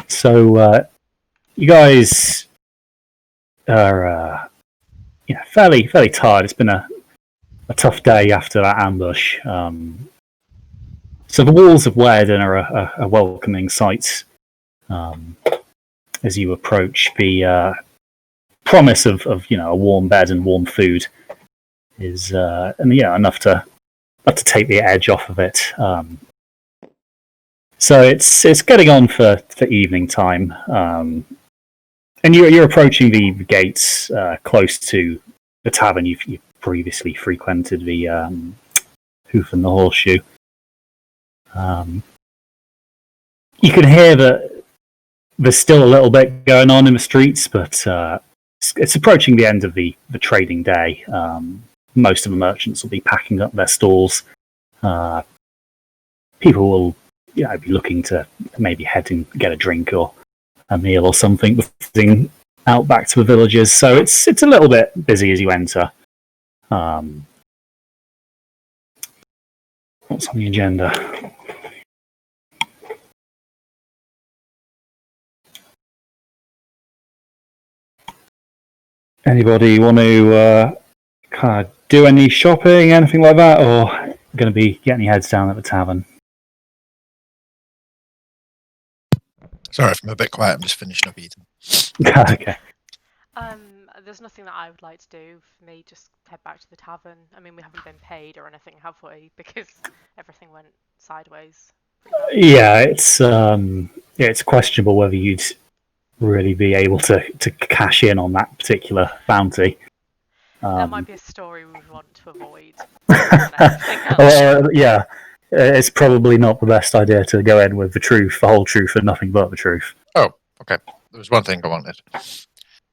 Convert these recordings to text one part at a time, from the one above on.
So you guys are fairly tired. It's been a tough day after that ambush. So the walls of Werden are a welcoming sight as you approach. The promise of a warm bed and warm food is enough to take the edge off of it. So it's getting on for evening time, and you're approaching the gates close to the tavern you've previously frequented, the Hoof and the Horseshoe. You can hear that there's still a little bit going on in the streets, but it's approaching the end of the trading day. Most of the merchants will be packing up their stalls. People will be looking to maybe head and get a drink or a meal or something before heading out back to the villages. So it's a little bit busy as you enter. What's on the agenda? Anybody want to kind of do any shopping, anything like that, or going to be getting your heads down at the tavern? Sorry if I'm a bit quiet, I'm just finishing up eating. Okay. There's nothing that I would like to do. For me, just head back to the tavern. I mean, we haven't been paid or anything, have we? Because everything went sideways. Yeah, it's questionable whether you'd really be able to cash in on that particular bounty. That might be a story we would want to avoid. Yeah, it's probably not the best idea to go in with the truth, the whole truth, and nothing but the truth. Oh, okay. There was one thing I wanted.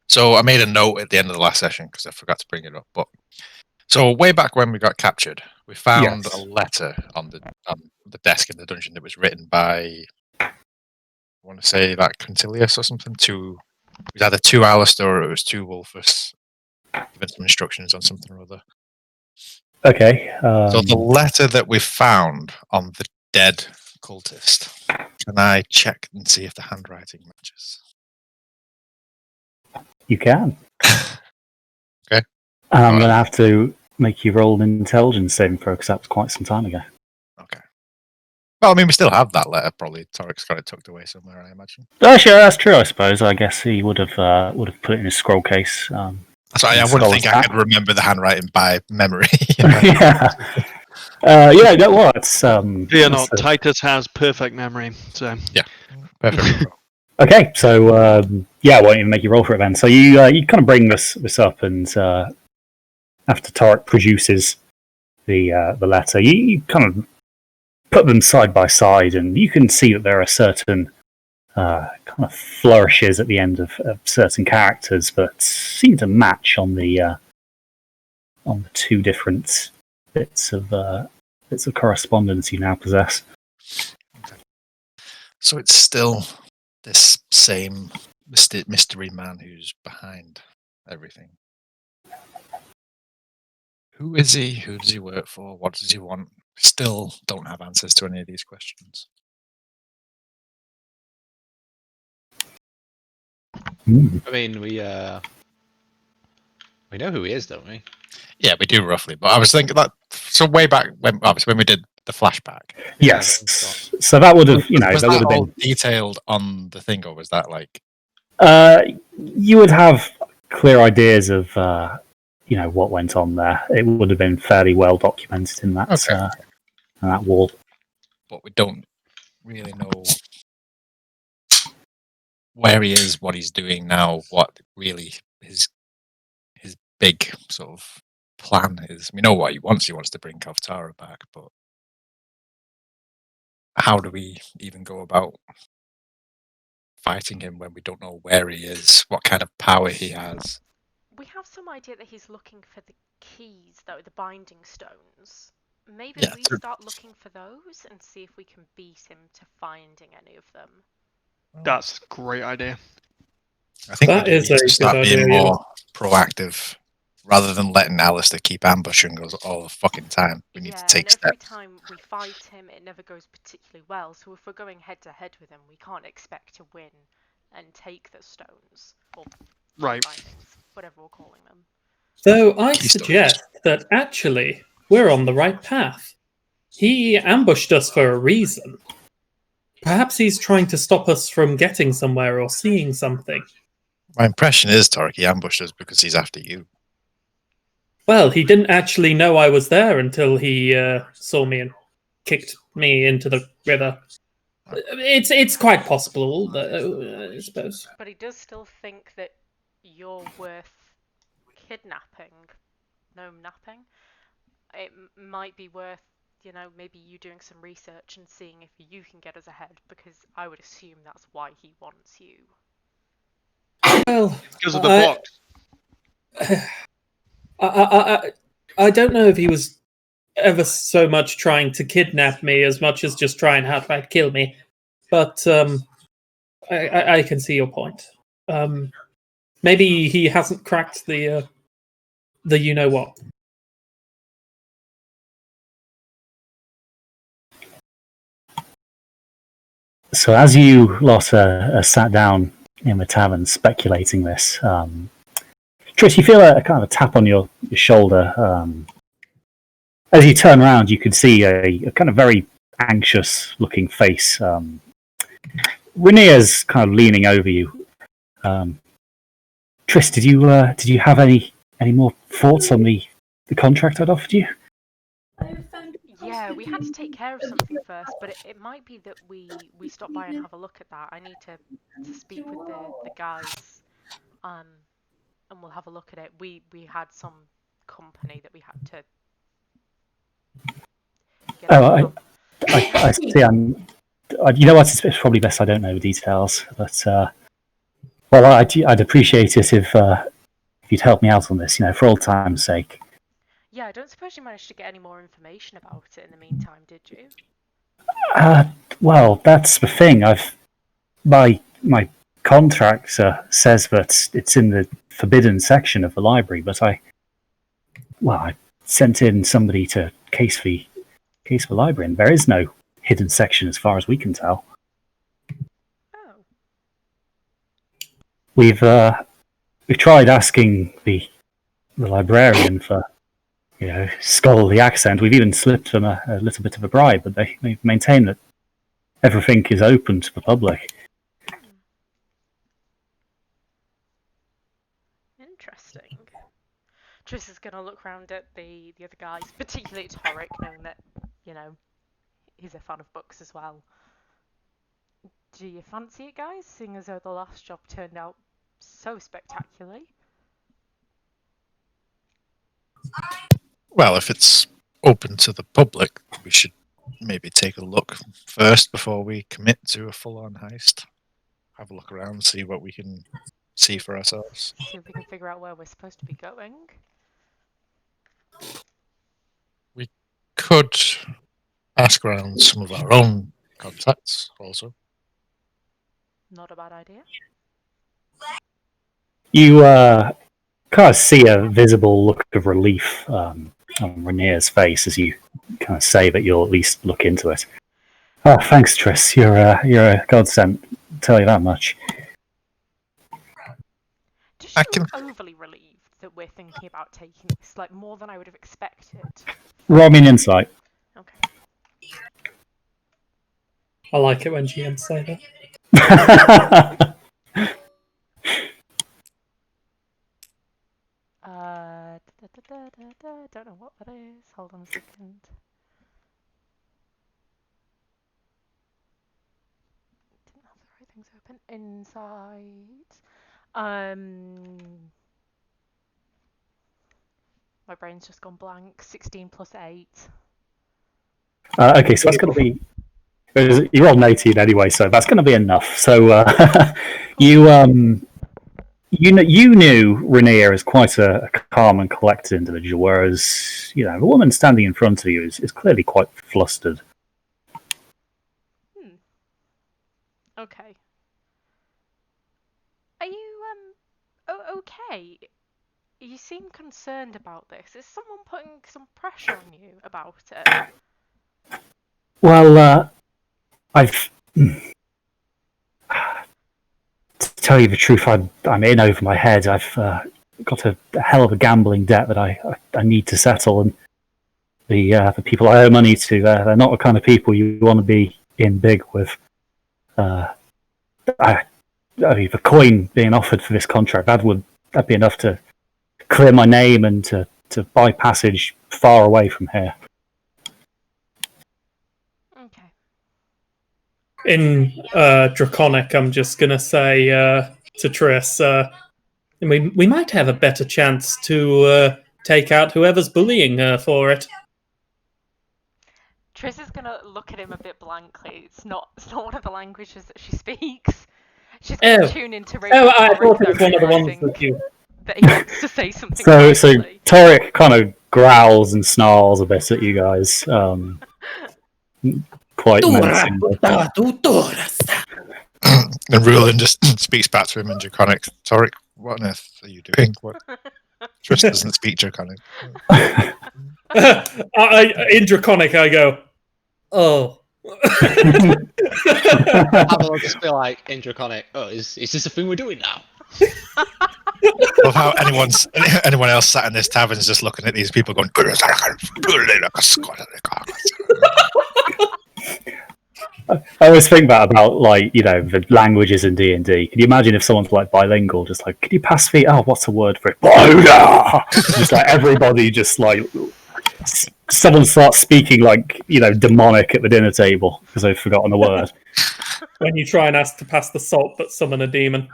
So I made a note at the end of the last session because I forgot to bring it up. But so way back when we got captured, we found a letter on the desk in the dungeon that was written by, I want to say that Quintilius or something. It was either to Alistair or it was to Wolfus, giving some instructions on something or other. Okay. So the letter that we found on the dead cultist, can I check and see if the handwriting matches? You can. Okay. I'm going to have to make you roll an intelligence saving throw because that was quite some time ago. Okay. Well, I mean, we still have that letter. Probably Torik's got it tucked away somewhere, I imagine. Oh, sure, that's true. I suppose. I guess he would have put it in his scroll case. Sorry, I wouldn't think I could remember the handwriting by memory. Yeah. No, well, it's Fear not, Titus has perfect memory. So yeah, perfect. Okay, so I won't even make you roll for it then. So you kind of bring this up, and after Torik produces the letter, you kind of put them side by side, and you can see that there are certain kind of flourishes at the end of certain characters, but seem to match on the two different bits of correspondence you now possess. Okay. So it's still this same mystery man who's behind everything. Who is he? Who does he work for? What does he want? Still don't have answers to any of these questions. I mean, we know who he is, don't we? Yeah, we do roughly. But I was thinking that way back when we did the flashback. Yes. So that would have was that would have all been detailed on the thing, or was that like? You would have clear ideas of what went on there. It would have been fairly well documented in that in that wall. But we don't really know where he is, what he's doing now, what really his big sort of plan is. We know what he wants. He wants to bring Kalftara back, but how do we even go about fighting him when we don't know where he is, what kind of power he has? We have some idea that he's looking for the keys, though, the binding stones. Maybe we start looking for those and see if we can beat him to finding any of them. That's a great idea. I think we need to start being more proactive rather than letting Alistair keep ambushing us all the fucking time. We need to take and every steps. time we fight him, it never goes particularly well. So if we're going head to head with him, we can't expect to win and take the stones or Right. bindings, whatever we're calling them. Though I'd Keystones. suggest that actually we're on the right path. He ambushed us for a reason. Perhaps he's trying to stop us from getting somewhere or seeing something. My impression is, Torek, he ambushed us because he's after you. Well, he didn't actually know I was there until he saw me and kicked me into the river. It's quite possible, I suppose. But he does still think that you're worth kidnapping, gnome napping. It might be worth, maybe you doing some research and seeing if you can get us ahead, because I would assume that's why he wants you. Well, Because of the box. I don't know if he was ever so much trying to kidnap me as much as just try and outright kill me. But I can see your point. Maybe he hasn't cracked the you know what. So as you lot are sat down in the tavern speculating this, Trish, you feel a kind of a tap on your shoulder. As you turn around, you can see a kind of very anxious-looking face. Renee's kind of leaning over you. Trish, did you have any more thoughts on the contract I'd offered you? Yeah, we had to take care of something first, but it might be that we stop by and have a look at that. I need to speak with the guys, and we'll have a look at it. We had some company that we had to get I see. You know what? It's probably best I don't know the details, but well, I'd appreciate it if you'd help me out on this. For old time's sake. Yeah, I don't suppose you managed to get any more information about it in the meantime, did you? Well, that's the thing. My contract says that it's in the forbidden section of the library, but I sent in somebody to case the library, and there is no hidden section as far as we can tell. Oh. We've tried asking the librarian for scholarly accent. We've even slipped them a little bit of a bribe, but they maintain that everything is open to the public. Interesting. Triss is going to look round at the other guys, particularly Torek, knowing that, he's a fan of books as well. Do you fancy it, guys, seeing as though the last job turned out so spectacularly? Well, if it's open to the public, we should maybe take a look first before we commit to a full-on heist. Have a look around, see what we can see for ourselves. See if we can figure out where we're supposed to be going. We could ask around some of our own contacts also. Not a bad idea. You kind of see a visible look of relief on Rainier's face as you kind of say that you'll at least look into it. Oh, thanks, Triss. You're a godsend. I'll tell you that much. Does she look overly relieved that we're thinking about taking this? Like, more than I would have expected? Roll me an insight. Okay. I like it when GMs say that. Don't know what that is. Hold on a second. Didn't have the right things open. Insight. My brain's just gone blank. 16 plus 8. Okay, so that's going to be. You're all 18 anyway, so that's going to be enough. So you knew Rainier as quite a calm and collected individual, whereas the woman standing in front of you is clearly quite flustered. Okay. Are you okay? You seem concerned about this. Is someone putting some pressure on you about it? Well, I've. To tell you the truth, I'm in over my head. I've got a hell of a gambling debt that I need to settle, and the people I owe money to, they're not the kind of people you want to be in big with. I mean, the coin being offered for this contract, that'd be enough to clear my name and to buy passage far away from here. Okay. In Draconic, I'm just gonna say to Triss, we might have a better chance to take out whoever's bullying her for it. Triss is gonna look at him a bit blankly. It's not one of the languages that she speaks. She's gonna tune into Radio I Torek, thought it was though, one of the ones realising that you. that he wants to say something. So nicely. Torek kind of growls and snarls a bit at you guys, quite menacingly. And Rulin just speaks back to him in Draconic. Torek, what on earth are you doing? What? Triss doesn't speak Draconic. In Draconic, I go, oh. I will just be like in Draconic. Oh, is this a thing we're doing now? Love how anyone else sat in this tavern is just looking at these people going. I always think that about, like, you know, the languages in D&D. Can you imagine if someone's like bilingual, just like, can you pass me? Oh, what's a word for it? Just like everybody, just like someone starts speaking like, you know, demonic at the dinner table because they've forgotten the word. When you try and ask to pass the salt but summon a demon.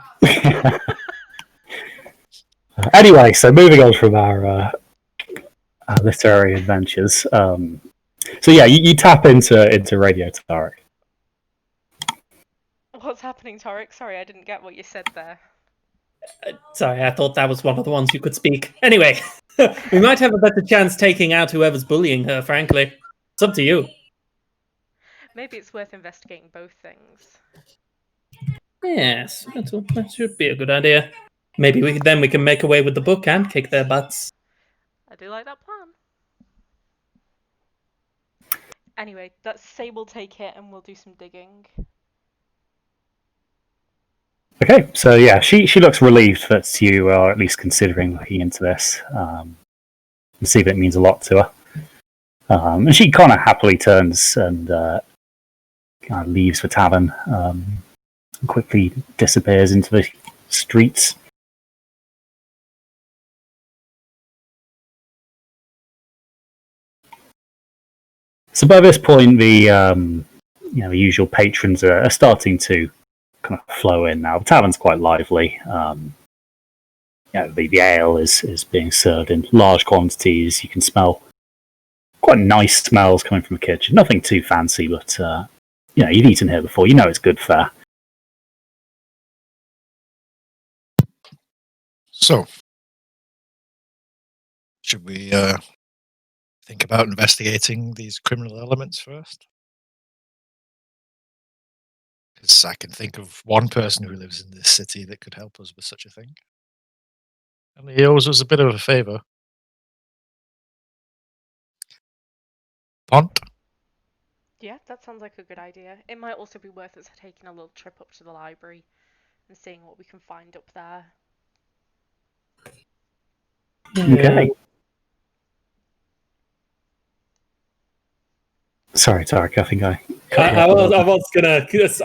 Anyway, so moving on from our literary adventures. So yeah, you tap into Radio Torek. What's happening, Torek? Sorry, I didn't get what you said there. Sorry, I thought that was one of the ones you could speak. Anyway, we might have a better chance taking out whoever's bullying her, frankly. It's up to you. Maybe it's worth investigating both things. Yes, that should be a good idea. Maybe we can make away with the book and kick their butts. I do like that plan. Anyway, let's say we'll take it and we'll do some digging. Okay, so yeah, she looks relieved that you are at least considering looking into this. And see if it means a lot to her. And she kind of happily turns and kind of leaves the tavern and quickly disappears into the streets. So by this point, the the usual patrons are starting to kind of flow in now. The tavern's quite lively. The ale is being served in large quantities. You can smell quite nice smells coming from the kitchen. Nothing too fancy, but you've eaten here before. You know it's good fare. So, should we think about investigating these criminal elements first? Because I can think of one person who lives in this city that could help us with such a thing. And he owes us a bit of a favour. Pont? Yeah, that sounds like a good idea. It might also be worth us taking a little trip up to the library and seeing what we can find up there. Okay. Sorry, Tarek. I think I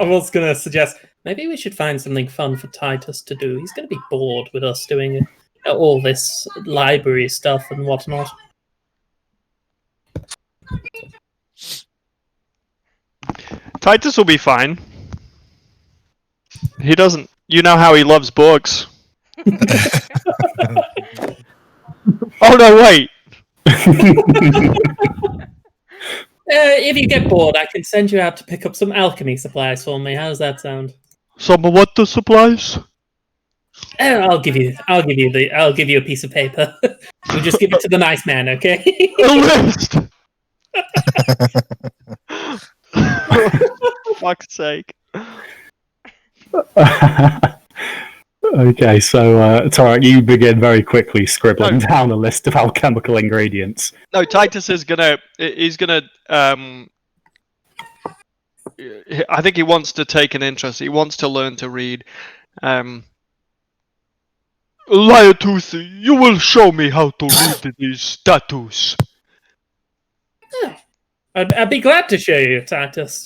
was gonna suggest maybe we should find something fun for Titus to do. He's gonna be bored with us doing all this library stuff and whatnot. Titus will be fine. He doesn't. You know how he loves books. Oh no! Wait. If you get bored, I can send you out to pick up some alchemy supplies for me. How does that sound? Some of what the supplies? I'll give you a piece of paper. You just give it to the nice man, okay? A list. For fuck's sake. Okay, so Tarek, you begin very quickly scribbling down a list of alchemical ingredients. No, Titus is gonna. He's gonna. I think he wants to take an interest. He wants to learn to read. Liatooth, you will show me how to read these tattoos. I'd be glad to show you, Titus.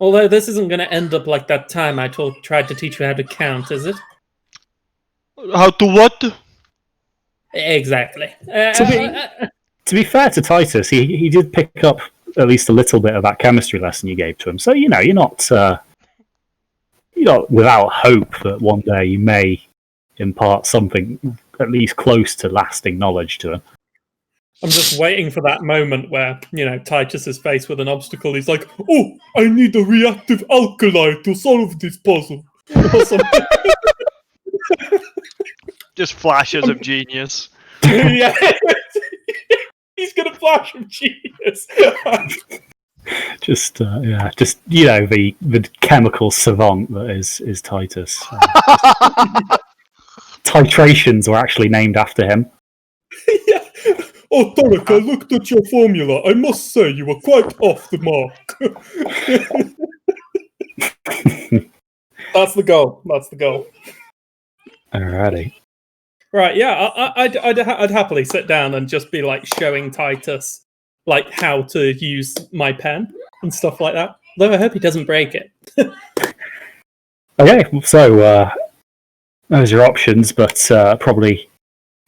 Although this isn't going to end up like that time I tried to teach you how to count, is it? How to what? Exactly. To be fair to Titus, he did pick up at least a little bit of that chemistry lesson you gave to him. So you're not without hope that one day you may impart something at least close to lasting knowledge to him. I'm just waiting for that moment where, Titus is faced with an obstacle. He's like, "Oh, I need a reactive alkali to solve this puzzle." Just flashes of genius. Yeah. He's gonna flash of genius. Just the chemical savant that is Titus. Titrations were actually named after him. Yeah. Oh, Tarek, I looked at your formula. I must say you were quite off the mark. That's the goal. Alrighty. Right, yeah, I'd happily sit down and just be like showing Titus like how to use my pen and stuff like that. Though I hope he doesn't break it. Okay, so those are options, but probably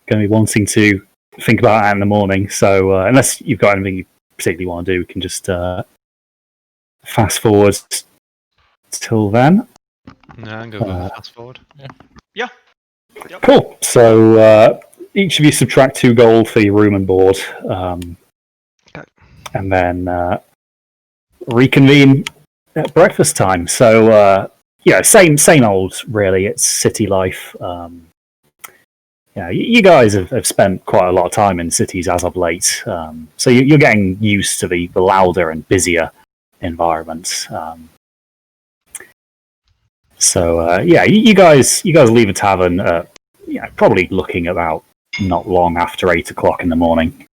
going to be wanting to think about that in the morning. So unless you've got anything you particularly want to do, we can just fast forward till then. No, I'm going to fast forward. Yeah. Yep. Cool. So each of you subtract 2 gold for your room and board, and then reconvene at breakfast time. So same old. Really, it's city life. You guys have spent quite a lot of time in cities as of late, so you're getting used to the louder and busier environments. So you guys leave a tavern. Probably looking about not long after 8 o'clock in the morning.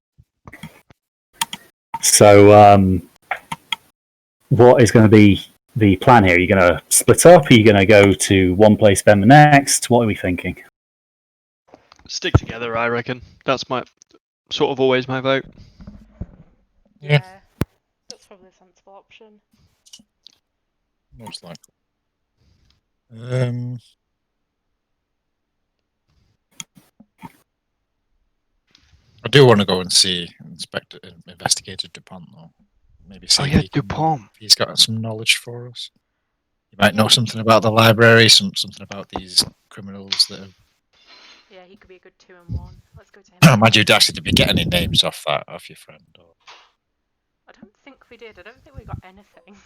So, what is going to be the plan here? Are you going to split up? Are you going to go to one place, then the next? What are we thinking? Stick together, I reckon. That's my sort of always my vote. Yeah, that's probably a sensible option. Most likely. I do want to go and see Investigator Dupont, though. Maybe see Dupont. If he's got some knowledge for us. He might know something about the library, something about these criminals that have... Yeah, he could be a good 2 in 1. Let's go to him. I imagine you'd actually be getting any names off your friend. Or... I don't think we did. I don't think we got anything.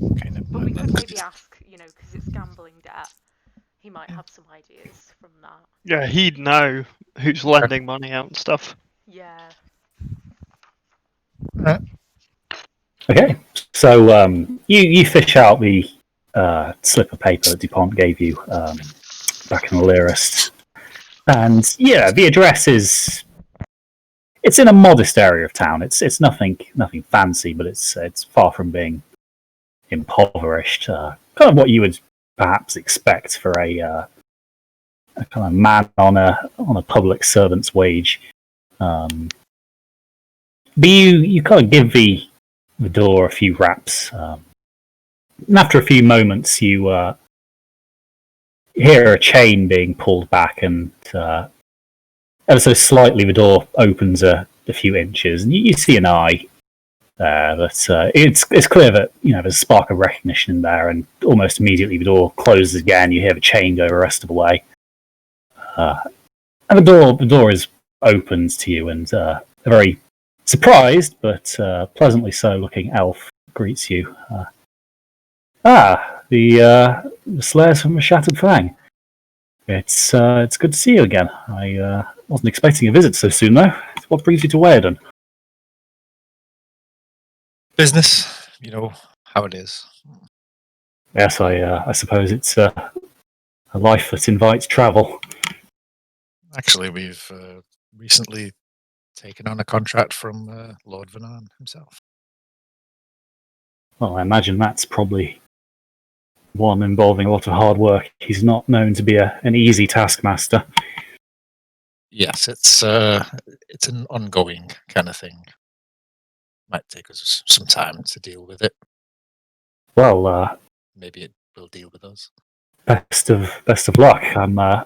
Okay, never But we mind could then. maybe ask, because it's gambling debt. He might have some ideas from that. Yeah, he'd know who's lending money out and stuff. Yeah. Okay, so you fish out the slip of paper that Dupont gave you back in the Lyrist, and the address it's in a modest area of town. It's nothing fancy, but it's far from being impoverished. Kind of what you would perhaps expect for a kind of man on a public servant's wage. But you kind of give the door a few raps, and after a few moments, you hear a chain being pulled back, and ever so slightly, the door opens a few inches, and you see an eye there. But it's clear that there's a spark of recognition in there, and almost immediately the door closes again. You hear the chain go the rest of the way, and the door is opened to you, and a very surprised but pleasantly so looking elf greets you. The Slayers from the Shattered Fang. It's good to see you again. I wasn't expecting a visit so soon, though. What brings you to Weirden? Business, you know how it is. Yes, I suppose it's a life that invites travel. Actually, we've recently taken on a contract from Lord Vernon himself. Well, I imagine that's probably one involving a lot of hard work. He's not known to be an easy taskmaster. Yes, it's an ongoing kind of thing. Might take us some time to deal with it. Well, Maybe it will deal with us. best of luck. I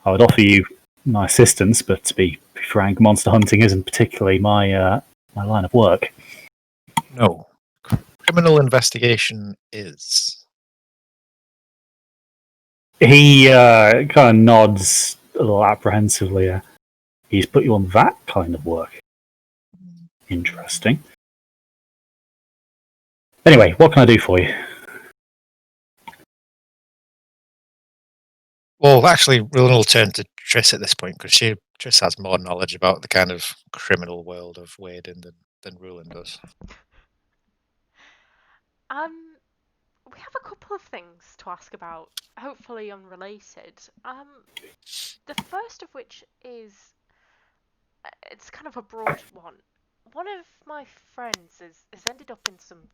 would offer you my assistance, but to be frank, monster hunting isn't particularly my line of work. No, criminal investigation is. He kind of nods a little apprehensively. He's put you on that kind of work. Interesting. Anyway, what can I do for you? Well, actually, we'll turn to Triss at this point because Triss has more knowledge about the kind of criminal world of Waden than Rulin does. We have a couple of things to ask about, hopefully unrelated. The first of which is, it's kind of a broad one. One of my friends has ended up in some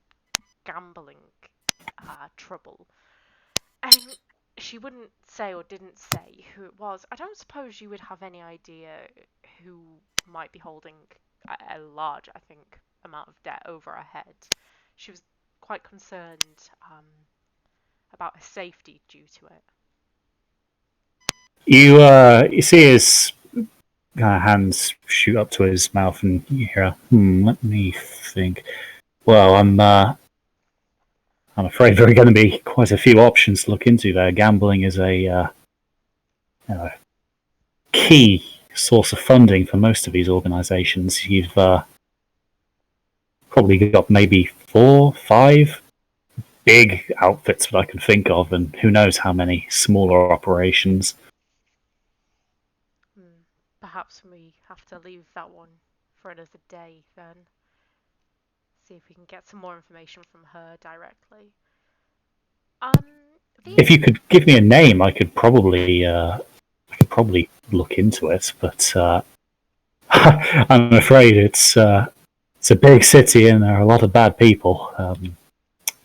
gambling trouble, and she wouldn't say or didn't say who it was. I don't suppose you would have any idea who might be holding a large, I think, amount of debt over her head. She was quite concerned about her safety due to it. You see his hands shoot up to his mouth, and you hear, let me think. Well, I'm afraid there are going to be quite a few options to look into there. Gambling is a key source of funding for most of these organizations. You've probably got maybe 4, 5 big outfits that I can think of, and who knows how many smaller operations. Perhaps we have to leave that one for another day then. See if we can get some more information from her directly. If you could give me a name, I could probably look into it, but I'm afraid it's a big city and there are a lot of bad people,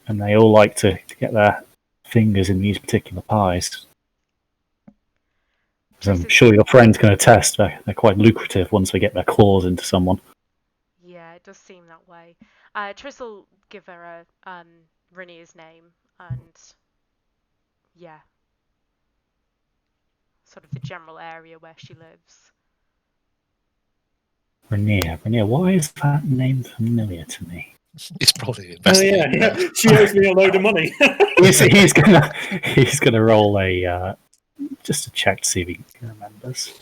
and they all like to get their fingers in these particular pies. As I'm sure your friends can attest, they're quite lucrative once they get their claws into someone. Yeah, it does seem that way. Triss will give her Rainier's name and sort of the general area where she lives. Rainier, why is that name familiar to me? It's probably investigating. Oh yeah. She owes me a load of money. he's gonna roll a just to check to see if he remembers.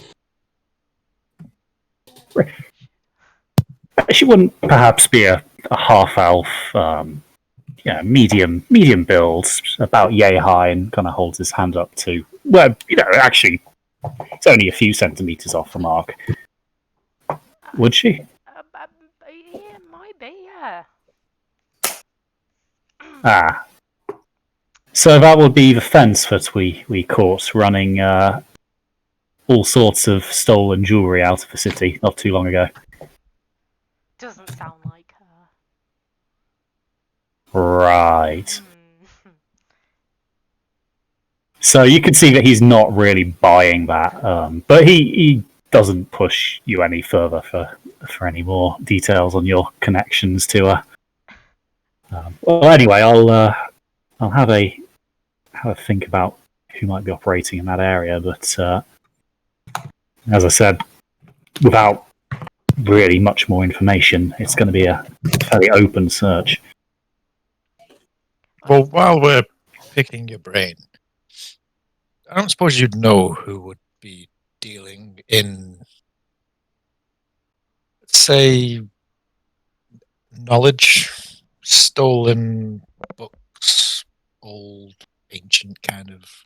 She wouldn't perhaps be a half elf, medium build, about yay high, and kind of holds his hand up to. Well, actually, it's only a few centimeters off the mark. Would she? Yeah, might be, yeah. Ah. So that would be the fence that we caught running all sorts of stolen jewellery out of the city not too long ago. Doesn't sound like her. Right. So you can see that he's not really buying that, but he doesn't push you any further for any more details on your connections to her. Well, anyway, I'll have a think about who might be operating in that area, but as I said, without really much more information, it's going to be a fairly open search. Well, while we're picking your brain, I don't suppose you'd know who would be dealing in, say, knowledge, stolen books, old, ancient kind of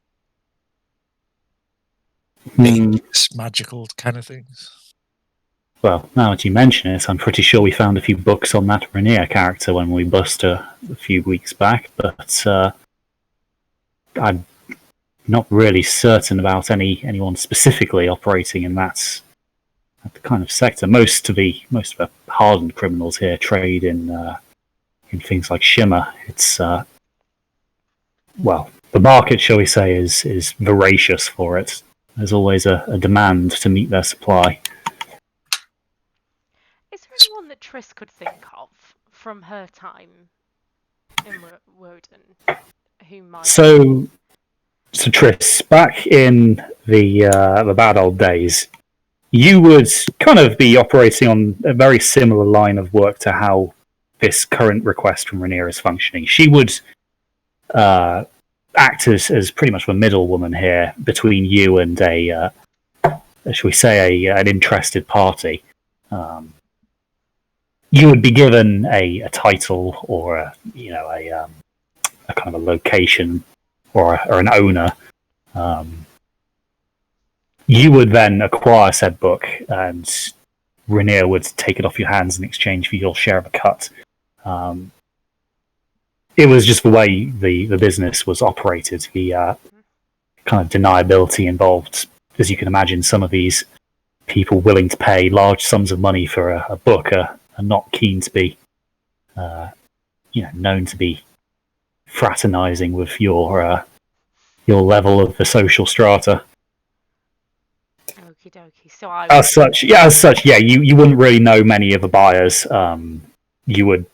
things, magical kind of things. Well, now that you mention it, I'm pretty sure we found a few books on that Rainier character when we bust her a few weeks back, but I'm not really certain about anyone specifically operating in that kind of sector. Most of the hardened criminals here trade in things like shimmer. It's well, the market, shall we say, is voracious for it. There's always a demand to meet their supply. Is there anyone that Triss could think of from her time in Woden who might? So Triss, back in the bad old days, you would kind of be operating on a very similar line of work to how this current request from Rhaenyra is functioning. She would act as pretty much the middle woman here between you and shall we say, an interested party. You would be given a title or a kind of a location or an owner. You would then acquire said book, and Rhaenyra would take it off your hands in exchange for your share of a cut. It was just the way the business was operated. The kind of deniability involved, as you can imagine, some of these people willing to pay large sums of money for a book are not keen to be, known to be fraternizing with your level of the social strata. Okie dokie. So As such, you wouldn't really know many of the buyers. You would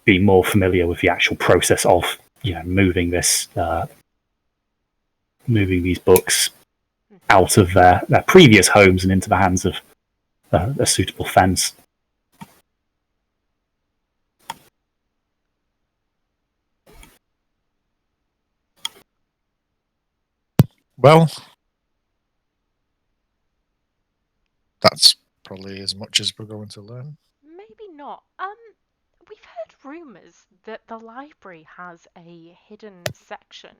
be more familiar with the actual process of moving these books out of their previous homes and into the hands of a suitable fence. Well, that's probably as much as we're going to learn. maybe not. We've heard rumours that the library has a hidden section,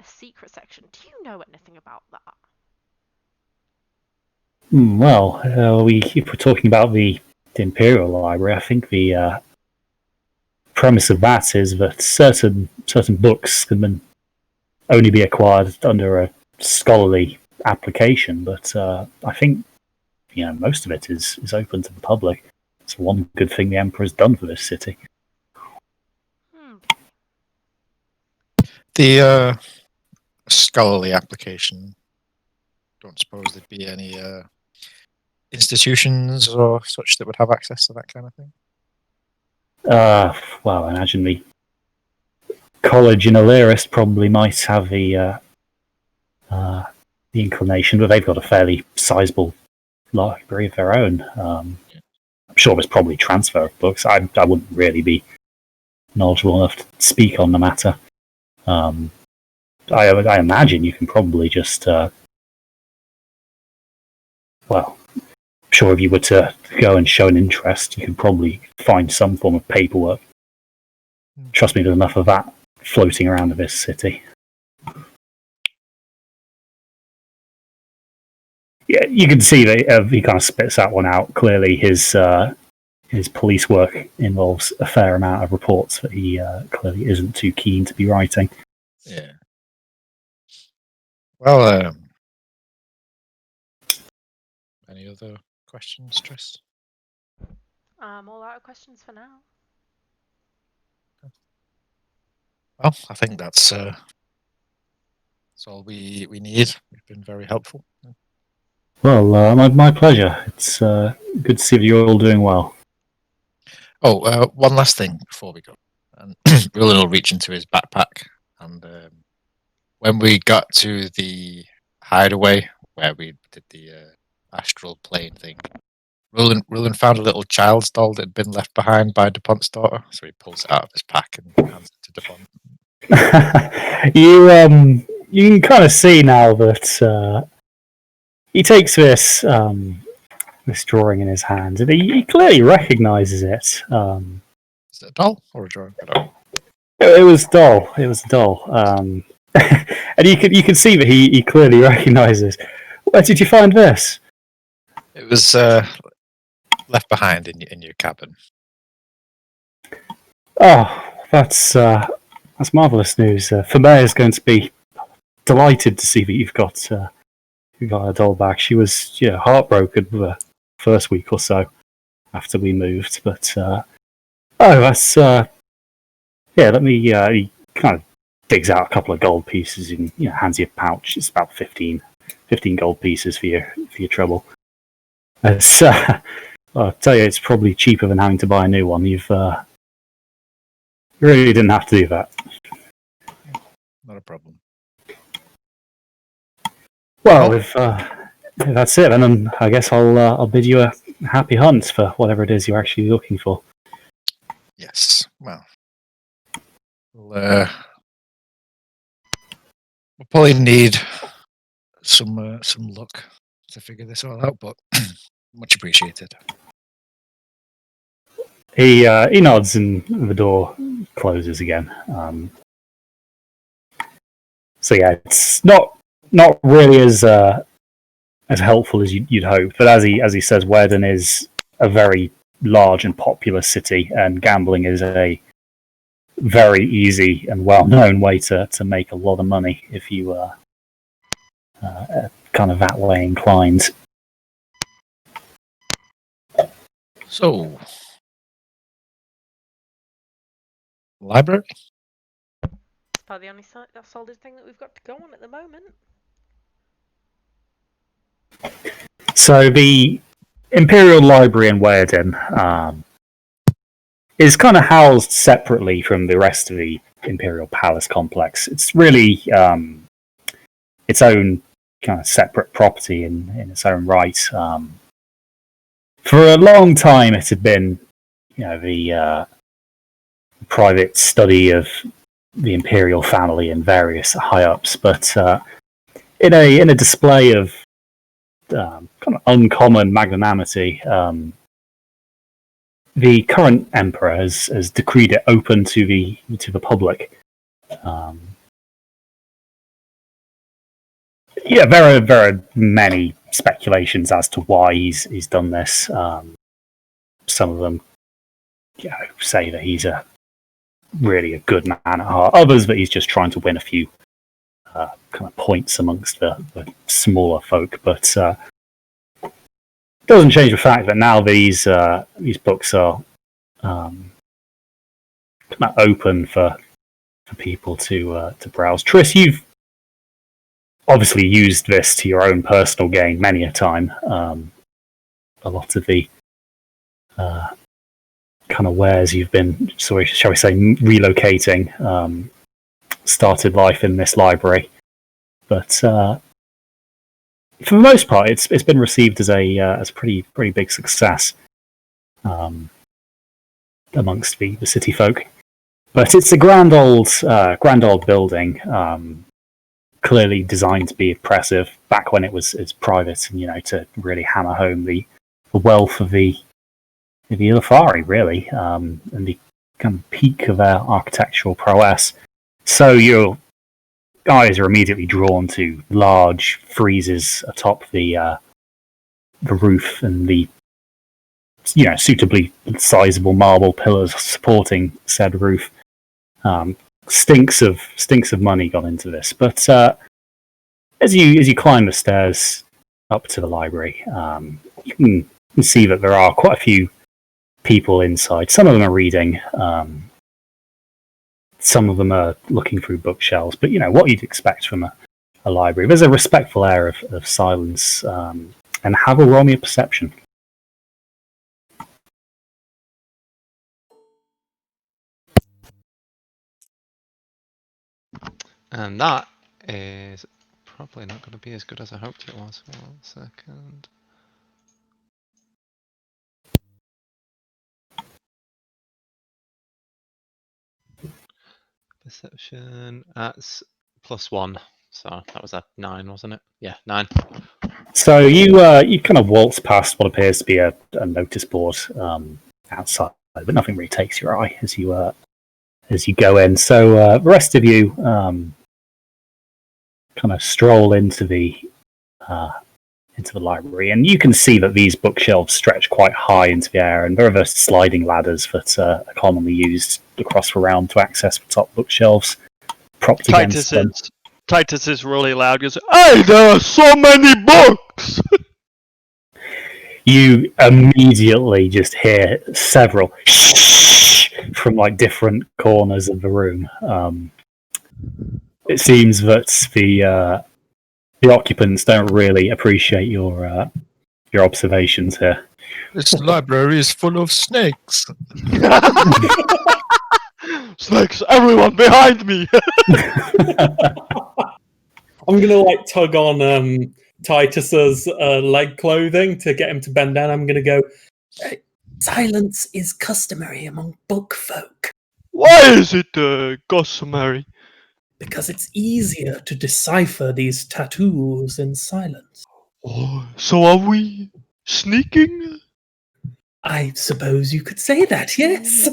a secret section. Do you know anything about that? Well, if we're talking about the Imperial Library, I think the premise of that is that certain books can only be acquired under a scholarly application, but I think most of it is open to the public. It's one good thing the Emperor's done for this city. The scholarly application, don't suppose there'd be any institutions or such that would have access to that kind of thing? Well, I imagine the college in Illyris probably might have the inclination, but they've got a fairly sizable library of their own. I'm sure there's probably transfer of books. I wouldn't really be knowledgeable enough to speak on the matter. I imagine you can probably just I'm sure if you were to go and show an interest, you could probably find some form of paperwork. Trust me, there's enough of that floating around in this city. Yeah, you can see that he kind of spits that one out. Clearly, his police work involves a fair amount of reports that he clearly isn't too keen to be writing. Yeah. Well, any other questions, Triss? All out of questions for now. Well, I think that's all we need. You've been very helpful. Well, my pleasure. It's good to see that you're all doing well. Oh, one last thing before we go. And Roland will reach into his backpack, and when we got to the hideaway where we did the astral plane thing, Roland found a little child's doll that had been left behind by DuPont's daughter, so he pulls it out of his pack and hands it to DuPont. You can kind of see now that he takes this drawing in his hand, and he clearly recognises it. Is it a doll or a drawing? I don't know. It was dull. It was dull. And you can see that he clearly recognises. Where did you find this? It was left behind in your cabin. Oh, that's marvellous news. Vermeer is going to be delighted to see that you've got a doll back. She was heartbroken the first week or so after we moved, but that's let me. He kind of digs out a couple of gold pieces and hands you a pouch. It's about 15 gold pieces for your trouble. It's, I'll tell you, it's probably cheaper than having to buy a new one. You really didn't have to do that. Not a problem. Well, if that's it, then I guess I'll bid you a happy hunt for whatever it is you're actually looking for. Yes. Well, we'll probably need some luck to figure this all out, but much appreciated. He nods and the door closes again. So yeah, it's not really as helpful as you'd hope. But as he says, Werden is a very large and populous city, and gambling is a very easy and well-known way to make a lot of money if you are kind of that way inclined. So, library? It's about the only solid thing that we've got to go on at the moment. So the Imperial Library in Werden is kind of housed separately from the rest of the Imperial Palace complex. It's really its own kind of separate property in its own right. For a long time, it had been, the private study of the imperial family and various high-ups, but in a display of kind of uncommon magnanimity, the current emperor has decreed it open to the public. There are many speculations as to why he's done this. Some of them say that he's really a good man at heart. Others that he's just trying to win a few kind of points amongst the smaller folk. But it doesn't change the fact that now these books are kind of open for people to browse. Triss, you've obviously used this to your own personal gain many a time. A lot of the kind of wares you've been, shall we say, relocating, started life in this library. But for the most part, it's been received as a pretty big success amongst the city folk. But it's a grand old building. Clearly designed to be impressive back when it's private, and to really hammer home the wealth of the Ilafari, really, and the kind of peak of their architectural prowess. So your eyes are immediately drawn to large friezes atop the roof and the suitably sizable marble pillars supporting said roof. Stinks of money gone into this, but as you climb the stairs up to the library, you can see that there are quite a few people inside. Some of them are reading, some of them are looking through bookshelves, but what you'd expect from a library. There's a respectful air of silence, and have a roll me a perception. And that is probably not going to be as good as I hoped it was. 1 second. Perception, that's +1. So that was a 9, wasn't it? Yeah, 9. So you kind of waltz past what appears to be a notice board outside, but nothing really takes your eye as you go in. So the rest of you kind of stroll into the library, and you can see that these bookshelves stretch quite high into the air, and there are the sliding ladders that are commonly used across the realm to access the top bookshelves propped against them. Titus is really loud. Goes, "Hey, there are so many books." You immediately just hear several from like different corners of the room. It seems that the occupants don't really appreciate your observations here. This library is full of snakes. Snakes! Everyone behind me! I'm gonna like tug on Titus's leg clothing to get him to bend down. I'm gonna go. Silence is customary among book folk Why is it customary? because it's easier to decipher these tattoos in silence. Oh, so are we sneaking? I suppose you could say that. Yes.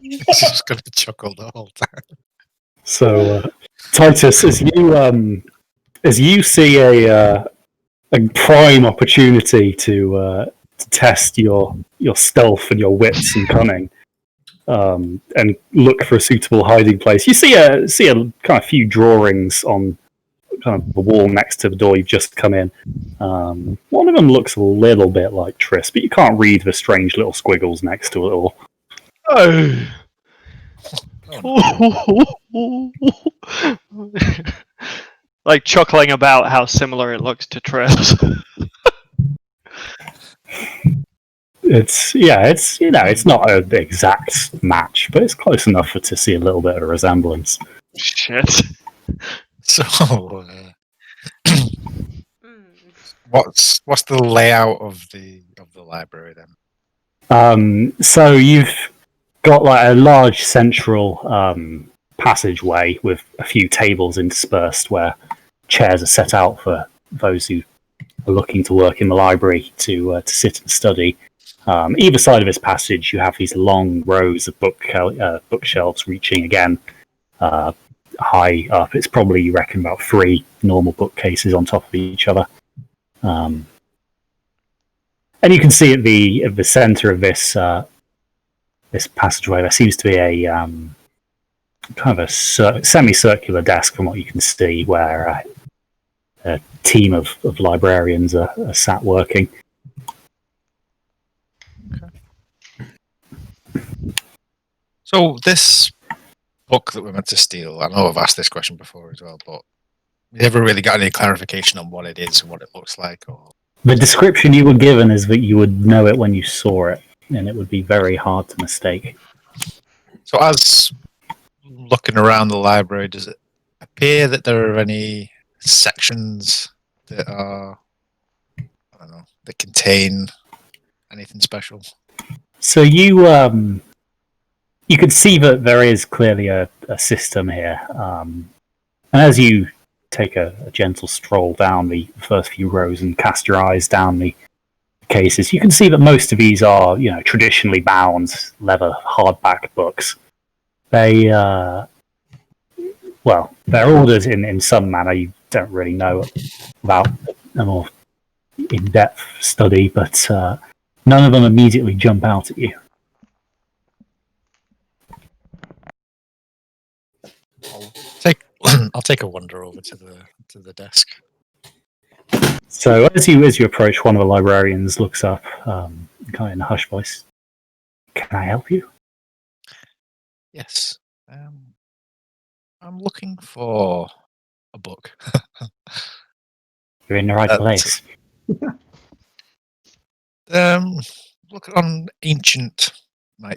He's just going to chuckle the whole time. So, Titus, as you see a prime opportunity to test your stealth and your wits and cunning, and look for a suitable hiding place, you see a kind of few drawings on kind of the wall next to the door you've just come in. One of them looks a little bit like Triss, but you can't read the strange little squiggles next to it all. Hey. Like chuckling about how similar it looks to Triss. It's not an exact match, but it's close enough to see a little bit of a resemblance. Shit. So, what's the layout of the library then? So you've got like a large central passageway with a few tables interspersed where chairs are set out for those who are looking to work in the library to sit and study. Either side of this passage, you have these long rows of bookshelves reaching again high up. It's probably, you reckon, about 3 normal bookcases on top of each other. And you can see at the center of this this passageway, there seems to be a kind of a semicircular desk, from what you can see, where a team of librarians are sat working. So this book that we're meant to steal, I know I've asked this question before as well, but we never really got any clarification on what it is and what it looks like. Or... The description you were given is that you would know it when you saw it, and it would be very hard to mistake. So as looking around the library, does it appear that there are any sections that are, I don't know, that contain anything special? So you could see that there is clearly a system here, and as you take a gentle stroll down the first few rows and cast your eyes down the cases, you can see that most of these are, traditionally bound leather hardback books. They're ordered in some manner. You don't really know about a more in-depth study, but none of them immediately jump out at you. I'll take a wander over to the desk. So as you approach, one of the librarians looks up, kind of in a hushed voice. "Can I help you?" Yes. I'm looking for a book. You're in the right place. Look on ancient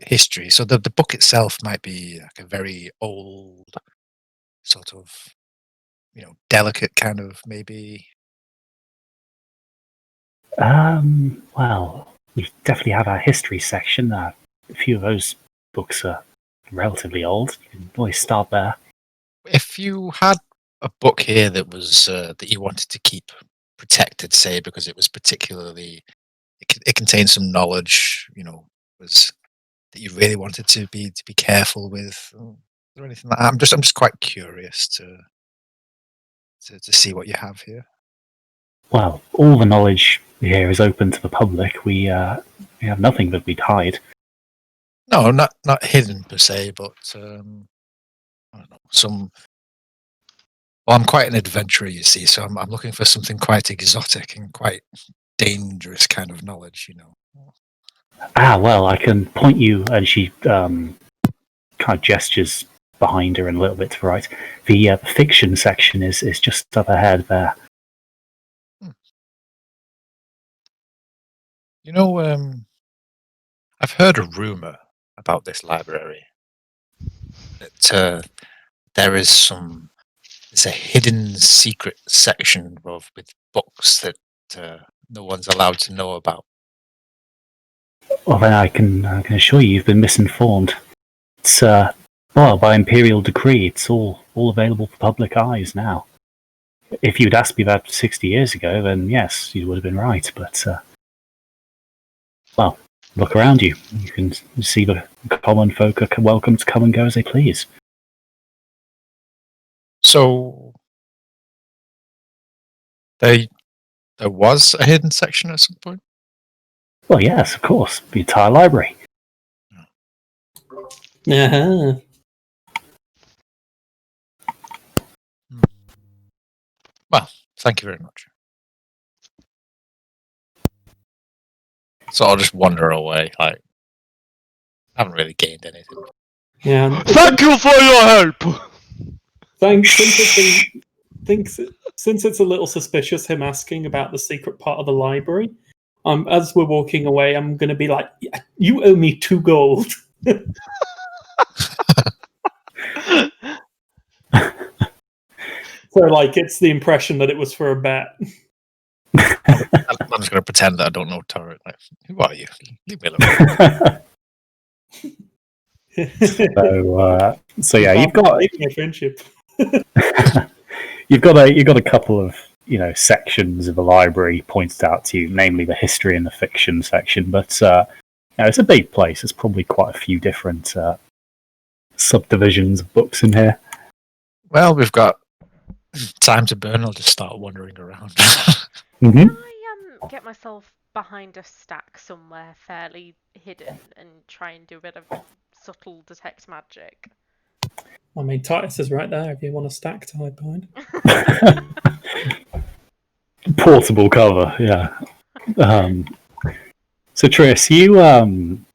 history. So the book itself might be like a very old, sort of, delicate kind of maybe. Well, we definitely have our history section. A few of those books are relatively old. You can always start there. If you had a book here that was that you wanted to keep protected, say because it was particularly, it contained some knowledge, was that you really wanted to be careful with, is there anything like that? I'm just quite curious to see what you have here. Well, all the knowledge here is open to the public. We have nothing that we'd hide. No, not hidden per se, but I don't know, some Well, I'm quite an adventurer, you see, so I'm looking for something quite exotic and quite dangerous kind of knowledge, you know. Well, I can point you, and she kind of gestures behind her and a little bit to the right. The fiction section is just up ahead there. You know, I've heard a rumor about this library that there's a hidden secret section with books that no one's allowed to know about. Well, then I can assure you, you've been misinformed. It's by imperial decree, it's all available for public eyes now. If you'd asked me that 60 years ago, then yes, you would have been right. But well, look around you. You can see the common folk are welcome to come and go as they please. So there was a hidden section at some point? Well, yes, of course, the entire library. Uh-huh. Well, thank you very much. So I'll just wander away. I haven't really gained anything. Yeah. Thank you for your help. Since it's a little suspicious him asking about the secret part of the library, as we're walking away, I'm going to be like, "Yeah, you owe me 2 gold." So, like, it's the impression that it was for a bet. I'm just going to pretend that I don't know Tarek. Like, who are you? Leave me alone. So yeah, you've got my friendship. you've got a couple of sections of the library pointed out to you, namely the history and the fiction section. But it's a big place. There's probably quite a few different subdivisions of books in here. Well, we've got time to burn. I'll just start wandering around. Mm-hmm. Can I get myself behind a stack somewhere fairly hidden and try and do a bit of subtle detect magic? I mean, Titus is right there if you want a stack to hide behind. Portable cover, yeah. So Tris, you kind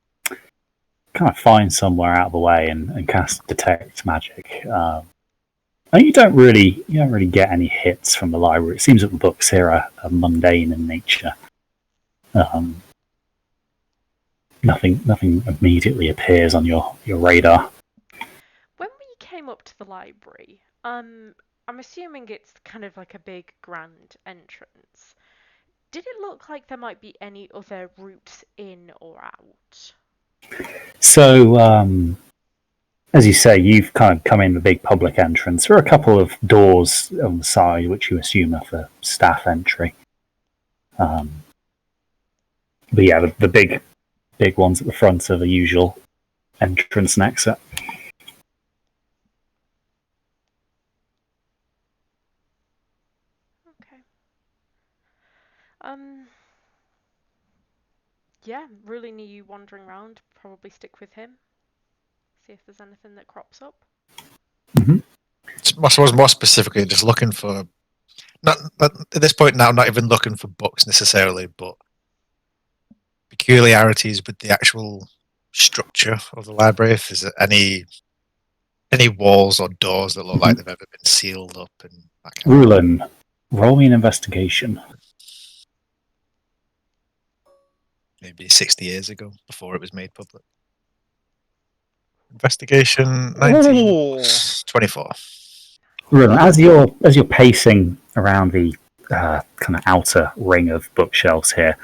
of find somewhere out of the way and cast detect magic. And you don't really get any hits from the library. It seems that the books here are mundane in nature. Nothing immediately appears on your radar. When we came up to the library, I'm assuming it's kind of like a big grand entrance. Did it look like there might be any other routes in or out? So, as you say, you've kind of come in the big public entrance. There are a couple of doors on the side, which you assume are for staff entry. But yeah, the big ones at the front are the usual entrance and exit. Okay. Yeah, really need you wandering around. Probably stick with him. See if there's anything that crops up. Mm-hmm. I suppose more specifically, just looking for not at this point now, not even looking for books necessarily, but peculiarities with the actual structure of the library. If there's any walls or doors that look like they've ever been sealed up and that kind of Rulin, roll me an investigation. maybe 60 years ago, before it was made public. Investigation 19 24. Rulin, as you're pacing around the kind of outer ring of bookshelves here,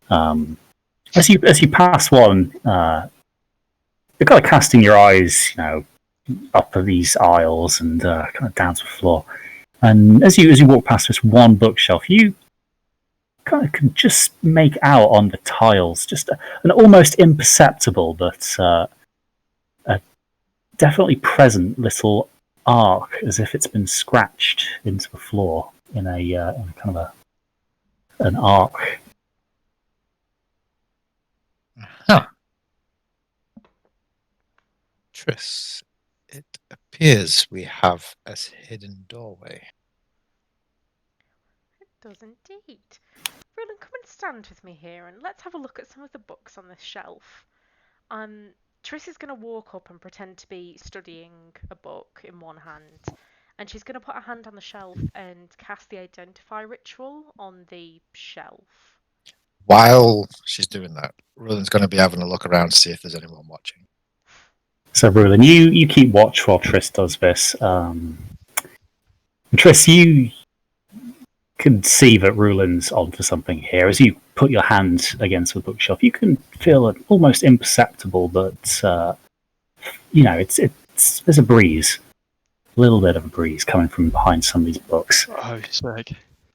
as you pass one, you're kind of casting your eyes, up these aisles and kind of down to the floor. And as you walk past this one bookshelf, you kind of can just make out on the tiles just an almost imperceptible but a definitely present little arc, as if it's been scratched into the floor in a kind of an arc. Huh. Tris, it appears we have a hidden doorway. does indeed. Roland, come and stand with me here and let's have a look at some of the books on this shelf. Triss is going to walk up and pretend to be studying a book in one hand, and she's going to put her hand on the shelf and cast the Identify ritual on the shelf. While she's doing that, Roland's going to be having a look around to see if there's anyone watching. So, Roland, you keep watch while Triss does this. Triss, you can see that Roland's onto something here. As you put your hand against the bookshelf, you can feel it almost imperceptible, but there's a breeze, a little bit of a breeze coming from behind some of these books. Oh, sick.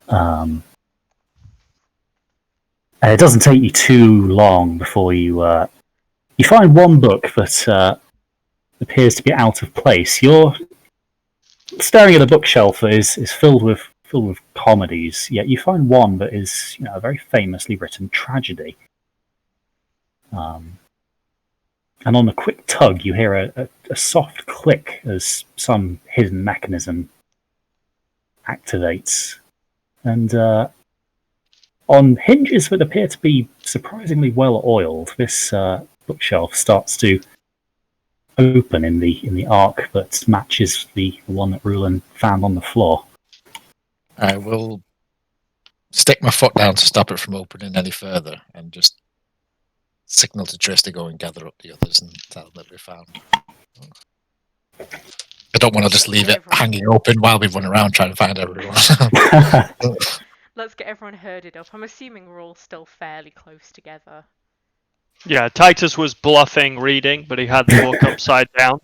And it doesn't take you too long before you find one book that appears to be out of place. You're staring at a bookshelf that is filled with comedies, yet you find one that is, a very famously written tragedy. And on a quick tug, you hear a soft click as some hidden mechanism activates. And on hinges that appear to be surprisingly well oiled, this bookshelf starts to open in the arc that matches the one that Roland found on the floor. I will stick my foot down to stop it from opening any further and just signal to Triss to go and gather up the others and tell them that we found. I don't want to just leave it hanging open while we run around trying to find everyone. Let's get everyone herded up. I'm assuming we're all still fairly close together. Yeah, Titus was bluffing reading, but he had the book upside down.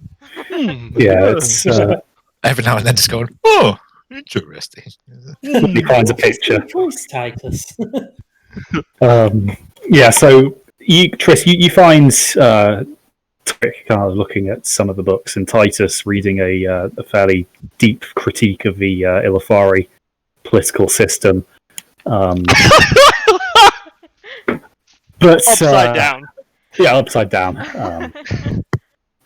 Yeah, it's every now and then just going, oh, interesting. He finds a picture. Choice, Titus. Yeah, so Triss, you find Twick kind of looking at some of the books, and Titus reading a fairly deep critique of the Illafari political system. But upside down. Yeah, upside down.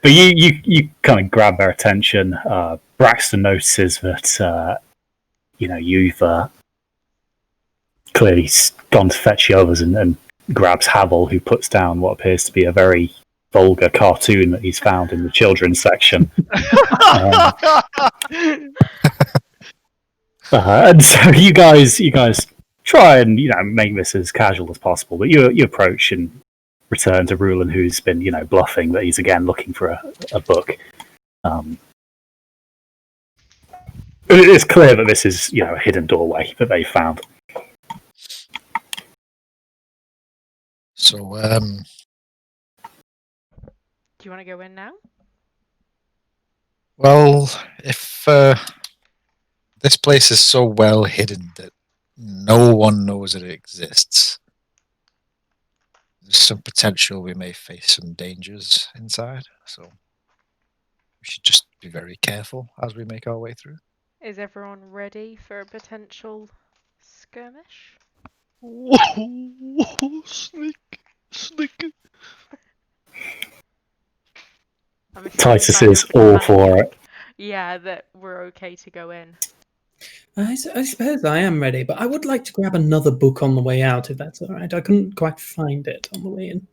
But you kind of grab their attention. Braxton notices that you've clearly gone to fetch the others, and grabs Havel, who puts down what appears to be a very vulgar cartoon that he's found in the children's section. And so you guys try and make this as casual as possible, but you approach and return to Roland, who's been bluffing that he's again looking for a book. It is clear that this is a hidden doorway that they found. So Do you want to go in now? well, if this place is so well hidden that no one knows that it exists, there's some potential we may face some dangers inside, so we should just be very careful as we make our way through. Is everyone ready for a potential skirmish? Whoa, sneak. I'm assuming Titus kind is of all panic. for it. Yeah, that we're okay to go in. I suppose I am ready, but I would like to grab another book on the way out, if that's all right. I couldn't quite find it on the way in.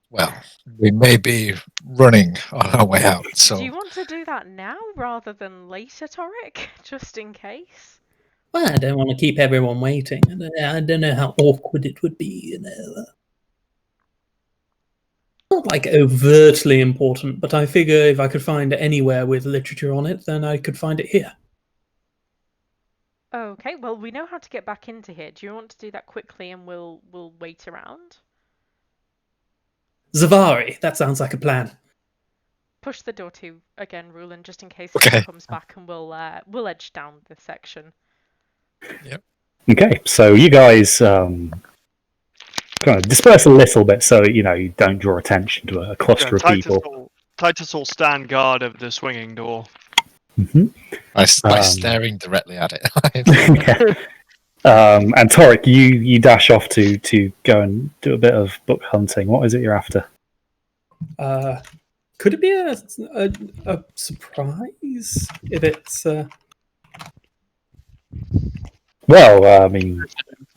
Well, we may be running on our way out, so Do you want to do that now rather than later, Toric? Just in case? Well, I don't want to keep everyone waiting. I don't know how awkward it would be, Not like overtly important, but I figure if I could find it anywhere with literature on it, then I could find it here. Okay, well, we know how to get back into here. Do you want to do that quickly and we'll wait around? Zavari, that sounds like a plan. Push the door to again, Roland, just in case Okay. someone comes back, and we'll edge down this section. Okay, so you guys kind of disperse a little bit, so you don't draw attention to a cluster of people. Titus will stand guard of the swinging door. by staring directly at it. Yeah. And Toric, you dash off to go and do a bit of book hunting. What is it you're after? Could it be a surprise if it's? Well, I mean, do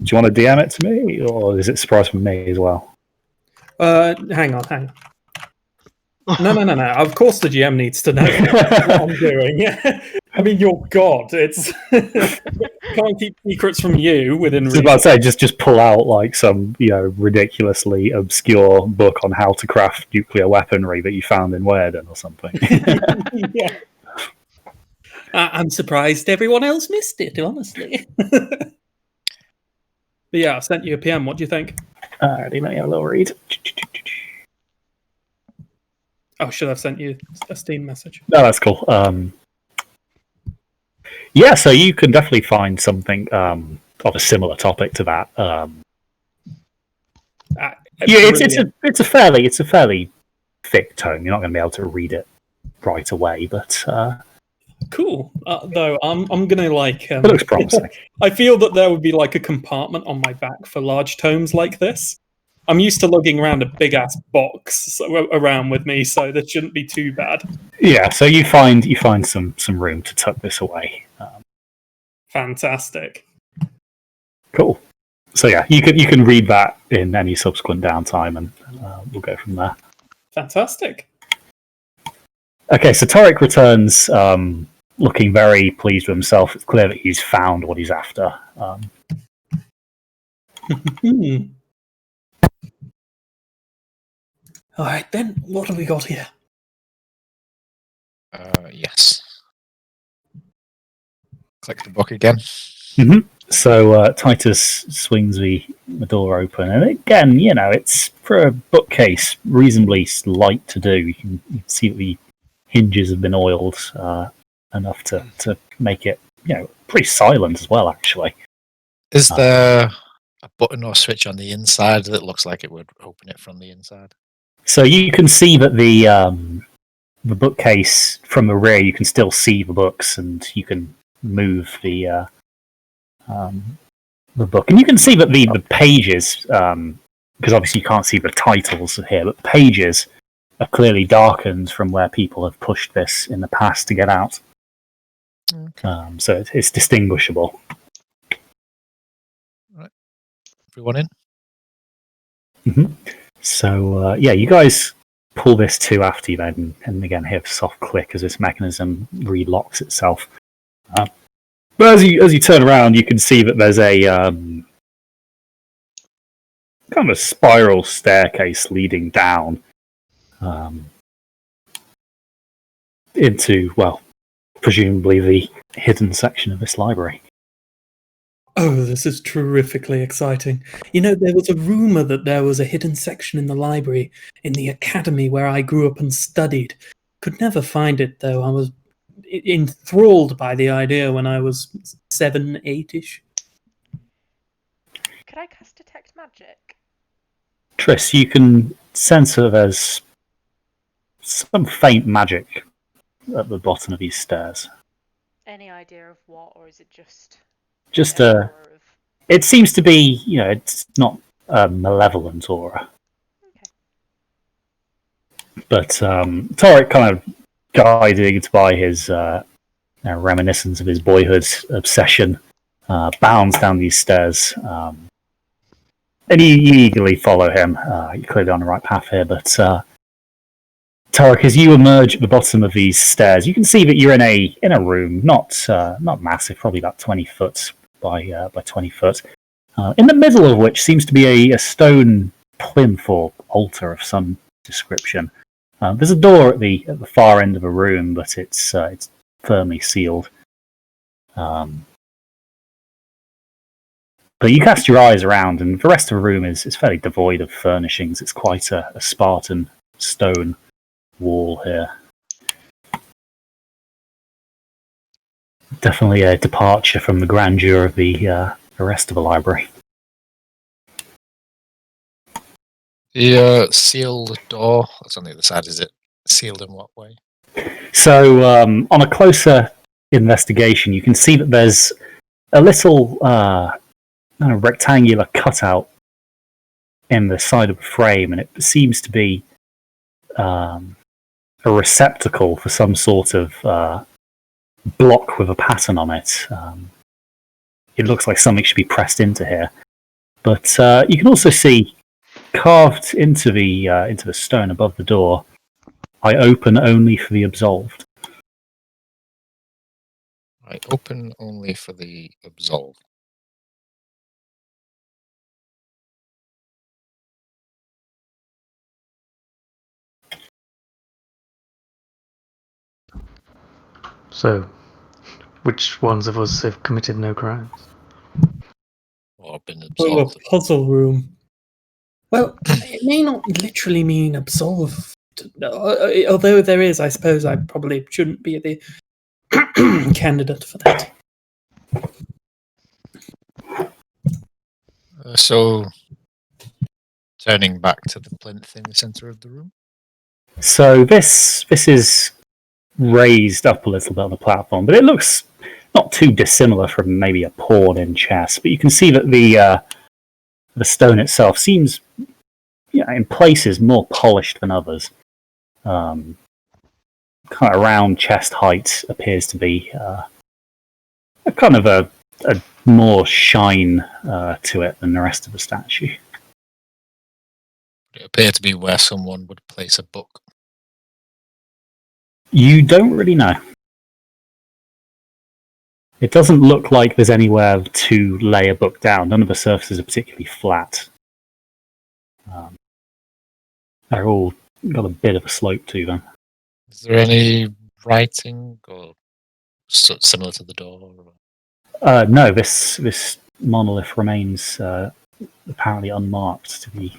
you want to DM it to me, or is it a surprise from me as well? Hang on. No. Of course, the GM needs to know what I'm doing. I mean, you're God. It's can't keep secrets from you within I was reason. about to say, just pull out like some, ridiculously obscure book on how to craft nuclear weaponry that you found in Werden or something. Yeah. I'm surprised everyone else missed it, honestly. But yeah, I sent you a PM. What do you think? Alrighty, let me have a little read. Oh, should have sent you a Steam message. No, that's cool. Yeah, so you can definitely find something of a similar topic to that. It's a fairly thick tome. You're not going to be able to read it right away, but cool. Though I'm gonna like. It looks promising. I feel that there would be like a compartment on my back for large tomes like this. I'm used to lugging around a big ass box around with me, so that shouldn't be too bad. Yeah, so you find some room to tuck this away. Fantastic. Cool. So yeah, you can read that in any subsequent downtime, and we'll go from there. Fantastic. Okay, so Torek returns, looking very pleased with himself. It's clear that he's found what he's after. All right, then. What have we got here? Yes. Click the book again. Mm-hmm. So Titus swings the door open, and again, it's for a bookcase reasonably light to do. You can see that the hinges have been oiled enough to make it, pretty silent as well. Actually, is there a button or switch on the inside that looks like it would open it from the inside? So you can see that the bookcase from the rear, you can still see the books, and you can move the book, and you can see that the pages, because obviously you can't see the titles here, but the pages are clearly darkened from where people have pushed this in the past to get out. Okay. So it's distinguishable. Right. Everyone in? Mm-hmm. So you guys pull this to after you then, and again hear a soft click as this mechanism relocks itself. But as you turn around, you can see that there's a kind of a spiral staircase leading down into, well, presumably the hidden section of this library. Oh, this is terrifically exciting. There was a rumor that there was a hidden section in the library in the academy where I grew up and studied. Could never find it, though. I was enthralled by the idea when I was 7, 8-ish. Could I cast Detect Magic? Triss, you can sense that there's some faint magic at the bottom of these stairs. Any idea of what, or is it just it seems to be, it's not a malevolent aura. Okay. But Torek, kind of guided by his reminiscence of his boyhood obsession, bounds down these stairs, and you eagerly follow him. You're clearly on the right path here, but Torek, as you emerge at the bottom of these stairs, you can see that you're in a room, not massive, probably about 20 foot by 20 foot, in the middle of which seems to be a stone plinth or altar of some description. There's a door at the far end of the room, but it's firmly sealed. But you cast your eyes around, and the rest of the room is fairly devoid of furnishings. It's quite a Spartan stone wall here. Definitely a departure from the grandeur of the rest of the library. The sealed door that's on the other side, is it sealed in what way? So, on a closer investigation, you can see that there's a little rectangular cutout in the side of the frame, and it seems to be a receptacle for some sort of block with a pattern on it. it looks like something should be pressed into here. But you can also see carved into the stone above the door, "I open only for the absolved." I open only for the absolved. So, which ones of us have committed no crimes? Or been Oh, a absolved. puzzle room. Well, it may not literally mean absolved. Although there is, I suppose I probably shouldn't be the candidate for that. So, turning back to the plinth in the center of the room. So this is raised up a little bit on the platform, but it looks not too dissimilar from maybe a pawn in chess. But you can see that the stone itself seems, in places more polished than others. Kind of around chest height appears to be a kind of a more shine to it than the rest of the statue. It appeared to be where someone would place a book. You don't really know. It doesn't look like there's anywhere to lay a book down. None of the surfaces are particularly flat. They're all got a bit of a slope to them. Is there any writing or similar to the door? No, this monolith remains apparently unmarked to the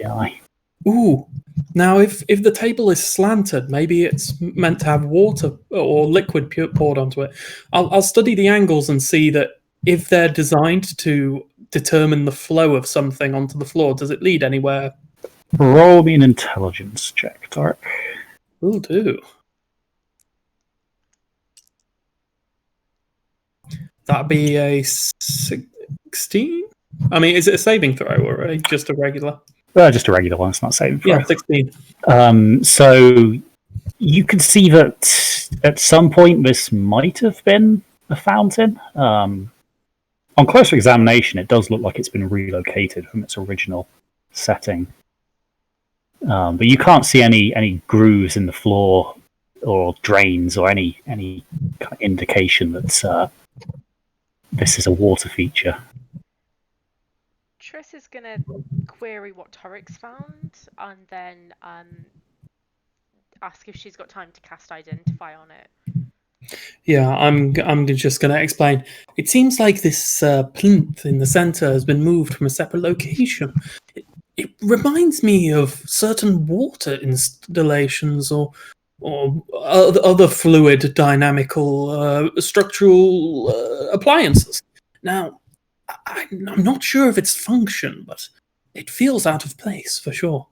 eye. Ooh. Now, if the table is slanted, maybe it's meant to have water or liquid poured onto it. I'll study the angles and see that if they're designed to determine the flow of something onto the floor, does it lead anywhere? Roll me an intelligence check, Tarek. Will do. That'd be a 16? I mean, is it a saving throw or just a regular? Just a regular one, it's not saving throw. Yeah, 16. So you can see that at some point this might have been a fountain. On closer examination, it does look like it's been relocated from its original setting. But you can't see any grooves in the floor or drains or any kind of indication that this is a water feature. Triss is gonna query what Torik's found and then ask if she's got time to cast Identify on it. Yeah, I'm just going to explain. It seems like this plinth in the center has been moved from a separate location. It reminds me of certain water installations or other fluid dynamical structural appliances. Now, I'm not sure of its function, but it feels out of place for sure.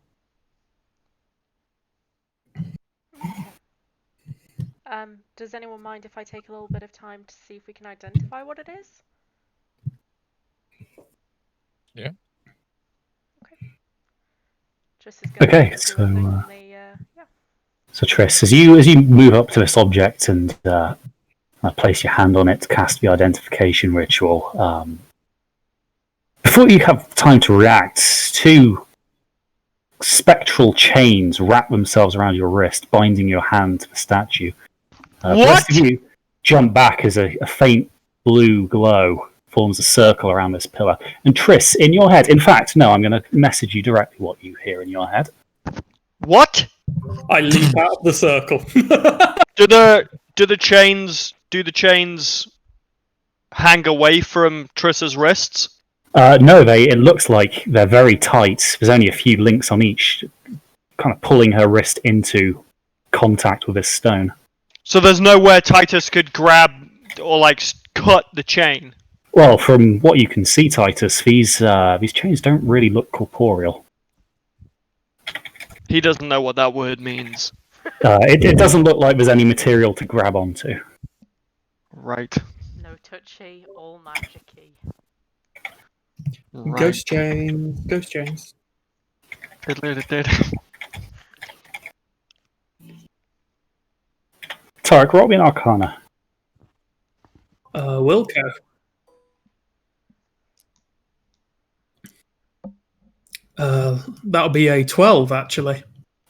Does anyone mind if I take a little bit of time to see if we can identify what it is? Yeah. Okay. Triss is going Okay, to so do a thing on the so Triss, as you move up to this object and place your hand on it to cast the identification ritual, before you have time to react, two spectral chains wrap themselves around your wrist, binding your hand to the statue. The rest of you jump back as a faint blue glow forms a circle around this pillar. And Triss, in your head, in fact, no, I'm going to message you directly what you hear in your head. What? I leap out of the circle. Do the chains hang away from Triss's wrists? No, it looks like they're very tight. There's only a few links on each, kind of pulling her wrist into contact with this stone. So there's nowhere Titus could grab or cut the chain. Well, from what you can see, Titus, these chains don't really look corporeal. He doesn't know what that word means. It doesn't look like there's any material to grab onto. Right. no touchy, all magic-y. Right. Ghost chains. Tarek, roll me an Arcana. Wilco. That'll be a 12, actually.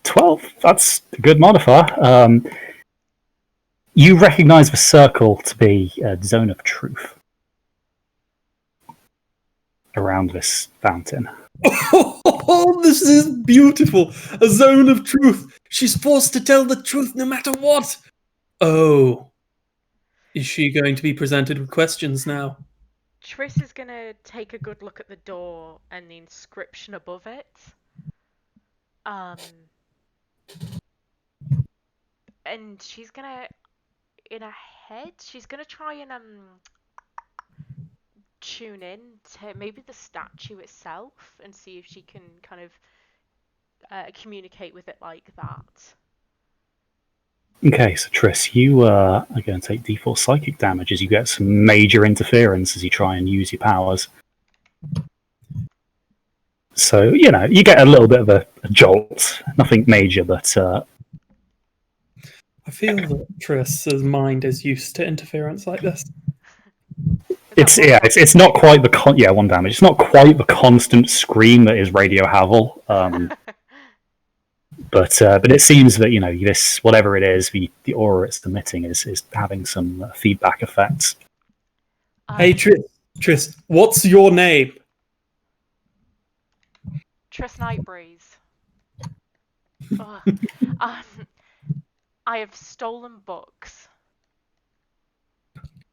12. That's a good modifier. You recognise the circle to be a zone of truth around this fountain. Oh, this is beautiful. A zone of truth. She's forced to tell the truth no matter what. Oh. Is she going to be presented with questions now? Triss is gonna take a good look at the door and the inscription above it. And she's gonna, in her head, she's gonna try and tune in to maybe the statue itself and see if she can kind of communicate with it like that. Okay, so Triss, you are going to take D4 psychic damage as you get some major interference as you try and use your powers. So, you get a little bit of a jolt. Nothing major, but... I feel that Triss's mind is used to interference like this. It's not quite the... 1 damage. It's not quite the constant scream that is Radio Havel. But it seems that this, whatever it is, the aura it's emitting is having some feedback effects. Hey Triss, what's your name? Triss Nightbreeze. I have stolen books.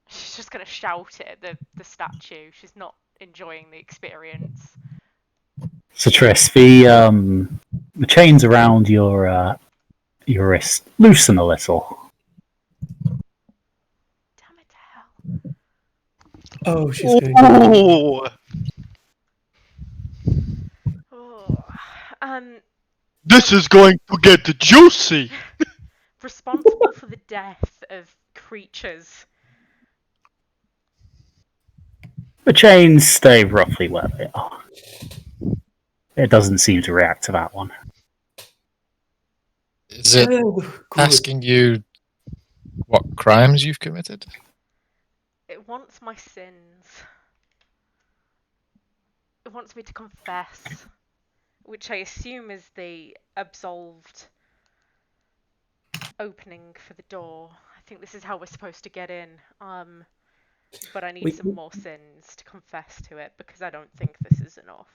She's just gonna shout it at the statue. She's not enjoying the experience. So Triss, the chains around your wrist loosen a little. Damn it to hell. Oh, she's going. This is going to get juicy. Responsible for the death of creatures. The chains stay roughly where they are. It doesn't seem to react to that one. Is it asking you what crimes you've committed? It wants my sins. It wants me to confess, which I assume is the absolved opening for the door. I think this is how we're supposed to get in. But I need some more sins to confess to it because I don't think this is enough.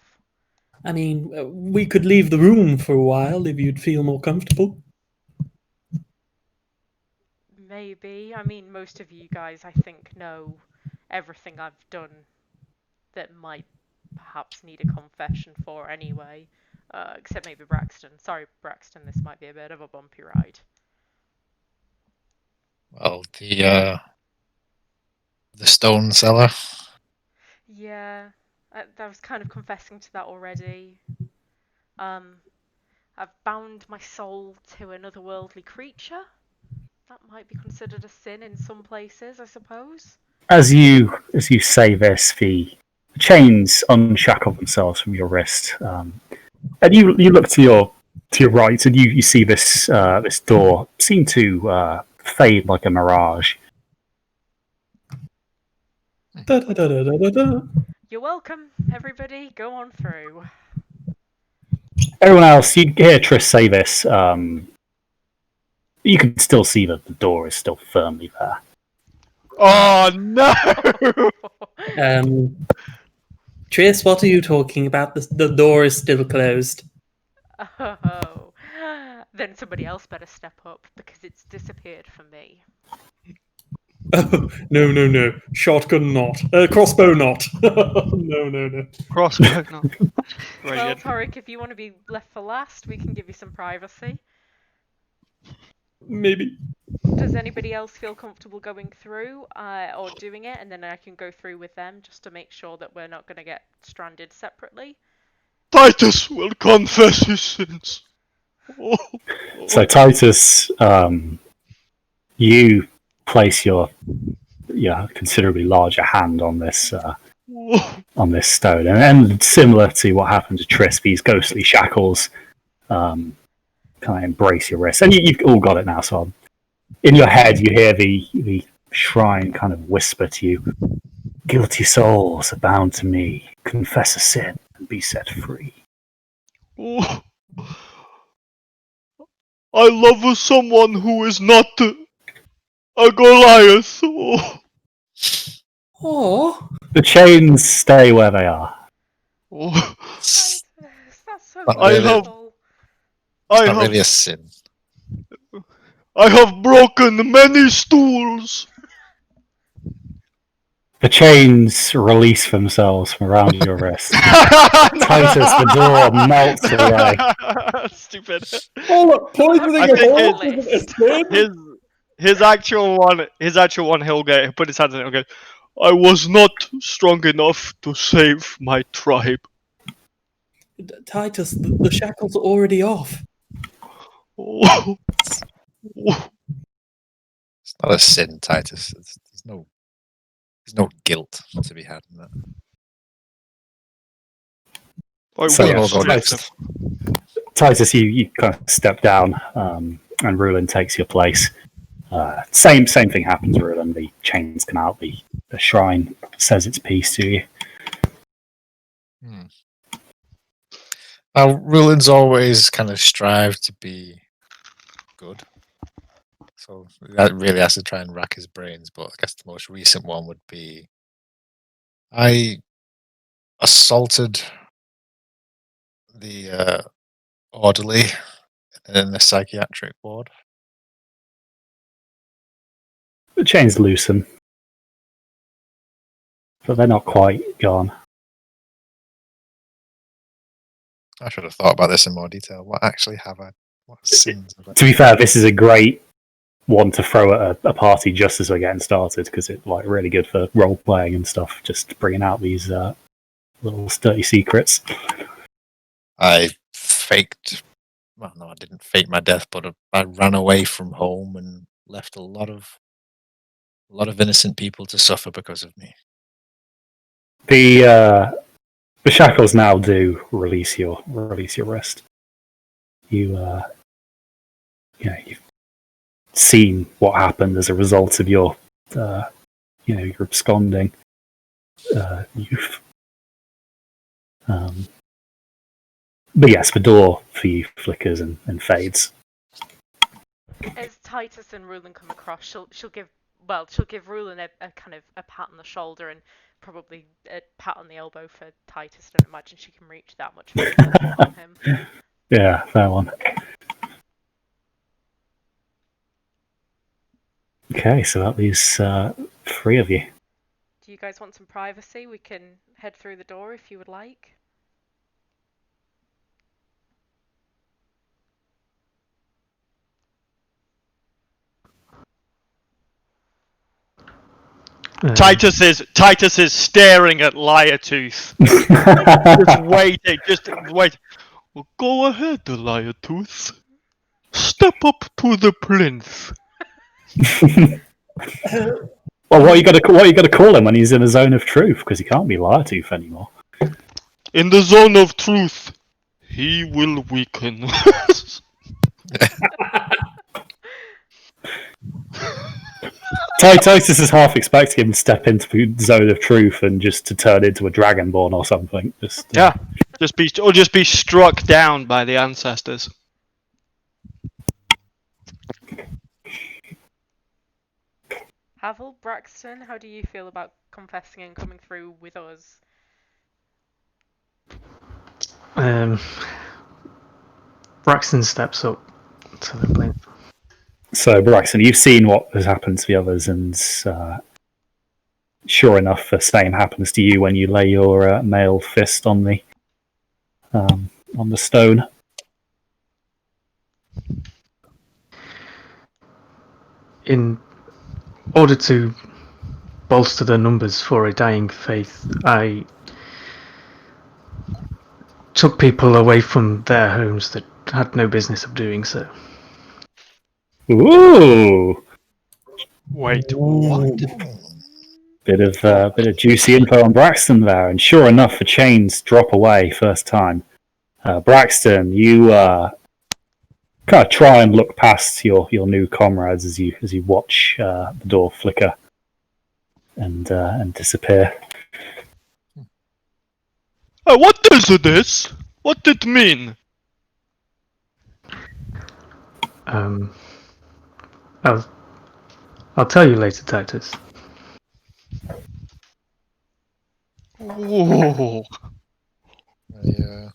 I mean, we could leave the room for a while if you'd feel more comfortable. Maybe. I mean, most of you guys, I think, know everything I've done that might perhaps need a confession for anyway. Except maybe Braxton. Sorry, Braxton, this might be a bit of a bumpy ride. Well, the stone cellar. Yeah, I was kind of confessing to that already. I've bound my soul to another worldly creature. That might be considered a sin in some places, I suppose. As you say this, the chains unshackle themselves from your wrist, and you look to your right, and you see this door seem to fade like a mirage. Da, da, da, da, da, da. You're welcome, everybody. Go on through. Everyone else, you hear Triss say this. You can still see that the door is still firmly there. Oh no! Triss, what are you talking about? The door is still closed. Oh, then somebody else better step up because it's disappeared from me. Oh, no. Shotgun not. Crossbow not. No. Crossbow not. Well, Torek, if you want to be left for last, we can give you some privacy. Maybe. Does anybody else feel comfortable going through or doing it, and then I can go through with them just to make sure that we're not going to get stranded separately? Titus will confess his sins. Oh. So Titus, you place your considerably larger hand on this stone, and similar to what happened to Triss, these ghostly shackles kind of embrace your wrist, and you've all got it now. So in your head, you hear the shrine kind of whisper to you: "Guilty souls are bound to me. Confess a sin and be set free." Oh, I love someone who is not a Goliath. Oh, Oh, The chains stay where they are. oh. Titus, that's so Not I really. have- wonderful. It's I not have, really a sin. I have broken many stools. The chains release themselves from around your wrist. Titus, the door melts away. Stupid. oh, look, poisoning I a think horse his- isn't a sin. His actual one, he'll put his hands in it and go, I was not strong enough to save my tribe. Titus, the shackles are already off. Oh, It's not a sin, Titus. There's no guilt to be had in that. I So, will we'll go save next. them. Titus, you kind of step down, and Rulin takes your place. Same thing happens, Rulin. The chains come out. The shrine says its piece to you. Now, Rulin's always kind of strived to be good. So that really has to try and rack his brains. But I guess the most recent one would be I assaulted the orderly in the psychiatric ward. The chains loosen, but they're not quite gone. I should have thought about this in more detail. What actually have I? What sins have I? To be fair, this is a great one to throw at a party just as we're getting started because it's like really good for role playing and stuff. Just bringing out these little dirty secrets. I faked. Well, no, I didn't fake my death, but I ran away from home and left a lot of innocent people to suffer because of me. The shackles now do release your wrist. You've seen what happened as a result of your your absconding youth. But yes, the door for you flickers and fades. As Titus and Rulin come across, she'll give Rulin a kind of a pat on the shoulder and probably a pat on the elbow for Titus. I don't imagine she can reach that much further from him. Yeah, fair one. Okay, so that leaves 3 of you. Do you guys want some privacy? We can head through the door if you would like. Titus is staring at Liartooth. Just wait. Well, go ahead, Liartooth. Step up to the plinth. Well, what are you got to call him when he's in a zone of truth? Because he can't be Liartooth anymore. In the zone of truth, he will weaken. Titus is half expecting him to step into the zone of truth and just to turn into a dragonborn or something. Just be struck down by the ancestors. Havel, Braxton, how do you feel about confessing and coming through with us? Braxton steps up to the blink. So, Braxton, you've seen what has happened to the others, and sure enough, the same happens to you when you lay your mailed fist on the stone. In order to bolster the numbers for a dying faith, I took people away from their homes that had no business of doing so. Ooh, Wait, what? bit of juicy info on Braxton there, and sure enough, the chains drop away first time. Braxton, you kind of try and look past your new comrades as you watch the door flicker and disappear. What is this? What did it mean? I'll tell you later, Titus. Whoa. Yeah.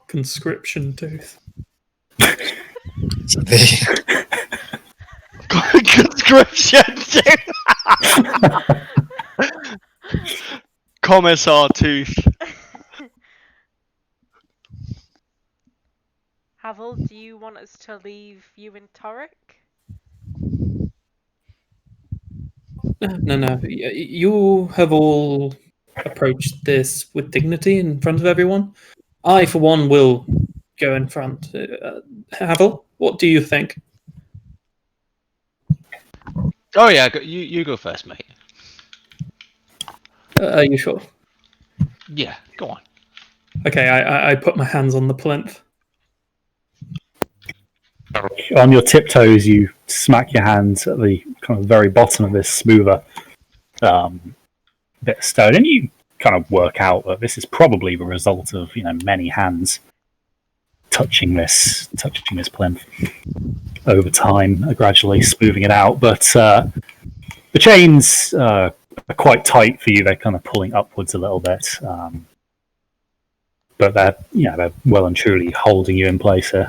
Conscription tooth. So the Conscription Commissar tooth. Havel, do you want us to leave you and Torek? No. You have all approached this with dignity in front of everyone. I, for one, will go in front. Havel, what do you think? Oh yeah, you go first, mate. Are you sure? Yeah, go on. Okay, I put my hands on the plinth. On your tiptoes, you smack your hands at the kind of very bottom of this smoother bit of stone, and you kind of work out that this is probably the result of many hands touching this plinth over time, gradually smoothing it out. But the chains are quite tight for you; they're kind of pulling upwards a little bit, but they're well and truly holding you in place here.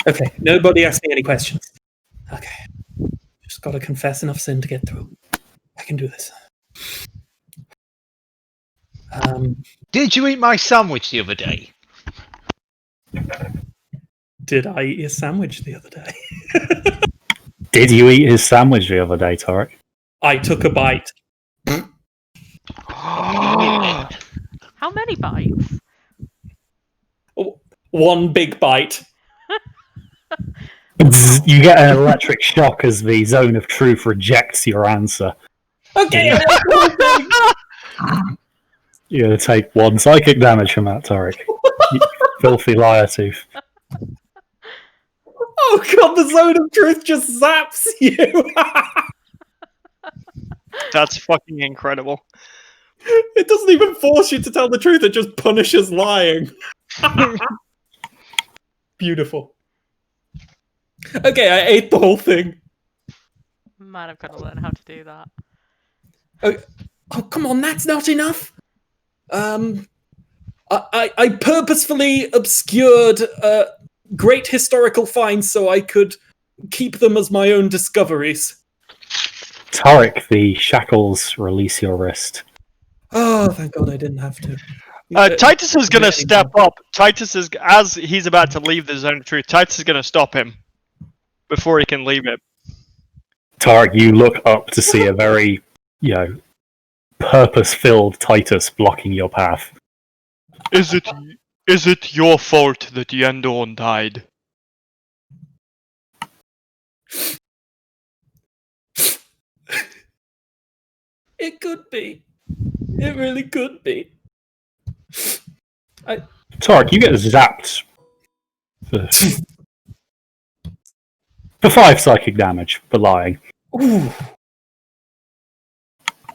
Okay, nobody ask me any questions. Okay, just gotta confess enough sin to get through. I can do this. Did you eat my sandwich the other day? Did I eat a sandwich the other day? Did you eat his sandwich the other day, Torek? I took a bite. How many bites? One big bite. You get an electric shock as the zone of truth rejects your answer. Okay, You're going to take 1 psychic damage from that, Torek. You filthy liar tooth. oh god, the zone of truth just zaps you. That's fucking incredible. It doesn't even force you to tell the truth, it just punishes lying. Beautiful. Okay, I ate the whole thing. Man, I've got to learn how to do that. Oh, come on, that's not enough. I purposefully obscured great historical finds so I could keep them as my own discoveries. Torek, the shackles release your wrist. Oh, thank God I didn't have to. Titus is gonna step up. Titus is, as he's about to leave the zone of truth, Titus is gonna stop him before he can leave it. Tarek, you look up to see a very, purpose-filled Titus blocking your path. Is it your fault that the Endorn died? It could be. It really could be. Tarek, you get zapped for 5 psychic damage for lying. Ooh.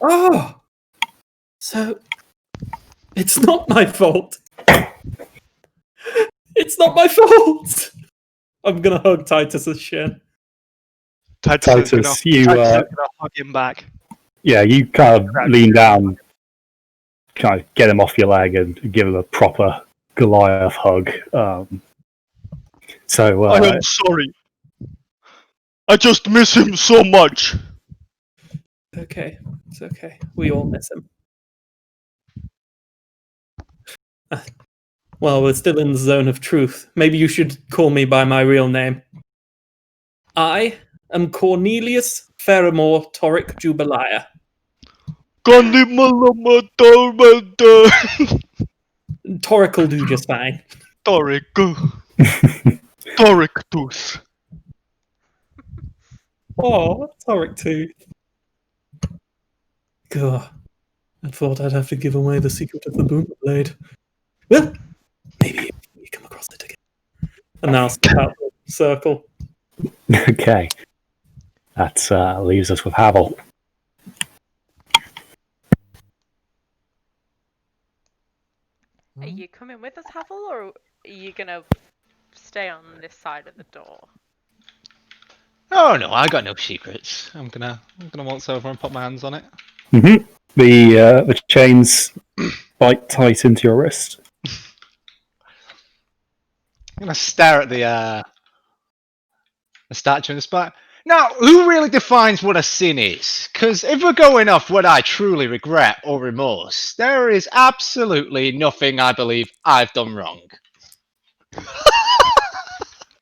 Oh! So, it's not my fault. It's not my fault! I'm gonna hug Titus's shin. Titus is gonna hug him back. Yeah, you kind of lean down, kind of get him off your leg and give him a proper Goliath hug. I am sorry. I just miss him so much. Okay, it's okay. We all miss him. Well, we're still in the zone of truth. Maybe you should call me by my real name. I am Cornelius Ferrimore Torek Jubiliah. Torek will do just fine. Torek. Torek tooth. Oh, Torek tooth. God, I thought I'd have to give away the secret of the boomer blade. Well, maybe we come across it again. And now step out the circle. Okay. That leaves us with Havel. you coming with us, Havel, or are you gonna stay on this side of the door? Oh no, I got no secrets. I'm gonna waltz over and put my hands on it. Mm-hmm. The chains bite tight into your wrist. I'm gonna stare at the statue in the spot. Now, who really defines what a sin is? Because if we're going off what I truly regret or remorse, there is absolutely nothing I believe I've done wrong.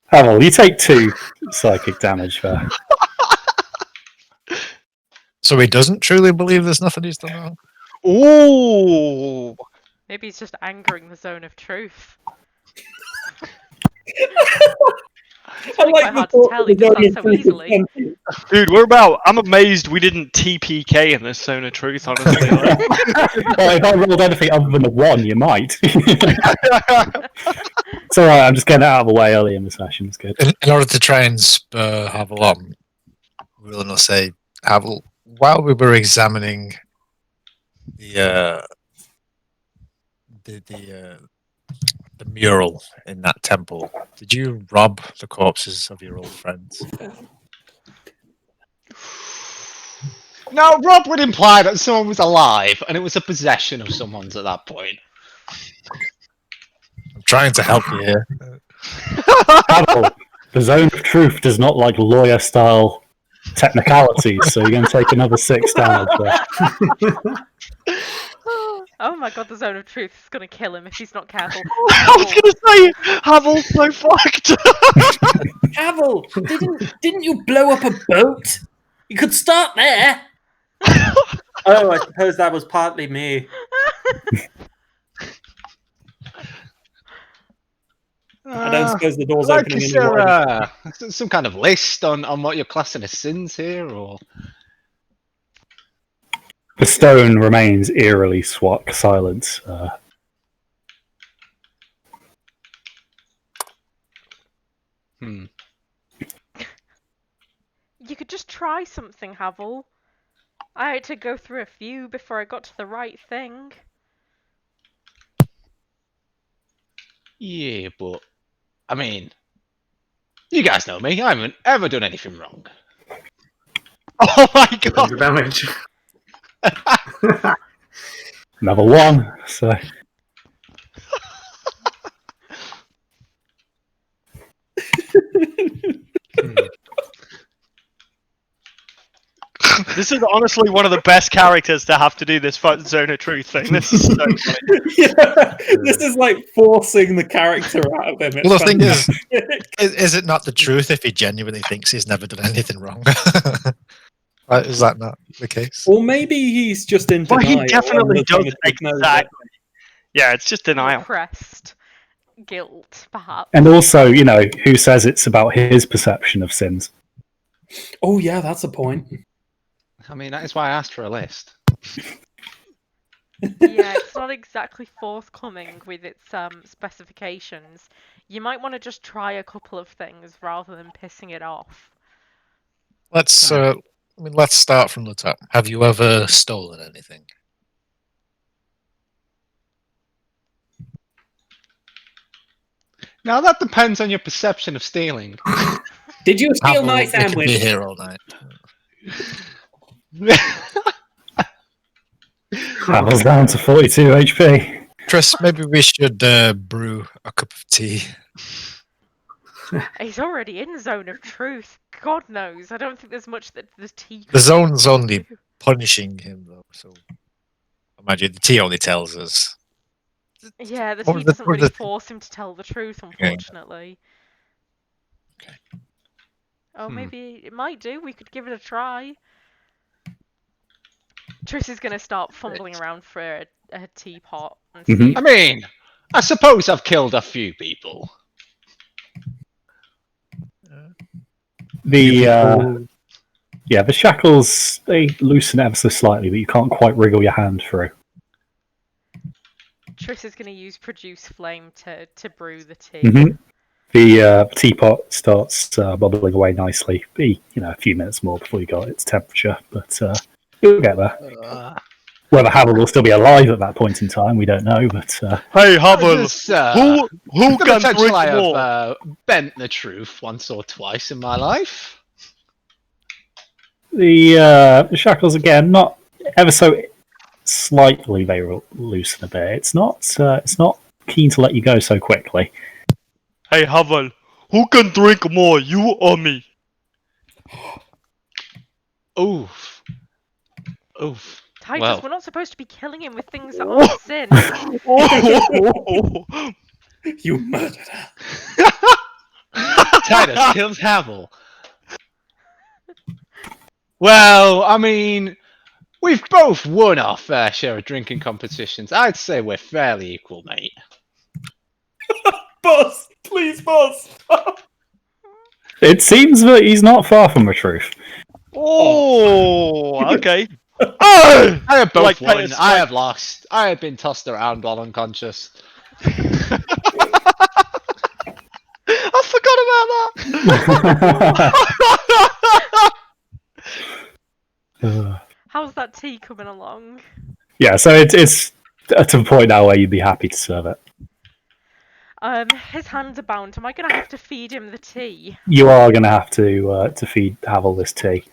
Havel, you take 2 psychic damage there. So he doesn't truly believe there's nothing he's done wrong? Ooh. Maybe he's just angering the zone of truth. It's really quite hard to tell. He does that so easily. Dude, I'm amazed we didn't TPK in this zone of truth, honestly. Well, if I rolled anything other than a 1, you might. It's alright, I'm just getting it out of the way early in the session, it's good. In order to try and spur Havel on, we'll say, Havel, while we were examining the mural in that temple, did you rob the corpses of your old friends? Now, Rob would imply that someone was alive and it was a possession of someone's at that point. I'm trying to help you here. Havel, the zone of truth does not like lawyer-style technicalities, so you're going to take another 6 damage there. Oh my god, the zone of truth is gonna kill him if he's not careful. I was gonna say, Havel's so fucked. Havel, didn't you blow up a boat? You could start there. Oh, I suppose that was partly me. I don't suppose the door's opening Is anymore. there some kind of list on what you're classing as sins here, or? The stone remains eerily silent. Hmm. You could just try something, Havel. I had to go through a few before I got to the right thing. Yeah, but I mean, you guys know me. I haven't ever done anything wrong. Oh my god. The damage. Another 1, so... This is honestly one of the best characters to have to do this zone of truth thing. This is so funny. Yeah, this is like forcing the character out of him. Well, the thing is it not the truth if he genuinely thinks he's never done anything wrong? Is that not the case? Or maybe he's just in Well, denial. he definitely and does the knows exactly. Yeah, it's just denial. Repressed guilt, perhaps. And also, you know, who says it's about his perception of sins? Oh yeah, that's a point. I mean, that is why I asked for a list. Yeah, it's not exactly forthcoming with its specifications. You might want to just try a couple of things rather than pissing it off. Let's start from the top. Have you ever stolen anything? Now that depends on your perception of stealing. Did you steal Havel, my we could be sandwich? here all night. Havel's down to 42 HP. Chris, maybe we should brew a cup of tea. He's already in zone of truth. God knows. I don't think there's much that the tea. The zone's only punishing him, though, so imagine the tea only tells us. Yeah, the What tea was the- doesn't what was really the- force him to tell the truth, unfortunately. Okay. Oh, maybe it might do. We could give it a try. Triss is gonna start fumbling around for a teapot and see. Mhm. I mean, I suppose I've killed a few people. The shackles, they loosen ever so slightly, but you can't quite wriggle your hand through. Triss is gonna use produce flame to brew the tea. Mhm. The teapot starts bubbling away nicely. Be a few minutes more before you got its temperature, but you'll get there. Whether Havel will still be alive at that point in time, we don't know. But Hey, Havel, Just, who the can potential drink I more? have bent the truth once or twice in my life. the shackles again, not ever so slightly, they loosen a bit. It's not keen to let you go so quickly. Hey, Havel, who can drink more, you or me? Oof. Oof. Titus, Well. we're not supposed to be killing him with things that aren't sin. Oh, You murdered her. Titus kills Havel. Well, I mean, we've both won our fair share of drinking competitions. I'd say we're fairly equal, mate. Boss, please, boss. It seems that he's not far from the truth. okay. I have both Like won. Titus, I like- have lost. I have been tossed around while unconscious. I forgot about that. How's that tea coming along? Yeah, so it's to the point now where you'd be happy to serve it. His hands are bound. Am I gonna have to feed him the tea? You are going to have to feed Havel this tea.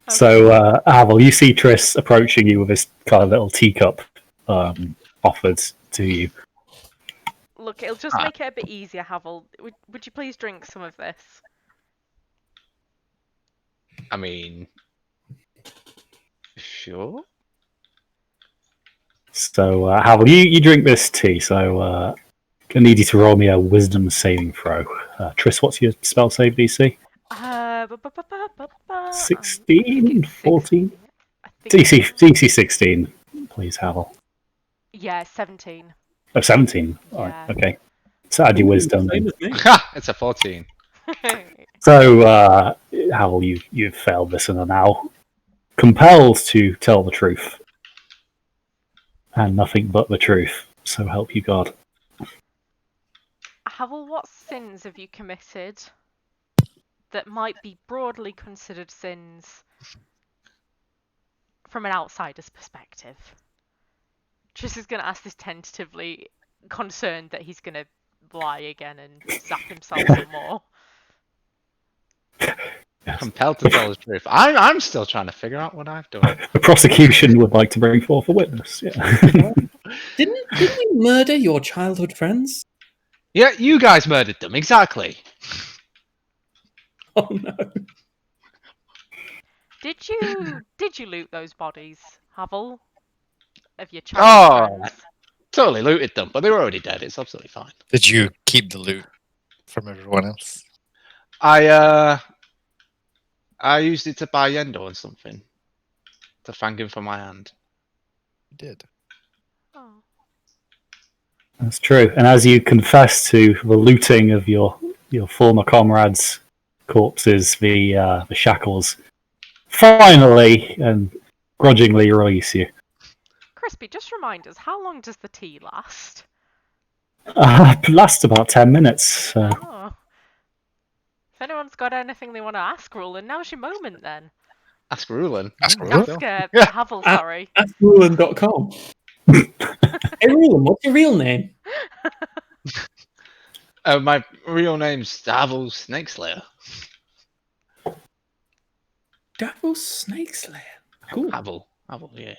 So, Havel, you see Triss approaching you with this kind of little teacup offered to you. Look, it'll just make it a bit easier, Havel. Would you please drink some of this? I mean, sure. So, Havel, you drink this tea, so I need you to roll me a wisdom saving throw. Triss, what's your spell save DC? 16? 14? DC 16, please, Havel. Yeah, 17. Oh, 17. Yeah. Alright, okay. So add your wisdom. Same as me. Ha! It's a 14. So, Havel, you've failed this and are now compelled to tell the truth. And nothing but the truth. So help you God. Havel, what sins have you committed that might be broadly considered sins from an outsider's perspective? Triss is going to ask this tentatively, concerned that he's going to lie again and zap himself some more. Yes. Compelled to tell the truth. I'm still trying to figure out what I've done. The prosecution would like to bring forth a witness. Yeah. Didn't we murder your childhood friends? Yeah, you guys murdered them, exactly. Oh no. Did you loot those bodies, Havel? Of your childhood friends? Totally looted them, but they were already dead. It's absolutely fine. Did you keep the loot from everyone else? I used it to buy Yendo and something. To thank him for my hand. You did. Oh. That's true. And as you confess to the looting of your former comrades' corpses, the shackles finally and grudgingly release you. Crispy, just remind us, how long does the tea last? Lasts about 10 minutes. Oh. If anyone's got anything they want to ask Roland, now's your moment then. Ask Rulin. Ask Oh, Rulin? Ask Yeah. Havel, sorry. AskRuland.com. Hey Ruland, what's your real name? My real name's Davil Snakeslayer. Devil Snake Slayer. Cool. Havel, yeah.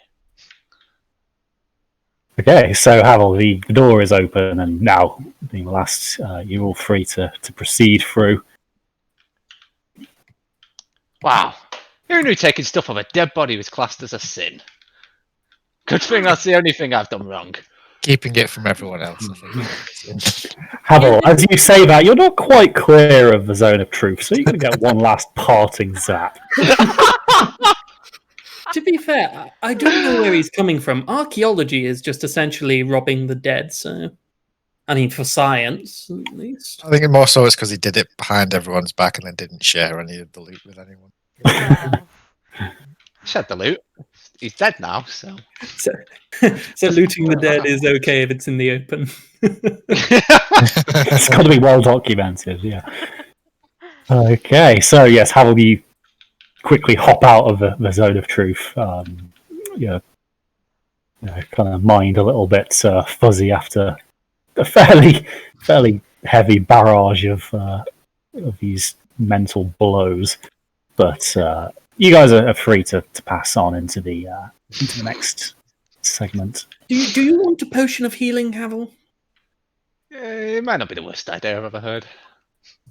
Okay, so Havel, the door is open, and now being last, you're all free to proceed through. Wow. Who knew taking stuff off a dead body was classed as a sin? Good thing that's the only thing I've done wrong. Keeping it from everyone else, I think. Havel, as you say that, you're not quite clear of the zone of truth, so you're going to get one last parting zap. To be fair, I don't know where he's coming from. Archaeology is just essentially robbing the dead, so. I mean, for science, at least. I think it more so it's because he did it behind everyone's back and then didn't share any of the loot with anyone. Shed the loot. He's dead now, so. So looting the dead is okay if it's in the open. It's got to be well documented, yeah. Okay, so yes, Havel, you quickly hop out of the zone of truth. Yeah, kind of mind a little bit fuzzy after a fairly heavy barrage of these mental blows. But you guys are free to pass on into the next segment. Do you want a potion of healing, Havel? It might not be the worst idea I've ever heard.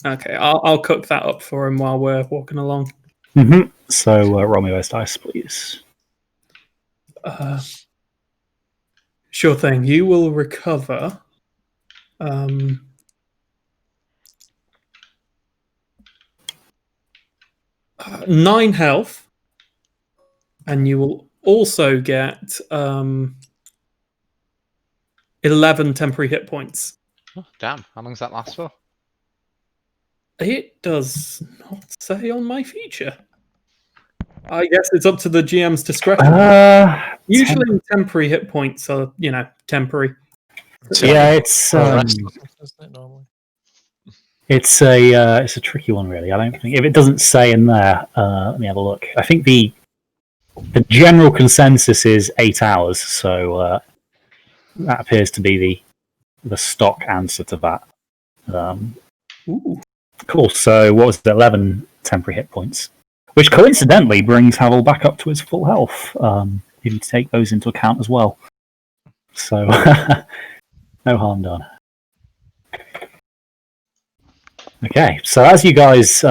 Okay, I'll cook that up for him while we're walking along. Mm-hmm. So roll me those dice, please. Sure thing. You will recover 9 health, and you will also get 11 temporary hit points. Oh, damn, how long does that last for? It does not say on my feature. I guess it's up to the GM's discretion. Usually temporary hit points are, temporary. Yeah, it's it's a tricky one, really. I don't think if it doesn't say in there. Let me have a look. I think the general consensus is 8 hours, so that appears to be the stock answer to that. Ooh. Cool. So what was it? 11 temporary hit points, which coincidentally brings Havel back up to his full health. You need to take those into account as well. So no harm done. Okay, so as you guys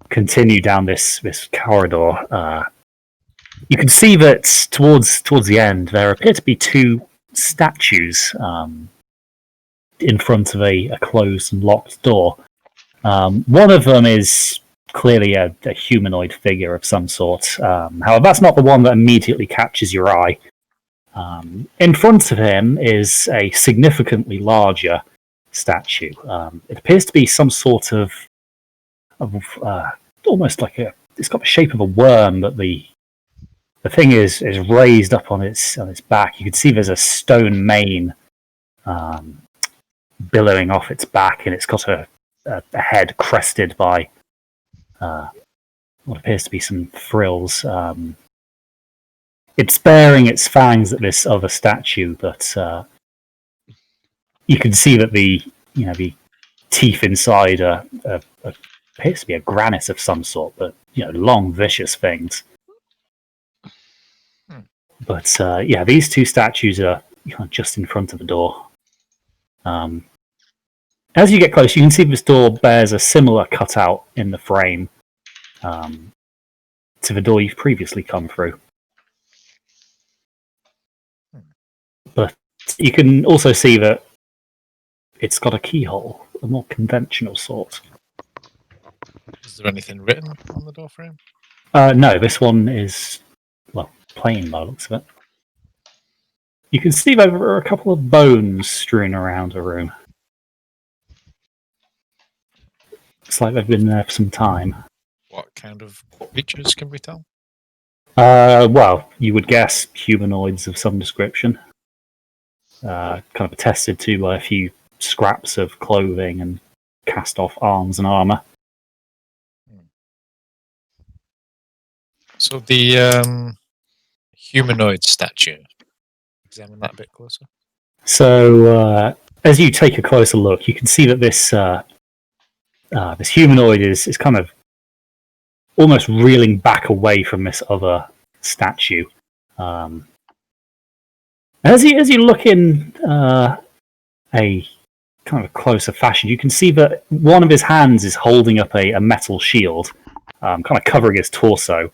continue down this corridor, you can see that towards the end there appear to be 2 statues in front of a closed and locked door. One of them is clearly a humanoid figure of some sort. However, that's not the one that immediately catches your eye. In front of him is a significantly larger statue. It appears to be some sort of almost like it's got the shape of a worm, but the thing is raised up on its back. You can see there's a stone mane billowing off its back, and it's got a head crested by what appears to be some frills. It's baring its fangs at this other statue, but you can see that the teeth inside appears to be a granite of some sort, but long, vicious things. But these 2 statues are just in front of the door. As you get close, you can see this door bears a similar cutout in the frame to the door you've previously come through. But you can also see that it's got a keyhole, a more conventional sort. Is there anything written on the door frame? No, this one is, plain by the looks of it. You can see there are a couple of bones strewn around the room. Looks like they've been there for some time. What kind of creatures can we tell? You would guess humanoids of some description. Kind of attested to by a few scraps of clothing and cast-off arms and armor. So the humanoid statue. Examine that a bit closer. So as you take a closer look, you can see that this humanoid is kind of almost reeling back away from this other statue. As you look in a kind of closer fashion, you can see that one of his hands is holding up a metal shield, kind of covering his torso.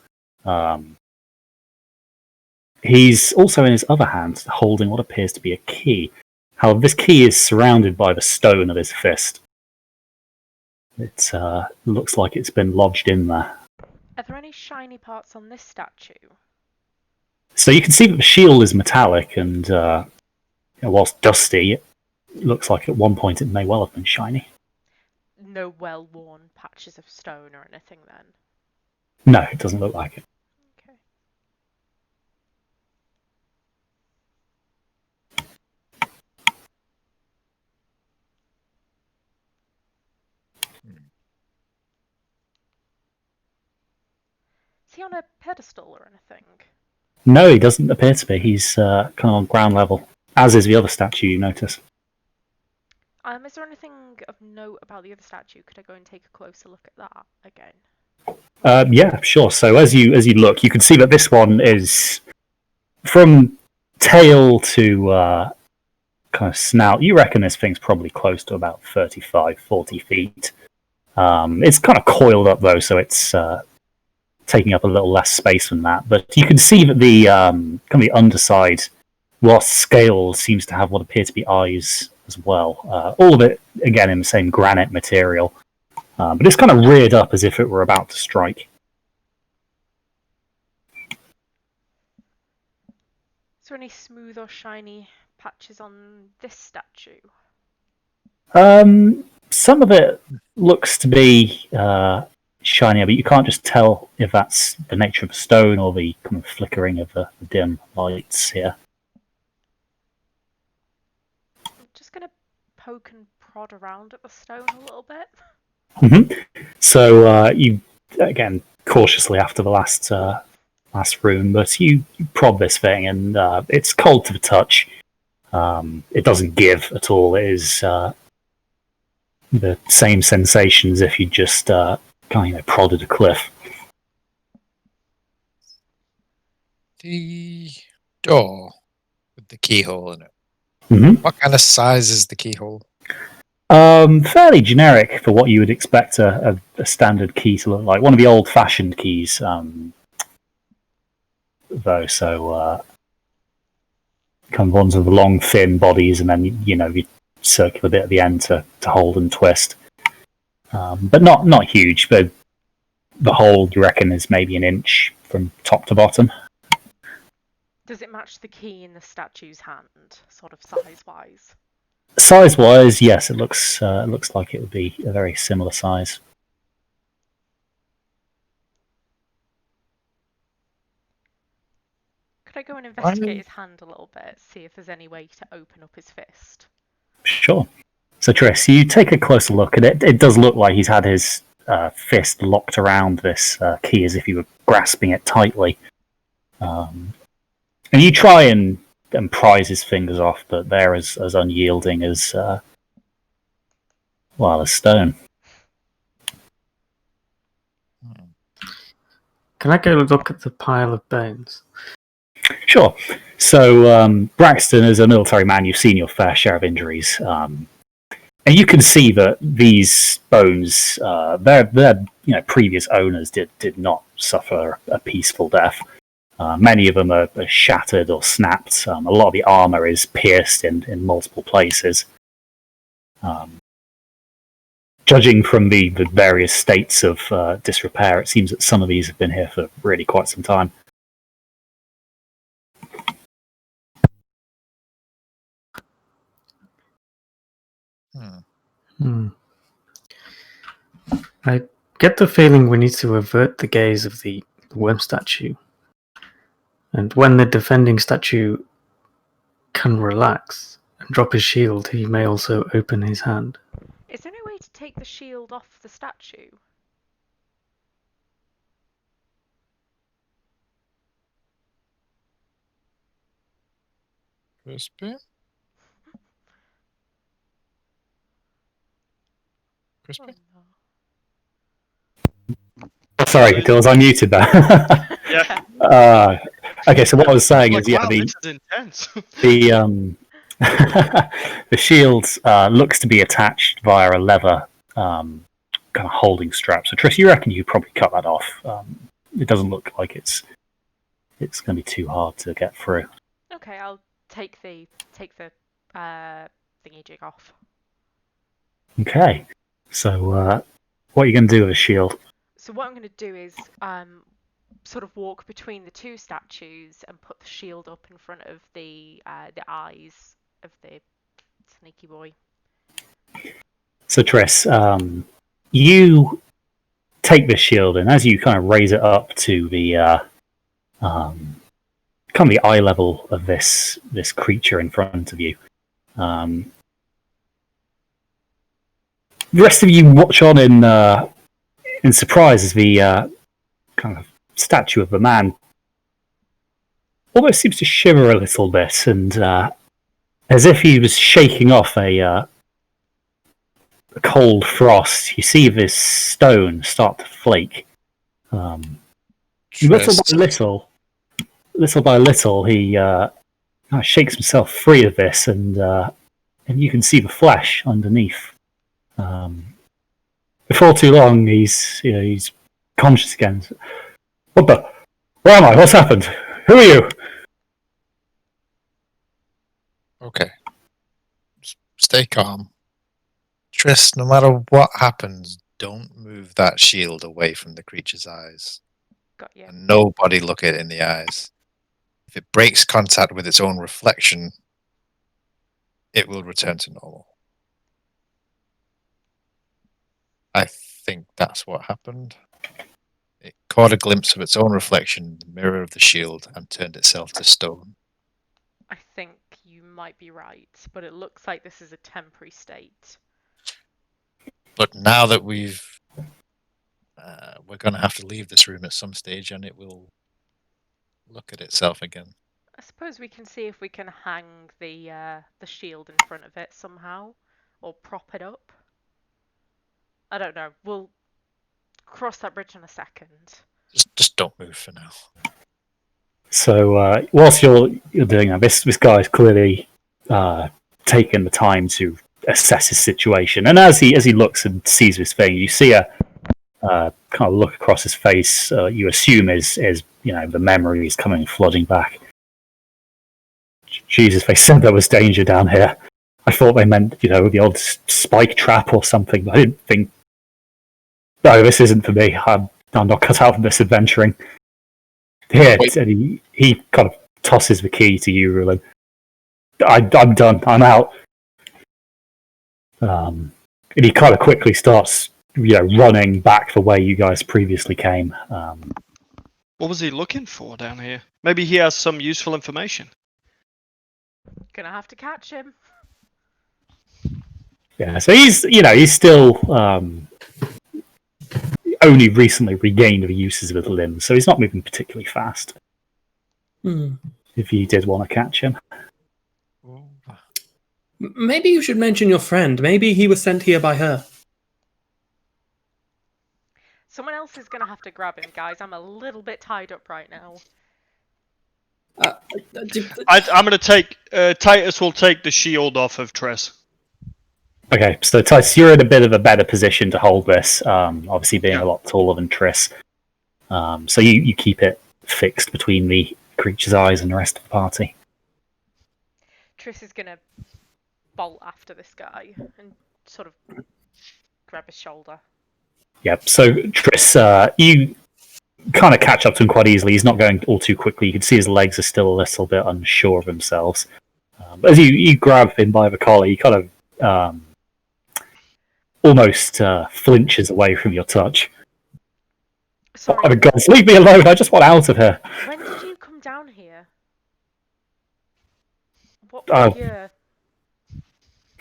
He's also in his other hand holding what appears to be a key. However, this key is surrounded by the stone of his fist. It looks like it's been lodged in there. Are there any shiny parts on this statue? So you can see that the shield is metallic, and whilst dusty, it looks like at one point it may well have been shiny. No well-worn patches of stone or anything then? No, it doesn't look like it. Okay. Is he on a pedestal or anything? No, he doesn't appear to be. He's kind of on ground level, as is the other statue you notice. Is there anything of note about the other statue? Could I go and take a closer look at that again? Yeah, sure. So as you look, you can see that this one is from tail to kind of snout. You reckon this thing's probably close to about 35, 40 feet. It's kind of coiled up though, so it's taking up a little less space than that. But you can see that the kind of the underside, whilst scaled, seems to have what appear to be eyes as well. All of it, again, in the same granite material. But it's kind of reared up as if it were about to strike. Is there any smooth or shiny patches on this statue? Some of it looks to be shinier, but you can't just tell if that's the nature of a stone or the kind of flickering of the dim lights here. I'm just going to poke and prod around at the stone a little bit. So you, again, cautiously after the last room, but you prod this thing and it's cold to the touch. It doesn't give at all. It is the same sensations if you just kind of prodded a cliff. The door with the keyhole in it. What kind of size is the keyhole? Fairly generic for what you would expect a standard key to look like. One of the old-fashioned keys, though. So, kind of ones with the long, thin bodies, and then the circular bit at the end to hold and twist. But not huge. But the hole, you reckon, is maybe an inch from top to bottom. Does it match the key in the statue's hand, sort of size-wise? Size-wise, yes, it looks like it would be a very similar size. Could I go and investigate his hand a little bit, see if there's any way to open up his fist? Sure. So, Triss, you take a closer look at it. It does look like he's had his fist locked around this key as if he were grasping it tightly. And you try and prise his fingers off, but they're as unyielding as a stone. Can I go look at the pile of bones? Sure. So, Braxton, as a military man, you've seen your fair share of injuries. And you can see that these bones, their previous owners did not suffer a peaceful death. Many of them are shattered or snapped. A lot of the armor is pierced in multiple places. Judging from the various states of disrepair, it seems that some of these have been here for really quite some time. I get the feeling we need to avert the gaze of the worm statue. And when the defending statue can relax and drop his shield, he may also open his hand. Is there any way to take the shield off the statue? Crispy? Oh, no. Sorry, was I muted there? Yeah. Okay, so what I was saying is, wow, this is intense. the shield looks to be attached via a leather kind of holding strap. So, Triss, you reckon you could probably cut that off? It doesn't look like it's going to be too hard to get through. Okay, I'll take the thingy jig off. Okay, so what are you going to do with the shield? So what I'm going to do is sort of walk between the two statues and put the shield up in front of the eyes of the sneaky boy. So, Triss, you take the shield, and as you kind of raise it up to the kind of the eye level of this creature in front of you, the rest of you watch on in surprise as the kind of statue of the man almost seems to shimmer a little bit, and as if he was shaking off a cold frost, you see this stone start to flake. Little by little, he shakes himself free of this, and you can see the flesh underneath. Before too long, he's conscious again. What the? Where am I? What's happened? Who are you? Okay. Just stay calm. Triss, no matter what happens, don't move that shield away from the creature's eyes. Got you. And nobody look it in the eyes. If it breaks contact with its own reflection, it will return to normal. I think that's what happened. It caught a glimpse of its own reflection in the mirror of the shield and turned itself to stone. I think you might be right, but it looks like this is a temporary state. But now that we're going to have to leave this room at some stage, and it will look at itself again. I suppose we can see if we can hang the shield in front of it somehow, or prop it up. I don't know. We'll cross that bridge in a second. Just don't move for now. So whilst you're doing that, this guy's clearly taken the time to assess his situation, and as he looks and sees this thing, you see a kind of look across his face. You assume is the memory is coming flooding back. Jesus, they said there was danger down here. I thought they meant the old spike trap or something, but I didn't think. No, this isn't for me. I'm not cut out for this adventuring. Here, and he kind of tosses the key to you, Rulin. I'm done. I'm out. And he kind of quickly starts, running back the way you guys previously came. What was he looking for down here? Maybe he has some useful information. Gonna have to catch him. Yeah, so he's still only recently regained the uses of his limbs, so he's not moving particularly fast. If you did want to catch him. Maybe you should mention your friend. Maybe he was sent here by her. Someone else is gonna have to grab him, guys. I'm a little bit tied up right now. I'm gonna take Titus will take the shield off of Tress. Okay, so Titus, you're in a bit of a better position to hold this, obviously being a lot taller than Triss. So you keep it fixed between the creature's eyes and the rest of the party. Triss is gonna bolt after this guy and sort of grab his shoulder. Yep, so Triss, you kind of catch up to him quite easily. He's not going all too quickly. You can see his legs are still a little bit unsure of themselves. But as you grab him by the collar, he kind of almost flinches away from your touch. Sorry. Oh my God, leave me alone! I just want out of here. When did you come down here? What year?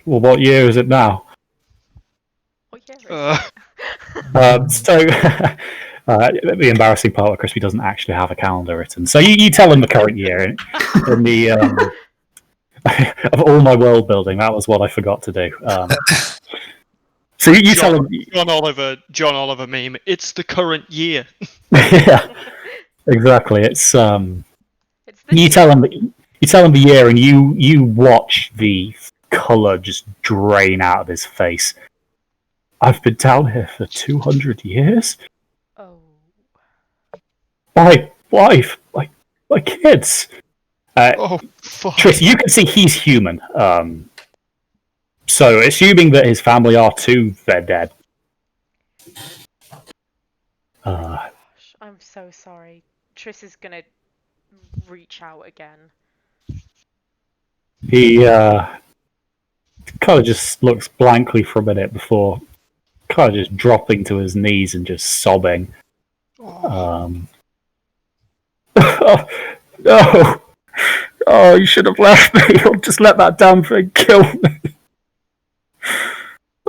Well, what year is it now? What year is it? So, the embarrassing part, Crispy doesn't actually have a calendar written. So you tell him the current year, and the of all my world building, that was what I forgot to do. So you tell him John Oliver meme. It's the current year. Yeah, exactly. It's It's you tell him the year, and you watch the color just drain out of his face. I've been down here for 200 years. Oh. My wife, my kids. Oh, fuck. Triss, you can see he's human. So, assuming that his family are too, they're dead. Gosh, I'm so sorry. Triss is gonna reach out again. He kind of just looks blankly for a minute before kind of just dropping to his knees and just sobbing. Oh, no! Oh, you should have left me. Or just let that damn thing kill me.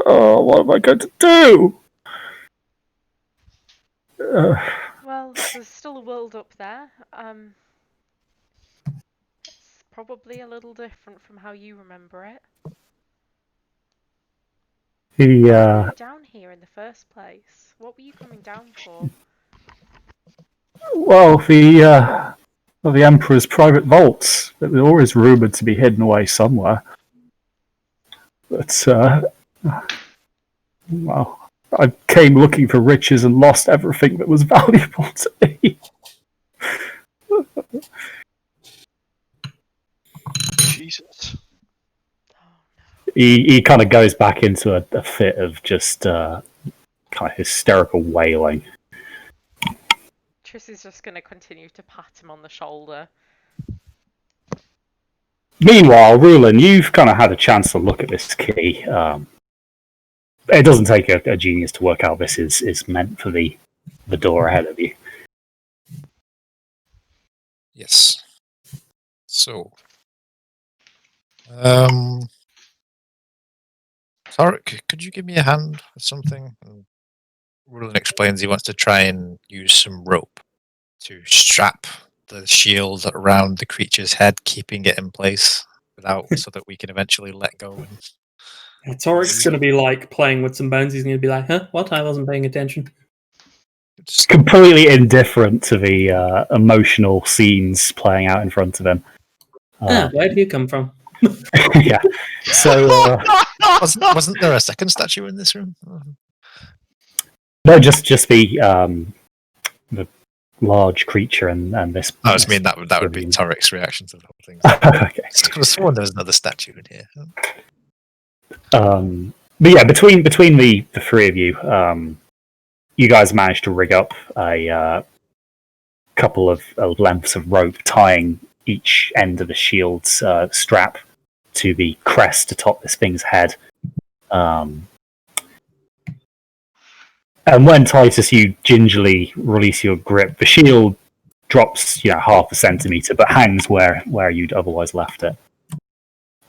Oh, what am I going to do? Well, there's still a world up there. probably a little different from how you remember it. He, Why were you down here in the first place? What were you coming down for? well, the Emperor's private vaults. They were always rumoured to be hidden away somewhere. But, well, I came looking for riches and lost everything that was valuable to me. Jesus. He kind of goes back into a fit of just kind of hysterical wailing. Triss is just going to continue to pat him on the shoulder. Meanwhile, Rulin, you've kind of had a chance to look at this key. It doesn't take a genius to work out this is meant for the door ahead of you. Yes. So, Tarek, could you give me a hand with something? Rulin explains he wants to try and use some rope to strap the shield around the creature's head, keeping it in place so that we can eventually let go. And Torik's going to be like playing with some bones. He's going to be like, "Huh? What? I wasn't paying attention." It's completely indifferent to the emotional scenes playing out in front of him. Where did you come from? Yeah. So wasn't there a second statue in this room? no, just the large creature and this. I was mean that would be Torik's reaction to the whole thing. Okay. I could have sworn there was another statue in here. But yeah, between the three of you, you guys managed to rig up a couple of lengths of rope tying each end of the shield's strap to the crest atop this thing's head. And when Titus, you gingerly release your grip, the shield drops, half a centimeter, but hangs where you'd otherwise left it.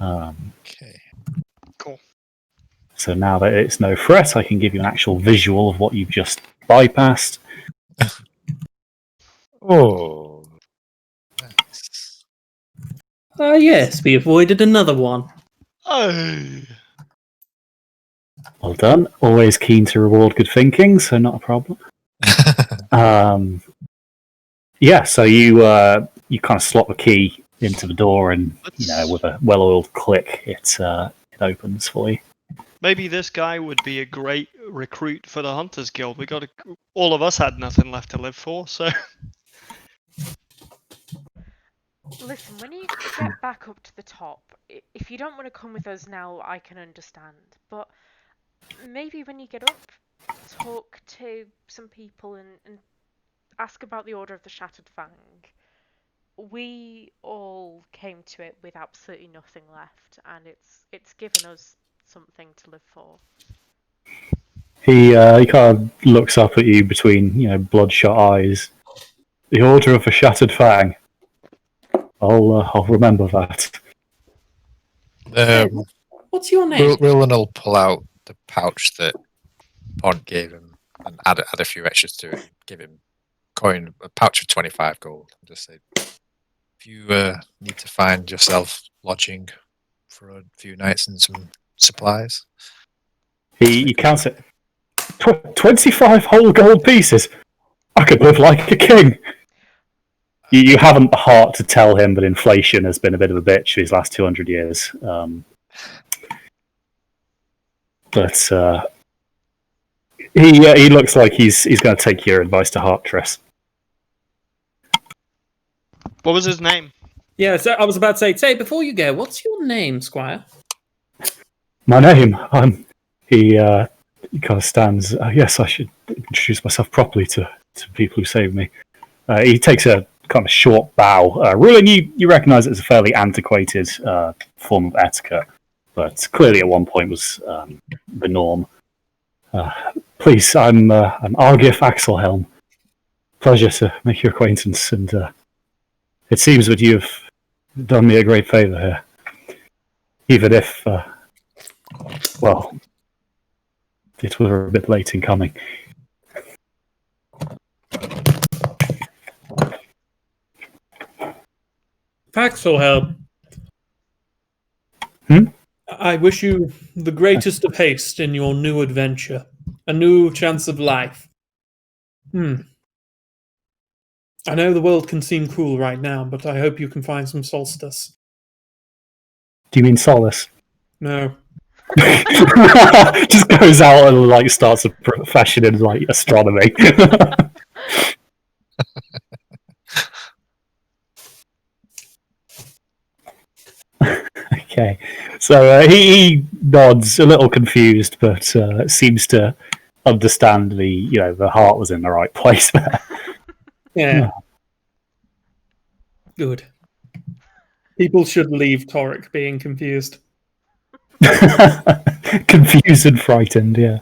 Okay. Cool. So now that it's no threat, I can give you an actual visual of what you've just bypassed. Oh. Nice. Yes, we avoided another one. Oh. Well done. Always keen to reward good thinking, so not a problem. Yeah, so you kind of slot the key into the door, and with a well-oiled click, it opens for you. Maybe this guy would be a great recruit for the Hunters Guild. All of us had nothing left to live for, so. Listen, when you get back up to the top, if you don't want to come with us now, I can understand. But maybe when you get up, talk to some people and ask about the Order of the Shattered Fang. We all came to it with absolutely nothing left, and it's given us something to live for. He kind of looks up at you between bloodshot eyes. The Order of the Shattered Fang. I'll remember that. What's your name? Rulin will pull out the pouch that Pont gave him and add a few extras to it. Give him a pouch of 25 gold. And just say, if you need to find yourself lodging for a few nights and some supplies. He counts it. 25 whole gold pieces. I could live like a king. You haven't the heart to tell him that inflation has been a bit of a bitch these last 200 years. But he looks like he's going to take your advice to heart, Triss. What was his name? Yeah, so I was about to say before you go, what's your name, Squire? My name? He kind of stands. Yes, I should introduce myself properly to people who saved me. He takes a kind of short bow. Rulin, you recognise it as a fairly antiquated form of etiquette, but clearly at one point was the norm. Please, I'm Argif Axelhelm. Pleasure to make your acquaintance, and it seems that you've done me a great favour here. Even if, it was a bit late in coming. Paxel help. I wish you the greatest of haste in your new adventure. A new chance of life. I know the world can seem cruel right now, but I hope you can find some solstice. Do you mean solace? No. Just goes out and like starts a profession in like astronomy. Okay, so he nods, a little confused, but seems to understand the heart was in the right place there. Yeah. Good. People should leave Torek being confused. Confused and frightened, yeah.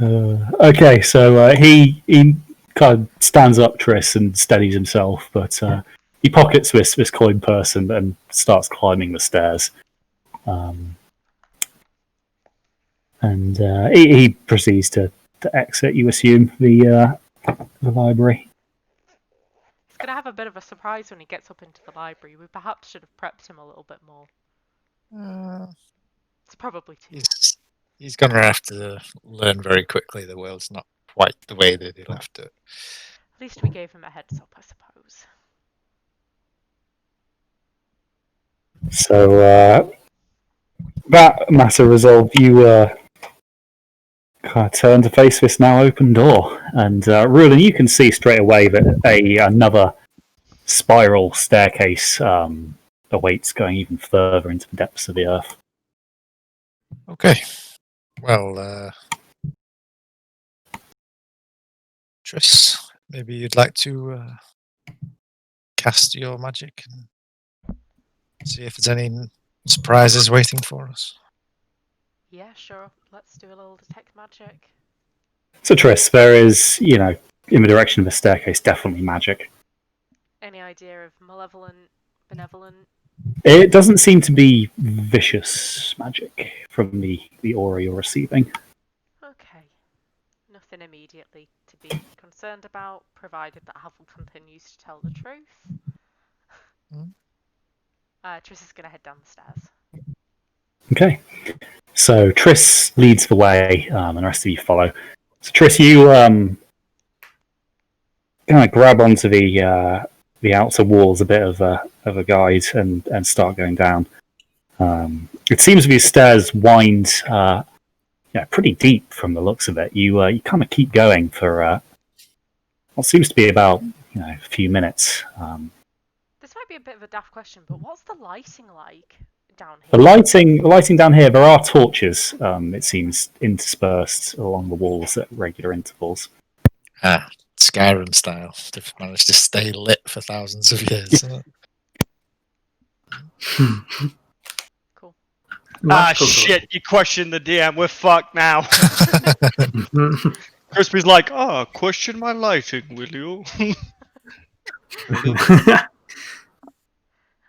Okay, so he kind of stands up, Triss, and steadies himself, but he pockets this coin purse and starts climbing the stairs. And he proceeds to exit, you assume, the library. He's going to have a bit of a surprise when he gets up into the library. We perhaps should have prepped him a little bit more. It's probably too much. He's going to have to learn very quickly the world's not quite the way that he left it. At least we gave him a heads up, I suppose. So that matter resolved, you kind of turn to face this now open door, and Rulin, you can see straight away that another spiral staircase awaits, going even further into the depths of the earth. Okay. Well, Triss, maybe you'd like to cast your magic and see if there's any surprises waiting for us. Yeah, sure. Let's do a little detect magic. So Triss, there is, in the direction of the staircase, definitely magic. Any idea of malevolent, benevolent? It doesn't seem to be vicious magic from the aura you're receiving. Okay. Nothing immediately to be concerned about, provided that Havel continues to tell the truth. Triss is going to head down the stairs. Okay. So Triss leads the way, and the rest of you follow. So Triss, you kind of grab onto the outer walls, a bit of a guide, and start going down. It seems these stairs wind pretty deep from the looks of it. You kind of keep going for what seems to be about a few minutes. This might be a bit of a daft question, but what's the lighting like down The here? lighting down here, there are torches, it seems, interspersed along the walls at regular intervals. Skyrim style. They've managed to stay lit for thousands of years. Cool. Shit, you questioned the DM, we're fucked now. Crispy's like, question my lighting, will you?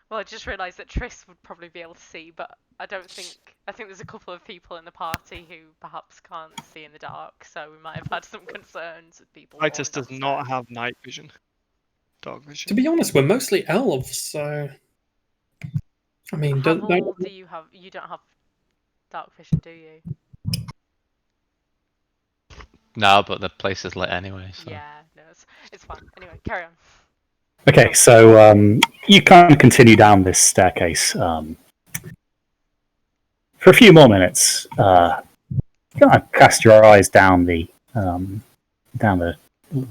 Well, I just realised that Triss would probably be able to see, but I think there's a couple of people in the party who perhaps can't see in the dark, so we might have had some concerns with people. Titus does not have night vision. Dark vision. To be honest, we're mostly elves, so I mean, Havel, you don't have dark vision, do you? No, but the place is lit anyway. So. Yeah, no, it's fine. Anyway, carry on. Okay, so you kind of continue down this staircase for a few more minutes. You kind of cast your eyes down the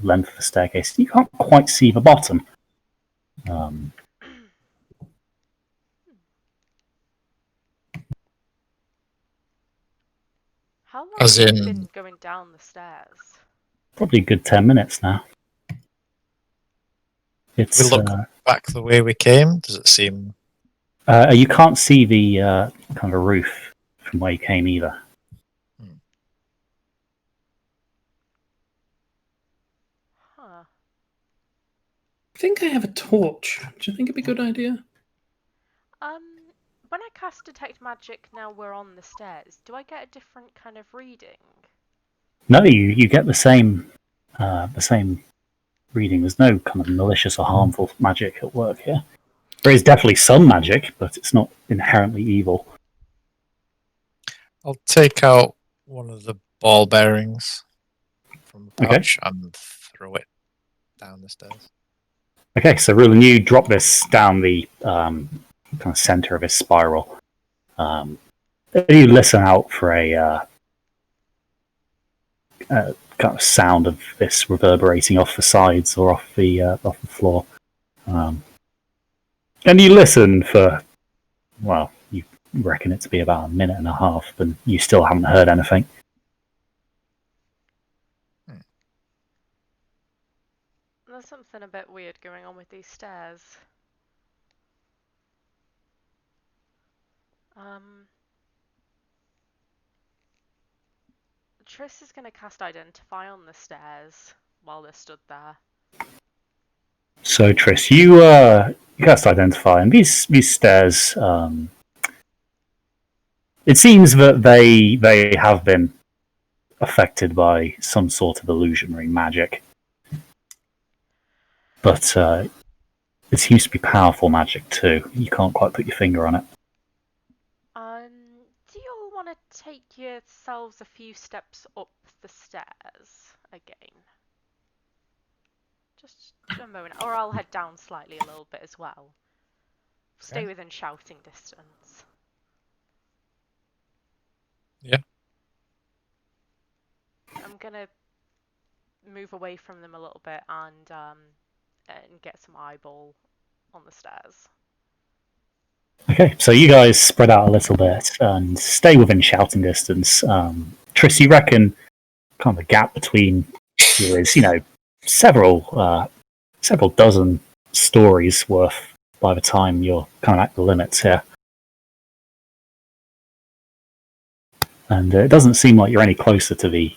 length of the staircase. You can't quite see the bottom. How long As have you in- been going down the stairs? Probably a good 10 minutes now. It's We look back the way we came. Does it seem? you can't see the kind of a roof from where you came either. Huh. I think I have a torch. Do you think it'd be a good idea? When I cast detect magic, now we're on the stairs. Do I get a different kind of reading? No, you get the same reading. There's no kind of malicious or harmful magic at work here. There is definitely some magic, but it's not inherently evil. I'll take out one of the ball bearings from the pouch and throw it down the stairs. Okay, so Rulin, you drop this down the kind of center of his spiral. You listen out for a kind of sound of this reverberating off the sides or off the floor, and you listen for, well, you reckon it to be about a minute and a half, but you still haven't heard anything. There's something a bit weird going on with these stairs. Triss is going to cast Identify on the stairs while they're stood there. So, Triss, you cast Identify, and these stairs, it seems that they have been affected by some sort of illusionary magic. But it seems to be powerful magic too. You can't quite put your finger on it. Do you all want to take yourselves a few steps up the stairs again? Just a moment, or I'll head down slightly a little bit as well. Stay within shouting distance. Yeah. I'm gonna move away from them a little bit and get some eyeball on the stairs. Okay, so you guys spread out a little bit and stay within shouting distance. Triss, you reckon kind of the gap between you is, several dozen stories worth by the time you're kind of at the limits here. And it doesn't seem like you're any closer to the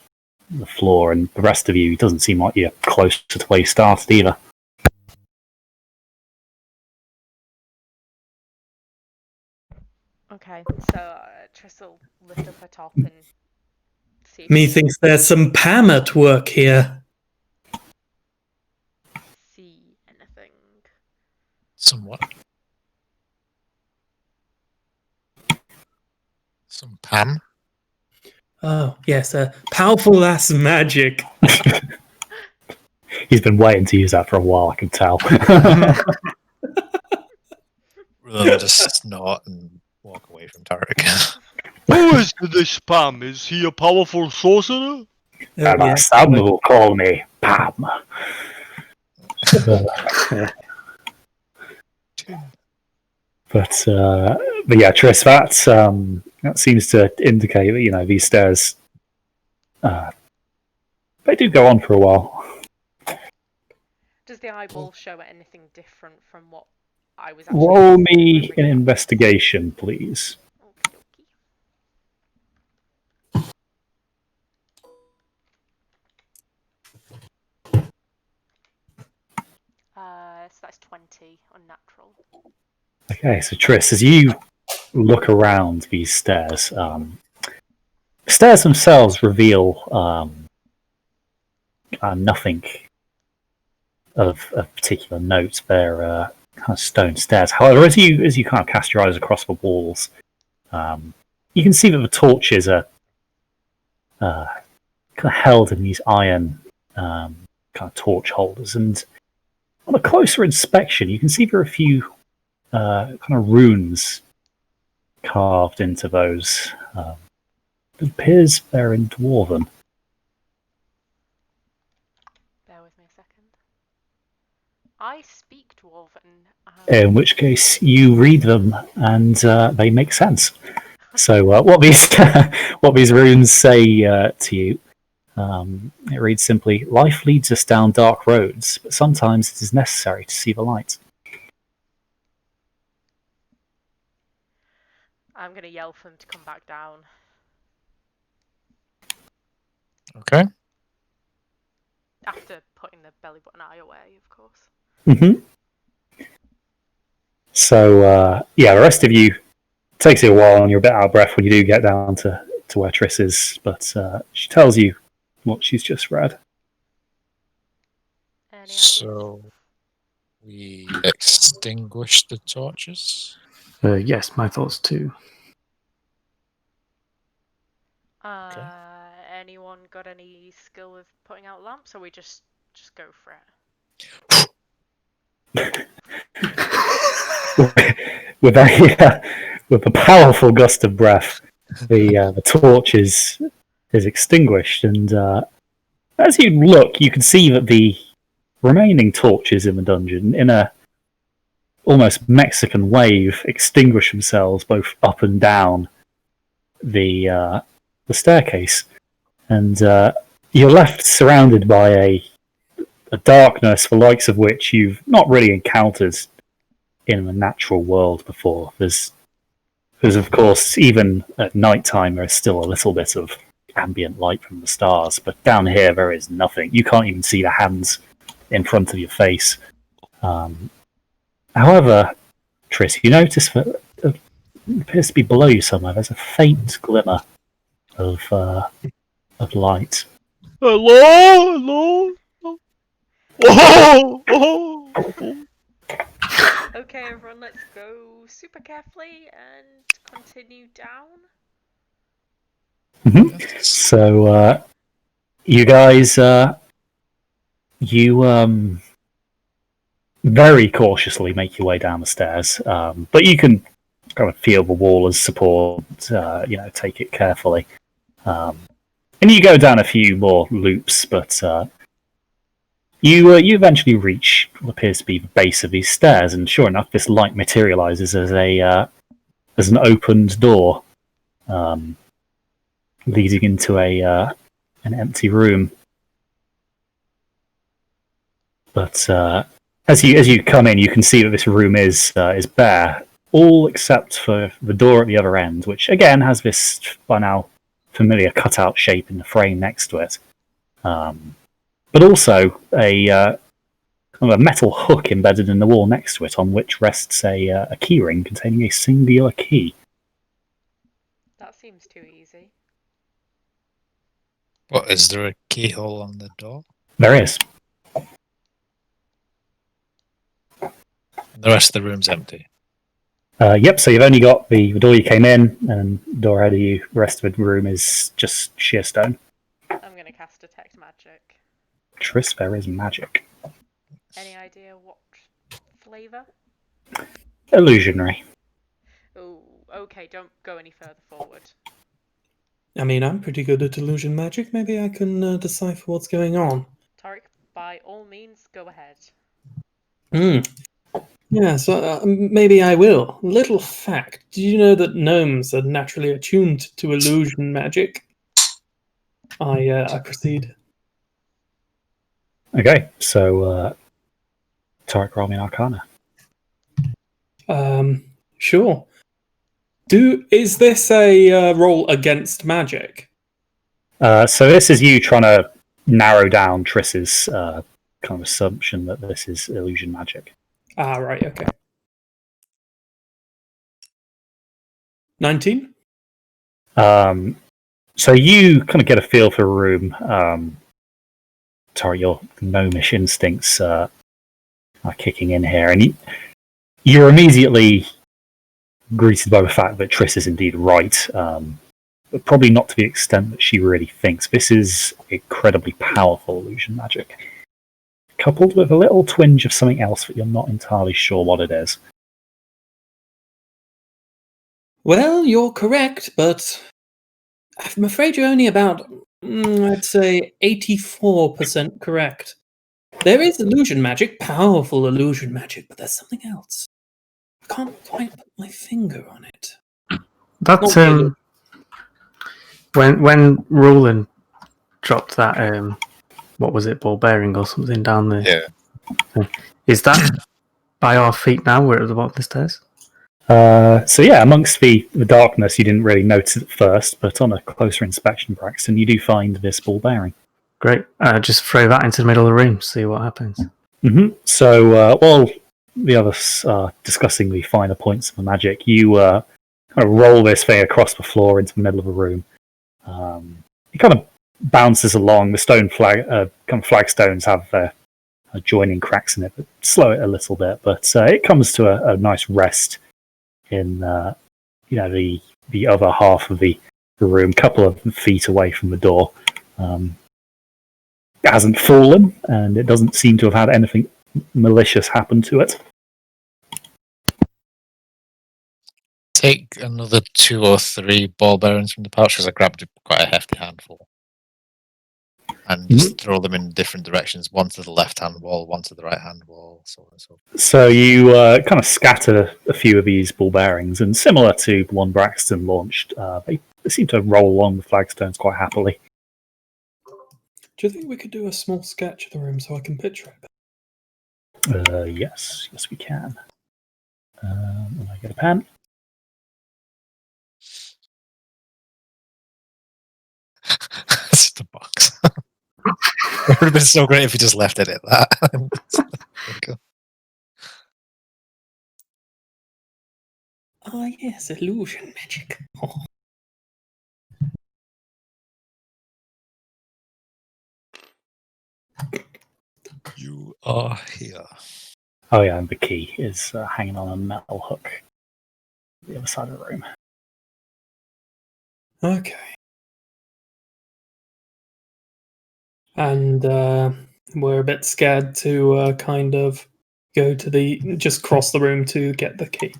floor, and the rest of you, it doesn't seem like you're closer to where you started either. Okay, so Triss will lift up her top and see if Methinks there's some Pam at work here. see anything. Somewhat. Some Pam. Oh, yes, powerful ass magic. He's been waiting to use that for a while, I can tell. Rather than just snort and walk away from Tarek. Who is this Pam? Is he a powerful sorcerer? Some will call me Pam. But yeah, Triss, that seems to indicate that these stairs they do go on for a while. Does the eyeball show anything different from what I was? Roll me an investigation, please. So that's 20 unnatural. Okay, so Triss, as you look around these stairs, the stairs themselves reveal nothing of particular note. They're kind of stone stairs. However, as you kind of cast your eyes across the walls, you can see that the torches are kind of held in these iron kind of torch holders, and on a closer inspection, you can see there are a few kind of runes carved into those. It appears they're in Dwarven. Bear with me a second. I speak Dwarven. In which case, you read them and they make sense. So, what these runes say to you? It reads simply: "Life leads us down dark roads, but sometimes it is necessary to see the light." I'm going to yell for them to come back down. Okay. After putting the belly button eye away, of course. Mm-hmm. So, yeah, the rest of you, it takes you a while and you're a bit out of breath when you do get down to where Triss is, but she tells you what she's just read. Any So, We extinguish the torches. Yes, my thoughts too. Anyone got any skill with putting out lamps, or we just go for it? with a powerful gust of breath, the torch is extinguished, and as you look, you can see that the remaining torches in the dungeon, in a almost Mexican wave, extinguish themselves both up and down the staircase, and you're left surrounded by a darkness the likes of which you've not really encountered in the natural world before. There's of course, even at night time, there is still a little bit of ambient light from the stars, but down here there is nothing. You can't even see the hands in front of your face. However, Triss, you notice that it appears to be below you somewhere. There's a faint glimmer of light. Hello? Oh! Okay, everyone, let's go super carefully and continue down. Mm-hmm. So, you guys, you very cautiously make your way down the stairs, but you can kind of feel the wall as support. Take it carefully, and you go down a few more loops, but you eventually reach what appears to be the base of these stairs, and sure enough, this light materializes as an opened door, leading into an empty room. But as you come in, you can see that this room is bare, all except for the door at the other end, which again has this by now familiar cutout shape in the frame next to it. But also a metal hook embedded in the wall next to it, on which rests a key ring containing a singular key. That seems too easy. What, is there a keyhole on the door? There is. The rest of the room's empty. Yep, so you've only got the door you came in, and the door ahead of you. The rest of the room is just sheer stone. I'm gonna cast Detect Magic. Triss, there is magic. Any idea what flavour? Illusionary. Oh, okay, don't go any further forward. I mean, I'm pretty good at illusion magic. Maybe I can decipher what's going on. Tarek, by all means, go ahead. Yeah, so maybe I will. Little fact: do you know that gnomes are naturally attuned to illusion magic? I proceed. Okay, so Tarek, roll me an Arcana. Sure. Is this a roll against magic? So this is you trying to narrow down Triss's kind of assumption that this is illusion magic. Ah, right, okay. 19? So you kind of get a feel for a room. Sorry, your gnomish instincts are kicking in here, and you're immediately greeted by the fact that Triss is indeed right, but probably not to the extent that she really thinks. This is incredibly powerful illusion magic, coupled with a little twinge of something else that you're not entirely sure what it is. Well, you're correct, but I'm afraid you're only about, I'd say, 84% correct. There is illusion magic, powerful illusion magic, but there's something else. I can't quite put my finger on it. That's Not really. when Roland dropped that what was it, ball bearing or something down there? Yeah. Is that by our feet now? We're at the bottom of the stairs. So yeah, amongst the darkness, you didn't really notice it at first, but on a closer inspection, Braxton, you do find this ball bearing. Great. Just throw that into the middle of the room, see what happens. Mm-hmm. So while the others are discussing the finer points of the magic, you kind of roll this thing across the floor into the middle of the room. It kind of bounces along. The stone flagstones have joining cracks in it, but slow it a little bit. But it comes to a nice rest in the other half of the room, couple of feet away from the door. It hasn't fallen, and it doesn't seem to have had anything malicious happen to it. Take another 2 or 3 ball bearings from the pouch because I grabbed quite a hefty handful. And just throw them in different directions, one to the left-hand wall, one to the right-hand wall, so on and so forth. So you kind of scatter a few of these ball bearings, and similar to the one Braxton launched, they seem to roll along the flagstones quite happily. Do you think we could do a small sketch of the room so I can picture it? Yes, we can. Will I get a pen? It's just a box. It would have been so great if you just left it at that. There we go. Ah, yes, illusion magic. Oh. You are here. Oh yeah, and the key is hanging on a metal hook on the other side of the room. Okay. And we're a bit scared to kind of go to just cross the room to get the key.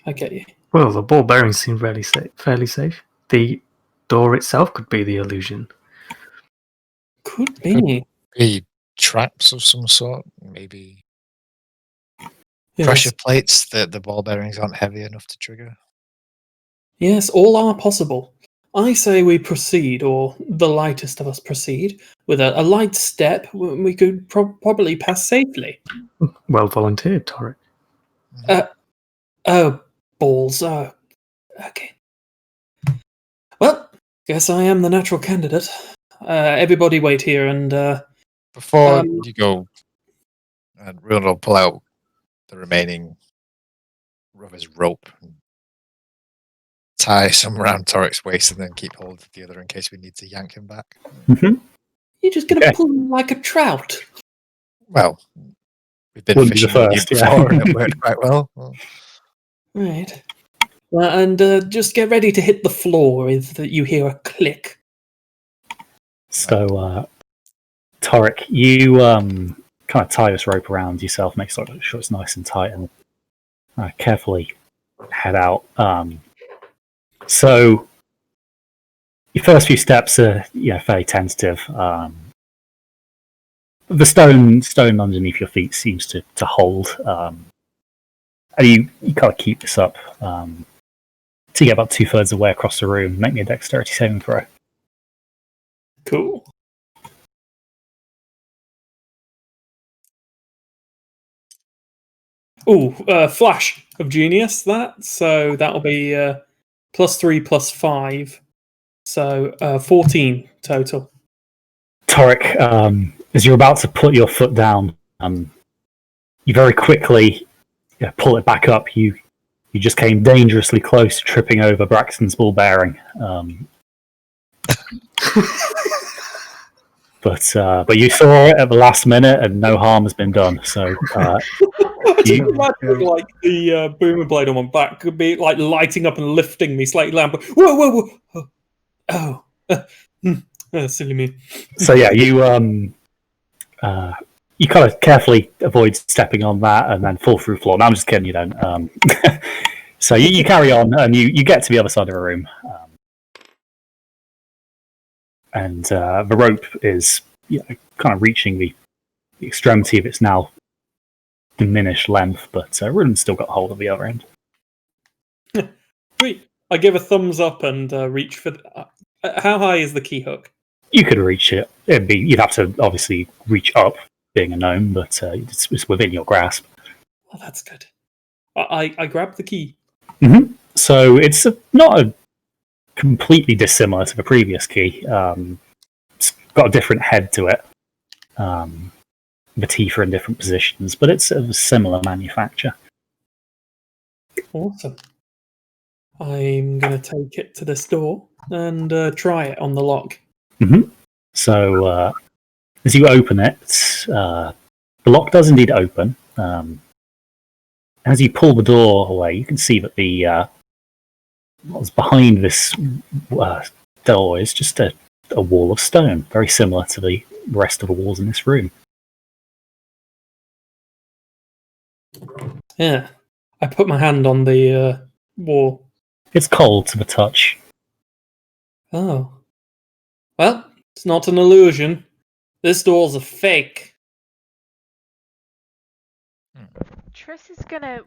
I get you. Well, the ball bearings seem fairly safe. The door itself could be the illusion. Could be. Be traps of some sort, maybe Yes. pressure plates that the ball bearings aren't heavy enough to trigger. Yes, all are possible. I say we proceed, or the lightest of us proceed, with a light step. We could probably pass safely. Well volunteered, Torek. Oh, balls. Oh, okay. Well, guess I am the natural candidate. Everybody wait here, and Before you go, and Ruin will pull out the remaining of his rope and tie some around Torek's waist and then keep hold of the other in case we need to yank him back. Mm-hmm. you're just going to pull him like a trout. Well, we've been Wouldn't be the fishing with you first, before and it worked quite well. Right. And just get ready to hit the floor if you hear a click. So, Torek, you kind of tie this rope around yourself, make sure it's nice and tight, and carefully head out. So, your first few steps are fairly tentative. The stone underneath your feet seems to hold, and you kind of keep this up to get about 2/3 of the way across the room. Make me a dexterity saving throw. Cool. Flash of genius, that. So that'll be +3 +5. So 14 total. Torek, as you're about to put your foot down, you very quickly pull it back up. You just came dangerously close to tripping over Braxton's ball bearing. But you saw it at the last minute, and no harm has been done. So I just imagine like the boomer blade on my back could be like lighting up and lifting me slightly down. But whoa! Silly me. So yeah, you kind of carefully avoid stepping on that and then fall through floor. No, I'm just kidding. You don't. So you carry on and you get to the other side of the room. And the rope is kind of reaching the extremity of its now diminished length, but Ruden's still got hold of the other end. Sweet. I give a thumbs up and reach for. How high is the key hook? You could reach it. You'd have to obviously reach up, being a gnome, but it's within your grasp. Oh, that's good. I grab the key. Mm-hmm. So it's not completely dissimilar to the previous key. It's got a different head to it. The teeth are in different positions, but it's a similar manufacture. Awesome. I'm going to take it to this door and try it on the lock. Mm-hmm. So as you open it, the lock does indeed open. As you pull the door away, you can see that what's behind this door is just a wall of stone, very similar to the rest of the walls in this room. Yeah. I put my hand on the wall. It's cold to the touch. Oh. Well, it's not an illusion. This door's a fake. Triss is gonna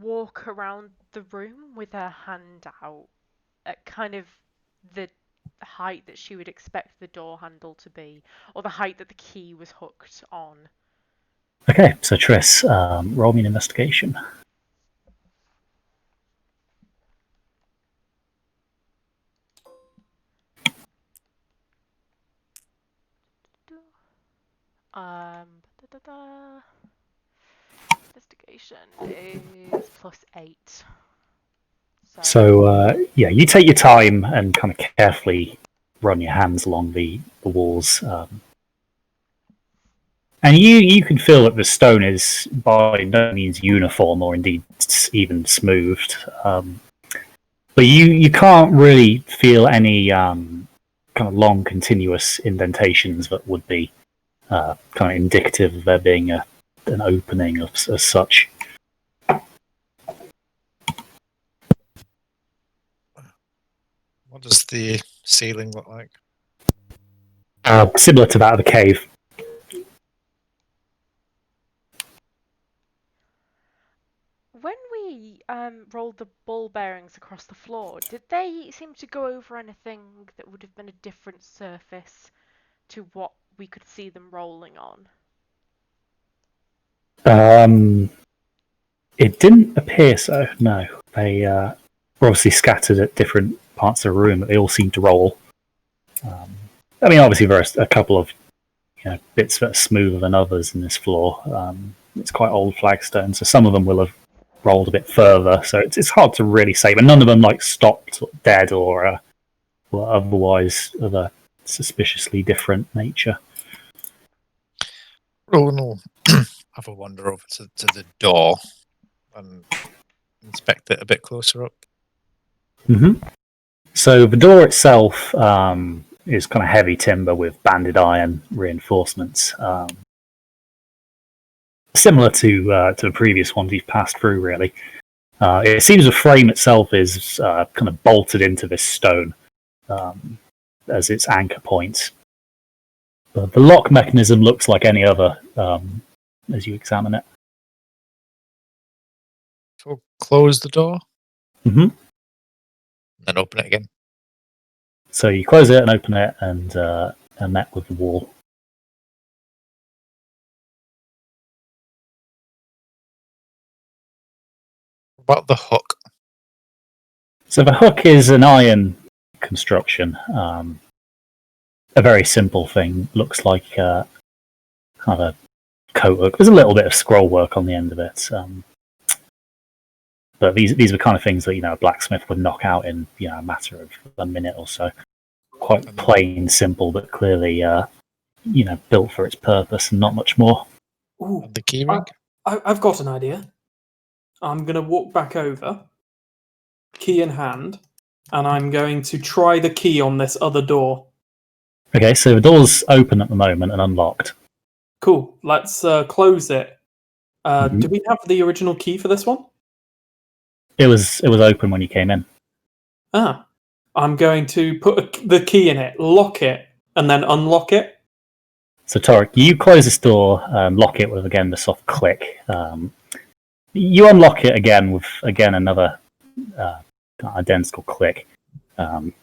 walk around the room with her hand out at kind of the height that she would expect the door handle to be, or the height that the key was hooked on. Okay, so Triss, roll me an investigation. Da-da-da. Investigation is +8. So yeah, you take your time and kind of carefully run your hands along the walls, and you can feel that the stone is by no means uniform or indeed even smoothed, but you can't really feel any kind of long continuous indentations that would be kind of indicative of there being an opening as such. What does the ceiling look like? Similar to that of the cave. When we rolled the ball bearings across the floor, did they seem to go over anything that would have been a different surface to what we could see them rolling on? It didn't appear so, no. They were obviously scattered at different parts of the room, but they all seemed to roll. I mean, obviously there are a couple of bits that are smoother than others in this floor. It's quite old flagstone, so some of them will have rolled a bit further, so it's hard to really say, but none of them stopped dead or otherwise of a suspiciously different nature. Rowan will have a wander over to the door and inspect it a bit closer up. Mm-hmm. So the door itself is kind of heavy timber with banded iron reinforcements, similar to the previous ones you've passed through. Really, it seems the frame itself is kind of bolted into this stone as its anchor point. But the lock mechanism looks like any other as you examine it. So we'll close the door. Mm-hmm. Then open it again. So you close it and open it, and are met with the wall. What about the hook? So the hook is an iron construction, a very simple thing. Looks like kind of a coat hook. There's a little bit of scroll work on the end of it, but these are the kind of things that a blacksmith would knock out in a matter of a minute or so. Quite plain, simple, but clearly built for its purpose and not much more. Ooh, And the key ring? I've got an idea. I'm going to walk back over, key in hand, and I'm going to try the key on this other door. Okay, so the door's open at the moment and unlocked. Cool. Let's close it. Do we have the original key for this one? It was open when you came in. I'm going to put the key in it, lock it, and then unlock it. So Torek, you close this door, lock it with again the soft click. You unlock it again with another identical click.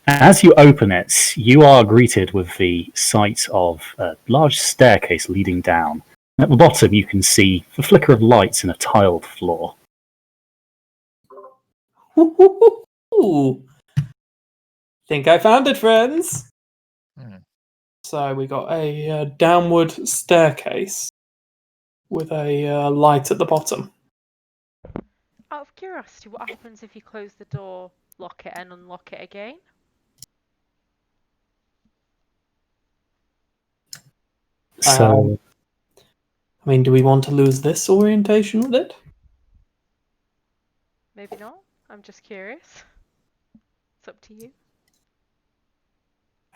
As you open it, you are greeted with the sight of a large staircase leading down. At the bottom, you can see the flicker of lights in a tiled floor. Ooh. Think I found it, friends. So we got a downward staircase with a light at the bottom. Out of curiosity, what happens if you close the door, lock it, and unlock it again? So, I mean, do we want to lose this orientation with it? Maybe not. I'm just curious. It's up to you.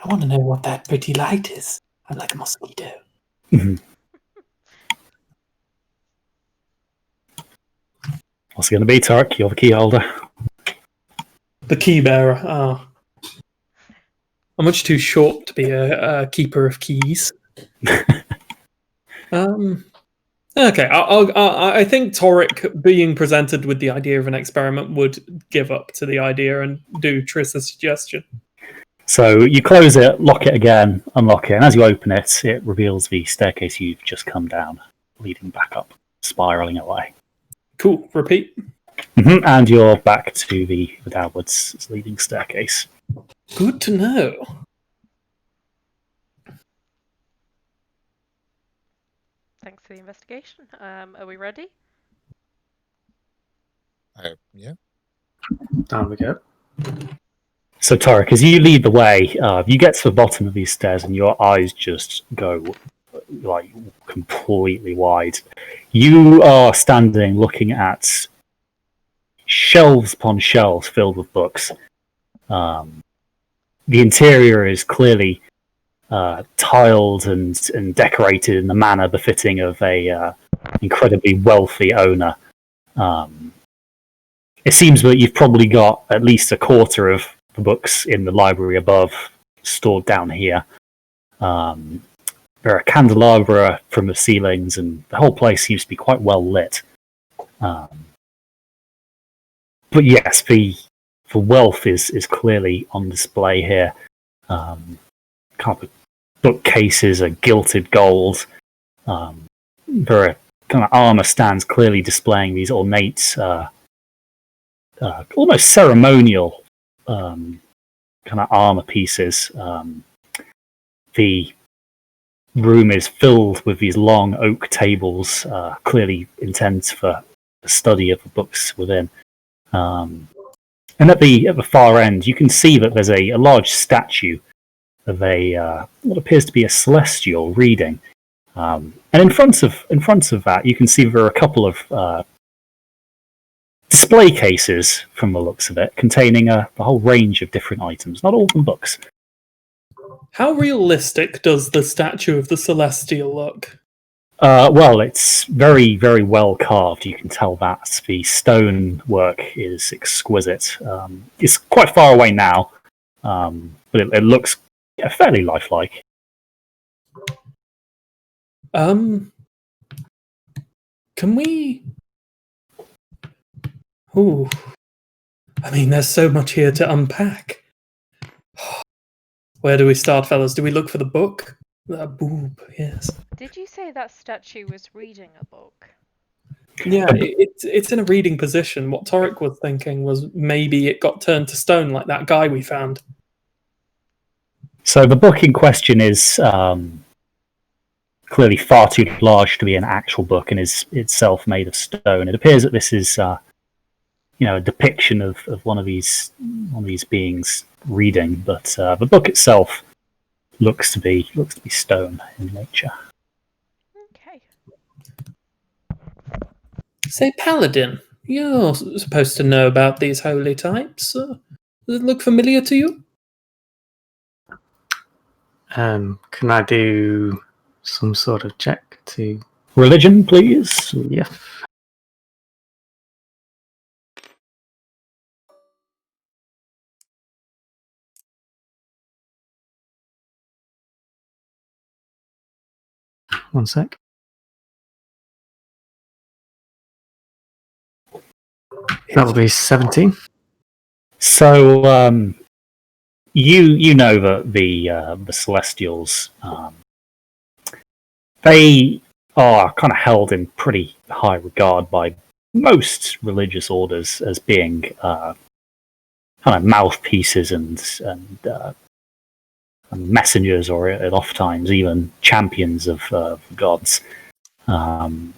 I want to know what that pretty light is. I'm like a mosquito. what's it going to be, Tarek? You're the key holder. The key bearer. Ah. I'm much too short to be a keeper of keys. Okay, I think Torek, being presented with the idea of an experiment, would give up to the idea and do Triss's suggestion. So you close it, lock it again, unlock it, and as you open it, it reveals the staircase you've just come down, leading back up, spiraling away. Cool. Repeat. And you're back to the downwards leading staircase. Good to know. Thanks for the investigation. Are we ready? Yeah. Down we go. So, Tarek, as you lead the way, you get to the bottom of these stairs and your eyes just go like completely wide. You are standing looking at shelves upon shelves filled with books. The interior is clearly tiled and decorated in the manner befitting of a incredibly wealthy owner. It seems that you've probably got at least a quarter of the books in the library above stored down here. There are candelabra from the ceilings, and the whole place seems to be quite well lit. But yes, the wealth is clearly on display here. Kind of bookcases are gilded gold. There are kind of armor stands clearly displaying these ornate, almost ceremonial kind of armor pieces. The room is filled with these long oak tables, clearly intent for the study of the books within. And at the far end, you can see that there's a large statue of what appears to be a celestial reading. And in front of that, you can see there are a couple of display cases, from the looks of it, containing a whole range of different items, not all of them books. How realistic does the statue of the Celestial look? Well, it's very, very well carved. You can tell that the stone work is exquisite. It's quite far away now, but it looks fairly lifelike. Can we... Ooh. I mean, there's so much here to unpack. Where do we start, fellas? Do we look for the book? The boob, yes. Did you say that statue was reading a book? Yeah, it's in a reading position. What Torek was thinking was maybe it got turned to stone like that guy we found. So the book in question is clearly far too large to be an actual book and is itself made of stone. It appears that this is a depiction of one of these beings reading, but the book itself looks to be stone in nature. Okay. Say, Paladin, you're supposed to know about these holy types. Does it look familiar to you? Can I do some sort of check to... Religion, please. Yeah. One sec. That'll be 17. So you know that the Celestials, they are kind of held in pretty high regard by most religious orders as being kind of mouthpieces and messengers, or at oft times even champions of gods. And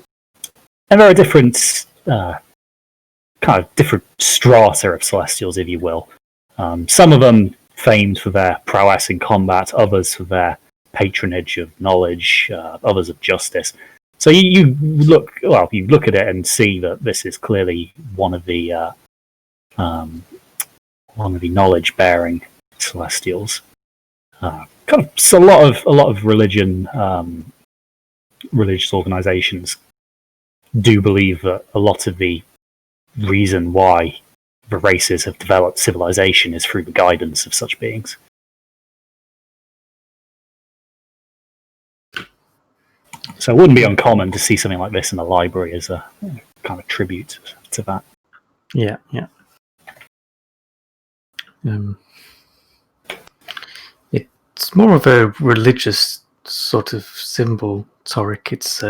there are different kind of different strata of Celestials, if you will. Some of them famed for their prowess in combat, others for their patronage of knowledge, others of justice. So you look at it and see that this is clearly one of the knowledge-bearing Celestials. So a lot of religious organizations do believe that a lot of the reason why the races have developed civilization is through the guidance of such beings. So it wouldn't be uncommon to see something like this in a library as a kind of tribute to that. Yeah. It's more of a religious sort of symbol, Toric. It's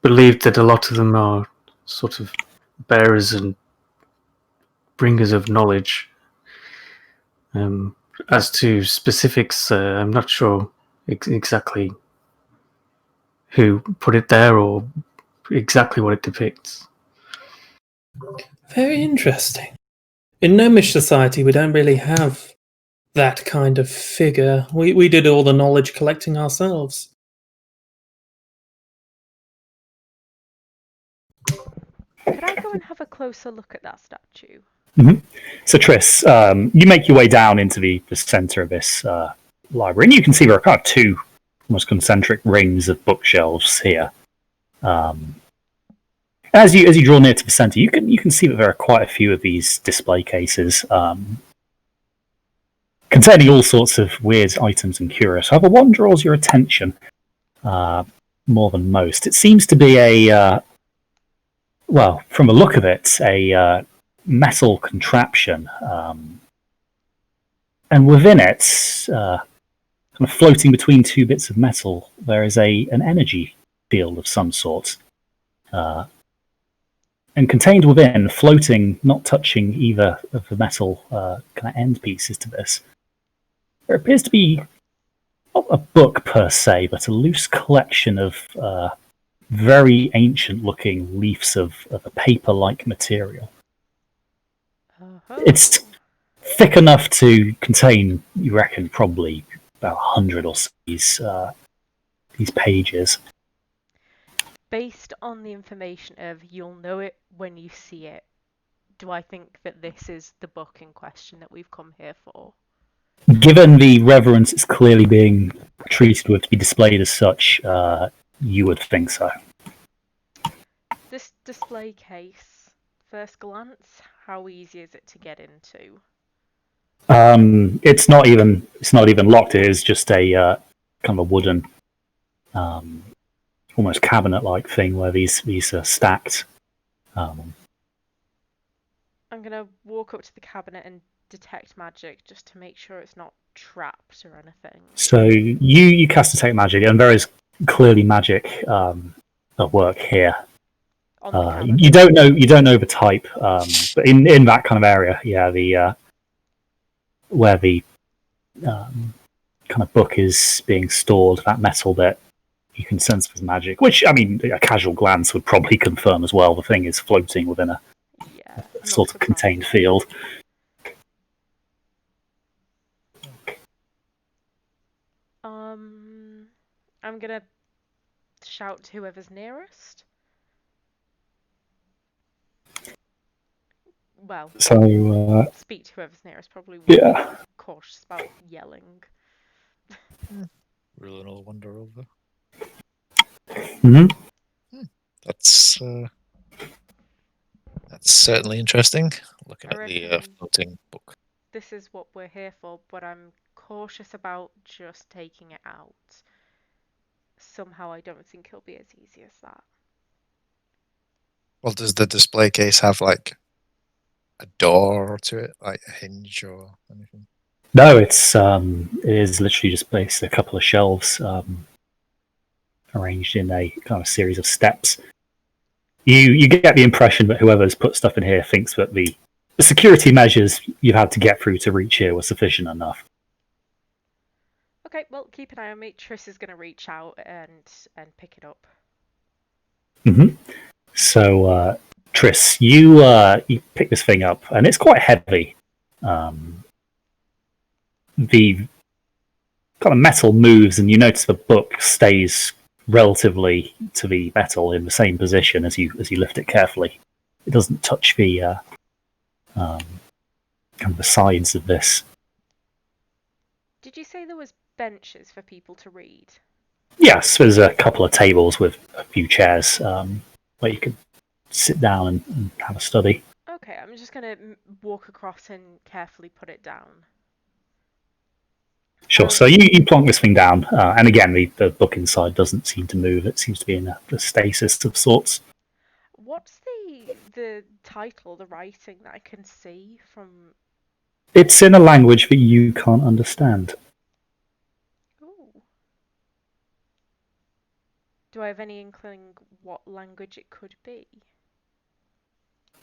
believed that a lot of them are sort of bearers and bringers of knowledge. As to specifics, I'm not sure exactly who put it there or exactly what it depicts. Very interesting. In Gnomish society, we don't really have that kind of figure. We did all the knowledge collecting ourselves. Could I go and have a closer look at that statue? Mm-hmm. So Triss, you make your way down into the center of this library, and you can see there are kind of two almost concentric rings of bookshelves here. As you draw near to the center, you can see that there are quite a few of these display cases containing all sorts of weird items and curious. However, one draws your attention more than most. It seems to be from the look of it, a metal contraption, and within it, kind of floating between two bits of metal, there is an energy field of some sort. And contained within, floating, not touching either of the metal kind of end pieces to this, there appears to be not a book per se, but a loose collection of very ancient-looking leaves of a paper-like material. It's thick enough to contain, you reckon, probably about 100 or so these pages. Based on the information of you'll know it when you see it, do I think that this is the book in question that we've come here for? Given the reverence it's clearly being treated with to be displayed as such, you would think so. This display case, first glance, how easy is it to get into? It's not even locked. It is just a kind of a wooden, almost cabinet-like thing where these are stacked. I'm gonna walk up to the cabinet and detect magic just to make sure it's not trapped or anything. So you cast detect magic, and there is clearly magic at work here. You don't know the type, but in that kind of area, yeah, where the kind of book is being stored, that metal bit, you can sense there's magic, which, I mean, a casual glance would probably confirm as well. The thing is floating within a sort of contained field. I'm gonna shout to whoever's nearest. Well, so speak to whoever's nearest. Probably yeah. Cautious about yelling. Ruling all wonder over. Mm-hmm. That's certainly interesting. Looking at the floating book. This is what we're here for, but I'm cautious about just taking it out. Somehow I don't think it'll be as easy as that. Well, does the display case have like a door to it, like a hinge or anything? No, it is literally just basically a couple of shelves arranged in a kind of series of steps. You get the impression that whoever's put stuff in here thinks that the security measures you had to get through to reach here were sufficient enough. Okay, well, keep an eye on me. Triss is going to reach out and pick it up. Mm-hmm. So, Triss, you pick this thing up, and it's quite heavy. The kind of metal moves, and you notice the book stays relatively to the metal in the same position as you lift it carefully. It doesn't touch the kind of the sides of this. Did you say there was benches for people to read? Yes, there's a couple of tables with a few chairs where you could sit down and have a study. Okay, I'm just going to walk across and carefully put it down. Sure, so you plonk this thing down, and again, the book inside doesn't seem to move. It seems to be in a stasis of sorts. What's the title, the writing that I can see from... It's in a language that you can't understand. Ooh. Do I have any inkling what language it could be?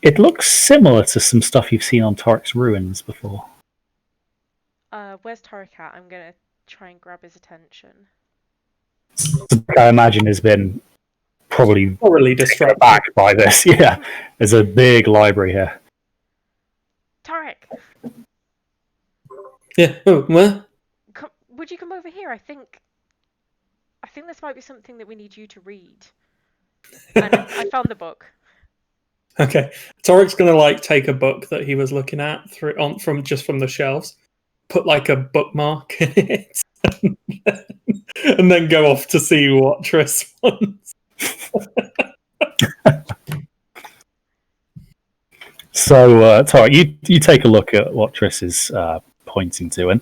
It looks similar to some stuff you've seen on Torik's ruins before. Where's Torik at? I'm gonna try and grab his attention. I imagine has been probably distracted back by this. Yeah, there's a big library here. Torik! Yeah. Oh, well. Would you come over here? I think this might be something that we need you to read. And I found the book. Okay. Torik's gonna take a book that he was looking at from the shelves, put a bookmark in it, and then go off to see what Triss wants. So, Torik, you take a look at what Triss is pointing to, and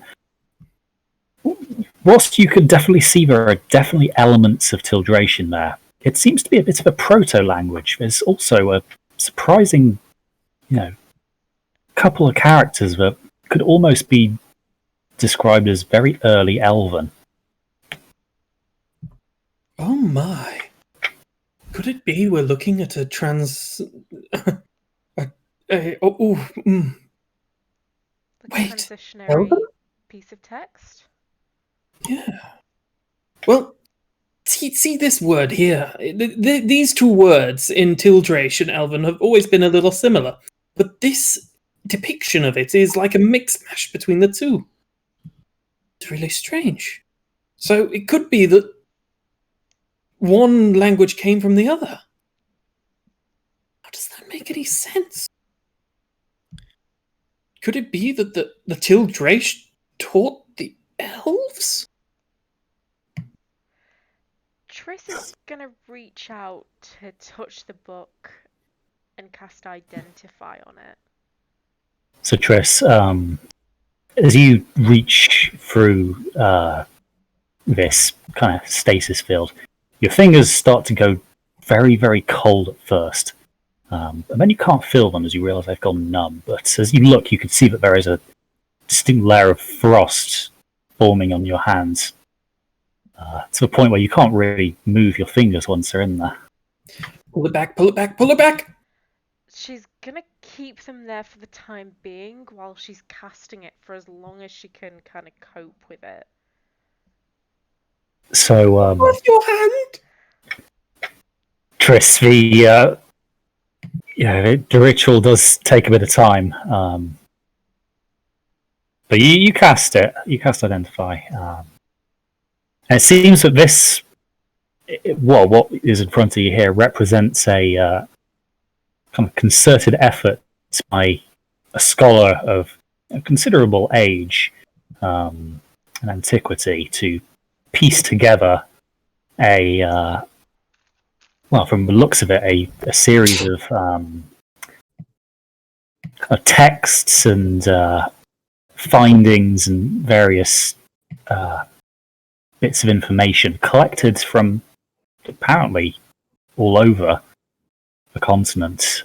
whilst you can definitely see there are definitely elements of Tildration there, it seems to be a bit of a proto-language. There's also a surprising, couple of characters that could almost be described as very early Elven. Oh my! Could it be we're looking at a Wait. Transitionary piece of text? Yeah. Well, see this word here. These two words in Tildration Elven have always been a little similar, but this depiction of it is like a mix mash between the two. It's really strange. So it could be that one language came from the other. How does that make any sense? Could it be that the Tildration taught the elves? Triss is gonna reach out to touch the book and cast Identify on it. So, Triss, as you reach through this kind of stasis field, your fingers start to go very, very cold at first. And then you can't feel them as you realise they've gone numb. But as you look, you can see that there is a distinct layer of frost forming on your hands. To the point where you can't really move your fingers once they're in there. Pull it back, pull it back, pull it back! She's gonna keep them there for the time being while she's casting it for as long as she can kind of cope with it. So, With your hand! Triss, the ritual does take a bit of time. But you cast it. You cast Identify. And it seems that this, what is in front of you here, represents a kind of concerted effort by a scholar of a considerable age and antiquity to piece together from the looks of it, a series of texts and findings and various bits of information collected from apparently all over the continent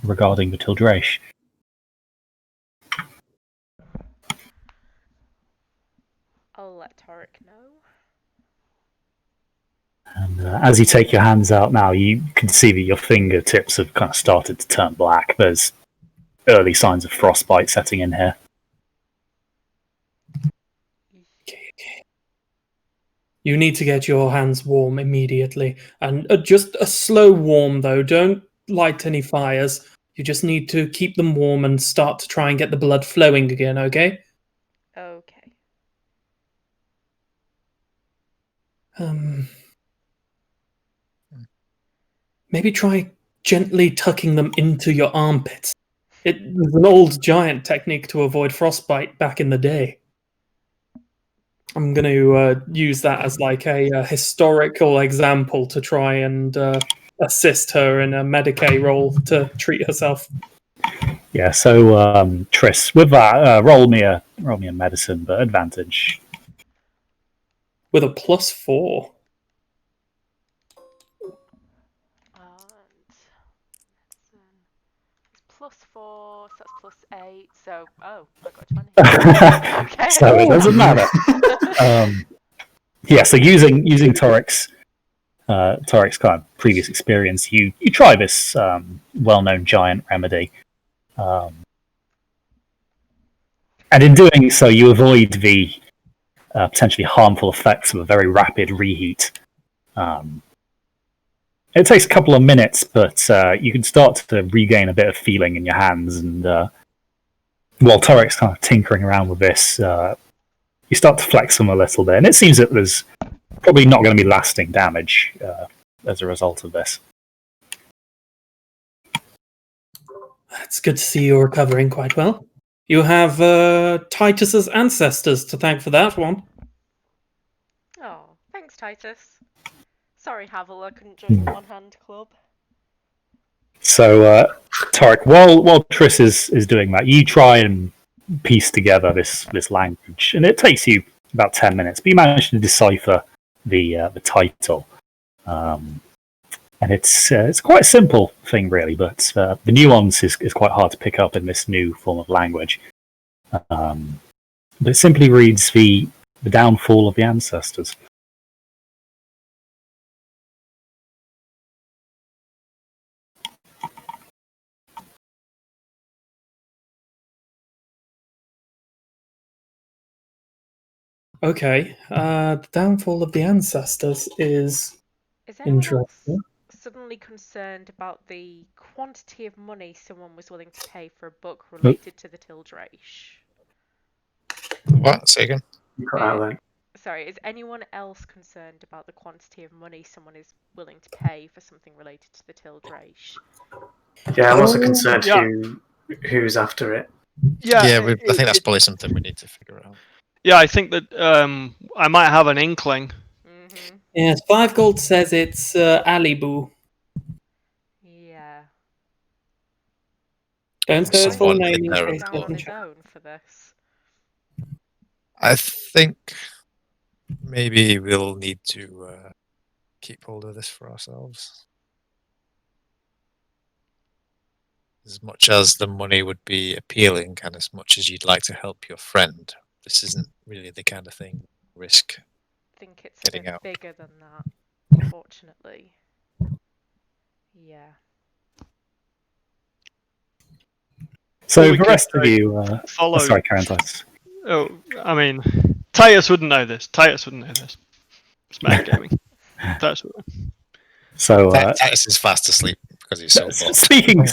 regarding the Tildrache. I'll let Torik know. And as you take your hands out now, you can see that your fingertips have kind of started to turn black. There's early signs of frostbite setting in here. Okay. You need to get your hands warm immediately. And just a slow warm, though. Don't light any fires. You just need to keep them warm and start to try and get the blood flowing again, okay? Okay. Maybe try gently tucking them into your armpits. It was an old giant technique to avoid frostbite back in the day. I'm going to use that as like a historical example to try and assist her in a Medicaid role to treat herself. Yeah, so Tris, with that, roll me a medicine, but advantage. With a +4. +4, so that's +8. So, I got 20. Okay. So it doesn't matter. Yeah, so using Torik's kind of previous experience, you try this well-known giant remedy, and in doing so, you avoid the potentially harmful effects of a very rapid reheat. It takes a couple of minutes, but you can start to regain a bit of feeling in your hands, and while Torik's kind of tinkering around with this, you start to flex them a little bit, and it seems that there's probably not going to be lasting damage as a result of this. It's good to see you're recovering quite well. You have Titus's ancestors to thank for that one. Oh, thanks, Titus. Sorry, Havel, I couldn't join the one-hand club. So, Torik, while Tris is doing that, you try and piece together this language, and it takes you about 10 minutes, but you manage to decipher the title. And it's quite a simple thing, really, but the nuance is quite hard to pick up in this new form of language. But it simply reads the downfall of the ancestors. Okay, the downfall of the ancestors is anyone else interesting. suddenly concerned about the quantity of money someone was willing to pay for a book related to the Tildrache? What? Say again? Sorry, is anyone else concerned about the quantity of money someone is willing to pay for something related to the Tildrache? Yeah, I'm also concerned who's after it. Yeah, I think that's probably something we need to figure out. Yeah, I think that I might have an inkling. Mm-hmm. Yes, 5 gold says it's Alibu. Yeah. Don't say his full Someone name in in there case as Down well. on his own for this. I think maybe we'll need to keep hold of this for ourselves. As much as the money would be appealing, and as much as you'd like to help your friend, this isn't really the kind of thing risk. I think it's Getting a bit out. bigger than that, unfortunately. Yeah. So Well, we the could, rest of you... follow. Sorry, Karen Titus. Oh, I mean, Titus wouldn't know this. It's metagaming. Titus would. So, Titus is fast asleep because he's so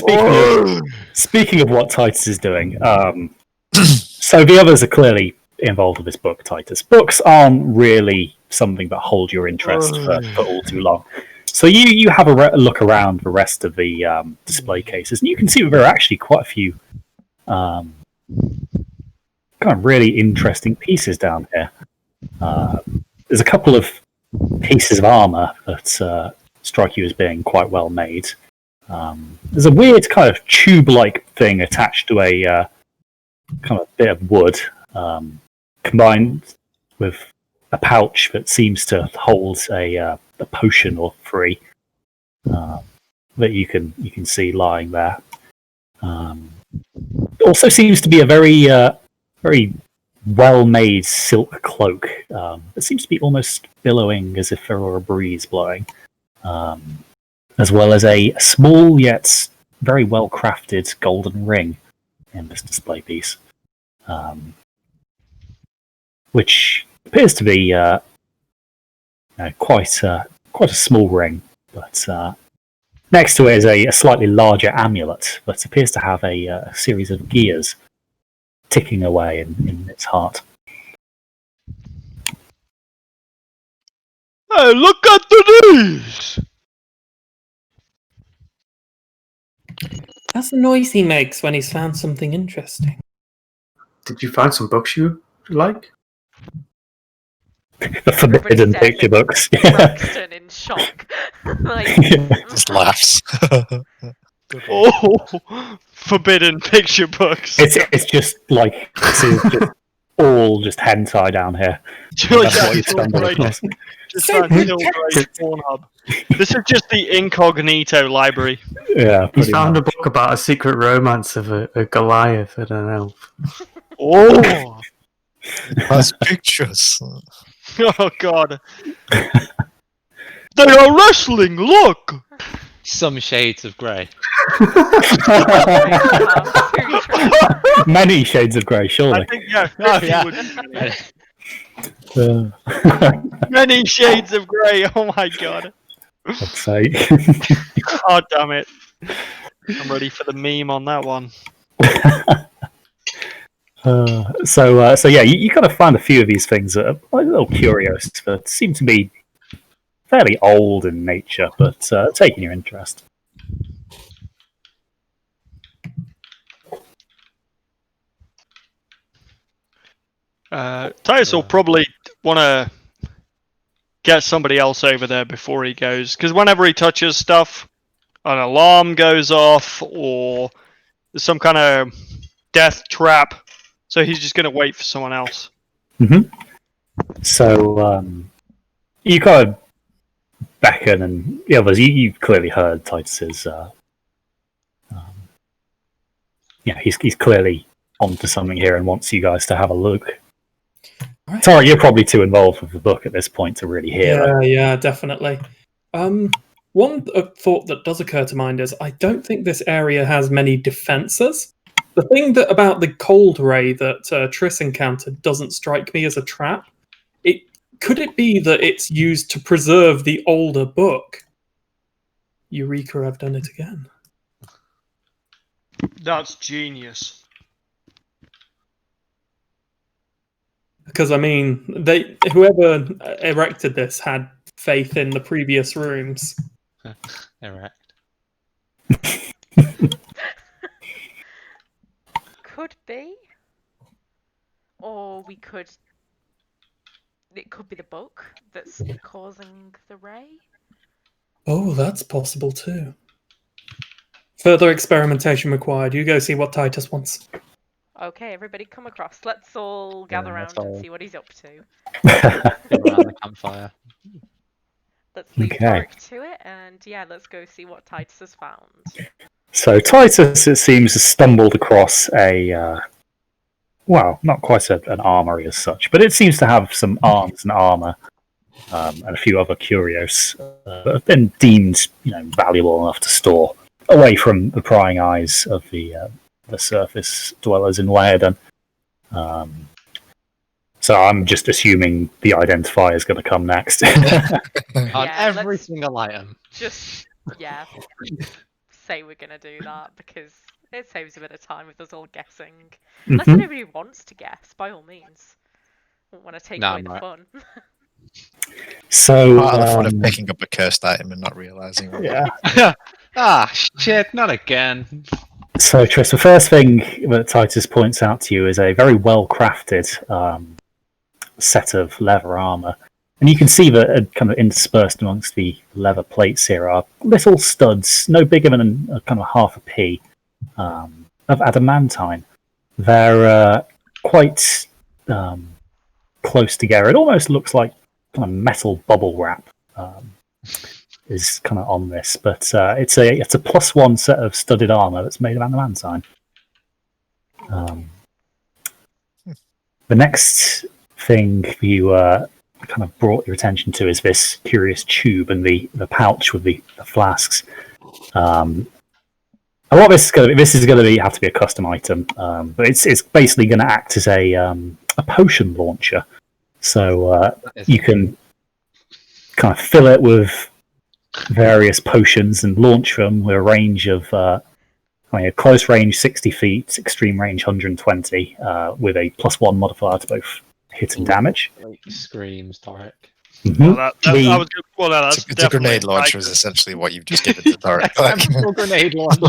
bored. Speaking of what Titus is doing, so the others are clearly involved with this book, Titus. Books aren't really something that hold your interest for all too long. So you have a look around the rest of the display cases, and you can see that there are actually quite a few kind of really interesting pieces down here. There's a couple of pieces of armor that strike you as being quite well made. There's a weird kind of tube-like thing attached to a kind of bit of wood, combined with a pouch that seems to hold a potion or three that you can see lying there. It also seems to be a very well-made silk cloak. It seems to be almost billowing as if there were a breeze blowing. As well as a small yet very well-crafted golden ring in this display piece, which appears to be quite a small ring. But next to it is a slightly larger amulet that appears to have a series of gears ticking away in its heart. Hey, look at the knees! That's the noise he makes when he's found something interesting. Did you find some books you like? The forbidden Everybody picture stares books. at Braxton in shock. Like, Just laughs. Oh, forbidden picture books. It's just like this is just all just hentai down here. That's what you stumble across. Just found Phil Gray's Pornhub. This is just the incognito library. Yeah, He pretty found much. a book about a secret romance of a Goliath and an elf. Oh, That's pictures. oh God. They are wrestling, look! Some shades of grey. Many shades of grey, I surely. think, yeah. Oh, 50 yeah. would be many shades of grey, oh my God. Let's say. Oh, damn it. I'm ready for the meme on that one. So yeah, you kind of find a few of these things that are a little curious, but seem to be fairly old in nature, but taking your interest. Titus will probably want to get somebody else over there before he goes, because whenever he touches stuff, an alarm goes off, or there's some kind of death trap, so he's just going to wait for someone else. So you kind of beckon, and the others, you've clearly heard Titus's. Yeah, he's clearly onto something here and wants you guys to have a look. Right. Sorry, you're probably too involved with the book at this point to really hear that. Yeah, definitely. One thought that does occur to mind is I don't think this area has many defenses. The thing about the cold ray that Triss encountered doesn't strike me as a trap. Could it be that it's used to preserve the older book? Eureka, I've done it again. That's genius. Because I mean, whoever erected this had faith in the previous rooms. Erect. could be. Or it could be the book that's causing the ray. Oh, that's possible too. Further experimentation required. You go see what Titus wants. Okay, everybody come across. Let's all gather let's around and all- see what he's up to. Around the campfire. Let's leave Okay. Tarek to it, and yeah, let's go see what Titus has found. So Titus, it seems, has stumbled across a, well, not quite an armory as such, but it seems to have some arms and armor and a few other curios that have been deemed, valuable enough to store away from the prying eyes of the surface dwellers in Lairden. So I'm just assuming the identifier is going to come next. On Yeah, every let's- single item. Just, yeah, say we're gonna do that because it saves a bit of time with us all guessing. Unless Mhm. anybody wants to guess, by all means. Won't want to take Nah, away I'm the right. fun. So, Part of the fun of picking up a cursed item and not realizing. yeah. Ah, shit, not again. So, Tris, the first thing that Titus points out to you is a very well-crafted set of leather armor. And you can see that kind of interspersed amongst the leather plates here are little studs, no bigger than a kind of half a pea, of adamantine. They're quite close together. It almost looks like kind of metal bubble wrap is kind of on this, but it's a +1 set of studded armor that's made of adamantine. The next thing you kind of brought your attention to is this curious tube and the pouch with the flasks. And what this is going to have to be a custom item, but it's basically going to act as a potion launcher. So you can kind of fill it with various potions and launch them with a range of a close range 60 feet, extreme range 120, with a +1 modifier to both hit and damage. Like, screams, Tarek. Mhm. That's It's a grenade definitely launcher is essentially what you've just given to Tarek. Like, Chemical grenade launcher.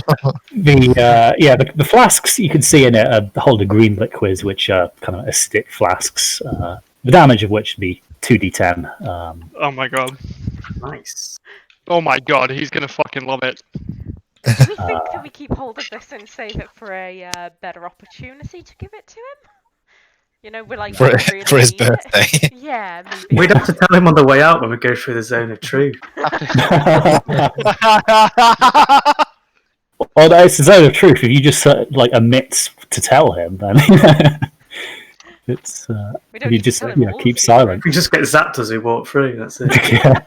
The flasks you can see in it hold a green liquid, which are kind of acidic flasks. The damage of which would be 2d10. Oh my god. Nice. Oh my god, he's gonna fucking love it. Do we think that we keep hold of this and save it for a better opportunity to give it to him? You know, we're like for, really for his need it. birthday. Yeah, maybe. We'd have to tell him on the way out when we go through the zone of truth. Well, it's the zone of truth. If you just omit to tell him, then it's We don't you need to just tell him all the keep secrets. silent. We just get zapped as we walk through. That's it. Yeah.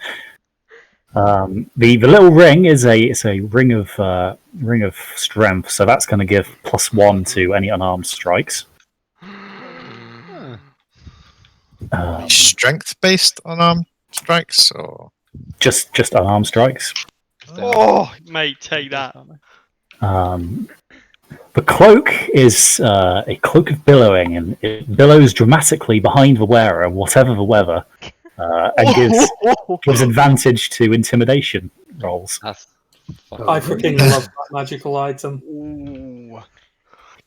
The little ring is a ring of strength, so that's going to give +1 to any unarmed strikes. Strength based on arm strikes, or Just unarmed strikes. Oh, mate, take that. The cloak is a cloak of billowing, and it billows dramatically behind the wearer, whatever the weather, and gives advantage to intimidation rolls. That's I freaking love that magical item. Ooh.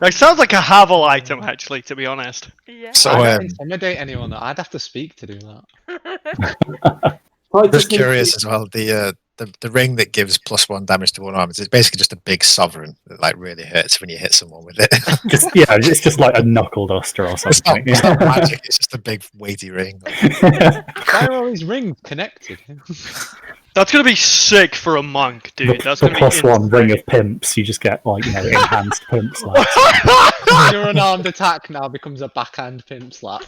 That sounds like a Havel item, actually, to be honest. Yeah. so. I don't intimidate anyone. I'd have to speak to do that. Just curious as well. The ring that gives +1 damage to one arm is basically just a big sovereign that like really hurts when you hit someone with it. It's just like a knuckle duster or something. It's not magic. It's just a big weighty ring. Why are all these rings connected? That's gonna be sick for a monk, dude. That's the gonna be +1 ring of pimps. You just get enhanced pimp slap. Your unarmed attack now becomes a backhand pimp slap.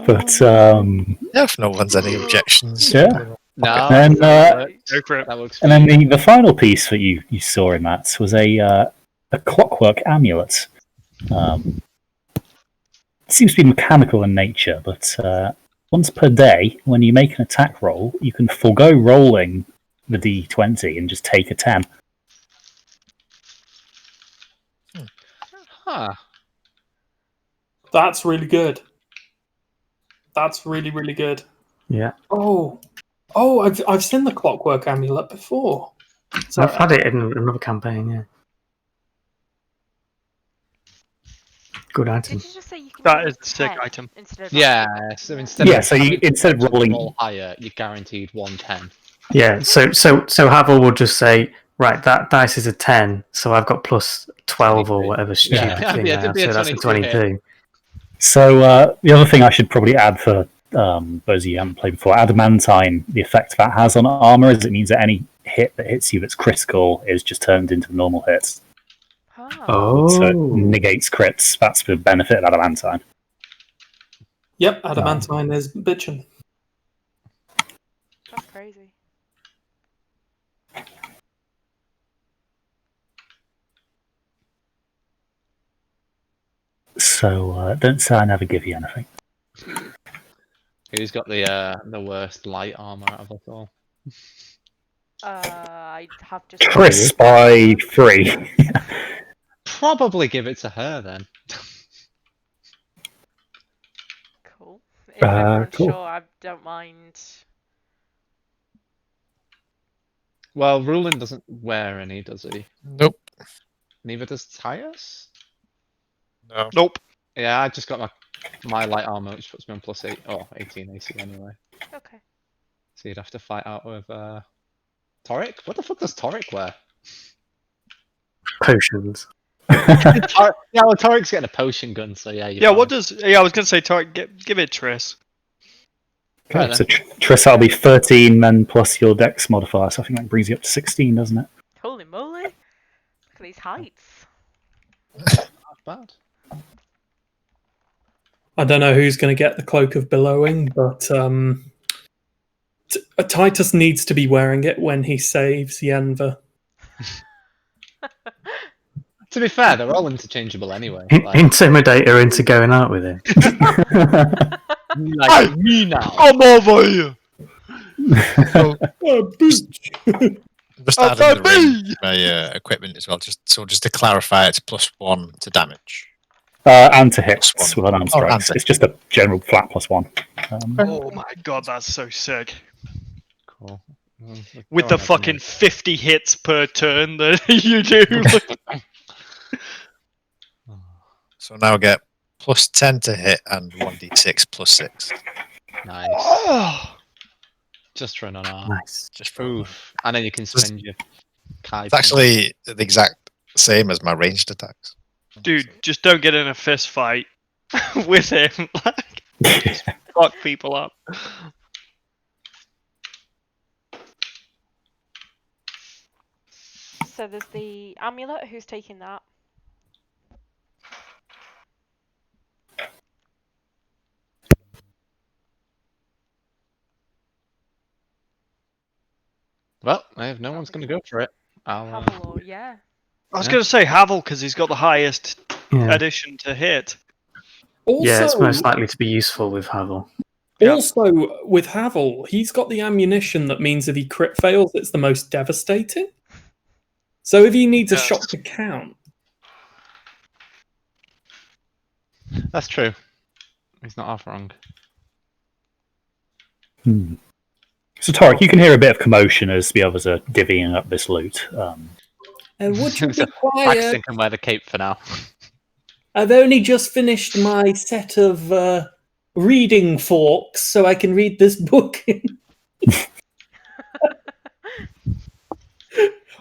But Yeah, if no one's any objections. yeah. No, And that Go for it. works. And then the final piece that you saw in that was a clockwork amulet. It seems to be mechanical in nature, but once per day, when you make an attack roll, you can forego rolling the d20 and just take a 10. Huh. That's really good. That's really, really good. Yeah. Oh, I've seen the clockwork amulet before. So I've had it in another campaign, yeah. Good item. Did you just say you can That take is a sick 10 item. instead of Yeah, so instead Yeah, of so you- instead of rolling- roll higher, you're guaranteed 110. Yeah, so Havel will just say, right, that dice is a 10, so I've got +12 or whatever stupid Yeah. thing Yeah, now, it'd be a so that's a 22 hit. 22. So the other thing I should probably add for those of you who haven't played before, adamantine, the effect that has on armor is it means that any hit that hits you that's critical is just turned into normal hits. Oh. So it Oh. negates crits. That's the benefit of adamantine. Yep, adamantine is bitchin'. That's crazy. So don't say I never give you anything. Who's got the worst light armor out of us all? I have just. Chris by 3. Probably give it to her then. Cool. If everyone's cool. sure, I don't mind. Well, Rulin doesn't wear any, does he? Nope. Neither does Tyus? No. Nope. Yeah, I just got my light armor, which puts me on +8. Oh, 18 AC anyway. Okay. So you'd have to fight out with Toric? What the fuck does Toric wear? Potions. Yeah, well, Toric's getting a potion gun, so yeah. Yeah, what does? Yeah, I was gonna say, Tarek, give it Triss. Okay, so Triss, that'll be 13 men plus your dex modifier, so I think that brings you up to 16, doesn't it? Holy moly! Look at these heights. Not bad. I don't know who's going to get the cloak of billowing, but Titus needs to be wearing it when he saves Yenva. To be fair, they're all interchangeable anyway. Intimidate her into going out with him. Like me now. I'm over here. Just adding the ring to my equipment as well. Just to clarify, it's +1 to damage. And to hits +1. with unarmed Oh, strikes. and It's just a general flat +1. Oh my god, that's so sick. Cool. With the fucking 50 hits per turn that you do. So now get +10 to hit and 1d6 +6. Nice. Oh, Just for an honor. Nice. Just for Oof. And then you can spend your Kai It's actually the exact same as my ranged attacks. dude, just don't get in a fist fight with him. Like, fuck people up. So there's the amulet. Who's taking that? Well, if no one's going to go for it, I'll. Havel or yeah. I was Yeah. going to say Havel because he's got the highest Yeah. addition to hit. Also, Yeah, it's most likely to be useful with Havel. Yeah. also with Havel, he's got the ammunition that means if he crit fails, it's the most devastating. So if he needs a Yes. shot to count, That's true. He's not half wrong. So, Torek, you can hear a bit of commotion as the others are divvying up this loot. would you be So, quiet? Braxton can wear the cape for now. I've only just finished my set of reading forks, so I can read this book.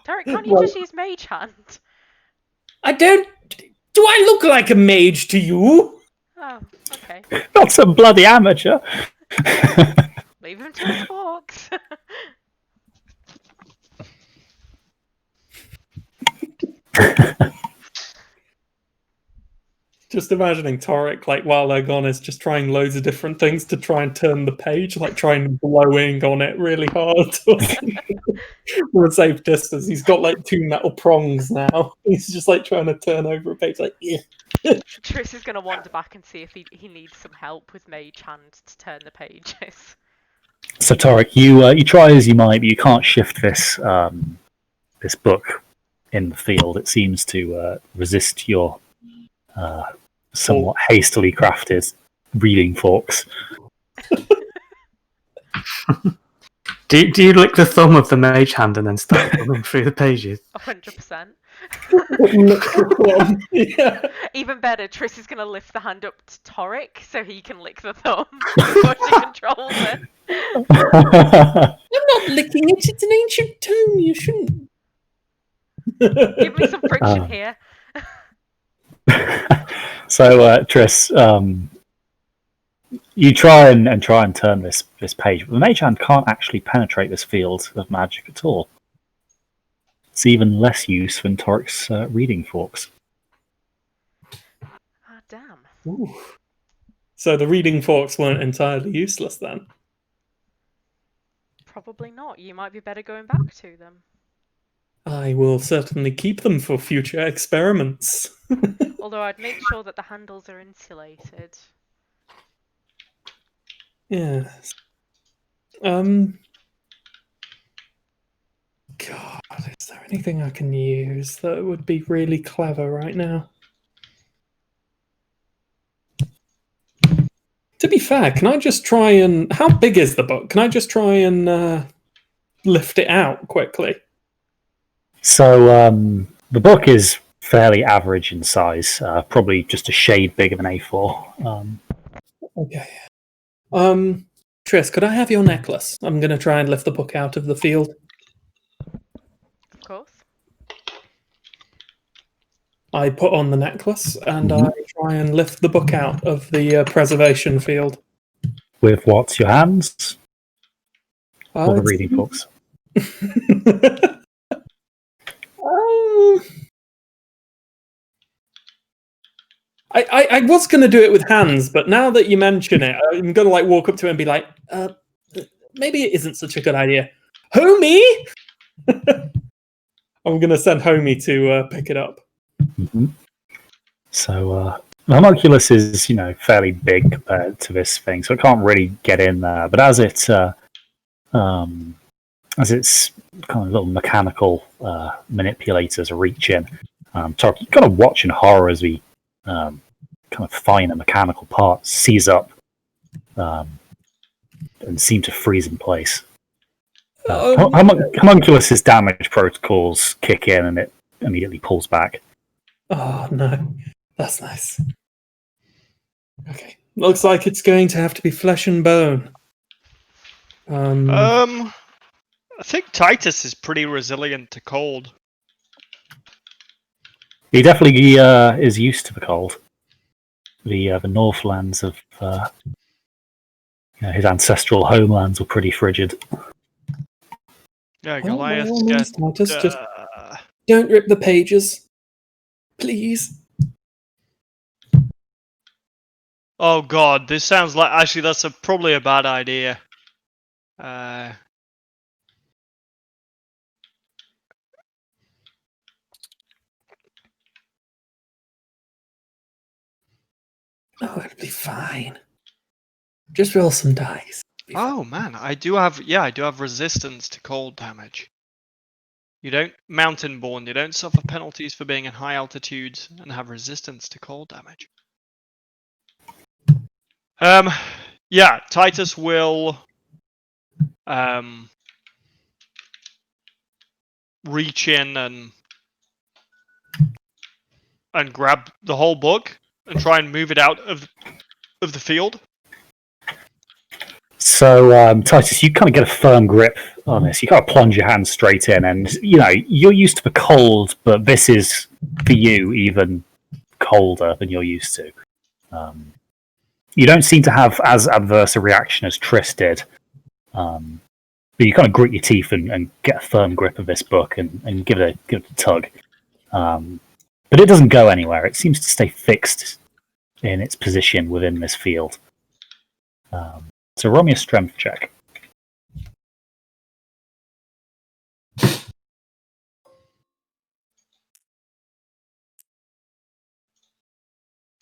Tarek, can't you just use Mage Hand? I don't. Do I look like a mage to you? Oh, okay. Not some bloody amateur! Leave him to his forks. Just imagining Torek, like, while they're gone, is just trying loads of different things to try and turn the page, like trying blowing on it really hard for a safe distance. He's got like 2 metal prongs now. He's just like trying to turn over a page, like, yeah. Tris is going to wander back and see if he needs some help with Mage Hand to turn the pages. So, Torek, you try as you might, but you can't shift this this book in the field. It seems to resist your somewhat hastily crafted reading forks. Do you lick the thumb of the mage hand and then start thumbing through the pages? 100%. Yeah. Even better, Tris is going to lift the hand up to Torek so he can lick the thumb before she controls it. I'm not licking it, it's an ancient tome, you shouldn't. Give me some friction here. So, Tris, you try and turn this page, but the mage hand can't actually penetrate this field of magic at all. It's even less use than Torek's reading forks. Ah, damn. Ooh. So the reading forks weren't entirely useless then? Probably not. You might be better going back to them. I will certainly keep them for future experiments. Although I'd make sure that the handles are insulated. Yes. God, is there anything I can use that would be really clever right now? To be fair, can I just try and... How big is the book? Can I just try and lift it out quickly? So, the book is fairly average in size, probably just a shade bigger than A4. Okay. Tris, could I have your necklace? I'm going to try and lift the book out of the field. Of course. I put on the necklace and I try and lift the book out of the preservation field. With what? Your hands? Or the reading forks? I was going to do it with hands, but now that you mention it, I'm going to like walk up to him and be like, maybe it isn't such a good idea. Homie! I'm going to send Homie to pick it up. Mm-hmm. So, the homunculus is, fairly big compared to this thing, so it can't really get in there. But as its kind of little mechanical manipulators reach in, Torek, you kind of watch in horror as we kind of finer mechanical parts seize up and seem to freeze in place. Homunculus's damage protocols kick in and it immediately pulls back. Oh no, that's nice. Okay, looks like it's going to have to be flesh and bone. I think Titus is pretty resilient to cold. He definitely is used to the cold. The Northlands of his ancestral homelands were pretty frigid. Yeah, Well, by Goliath. all means, Titus, just don't rip the pages, please. Oh god, this sounds like actually that's probably a bad idea. Oh, it'll be fine. Just roll some dice. Oh man, I do have resistance to cold damage. You don't mountain-born, you don't suffer penalties for being in high altitudes and have resistance to cold damage. Yeah, Titus will reach in and grab the whole book and try and move it out of the field. So, Titus, you kind of get a firm grip on this. You kind of plunge your hand straight in, and you're used to the cold, but this is for you even colder than you're used to. You don't seem to have as adverse a reaction as Triss did, but you kind of grit your teeth and get a firm grip of this book and give it a tug. But it doesn't go anywhere. It seems to stay fixed in its position within this field. So roll me a strength check.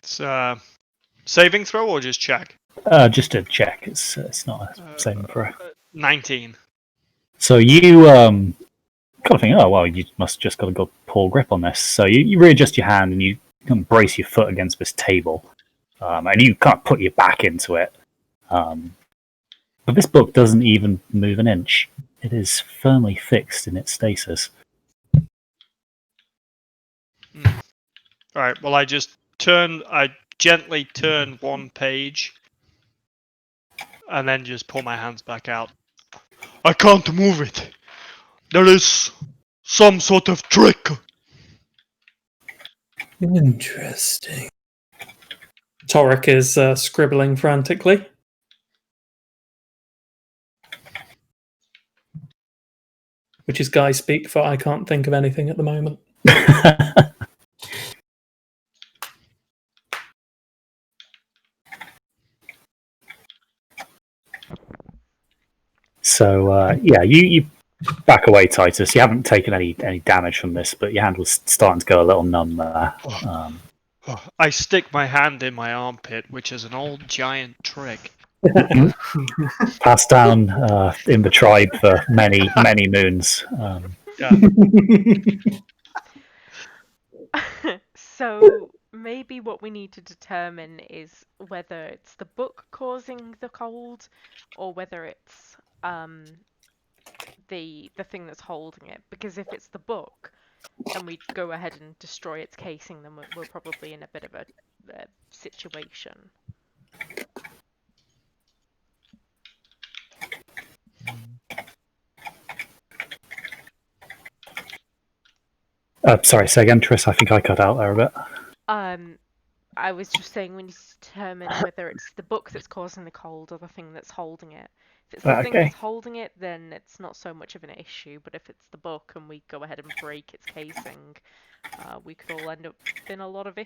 It's saving throw or just check? Just a check. It's not a saving throw. 19. So you kind of think, oh well, you must just got a good pull grip on this. So you readjust your hand and you kind of brace your foot against this table, and you kind of put your back into it. But this book doesn't even move an inch. It is firmly fixed in its stasis. Alright, well I gently turn one page and then just pull my hands back out. I can't move it. There is some sort of trick. Interesting. Torek is scribbling frantically. Which is guy speak for I can't think of anything at the moment. So you back away, Titus. You haven't taken any damage from this, but your hand was starting to go a little numb there. I stick my hand in my armpit, which is an old giant trick. Passed down in the tribe for many moons. So maybe what we need to determine is whether it's the book causing the cold, or whether it's the thing that's holding it. Because if it's the book, and we go ahead and destroy its casing, then we're probably in a bit of a situation. Sorry, say again, Triss. I think I cut out there a bit. I was just saying we need to determine whether it's the book that's causing the cold or the thing that's holding it. If it's the thing that's holding it, then it's not so much of an issue. But if it's the book and we go ahead and break its casing, we could all end up in a lot of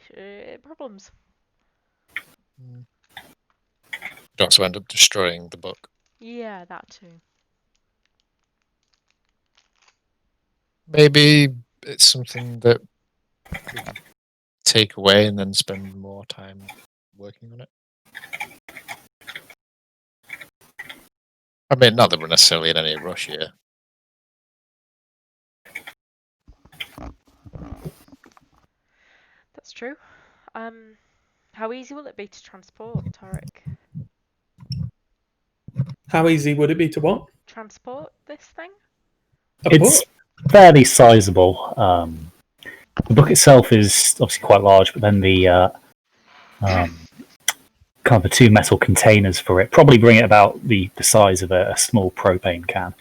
problems. You'd also end up destroying the book. Yeah, that too. Maybe it's something that we can take away and then spend more time working on it. I mean, not that we're necessarily in any rush here. That's true. How easy will it be to transport, Torek? How easy would it be to what? Transport this thing? It's fairly sizable. The book itself is obviously quite large, but then the kind of the two metal containers for it probably bring it about the size of a small propane can.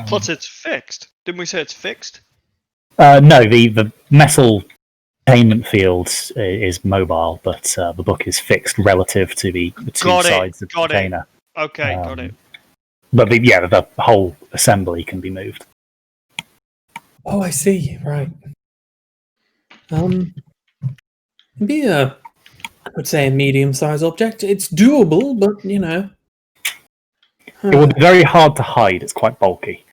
Plus, it's fixed. Didn't we say it's fixed? No, the metal containment field is mobile, but the book is fixed relative to the two Got it, sides of the got it. container. Okay, got it. But the whole assembly can be moved. Oh, I see. Right. Maybe I would say a medium-sized object. It's doable, but you know. It would be very hard to hide. It's quite bulky.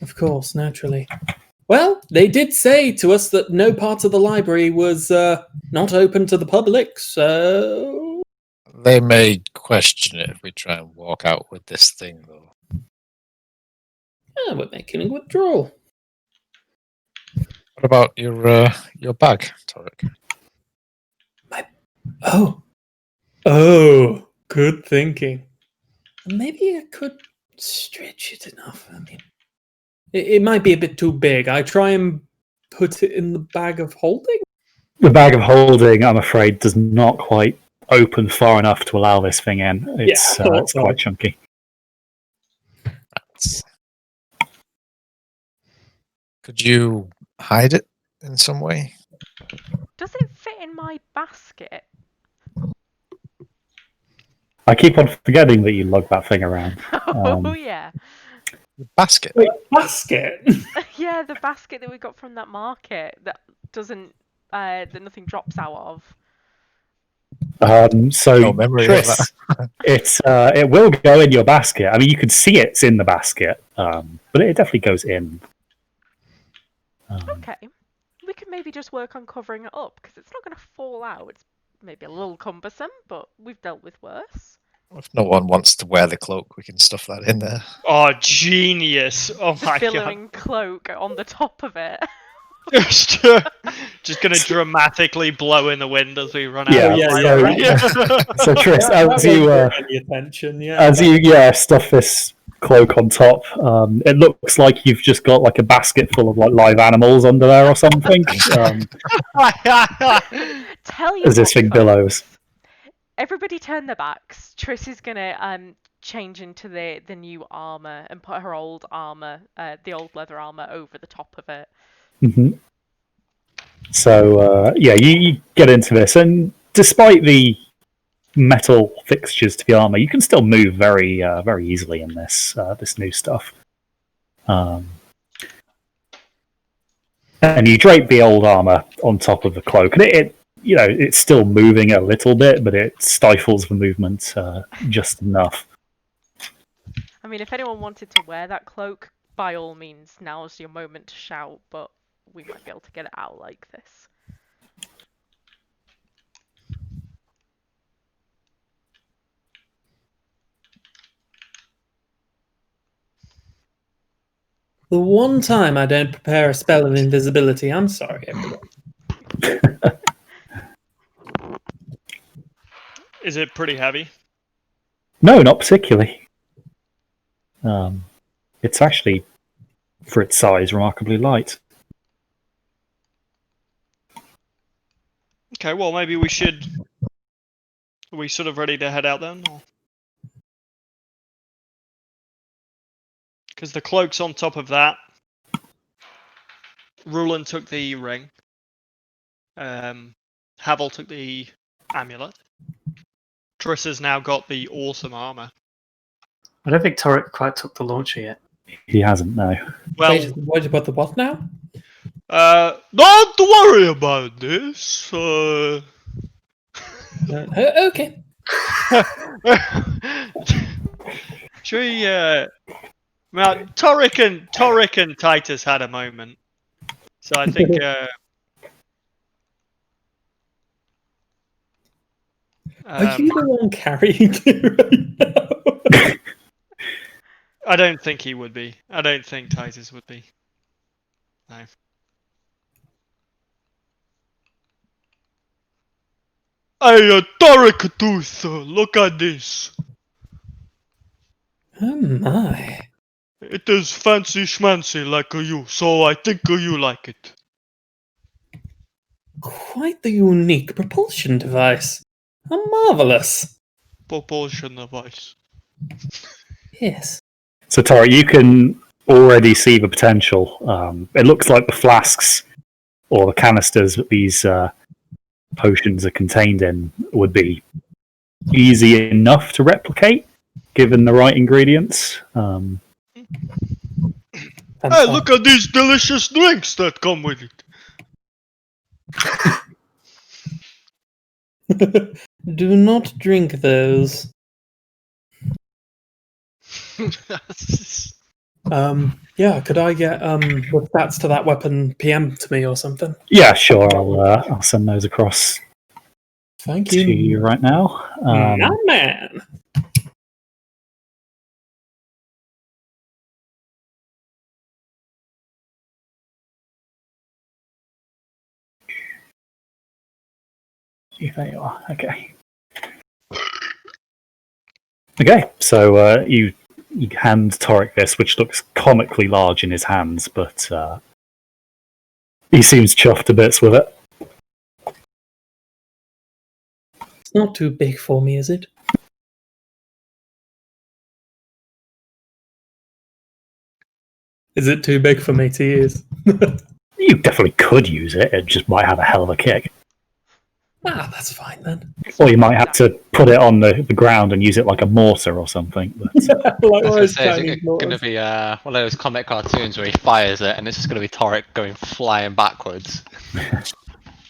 Of course, naturally. Well, they did say to us that no part of the library was not open to the public, so... They may question it if we try and walk out with this thing, though. Yeah, we're making a withdrawal. What about your bag, Torek? Oh, good thinking. Maybe I could stretch it enough. I mean, it might be a bit too big. I try and put it in the bag of holding. The bag of holding, I'm afraid, does not quite open far enough to allow this thing in. It's quite chunky. Could you hide it in some way? Does it fit in my basket? I keep on forgetting that you lug that thing around. Oh, yeah. The basket? Wait, basket? Yeah, the basket that we got from that market that doesn't, that nothing drops out of. So, No memory of Tris, it will go in your basket. I mean, you could see it's in the basket, but it definitely goes in. Okay. We could maybe just work on covering it up, because it's not going to fall out. It's maybe a little cumbersome, but we've dealt with worse. If no one wants to wear the cloak, we can stuff that in there. Oh, genius! Oh The my billowing cloak on the top of it. god. Just gonna dramatically blow in the wind as we run out. Yeah, of yeah, library. yeah. So, Tris, That as you won't get any attention, yeah. as you stuff this cloak on top, it looks like you've just got like a basket full of like live animals under there or something. Tell you As this what, thing billows. everybody turn their backs. Triss is gonna change into the new armor and put her old armor, the old leather armor, over the top of it. hmm So you get into this, and despite the metal fixtures to the armor, you can still move very very easily in this new stuff. And you drape the old armor on top of the cloak, and it's still moving a little bit, but it stifles the movement just enough. I mean, if anyone wanted to wear that cloak, by all means, now's your moment to shout, but we might be able to get it out like this. The one time I don't prepare a spell of invisibility, I'm sorry, everyone. Is it pretty heavy? No, not particularly. It's actually, for its size, remarkably light. Okay, well maybe we should. Are we sort of ready to head out then? Because the cloak's on top of that. Rulon took the ring. Havel took the amulet. Triss has now got the awesome armor. I don't think Torek quite took the launcher yet. He hasn't, no. Well, Wait, what about the what now? don't worry about this. Okay. Should we, well, Torek and Titus had a moment. So I think, Are you the one carrying it right now? I don't think he would be. I don't think Titus would be. No. Hey, Tarek Tooth, look at this. Oh my. It is fancy schmancy like you, so I think you like it. Quite the unique propulsion device. How marvelous. Propulsion device. Yes. So, Tori, you can already see the potential. It looks like the flasks or the canisters that these potions are contained in would be easy enough to replicate, given the right ingredients. Hey, look at these delicious drinks that come with it. Do not drink those. Yeah, could I get the stats to that weapon PM to me or something? Yeah, sure. I'll send those across Thank to you right now. My man. There you are. Okay. Okay, so you hand Torek this, which looks comically large in his hands, but he seems chuffed to bits with it. It's not too big for me, is it? Is it too big for me to use? You definitely could use it. It just might have a hell of a kick. Ah, that's fine then. Or you might have to put it on the ground and use it like a mortar or something. But, Like I was those gonna say, is Chinese it going to be one of those comic cartoons where he fires it and it's just going to be Torek going flying backwards?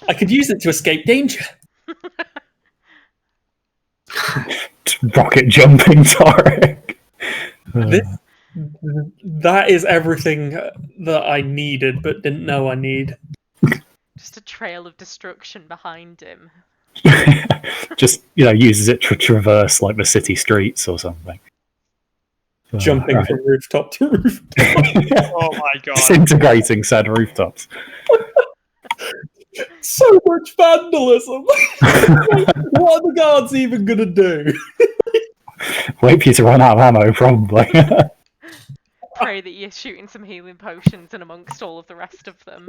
I could use it to escape danger. rocket jumping Torek. That is everything that I needed but didn't know I need. Just a trail of destruction behind him. Just, uses it to traverse like the city streets or something. Jumping right. from rooftop to rooftop. Oh my god. Disintegrating said rooftops. So much vandalism. What are the guards even gonna do? Wait for you to run out of ammo, probably. Pray that you're shooting some healing potions in amongst all of the rest of them.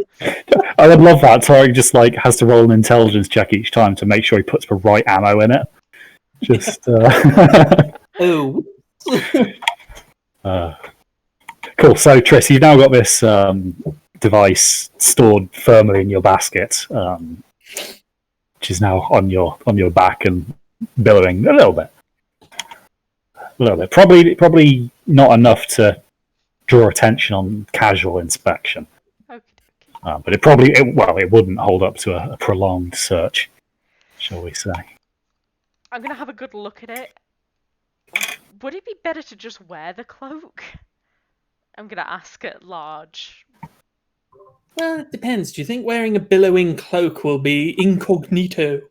I would love that. Torek just has to roll an intelligence check each time to make sure he puts the right ammo in it. Just Oh. Cool. So Triss, you've now got this device stored firmly in your basket, which is now on your back and billowing a little bit. Probably not enough to draw attention on casual inspection. Okay. But it wouldn't hold up to a prolonged search, shall we say? I'm gonna have a good look at it. Would it be better to just wear the cloak? I'm gonna ask at large. Well, it depends. Do you think wearing a billowing cloak will be incognito?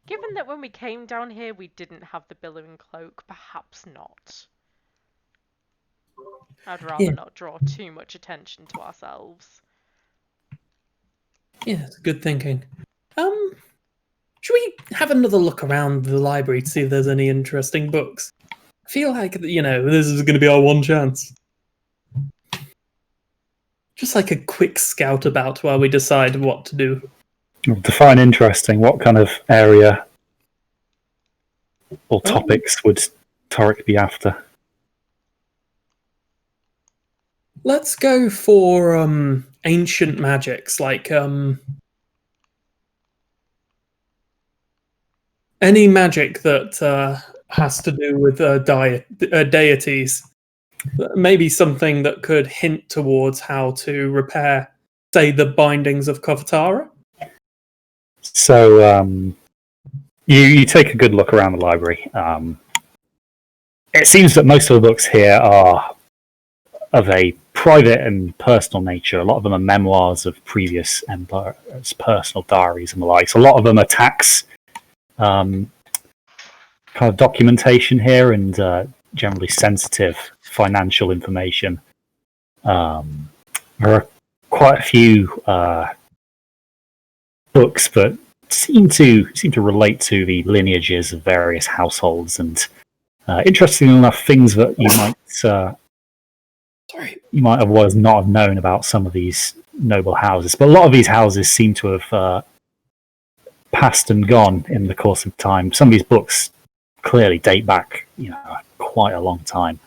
Given that when we came down here we didn't have the billowing cloak, perhaps not. I'd rather not draw too much attention to ourselves. Yeah, it's good thinking. Should we have another look around the library to see if there's any interesting books? I feel like, this is going to be our one chance. Just like a quick scout about while we decide what to do. Define interesting. What kind of area or topics would Torek be after? Let's go for ancient magics, like any magic that has to do with deities. Maybe something that could hint towards how to repair, say, the bindings of Kovatara. So you take a good look around the library. It seems that most of the books here are of a private and personal nature. A lot of them are memoirs of previous emperors, personal diaries and the like. So a lot of them are tax kind of documentation here and generally sensitive financial information. There are quite a few books that seem to relate to the lineages of various households, and interestingly enough, things that you might otherwise not have known about some of these noble houses. But a lot of these houses seem to have passed and gone in the course of time. Some of these books clearly date back, quite a long time.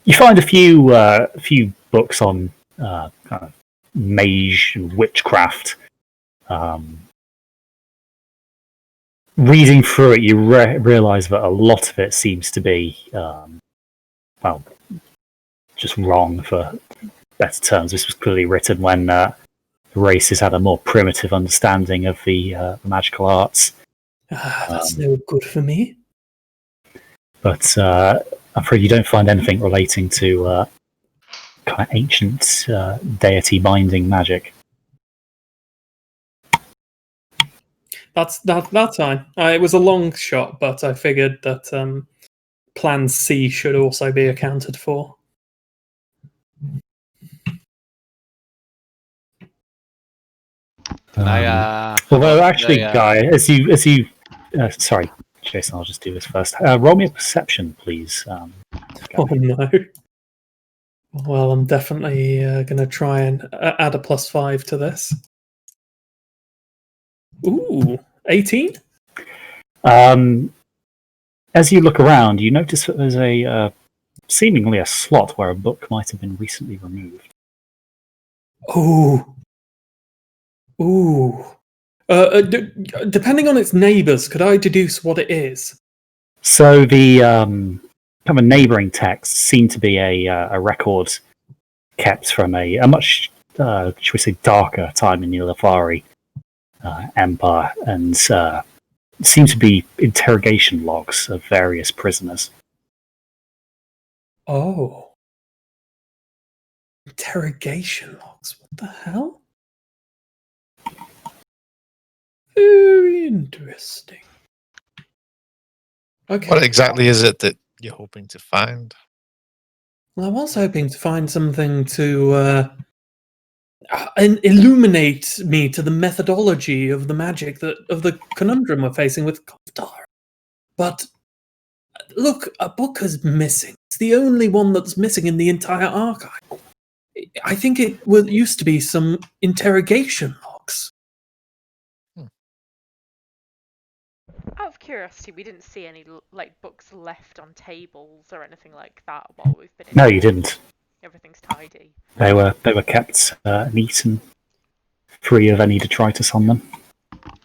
You find a few books on kind of mage and witchcraft. Reading through it, you realise that a lot of it seems to be, just wrong, for better terms. This was clearly written when the races had a more primitive understanding of the magical arts. That's no good for me. But I'm afraid you don't find anything relating to kind of ancient deity binding magic. That's fine. It was a long shot, but I figured that Plan C should also be accounted for. Although, actually, Guy, as you, sorry, Jason, I'll just do this first. Roll me a perception, please. Oh no. Well, I'm definitely going to try and add a +5 to this. Ooh, 18? As you look around, you notice that there's seemingly a slot where a book might have been recently removed. Ooh. Depending on its neighbours, could I deduce what it is? So the kind of a neighbouring text seemed to be a record kept from a much, should we say, darker time in the Lafari Empire, and seemed to be interrogation logs of various prisoners. Oh. Interrogation logs? What the hell? Very interesting. Okay. What exactly is it that you're hoping to find? Well, I was hoping to find something to illuminate me to the methodology of the magic of the conundrum we're facing with Koftar. But look, a book is missing. It's the only one that's missing in the entire archive. I think it used to be some interrogation logs. Out of curiosity, we didn't see any books left on tables or anything like that while we've been in. No, you didn't. Everything's tidy. They were kept neat and free of any detritus on them.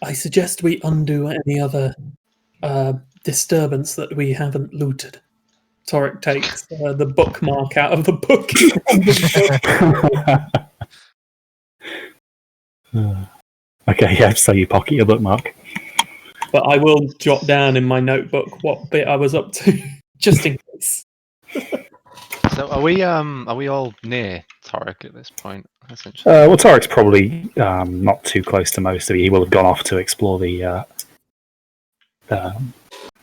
I suggest we undo any other disturbance that we haven't looted. Torek takes the bookmark out of the book. Okay, yeah, so you pocket your bookmark. But I will jot down in my notebook what bit I was up to, just in case. So are we all near Torek at this point? Well, Torek's probably not too close to most of you. He will have gone off to explore the kind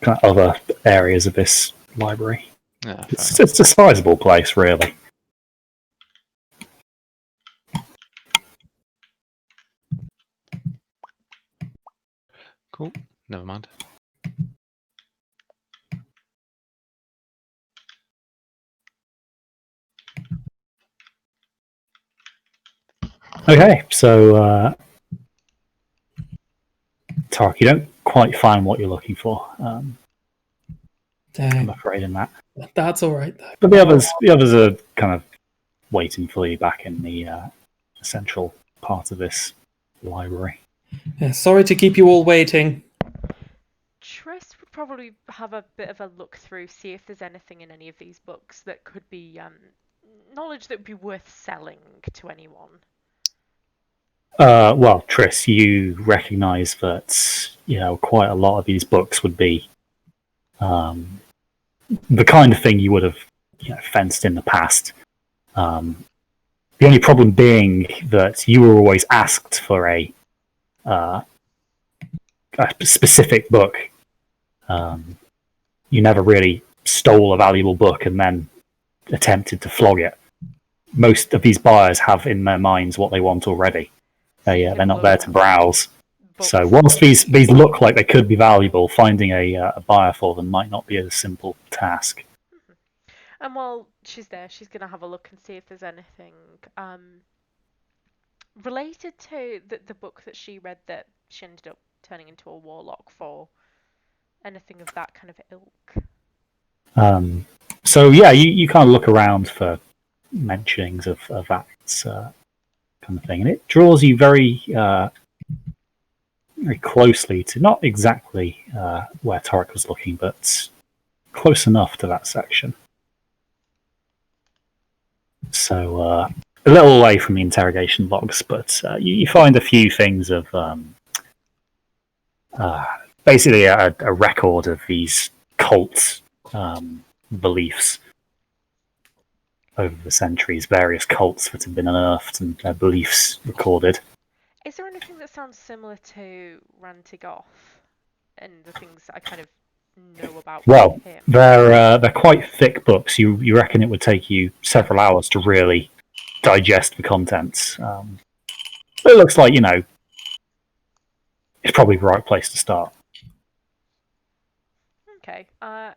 of other areas of this library. Yeah, it's a sizable place, really. Cool. Never mind. Okay, so Tarek, you don't quite find what you're looking for. I'm afraid in that. That's all right, though. But the others are kind of waiting for you back in the central part of this library. Yeah, sorry to keep you all waiting. Triss would probably have a bit of a look through, see if there's anything in any of these books that could be knowledge that would be worth selling to anyone. Well, Triss, you recognise that quite a lot of these books would be the kind of thing you would have fenced in the past. The only problem being that you were always asked for a specific book. You never really stole a valuable book and then attempted to flog it. most of these buyers have in their minds what they want already. They're not there to browse. So whilst these look like they could be valuable, finding a buyer for them might not be a simple task. And while she's there, she's going to have a look and see if there's anything related to the book that she read that she ended up turning into a warlock for. Anything of that kind of ilk. So yeah, you kind of look around for mentionings of that kind of thing, and it draws you very very closely to not exactly where Torek was looking, but close enough to that section. So a little away from the interrogation logs, but you find a few things of basically a record of these cult beliefs over the centuries, various cults that have been unearthed and their beliefs recorded. Is there anything that sounds similar to Rantigoff and the things that I kind of know about Well, him? they're quite thick books. You reckon it would take you several hours to really digest the contents. It looks like, it's probably the right place to start. Okay. I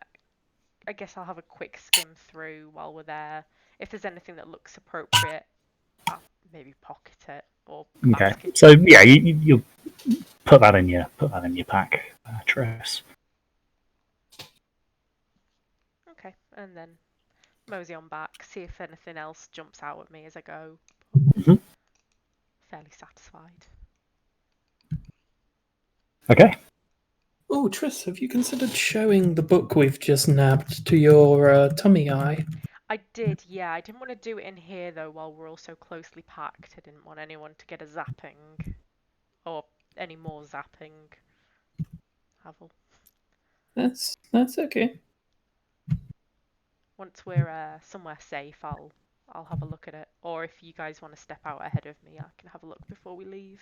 guess I'll have a quick skim through while we're there. If there's anything that looks appropriate, I'll maybe pocket it or Okay. ask it. So yeah, you'll put that in your pack, Tris. Okay, and then mosey on back, see if anything else jumps out at me as I go. Mhm. Fairly satisfied. Okay. Oh, Tris, have you considered showing the book we've just nabbed to your tummy eye? I did, yeah. I didn't want to do it in here though while we're all so closely packed. I didn't want anyone to get a zapping. Or any more zapping. Havel. That's okay. Once we're somewhere safe, I'll have a look at it. Or if you guys want to step out ahead of me, I can have a look before we leave.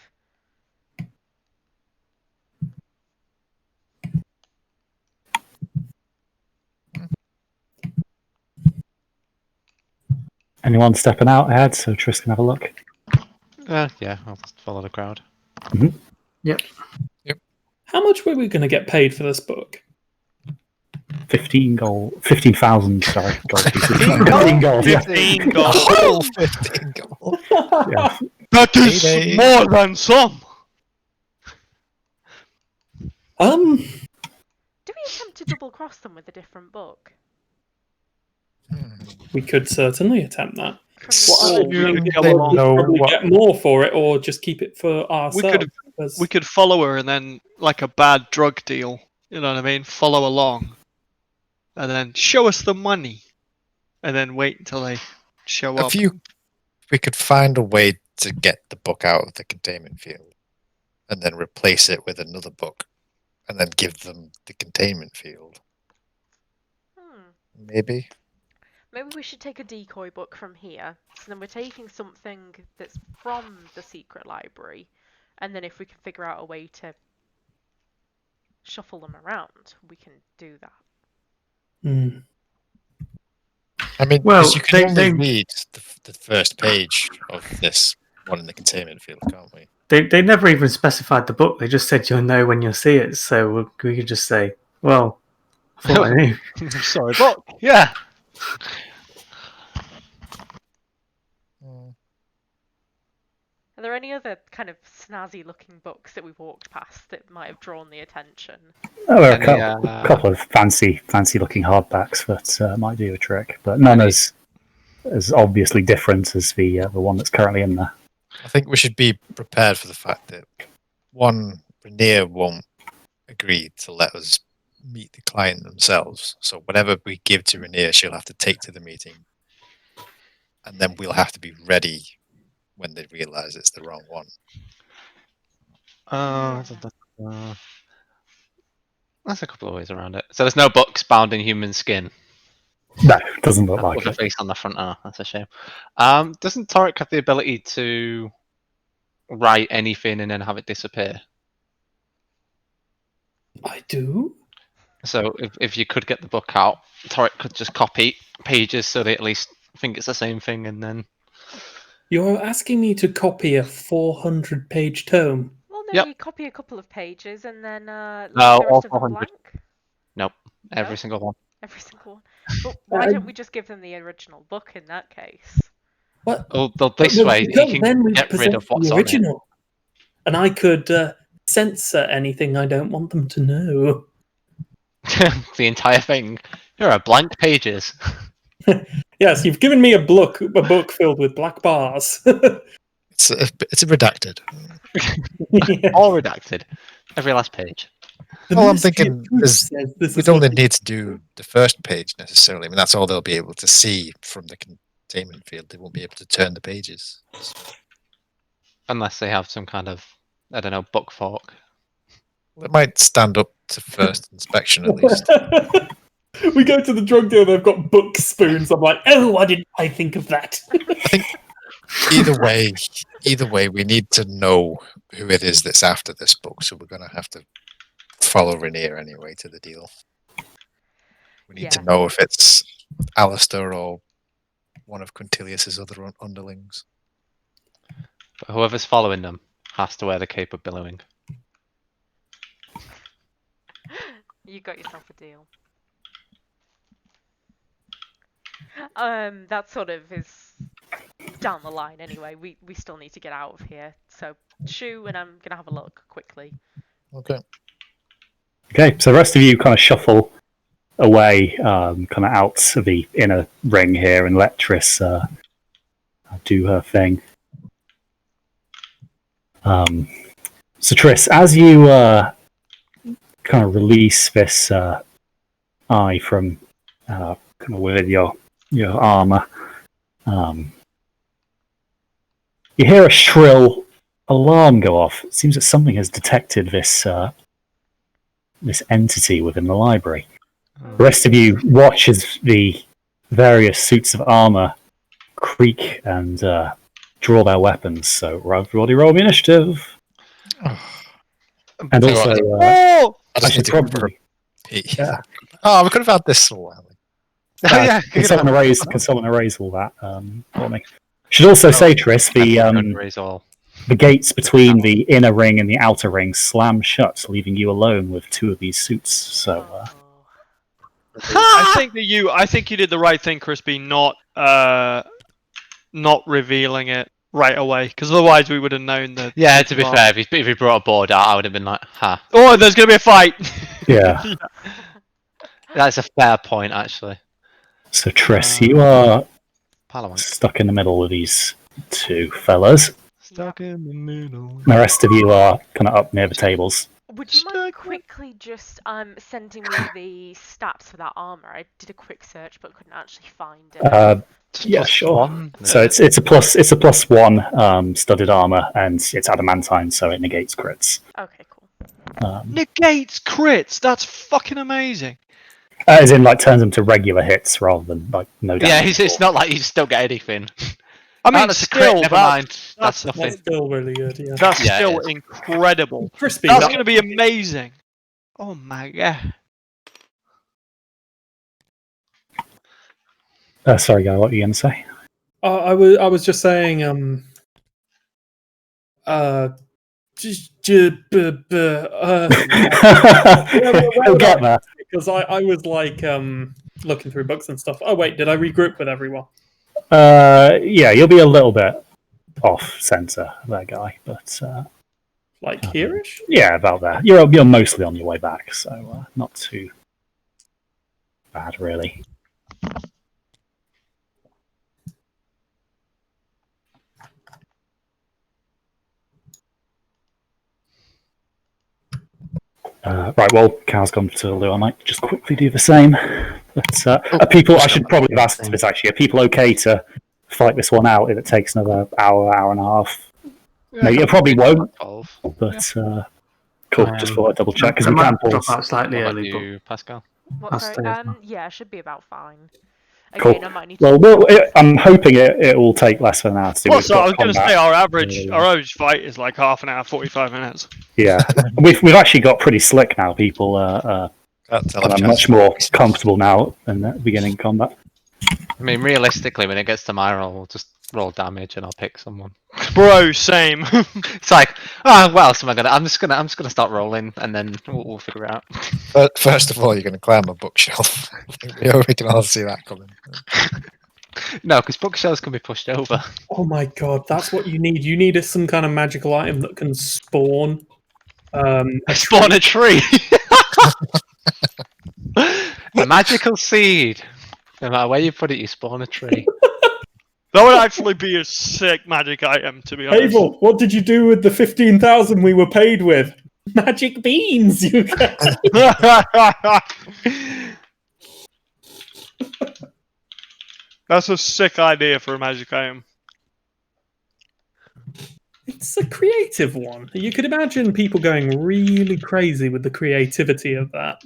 Anyone stepping out ahead so Tris can have a look? Yeah, I'll just follow the crowd. Yep. How much were we going to get paid for this book? 15,000, sorry. Gold pieces. 15 gold, yeah. 15 gold. Oh, 15 gold. Yeah. That is Payday. more than some. Do we attempt to double cross them with a different book? We could certainly attempt that. From you the get They along. know Probably what- get more for it, or just keep it for ourselves. because- We could follow her and then, like a bad drug deal, you know what I mean? Follow along. And then show us the money. And then wait until they show up. We could find a way to get the book out of the containment field and then replace it with another book and then give them the containment field. Maybe. Maybe we should take a decoy book from here. So then we're taking something that's from the secret library. And then if we can figure out a way to shuffle them around, we can do that. Hmm. I mean, Well, 'cause you can they- only read the first page of this one in the containment field, can't we? They never even specified the book. They just said you'll know when you'll see it. So we could just say, well, I thought I knew. Sorry, but yeah. Are there any other kind of snazzy looking books that we've walked past that might have drawn the attention? Oh, there are Any, a couple of fancy looking hardbacks that might do a trick, but none as obviously different as the one that's currently in there. I think we should be prepared for the fact that one, Rainier won't agree to let us meet the client themselves. So whatever we give to Rainier, she'll have to take to the meeting. And then we'll have to be ready when they realise it's the wrong one. That's a couple of ways around it. So there's no books bound in human skin. No, it doesn't look like With a it. face on the front. Oh, that's a shame. Doesn't Torek have the ability to write anything and then have it disappear? I do. So if you could get the book out, Torek could just copy pages so they at least think it's the same thing and then You're asking me to copy a 400-page tome? Well, no, Yep. you copy a couple of pages and then leave No, the all rest of them 400. blank. Nope. Every No? single one. Every single one. But why I- don't we just give them the original book in that case? What? Well, this Well, way, you because can then we get rid present of what's the on it. original, and I could censor anything I don't want them to know. The entire thing. There are blank pages. Yes, you've given me a book filled with black bars. It's a redacted. Yeah. All redacted. Every last page. The All I'm Ministry of thinking Truth is says this We is don't what need to do the first page necessarily. I mean, that's all they'll be able to see from the containment field. They won't be able to turn the pages. Unless they have some kind of, I don't know, book fork. It might stand up to first inspection at least. We go to the drug dealer, they've got book spoons. I'm like, oh, why didn't I think of that? I think either way, we need to know who it is that's after this book. So we're going to have to follow Rainier anyway to the deal. We need to Yeah. know if it's Alistair or one of Quintilius's other underlings. But whoever's following them has to wear the cape of billowing. You got yourself a deal. That sort of is down the line anyway. We still need to get out of here. So Shu and I'm gonna have a look quickly. Okay. Okay, so the rest of you kind of shuffle away, kind of out of the inner ring here, and let Triss do her thing. So Triss, as you kind of release this eye from kind of within your armor, you hear a shrill alarm go off. It seems that something has detected this this entity within the library. The rest of you watch as the various suits of armor creak and draw their weapons. So everybody roll the initiative. And Tell you also, what, Oh! I I just should need to probably. Yeah. Oh, we could have had this a while. Yeah, Can someone erase all that for me? Should also say, Triss, the gates between the inner ring and the outer ring slam shut, leaving you alone with two of these suits. So Oh. I think you did the right thing, Crispy, not revealing it right away, because otherwise we would have known that. Yeah, to be fair, if he brought a board out, I would have been like, ha. Oh, there's gonna be a fight. yeah. That's a fair point, actually. So Triss, you are Palawan. stuck in the middle with these two fellas. Stuck in the middle. The rest of you are kind of up near the tables. Would you mind quickly just sending me the stats for that armor? I did a quick search but couldn't actually find it. Yeah, sure. So it's a +1 studded armor, and it's adamantine, so it negates crits. Okay, cool. Negates crits. That's fucking amazing. As in, like, turns them to regular hits rather than like no damage. Yeah, it's not like you just don't get anything. I mean, that's a crit, still, never mind. That's That's nothing. still really good, yeah. that's Yeah, still it is. incredible. Crispy, That's that- gonna be amazing. Oh my god. Sorry, guy, what were you going to say? I was just saying, He'll get there. because I was like looking through books and stuff. Oh wait, did I regroup with everyone? Yeah, you'll be a little bit off center, that guy, but Like here-ish? yeah, about there. You're mostly on your way back, so not too bad, really. Right, well, Cal's gone to Lou. I might just quickly do the same. But are people, I should probably have asked this actually, are people okay to fight this one out if it takes another hour and a half? Maybe it probably won't, but cool, just thought I'd double check, because I we might can drop pause. out slightly What about early, but you, Pascal? What, I'll sorry? stay as well. Yeah, it should be about fine. Cool. Again, I might need to... Well, I'm hoping it will take less than an hour to do. Well, We've so got I was going to combat. say our average fight is like half an hour, 45 minutes. Yeah, we've actually got pretty slick now. People are much more comfortable now than the beginning combat. I mean, realistically, when it gets to my roll, we'll just roll damage and I'll pick someone. Bro, same. It's like, what else am I gonna? I'm just gonna start rolling, and then we'll figure it out. But first of all, you're going to climb a bookshelf. We can all see that coming. No, because bookshelves can be pushed over. Oh my god, that's what you need. You need some kind of magical item that can spawn. Spawn a tree. A magical seed. No matter where you put it, you spawn a tree. That would actually be a sick magic item, to be honest. Abel, what did you do with the 15,000 we were paid with? Magic beans, you guys. That's a sick idea for a magic item. It's a creative one. You could imagine people going really crazy with the creativity of that.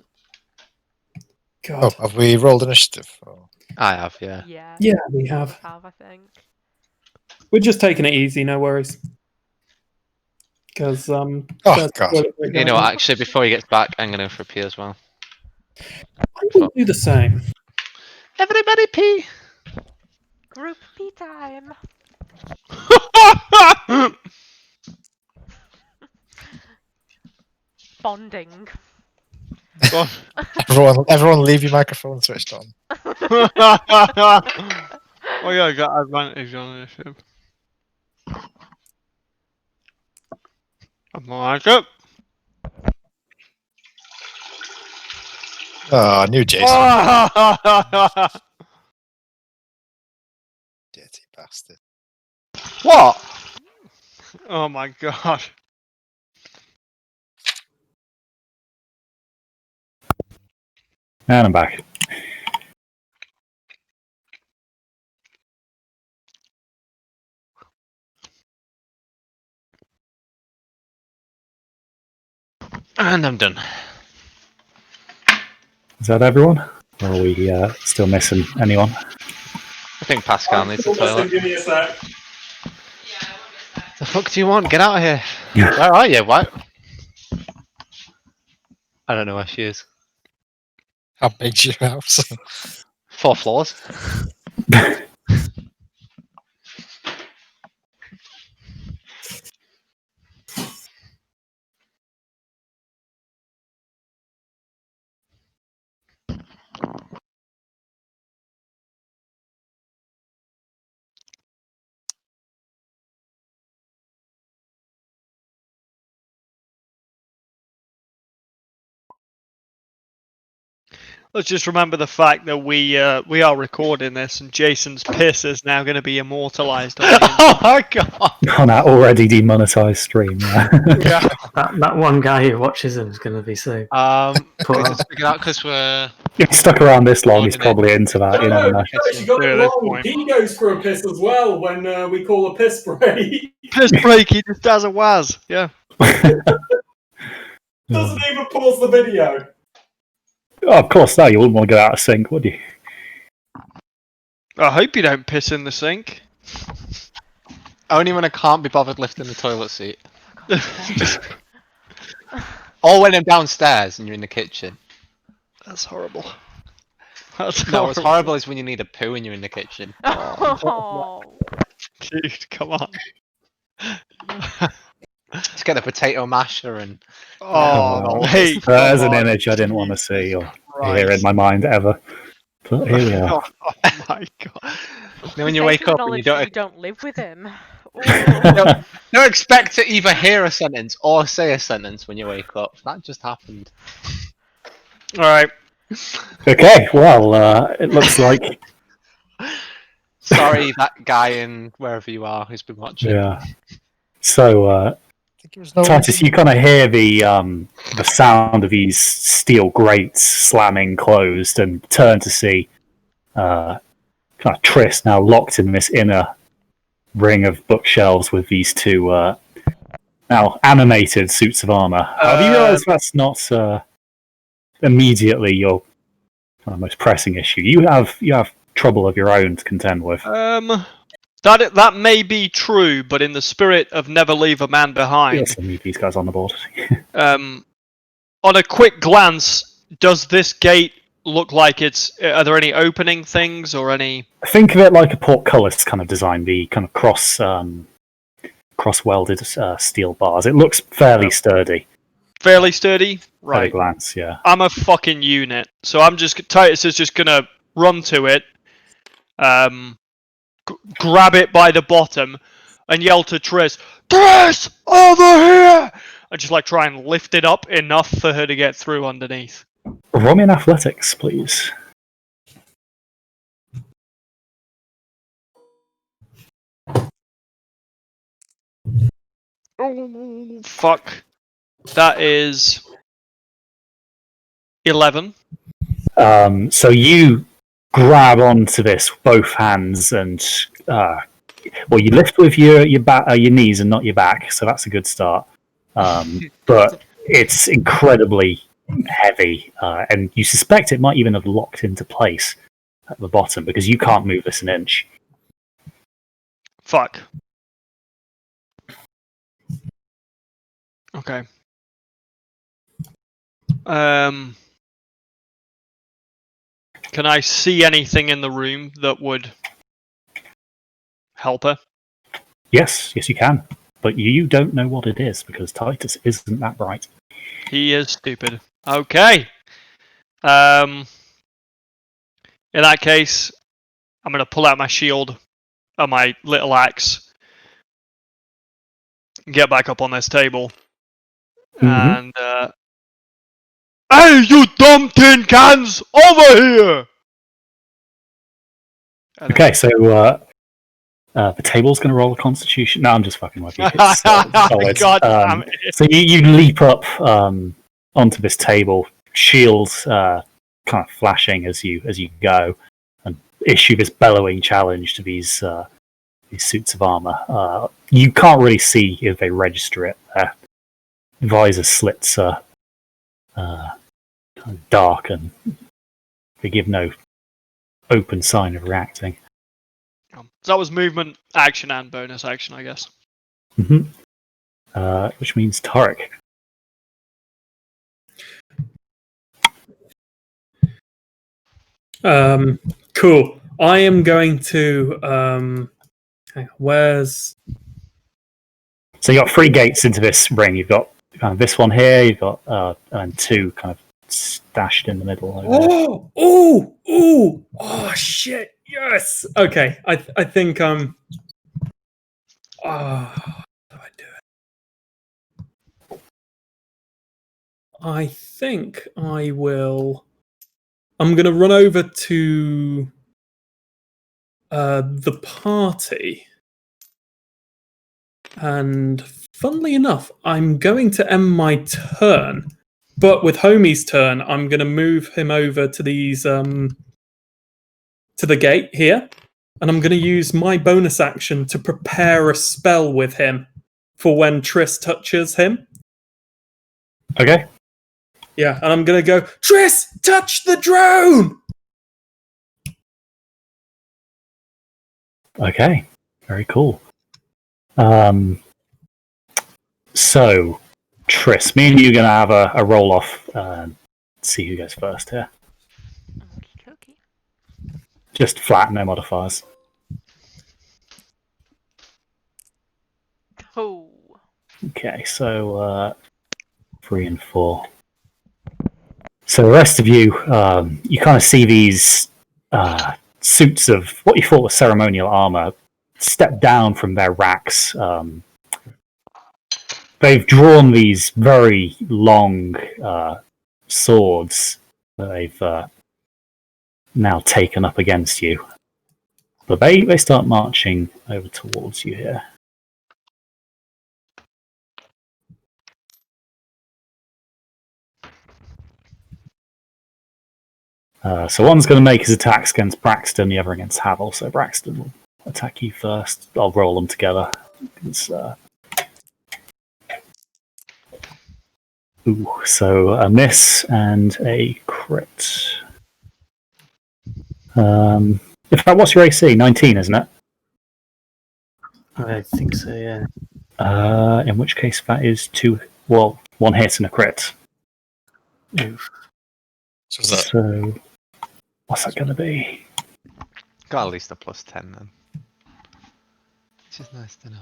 God. Oh, have we rolled initiative? Or... I have, yeah. Yeah, we have. I think. We're just taking it easy, no worries. Because God. You know what, actually, before he gets back, I'm going to go for a pee as well. I will do the same. Everybody pee! Group pee time. Bonding. Everyone leave your microphone switched on. Oh yeah, I got advantage on initiative. I'm like it. Oh, I knew Jason. Dirty bastard. What? Oh my god. And I'm back. And I'm done. Is that everyone? Or are we still missing anyone? I think Pascal needs the toilet. Give me a sec. The fuck do you want? Get out of here. Where are you? What? I don't know where she is. How big's your house? 4 floors. Let's just remember the fact that we are recording this, and Jason's piss is now going to be immortalized. On the Oh my god! On our already demonetized stream, yeah. yeah. That one guy who watches him is going to be so. We just figured out because we're. If he's stuck around this long, he's probably into that. You never know. You got Yeah, it that's wrong. point. He goes for a piss as well when we call a piss break. Piss break, he just does a waz. Yeah. Doesn't even pause the video. Oh, of course, no, you wouldn't want to get out of sync, would you? I hope you don't piss in the sink. Only when I can't be bothered lifting the toilet seat. Or when I'm downstairs and you're in the kitchen. That's horrible. That's No, what's horrible is when you need a poo and you're in the kitchen. Oh. Dude, come on. Just get a potato masher and. Oh, mate. There's an image I didn't want to see or hear in my mind ever. But here we are. Oh my god. Then when you wake up and you Acknowledge that you don't. don't live with him. Don't expect to either hear a sentence or say a sentence when you wake up. That just happened. Alright. Okay, well, it looks like... Sorry, that guy in wherever you are who's been watching. Yeah. So, Titus, you kind of hear the sound of these steel grates slamming closed and turn to see kind of Triss now locked in this inner ring of bookshelves with these two now animated suits of armor. Have you realised that's not immediately your kind of most pressing issue? You have trouble of your own to contend with. That may be true, but in the spirit of never leave a man behind. Yes, I need these guys on the board. On a quick glance, does this gate look like it's? Are there any opening things or any? Think of it like a portcullis kind of design, the kind of cross-welded steel bars. It looks fairly sturdy. Fairly sturdy, At a right? glance, yeah. I'm a fucking unit, so Titus is just gonna run to it, grab it by the bottom, and yell to Triss, "Triss, over here!" And just like try and lift it up enough for her to get through underneath. Roll me an athletics, please. Oh, fuck. That is 11. So you grab onto this both hands and you lift with your knees and not your back, so that's a good start. But it's incredibly heavy, and you suspect it might even have locked into place at the bottom because you can't move this an inch. Fuck. Okay. Can I see anything in the room that would help her? Yes, you can. But you don't know what it is because Titus isn't that bright. He is stupid. Okay. In that case, I'm going to pull out my shield and my little axe, get back up on this table, and hey, you dumb tin cans, over here! Okay, so the table's going to roll a Constitution. No, I'm just fucking with you. It's solid. God damn it. So you leap up onto this table, shields kind of flashing as you go, and issue this bellowing challenge to these suits of armor. You can't really see if they register it. Their visor slits are kind of dark, and they give no open sign of reacting. So that was movement, action, and bonus action, I guess. Which means Tarek. Cool. I am going to. Hang on, where's? So you got 3 gates into this ring. You've got kind of this one here. You've got and 2 kind of stashed in the middle. Oh shit! Yes. Okay. I think how do I do it? I think I will. I'm gonna run over to the party, and funnily enough, I'm going to end my turn. But with Homie's turn, I'm going to move him over to these to the gate here, and I'm going to use my bonus action to prepare a spell with him for when Triss touches him. Okay. Yeah, and I'm going to go, Triss, touch the drone! Okay. Very cool. So, Triss, me and you are going to have a roll off. See who goes first here. Okay. Just flat, no modifiers. Oh. Okay, so 3 and 4. So the rest of you, you kind of see these suits of what you thought was ceremonial armor step down from their racks. They've drawn these very long swords that they've now taken up against you. But they start marching over towards you here. So one's going to make his attacks against Braxton, the other against Havel. So Braxton will attack you first. I'll roll them together. So a miss and a crit. In fact, what's your AC? 19, isn't it? I think so, yeah. In which case that is 1 hit and a crit. So is that So What's that going to be? Got at least a +10 then. Which is nice to know.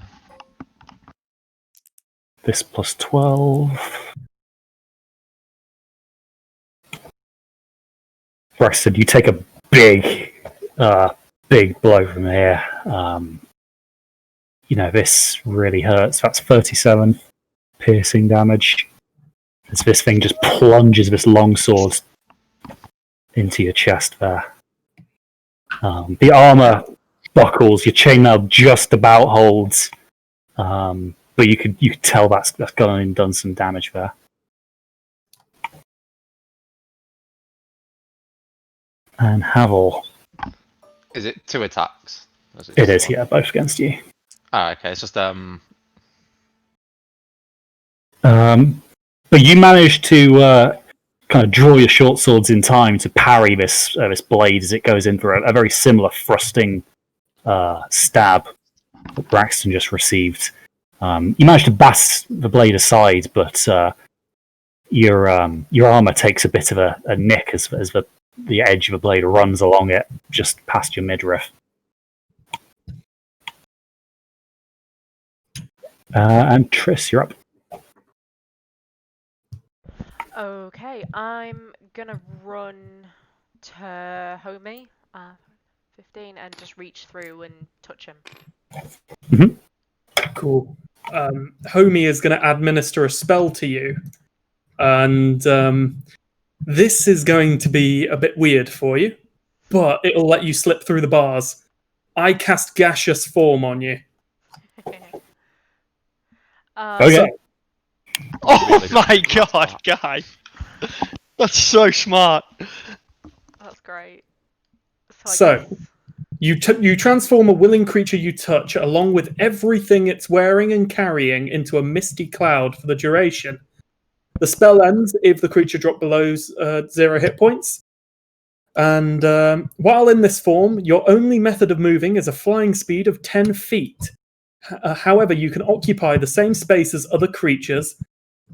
This +12. Braxton, you take a big blow from here. This really hurts. That's 37 piercing damage. As this thing just plunges this longsword into your chest there. The armor buckles, your chainmail just about holds, but you could tell that's gone and done some damage there. And Havel. Is it 2 attacks? It is, yeah, both against you. Oh, okay. It's just But you managed to kind of draw your short swords in time to parry this blade as it goes in for a very similar thrusting stab that Braxton just received. You managed to bat the blade aside, but your armor takes a bit of a nick as the edge of the blade runs along it just past your midriff. And Triss, you're up. Okay, I'm gonna run to Homie, 15, and just reach through and touch him. Cool. Homie is going to administer a spell to you, and this is going to be a bit weird for you, but it'll let you slip through the bars. I cast Gaseous Form on you. Okay. So, Oh my god, guy! That's so smart. That's great. So, you transform a willing creature you touch, along with everything it's wearing and carrying, into a misty cloud for the duration. The spell ends if the creature drops below 0 hit points. And while in this form, your only method of moving is a flying speed of 10 feet. However, you can occupy the same space as other creatures,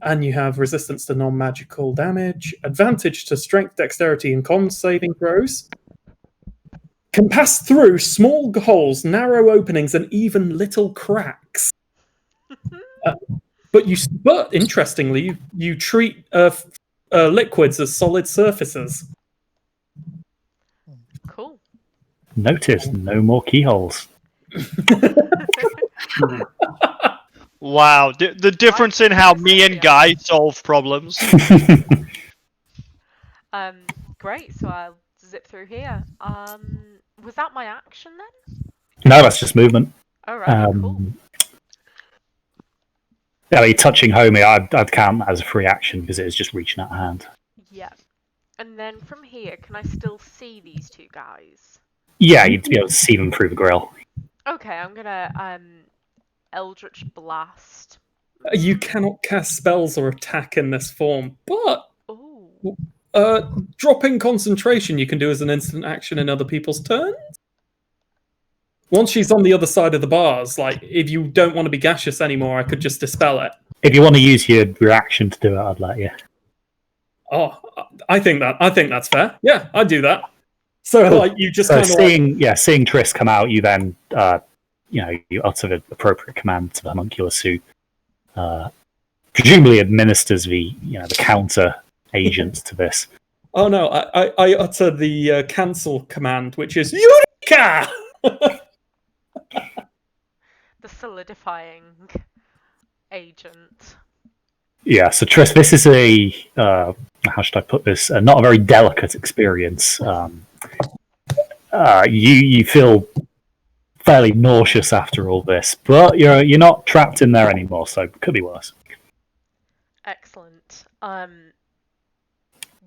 and you have resistance to non-magical damage, advantage to strength, dexterity, and con saving throws. Can pass through small holes, narrow openings, and even little cracks. But interestingly, you treat liquids as solid surfaces. Cool. Notice, no more keyholes. Wow, the difference in how me and Guy solve problems. Great. So I'll zip through here. Was that my action then? No, that's just movement. All right. Cool. Yeah, touching Homie, I'd count that as a free action because it is just reaching out a hand. Yeah. And then from here, can I still see these two guys? Yeah, you'd be able to see them through the grill. Okay, I'm gonna Eldritch Blast. You cannot cast spells or attack in this form, but Ooh. dropping concentration you can do as an instant action in other people's turns. Once she's on the other side of the bars, like if you don't want to be gaseous anymore, I could just dispel it. If you want to use your reaction to do it, I'd let you. Oh, I think that's fair. Yeah, I'd do that. So Cool. like you just So kind of seeing Triss come out, you then you utter the appropriate command to the homunculus who presumably administers the counter agent to this. Oh no, I utter the cancel command, which is Eureka! The solidifying agent. Yeah, so Triss, this is a how should I put this? Not a very delicate experience. You feel fairly nauseous after all this, but you're not trapped in there anymore, so it could be worse. Excellent.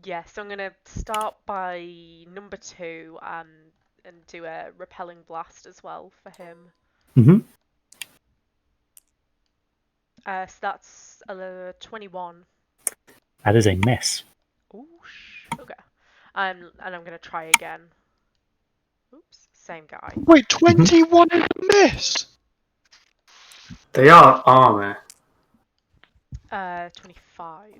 Yeah, so I'm gonna start by number 2 and do a repelling blast as well for him. Mm-hmm. So that's 21. That is a miss. Ooh, okay. And I'm gonna try again. Oops, same guy. Wait, 21 is a miss? They are armor. 25.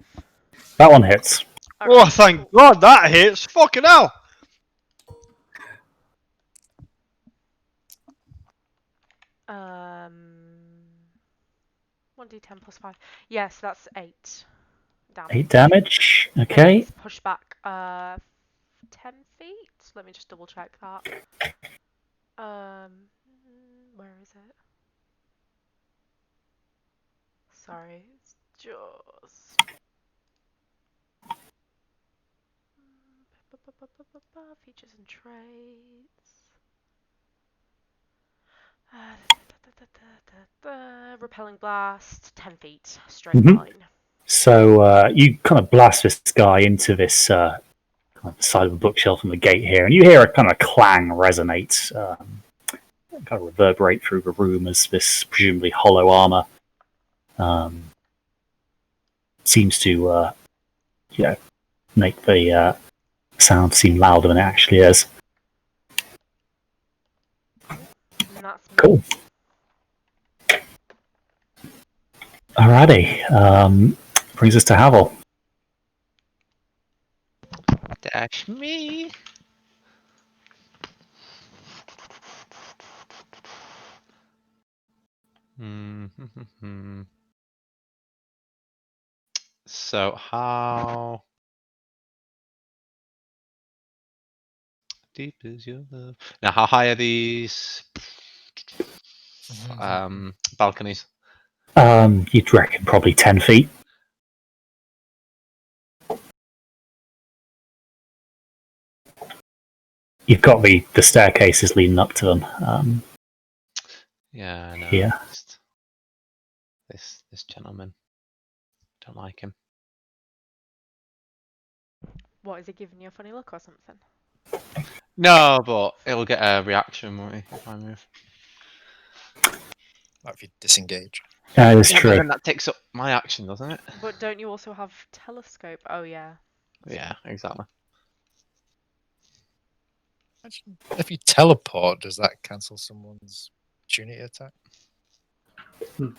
That one hits. Oh, thank God that hits. Fucking hell. 1d10 plus 5. Yes, that's 8 damage. 8 damage. And Okay. he's pushed back 10 feet. Let me just double check that. Where is it? Sorry, it's just features and traits. Repelling blast, 10 feet, straight line. So you kind of blast this guy into this kind of side of a bookshelf on the gate here, and you hear a kind of clang resonate, kind of reverberate through the room as this presumably hollow armor seems to, make the sound seem louder than it actually is. And that's Cool. Alrighty. Brings us to Havel. Dash me. So how deep is your love? Now, how high are these balconies? You'd reckon probably 10 feet. You've got the staircases leading up to them. Yeah, I know. Yeah. This gentleman. Don't like him. What, is he giving you a funny look or something? No, but it'll get a reaction, won't he, if I move? Like if you disengage. That is Yeah, true. but then that takes up my action, doesn't it? But don't you also have telescope? Oh yeah. Yeah, exactly. If you teleport, does that cancel someone's opportunity attack?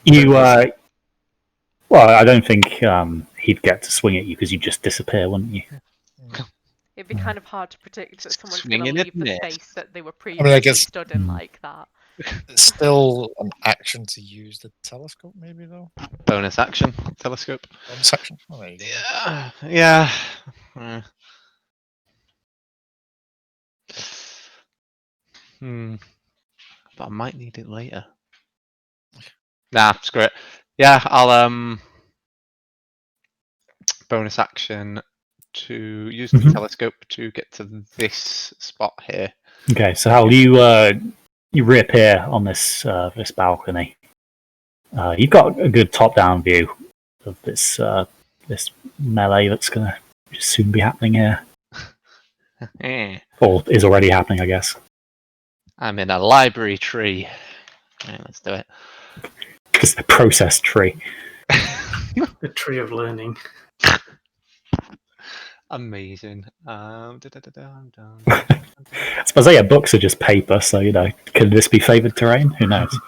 You, well, I don't think he'd get to swing at you because you'd just disappear, wouldn't you? It'd be kind of hard to predict that someone's going to Swinging leave it, the mate. space that they were previously I guess- stood in like that. It's still an action to use the telescope, maybe though. Bonus action, telescope. Bonus action. Oh, there you go. Yeah. But I might need it later. Nah, screw it. Yeah, I'll bonus action to use the telescope to get to this spot here. Okay, so Hal, you reappear on this this balcony. You've got a good top-down view of this this melee that's going to soon be happening here, or is already happening, I guess. I'm in a library tree. Right, let's do it. Just a process tree. The tree of learning. Amazing. I suppose books are just paper, so could this be favoured terrain? Who knows?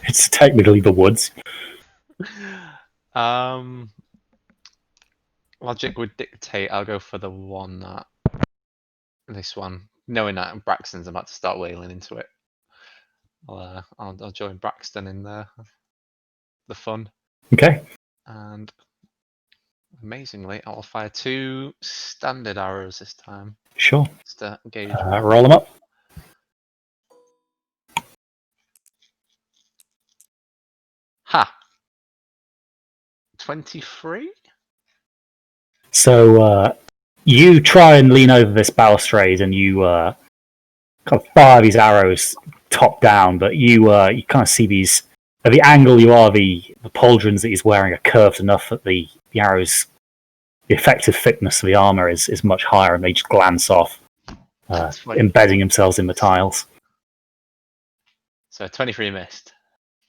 It's technically the woods. Logic would dictate I'll go for the one that this one, knowing that Braxton's about to start wailing into it. I'll join Braxton in the fun. Okay. And amazingly, I'll fire 2 standard arrows this time. Sure. Just to gauge. Roll them up. Ha! 23? So you try and lean over this balustrade and you kind of fire these arrows top down, but you kind of see these, at the angle you are, the pauldrons that he's wearing are curved enough that the arrows, the effective thickness of the armor is much higher, and they just glance off, embedding themselves in the tiles. So 23 missed.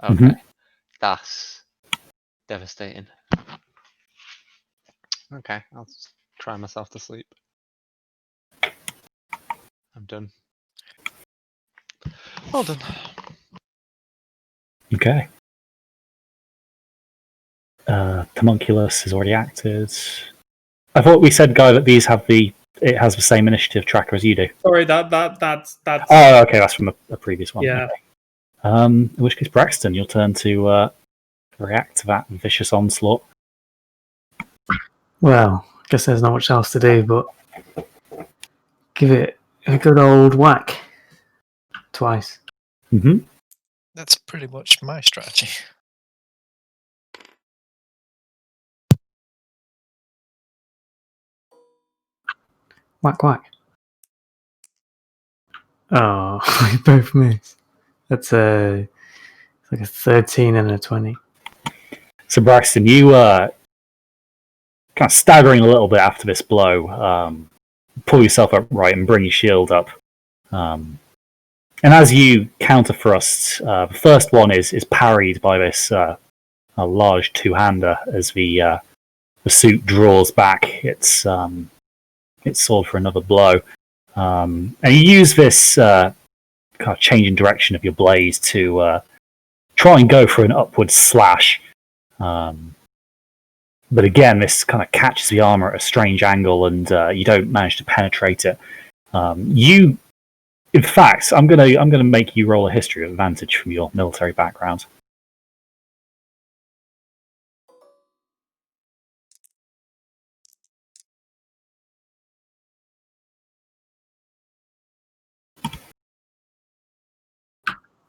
Okay. That's devastating. Okay, I'll just cry myself to sleep. I'm done. Well done. Okay. Homunculus is already acted. I thought we said, Guy, that these have it has the same initiative tracker as you do. Sorry, that's Oh, okay, that's from a previous one. Yeah. In which case, Braxton, you'll turn to react to that vicious onslaught. Well, I guess there's not much else to do but give it a good old whack. Twice. Mm-hmm. That's pretty much my strategy. Whack, whack. Oh, we both missed. That's like a 13 and a 20. So, Braxton, you kind of staggering a little bit after this blow, pull yourself upright and bring your shield up. And as you counter thrust, the first one is parried by this a large two-hander as the suit draws back its sword for another blow. And you use this kind of change in direction of your blade to try and go for an upward slash. But again, this kind of catches the armor at a strange angle, and you don't manage to penetrate it. In fact, I'm gonna make you roll a history of advantage from your military background.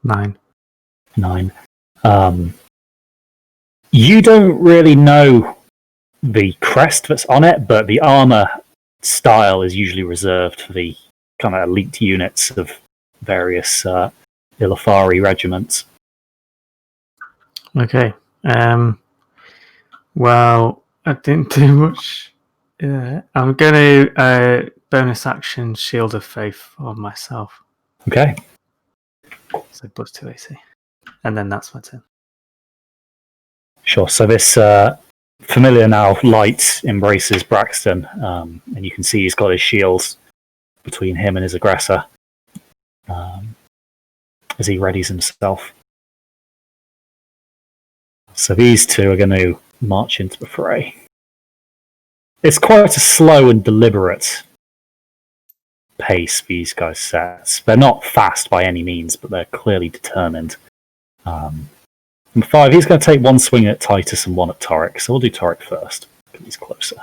Nine. 9. You don't really know the crest that's on it, but the armor style is usually reserved for the kind of elite units of various Ilafari regiments. Okay. Well, I didn't do much. I'm going to bonus action Shield of Faith on myself. Okay. So plus 2 AC. And then that's my turn. Sure. So this familiar now light embraces Braxton, and you can see he's got his shields between him and his aggressor as he readies himself. So these two are going to march into the fray. It's quite a slow and deliberate pace these guys set. They're not fast by any means, but they're clearly determined. Number 5, he's going to take one swing at Titus and one at Torek, so we'll do Torek first, because he's closer.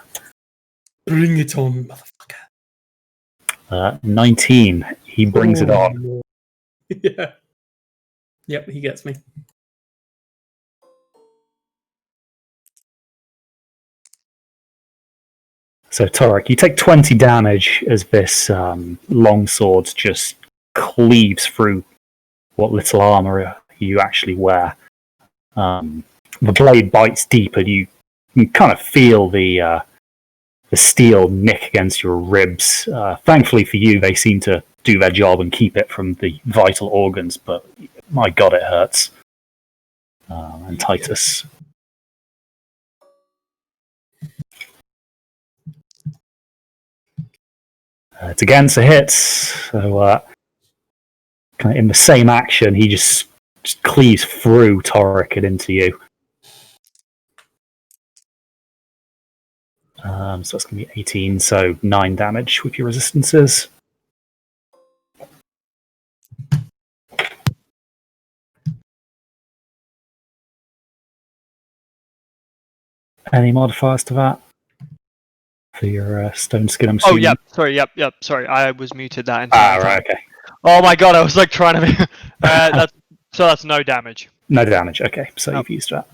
Bring it on, motherfucker. 19, he brings it on. Yeah. Yep, he gets me. So Torek, you take 20 damage as this longsword just cleaves through what little armor you actually wear. The blade bites deep, and you can kind of feel the steel nick against your ribs. Thankfully for you, they seem to do their job and keep it from the vital organs, but my god, it hurts. And Titus. It's against a hit, so kind of in the same action, he just cleaves through Torek and into you. So that's going to be 18, so 9 damage with your resistances. Any modifiers to that? For your stone skin, I'm assuming? Oh, yep. Sorry, yep. Sorry, I was muted that Ah, entire right, time. okay. Oh my god, I was like trying to. That's no damage. No damage, okay, so you've used that.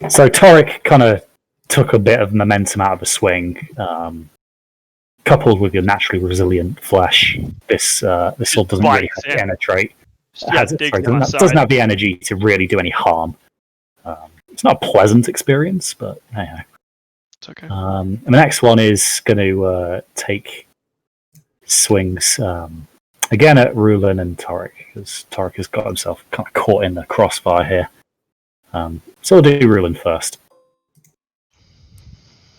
So Torek kind of took a bit of momentum out of the swing, coupled with your naturally resilient flesh. This sword doesn't really have to penetrate. Doesn't have the energy to really do any harm. It's not a pleasant experience, but anyhow. It's okay. And the next one is going to take swings again at Rulin and Torek, because Torek has got himself kind of caught in the crossfire here. So we'll do Rulin first.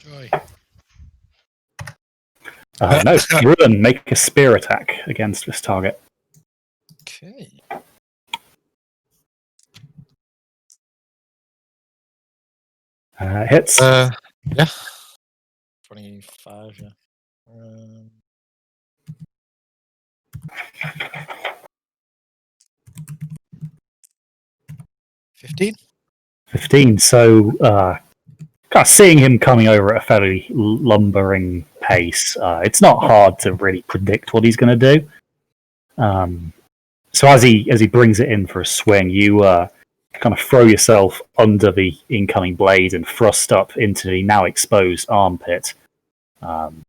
Joy. No, Rulin, make a spear attack against this target. Okay. Hits. Yeah. 25, yeah. $15. 15. So, kind of seeing him coming over at a fairly lumbering pace, it's not hard to really predict what he's going to do. So as he brings it in for a swing, you kind of throw yourself under the incoming blade and thrust up into the now exposed armpit. And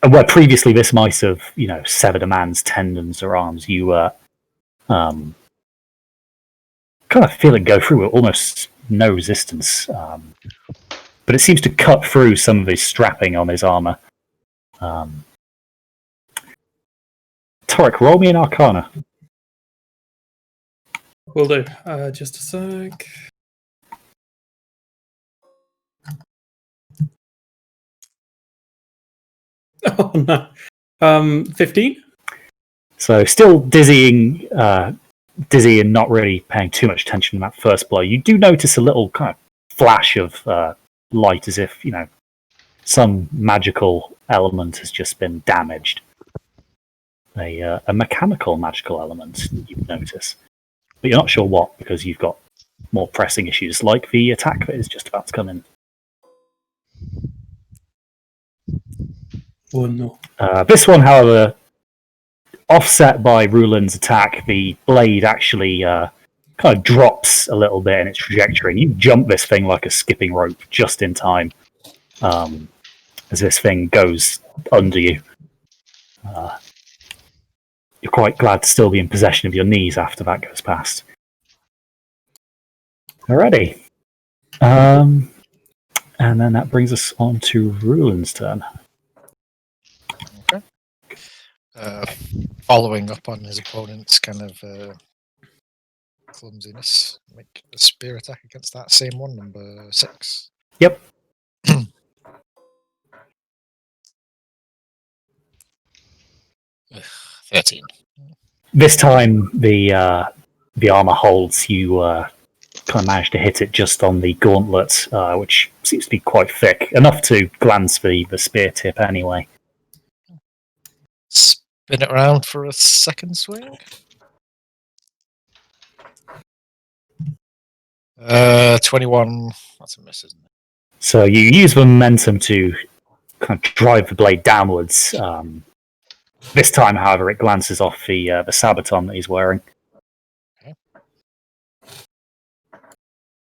where previously this might have, severed a man's tendons or arms, you kind of feel it go through with almost no resistance. But it seems to cut through some of his strapping on his armor. Torek, roll me an Arcana. Will do. Just a sec. Oh no. 15? So still dizzy and not really paying too much attention to that first blow. You do notice a little kind of flash of light, as if some magical element has just been damaged. A mechanical magical element, you notice, but you're not sure what, because you've got more pressing issues, like the attack that is just about to come in. Oh no. This one, however, offset by Ruland's attack, the blade actually kind of drops a little bit in its trajectory, and you jump this thing like a skipping rope just in time as this thing goes under you. You're quite glad to still be in possession of your knees after that goes past. Alrighty. And then that brings us on to Ruland's turn. Okay. Following up on his opponent's kind of clumsiness, make a spear attack against that same one, number 6. Yep. 13. This time the armor holds. You kind of manage to hit it just on the gauntlet, which seems to be quite thick, enough to glance the spear tip anyway. Spin it around for a second swing. 21. That's a miss, isn't it? So you use momentum to kind of drive the blade downwards. This time, however, it glances off the sabaton that he's wearing. Okay.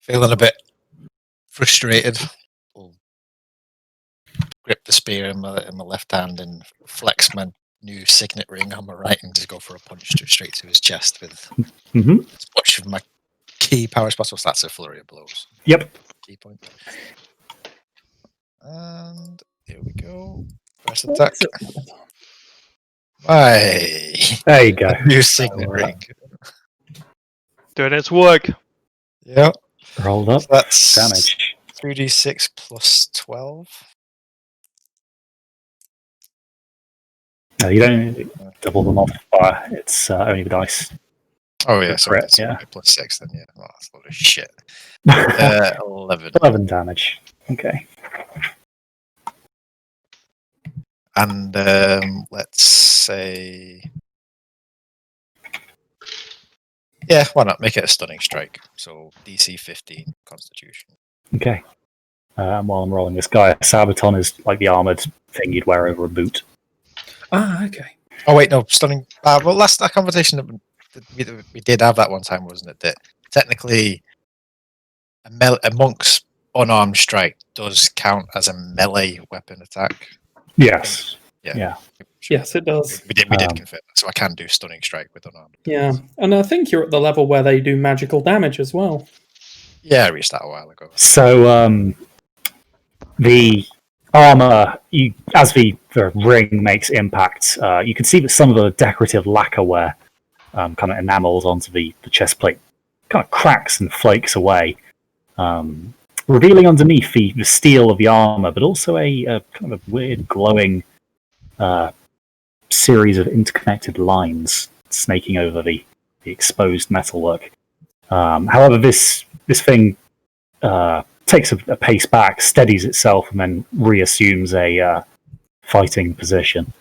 Feeling a bit frustrated. I'll grip the spear in my left hand and flex my new signet ring on my right, and just go for a punch straight to his chest with as much of my key power as possible. So that's a flurry of blows. Yep. Key point. And here we go. First attack. Hey, there you go. New signet ring. Doing its work. Yep. Rolled up. So that's Damage. 3d6 plus 12. No, you don't double the modifier. It's only the dice. Oh yeah, sorry. Correct, yeah. Plus 6 then, yeah. Oh, that's a lot of shit. 11. 11 damage. Okay. And let's say, yeah, why not make it a stunning strike? So DC 15 Constitution. Okay. While I'm rolling this guy, Sabaton is like the armored thing you'd wear over a boot. Ah, okay. Oh wait, no, stunning. Well, that conversation that we did have that one time, wasn't it? That technically a monk's unarmed strike does count as a melee weapon attack. Yes. Yeah. Yes, it does. We did confirm that, so I can do stunning strike with unarmed. Yeah, and I think you're at the level where they do magical damage as well. Yeah, I reached that a while ago. So the armor, as the ring makes impact, you can see that some of the decorative lacquerware kind of enamels onto the chest plate kind of cracks and flakes away, revealing underneath the steel of the armor, but also a kind of weird glowing series of interconnected lines snaking over the exposed metalwork. However, this thing takes a pace back, steadies itself, and then reassumes a fighting position.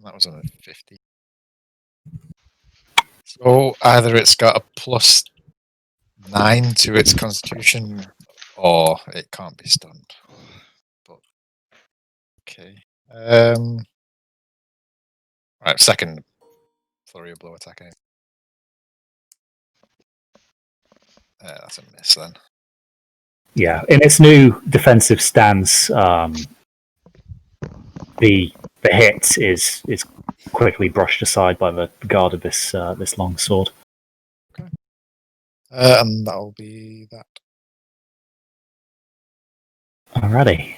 That was on a 50. So either it's got a +9 to its constitution, or it can't be stunned. But okay. Right, second flurry of blow attack. That's a miss then. Yeah, in its new defensive stance, the hit is quickly brushed aside by the guard of this long sword. Okay. And that'll be that. Alrighty.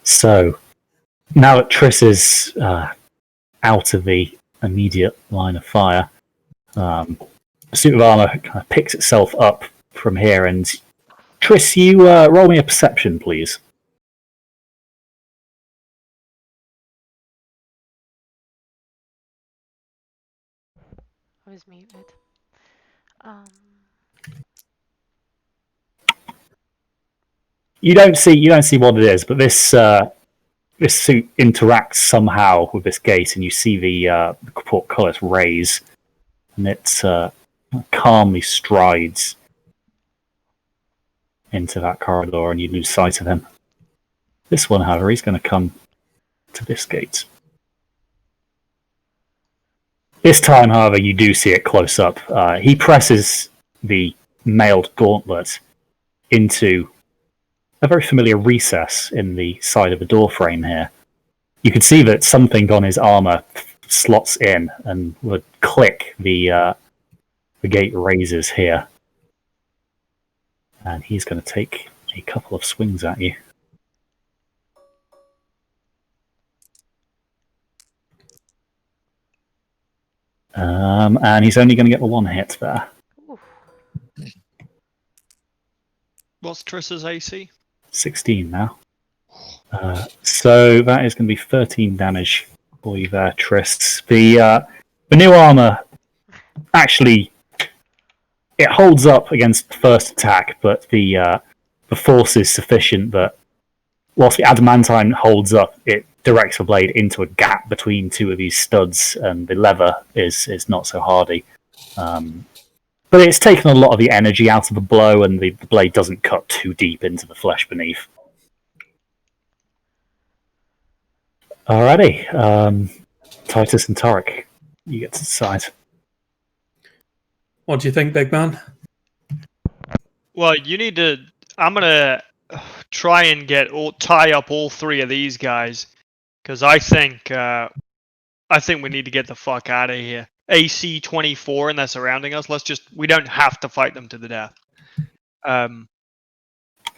So now that Triss is out of the immediate line of fire, the suit of armor kind of picks itself up from here. And Triss, you roll me a perception, please. I was muted. You don't see what it is, but this suit interacts somehow with this gate, and you see the portcullis raise, and it calmly strides into that corridor, and you lose sight of him. This one, however, he's going to come to this gate. This time, however, you do see it close up. He presses the mailed gauntlet into a very familiar recess in the side of the door frame here. You can see that something on his armor slots in and would click the gate raises here. And he's going to take a couple of swings at you. And he's only going to get the one hit there. Oof. What's Triss's AC? 16 now. So that is going to be 13 damage for you there, Triss. The new armor actually it holds up against the first attack, but the force is sufficient that whilst the adamantine holds up, it directs the blade into a gap between two of these studs, and the leather is not so hardy. But it's taken a lot of the energy out of the blow, and the blade doesn't cut too deep into the flesh beneath. Alrighty. Titus and Torek, you get to decide. What do you think, big man? Well, you need to. I'm gonna try and tie up all three of these guys, because I think we need to get the fuck out of here. AC 24 and they're surrounding us. We don't have to fight them to the death.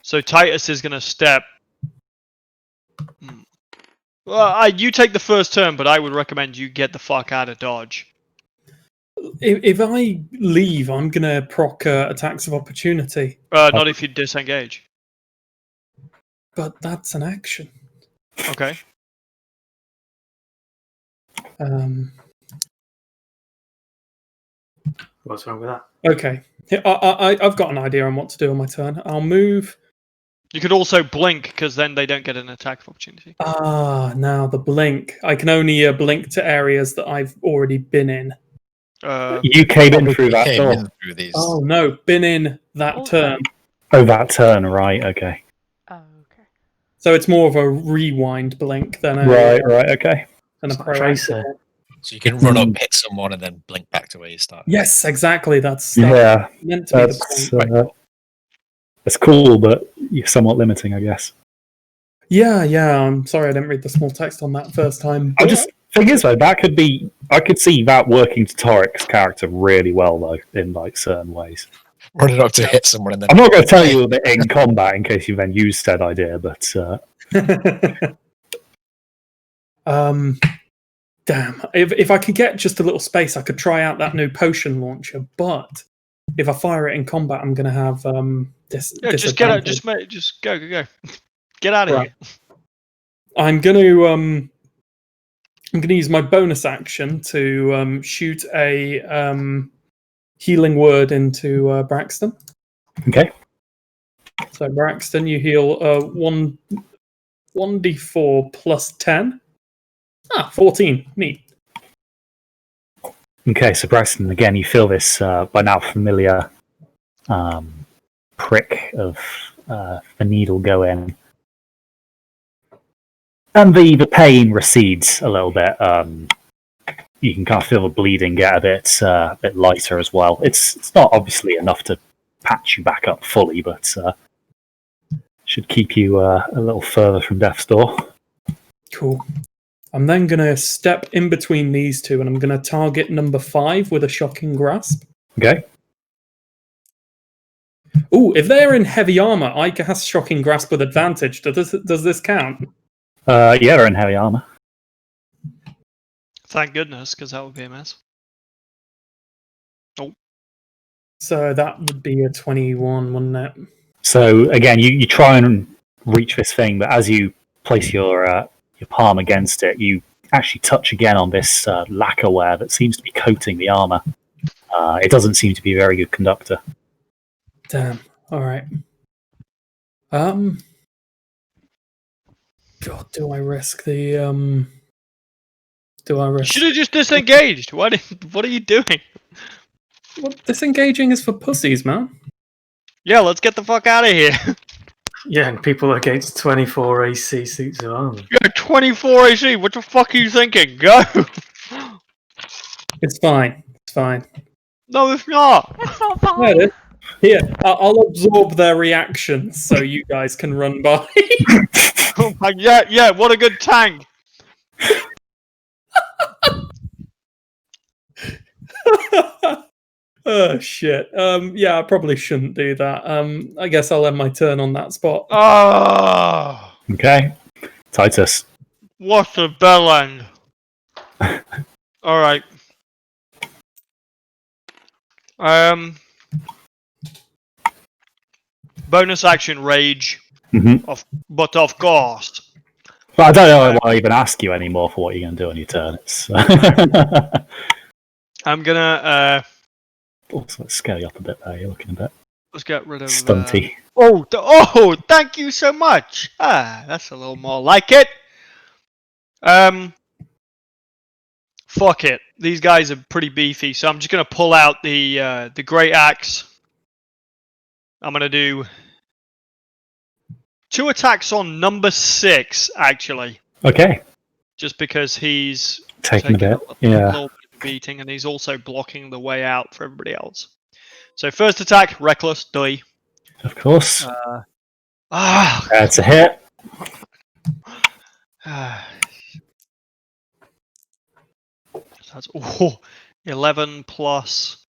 So Titus is gonna step. Well, you take the first turn, but I would recommend you get the fuck out of Dodge. If I leave, I'm gonna proc attacks of opportunity. Not if you disengage. But that's an action. Okay. What's wrong with that? Okay. I've got an idea on what to do on my turn. I'll move. You could also blink, because then they don't get an attack of opportunity. Now the blink. I can only blink to areas that I've already been in. You came in through that door. Through these. Oh no, been in that turn. Oh, that turn, right, okay. Oh, okay. So it's more of a rewind blink than a Right, okay. than a It's like proactive Tracer. one. So you can run up, hit someone, and then blink back to where you started. Yes, exactly. That's Yeah, meant to be that's, the point. that's cool, but you're somewhat limiting, I guess. Yeah. I'm sorry I didn't read the small text on that first time. Thing is, though, that could be. I could see that working to Torek's character really well, though, in like certain ways. Running up to hit someone, and then I'm not going to tell you that in combat in case you then use said idea, but damn. If I could get just a little space, I could try out that new potion launcher. But if I fire it in combat, I'm going to have Just get out. Just go. Get out of here. I'm going to use my bonus action to shoot a healing word into Braxton. okay. So Braxton, you heal 1d4 plus 10. 14. Neat. Okay, so Braxton, again, you feel this by now familiar prick of the needle go in. And the pain recedes a little bit. You can kind of feel the bleeding get a bit lighter as well. It's not obviously enough to patch you back up fully, but should keep you a little further from death's door. Cool. I'm then going to step in between these two, and I'm going to target number 5 with a shocking grasp. Okay. Ooh, if they're in heavy armor, I cast shocking grasp with advantage. Does this count? Yeah, they're in heavy armor. Thank goodness, because that would be a mess. Oh. So that would be a 21, wouldn't it? So again, you try and reach this thing, but as you place your palm against it, you actually touch again on this lacquerware that seems to be coating the armor. It doesn't seem to be a very good conductor. Damn. All right. God, do I risk the Do I You risk? should have just disengaged. What are you doing? Well, disengaging is for pussies, man. Yeah, let's get the fuck out of here. Yeah, and people against 24 AC suits of armor. Yeah, 24 AC. What the fuck are you thinking? Go. It's fine. It's fine. No, it's not. It's not Yeah, fine. it is. Here, I'll absorb their reactions so you guys can run by. Oh my, yeah. What a good tank. Oh shit. Yeah, I probably shouldn't do that. I guess I'll end my turn on that spot. Oh, Okay. Titus. what a bell end. All right. Bonus action rage, but of course. Well, I don't know why I even ask you anymore for what you're going to do on your turn. It's I'm gonna also let's scale you up a bit there. You're looking a bit let's get rid of stunty. Oh, thank you so much. That's a little more like it. Fuck it. These guys are pretty beefy, so I'm just gonna pull out the great axe. I'm gonna do 2 attacks on number 6, actually. Okay. Just because he's Taking a bit. a Yeah. little bit of beating, and he's also blocking the way out for everybody else. So first attack, reckless, die. Of course. That's That's a hit. 11 plus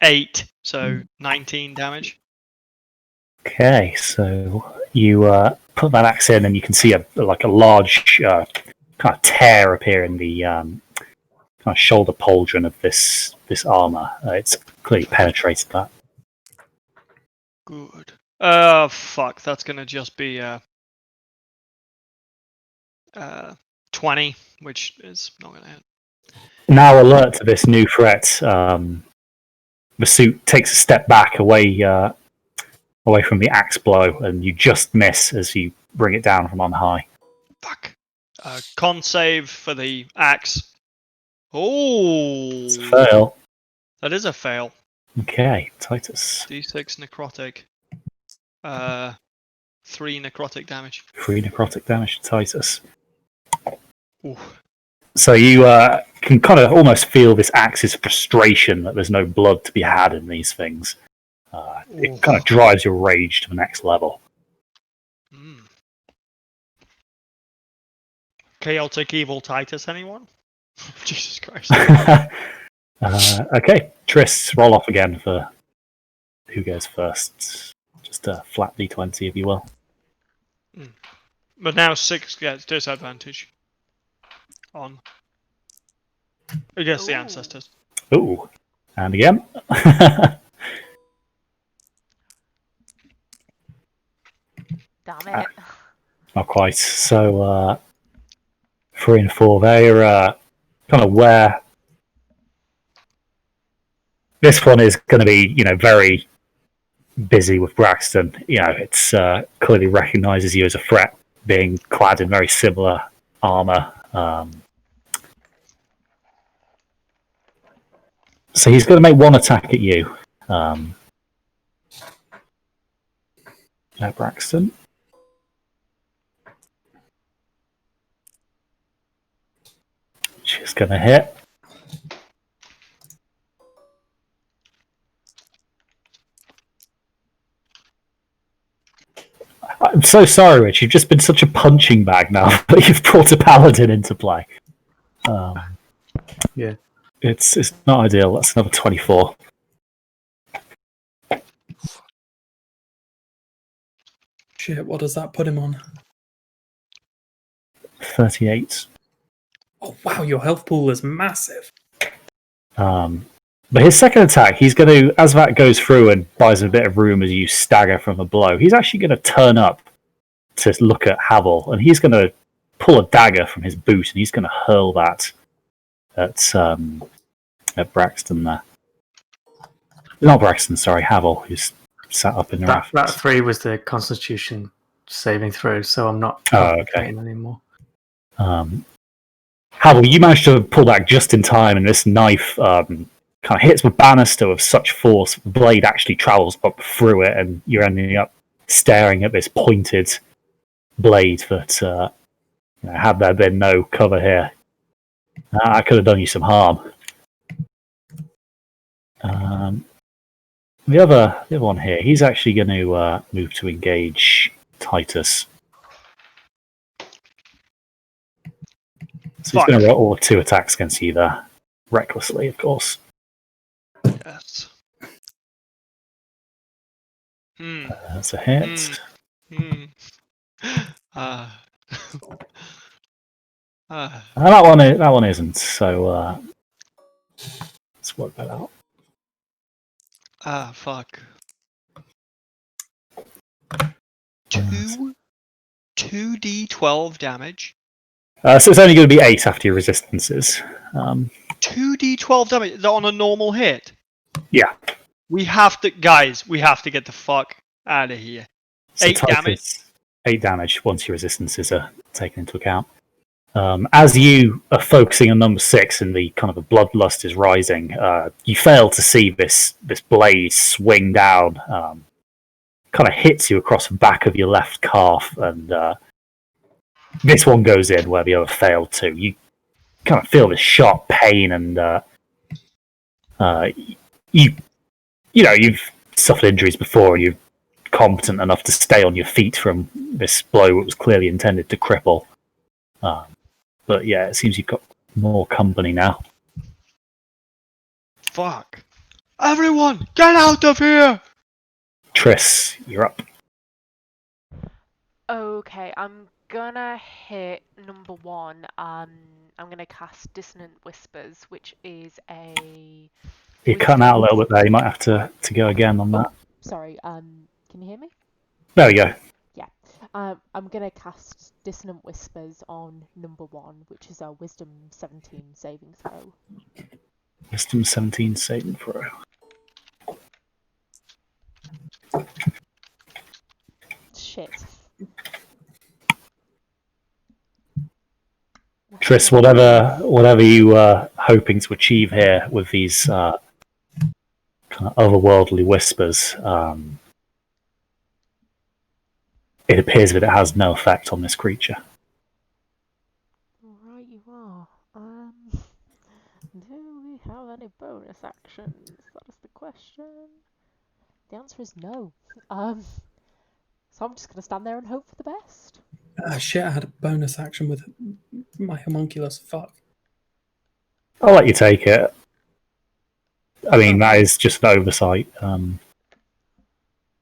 8, so 19 damage. Okay, so you put that axe in, and you can see a large kind of tear appear in the kind of shoulder pauldron of this armor. It's clearly penetrated that. Good. Fuck. That's gonna just be 20, which is not gonna hit. Now alert to this new threat, the suit takes a step back away from the axe blow, and you just miss as you bring it down from on high. Fuck. Con save for the axe. Oh, It's a fail. that is a fail. Okay, Titus. D6 necrotic. 3 necrotic damage. 3 necrotic damage to Titus. Ooh. So you can kind of almost feel this axe's frustration that there's no blood to be had in these things. It kind of drives your rage to the next level. Chaotic evil Titus, anyone? Jesus Christ. Okay, Tris, roll off again for who goes first. Just a flat d20, if you will. But now 6 gets disadvantage. On. Against the ancestors. Ooh. And again. Damn it. Not quite. So, 3 and 4, they're kind of where this one is going to be, very busy with Braxton. It's clearly recognises you as a threat, being clad in very similar armor. So he's going to make one attack at you. Braxton. She's going to hit. I'm so sorry, Rich. You've just been such a punching bag now, but you've brought a paladin into play. Yeah. It's not ideal. That's another 24. Shit, what does that put him on? 38. Oh wow, your health pool is massive. But his second attack, he's going to, as that goes through and buys a bit of room as you stagger from a blow, he's actually going to turn up to look at Havel, and he's going to pull a dagger from his boot, and he's going to hurl that at Braxton there. Not Braxton, sorry, Havel, who's sat up in the rafters. That 3 was the Constitution saving throw, so I'm not playing anymore. Havel, you managed to pull back just in time, and this knife kind of hits the banister with such force, the blade actually travels up through it, and you're ending up staring at this pointed blade that, had there been no cover here, I could have done you some harm. The other one here, he's actually going to move to engage Titus. So he's going to roll 2 attacks against you there, recklessly, of course. Yes. That's a hit. That one isn't. So let's work that out. Fuck. 2d12 damage. So it's only going to be 8 after your resistances. 2d12 damage. Is that on a normal hit? Yeah. We have to get the fuck out of here. So 8 damage. 8 damage once your resistances are taken into account. As you are focusing on number 6 and the kind of the bloodlust is rising, you fail to see this blade swing down, kind of hits you across the back of your left calf, and this one goes in where the other failed to. You kind of feel this sharp pain, and you've suffered injuries before, and you're competent enough to stay on your feet from this blow that was clearly intended to cripple. But yeah, it seems you've got more company now. Fuck. Everyone, get out of here! Triss, you're up. Okay, I'm gonna hit number 1. I'm gonna cast Dissonant Whispers, which is a... You're cutting out a little bit there. You might have to go again on that. Sorry, can you hear me? There we go. Yeah. I'm gonna cast Dissonant Whispers on number 1, which is a Wisdom 17 saving throw. Wisdom 17 saving throw. Shit. Triss, whatever you were hoping to achieve here with these kind of otherworldly whispers, it appears that it has no effect on this creature. Right, you are. Do we have any bonus actions? That is the question. The answer is no. So I'm just gonna stand there and hope for the best. Shit, I had a bonus action with my homunculus. Fuck. I'll let you take it. I mean, that is just an oversight.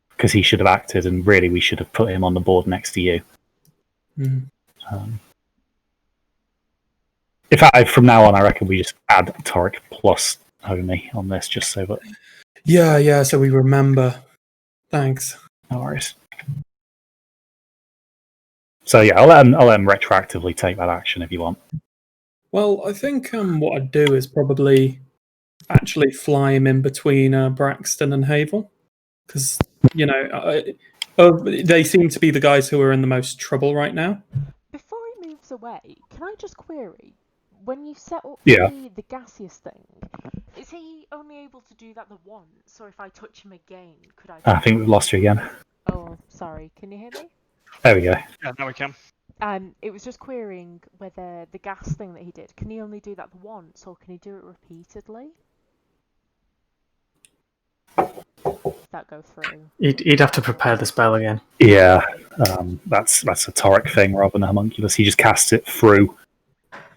Because he should have acted, and really we should have put him on the board next to you. In fact, from now on, I reckon we just add Toric plus only on this, just so that... Yeah, so we remember. Thanks. No worries. So yeah, I'll let him retroactively take that action if you want. Well, I think what I'd do is probably actually fly him in between Braxton and Havel. Because, they seem to be the guys who are in the most trouble right now. Before he moves moves away, can I just query? When you set up Yeah. the gaseous thing, is he only able to do that the once, or if I touch him again, could I? I think we've lost you again. Oh, sorry. Can you hear me? There we go. Yeah, now we can. It was just querying whether the gas thing that he did, can he only do that the once, or can he do it repeatedly? Does that go through? He'd have to prepare the spell again. Yeah, that's a Toric thing rather than a homunculus. He just casts it through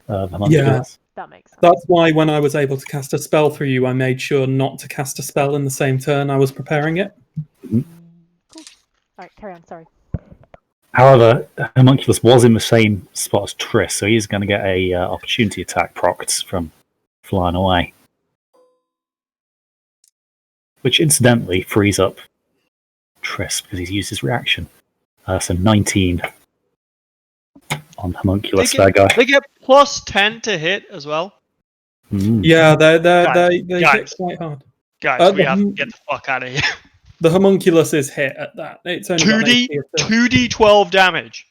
the homunculus. That makes sense. That's why when I was able to cast a spell through you, I made sure not to cast a spell in the same turn I was preparing it. Cool. Alright, carry on, sorry. However, homunculus was in the same spot as Triss, so he's going to get a opportunity attack procced from flying away. Which incidentally frees up Triss because he's used his reaction. So 19 on homunculus, that guy. They get plus 10 to hit as well. Mm. Yeah, they Guys. hit quite hard. Guys, we have to get the fuck out of here. The homunculus is hit at that. It's only got an 2D, AC of 2. 2d12 damage.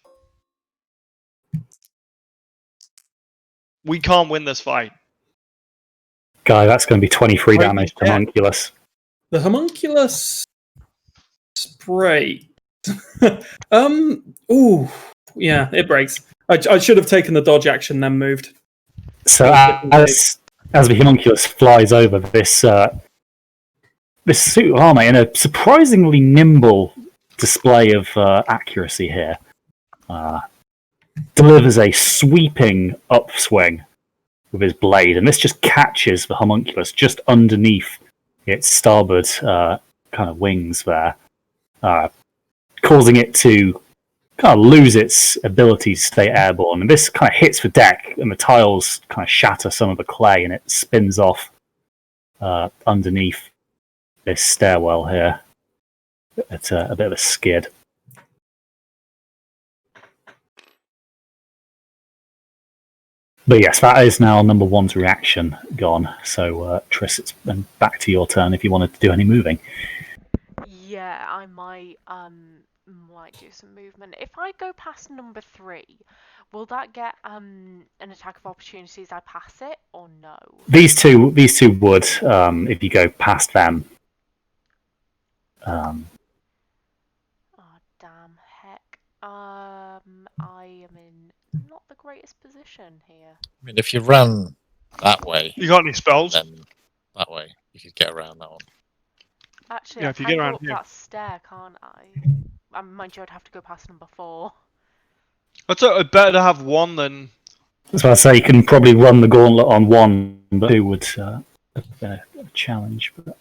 We can't win this fight. Guy, that's going to be 23 Holy damage to shit. homunculus. The homunculus spray. Ooh, yeah, it breaks. I should have taken the dodge action, then moved. So as the homunculus flies over, this suit of armor, in a surprisingly nimble display of accuracy here, delivers a sweeping upswing with his blade, and this just catches the homunculus just underneath its starboard kind of wings there, causing it to kind of lose its ability to stay airborne. And this kind of hits the deck, and the tiles kind of shatter some of the clay, and it spins off underneath this stairwell here. It's a bit of a skid. But yes, that is now number one's reaction gone. So, Triss, it's then back to your turn if you wanted to do any moving. Yeah, I might do some movement. If I go past number 3, will that get an attack of opportunity as I pass it, or no? These two would, if you go past them. Oh damn heck. I am in not the greatest position here. I mean, if you ran that way, You got any spells? then that way you could get around that one. Actually, Yeah, I if you can get go around up here. that stair, can't I? Mind you, I'd have to go past number 4. It's better to have one than. That's why I say you can probably run the gauntlet on one, but 2 would have been a challenge. But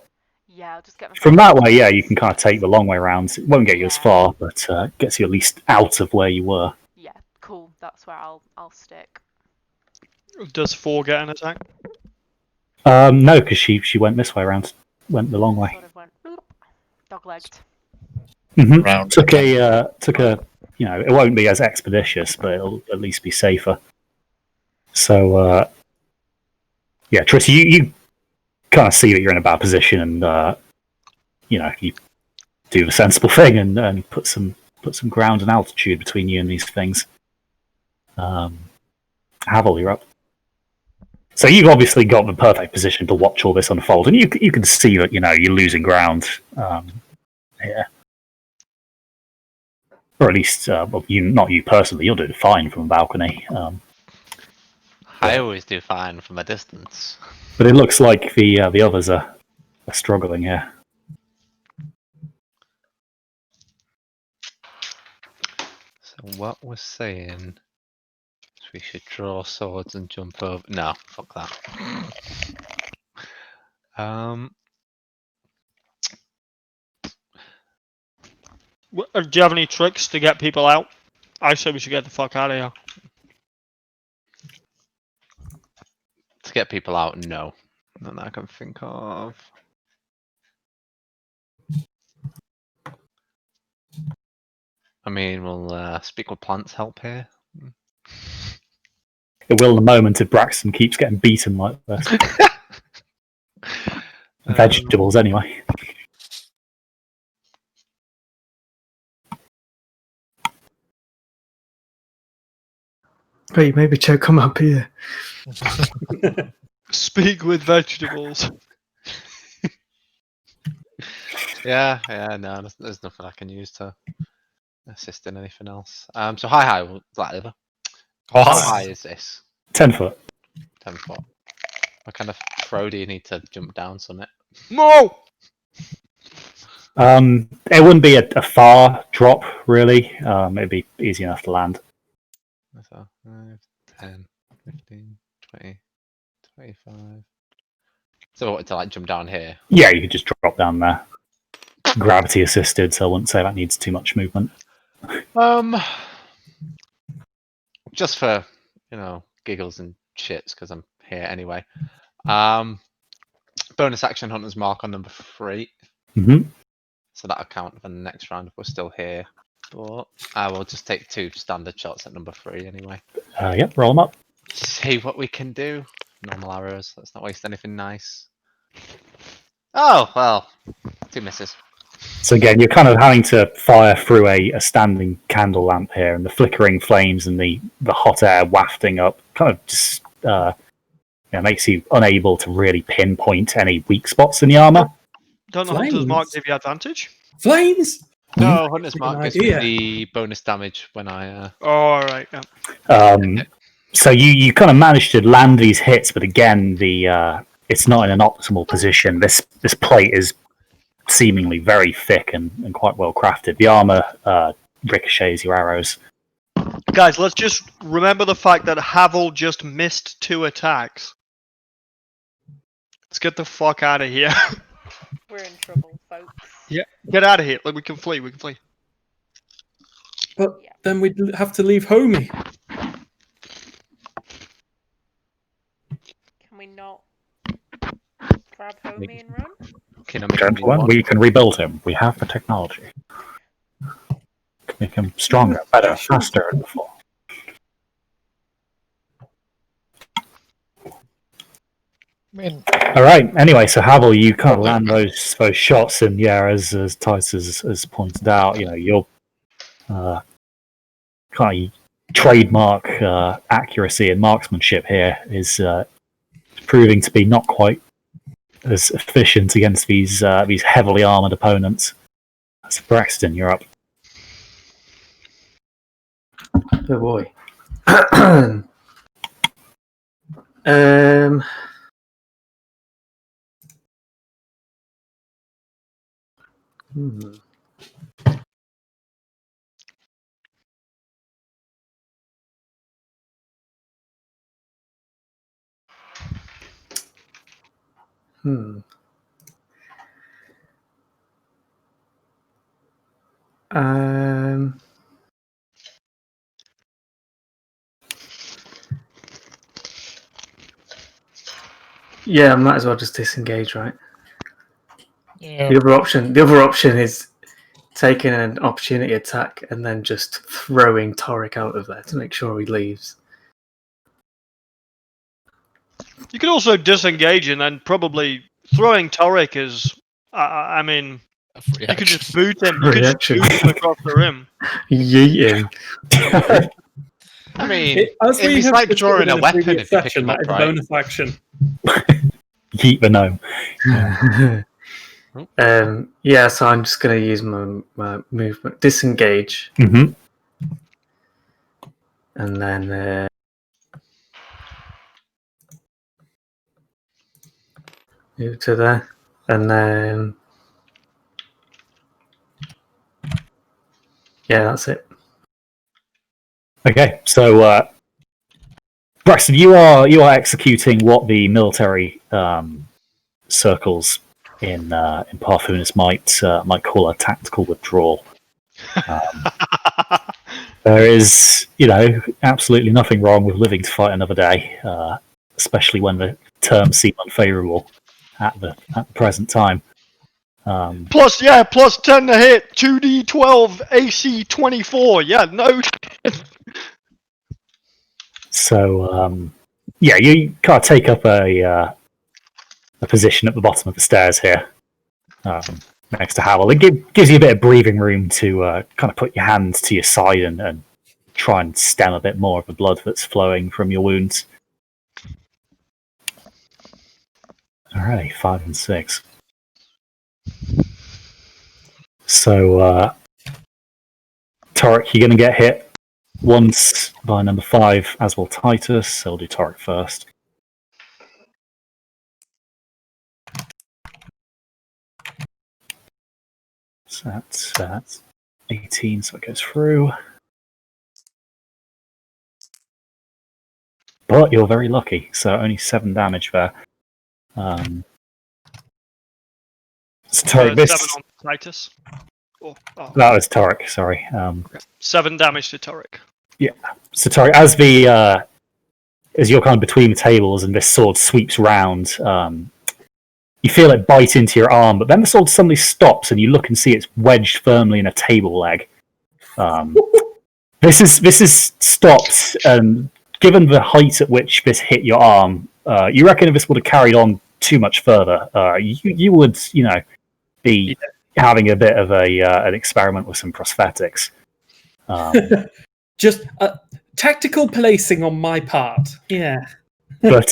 Yeah, I'll just get myself from that way, yeah, you can kind of take the long way around. It won't get you as far, but gets you at least out of where you were. Yeah, cool. That's where I'll stick. Does 4 get an attack? No, because she went this way around, went the long way. Sort of went dog-legged. Round. Took a, it won't be as expeditious, but it'll at least be safer. So, yeah, Triss, you kind of see that you're in a bad position, and you do the sensible thing and put some ground and altitude between you and these things. Havel, you're up. So you've obviously got the perfect position to watch all this unfold, and you can see that you're losing ground here. Or at least, not you personally, you're doing fine from a balcony. I always do fine from a distance. But it looks like the others are struggling here. So what we're saying is we should draw swords and jump over. No, fuck that. Do you have any tricks to get people out? I say we should get the fuck out of here. To get people out, no. None that I can think of. I mean, will speak with plants help here? It will in a moment if Braxton keeps getting beaten like this. Vegetables, anyway. Wait, maybe choke him up here. Speak with vegetables. Yeah, no, there's nothing I can use to assist in anything else. So how high is this? 10 foot. 10 foot. What kind of throw do you need to jump down summit? No! It wouldn't be a far drop, really. It'd be easy enough to land. So 5, 10, 15, 20, 25. So what, to like jump down here? Yeah, you could just drop down there. Gravity assisted, so I wouldn't say that needs too much movement. Just for, giggles and shits, because I'm here anyway. Bonus action Hunter's Mark on number 3. Mm-hmm. So that'll count for the next round if we're still here. But I will just take 2 standard shots at number 3 anyway. Yep, roll them up. See what we can do. Normal arrows. Let's not waste anything nice. Oh, well. 2 misses. So again, you're kind of having to fire through a standing candle lamp here, and the flickering flames and the hot air wafting up kind of just makes you unable to really pinpoint any weak spots in the armor. Don't know Hunter's Mark give you advantage? Flames! No, Hunter's Mark gives me idea. the bonus damage when I... Oh, alright, yeah. So you kind of managed to land these hits, but again, it's not in an optimal position. This plate is seemingly very thick and quite well crafted. The armor ricochets your arrows. Guys, let's just remember the fact that Havel just missed 2 attacks. Let's get the fuck out of here. We're in trouble, folks. Yeah, get out of here. Like, we can flee. But then we'd have to leave Homie. Can we not grab Homie and run? Gentlemen, we can rebuild him. We have the technology. Can make him stronger, better, faster than before. All right. Anyway, so Havel, you kind of land those shots, and yeah, as Tice has pointed out, your kind of trademark accuracy and marksmanship here is proving to be not quite as efficient against these heavily armored opponents. So Braxton, you're up. Oh boy. Yeah, I might as well just disengage, right? Yeah. The other option is taking an opportunity attack and then just throwing Torek out of there to make sure he leaves. You could also disengage and then probably throwing Torek is... I mean, you could just boot him. You could just boot him across the rim. Yeet him. I mean, it's like drawing a weapon if you pick him up, right? Bonus action. Yeet the gnome. Yeah, so I'm just going to use my movement. Disengage. Mm-hmm. And then... move to there. And then... yeah, that's it. Okay, so Braxton, you are executing what the military circles in Parfunis might call a tactical withdrawal. There is, absolutely nothing wrong with living to fight another day, especially when the terms seem unfavourable at the present time. Plus 10 to hit, 2d12, AC 24. Yeah, no. So, you can't take up a position at the bottom of the stairs here, next to Havel. It gives you a bit of breathing room to kind of put your hands to your side and try and stem a bit more of the blood that's flowing from your wounds. Alrighty, 5 and 6. So, Torek, you're going to get hit once by number 5, as will Titus, so we'll do Torek first. So that's 18, so it goes through. But you're very lucky, so only 7 damage there. So Torek, this... 7 on Titus. That was Torek, sorry. 7 damage to Torek. So Torek, as you're kind of between the tables and this sword sweeps round, you feel it bite into your arm, but then the sword suddenly stops and you look and see it's wedged firmly in a table leg. This is stopped, and given the height at which this hit your arm, you reckon if this would have carried on too much further, you would, be having a bit of an experiment with some prosthetics. Just tactical placing on my part. Yeah. But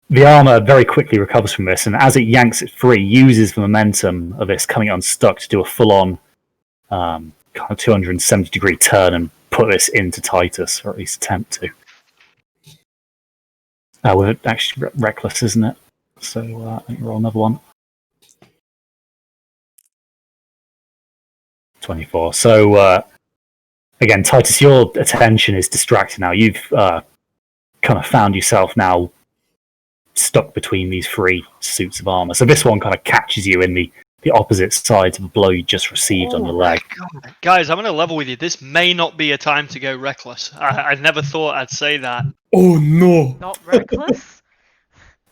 the armor very quickly recovers from this, and as it yanks it free, uses the momentum of this coming unstuck to do a full-on kind of 270-degree turn and put this into Titus, or at least attempt to. We're actually reckless, isn't it? So I think roll another one. 24. So again, Titus, your attention is distracted now. You've kind of found yourself now stuck between these 3 suits of armor. So this one kind of catches you in the opposite side of the blow you just received on your leg. God. Guys, I'm going to level with you. This may not be a time to go reckless. I never thought I'd say that. Oh no! Not reckless?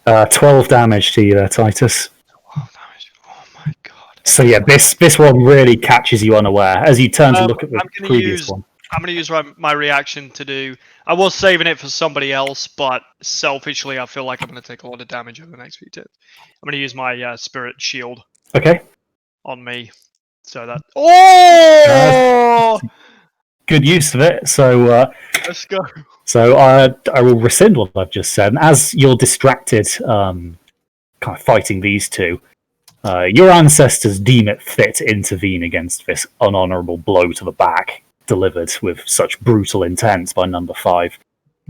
12 damage to you there, Titus. 12 damage. Oh my god. So yeah, this one really catches you unaware as you turn to look at the previous one. I'm going to use my reaction to do... I was saving it for somebody else, but selfishly I feel like I'm going to take a lot of damage over the next few turns. I'm going to use my spirit shield Okay. on me. So that... Oh! Good use of it. So Let's go. So I will rescind what I've just said. And as you're distracted, kind of fighting these two, your ancestors deem it fit to intervene against this unhonourable blow to the back, delivered with such brutal intent by number 5.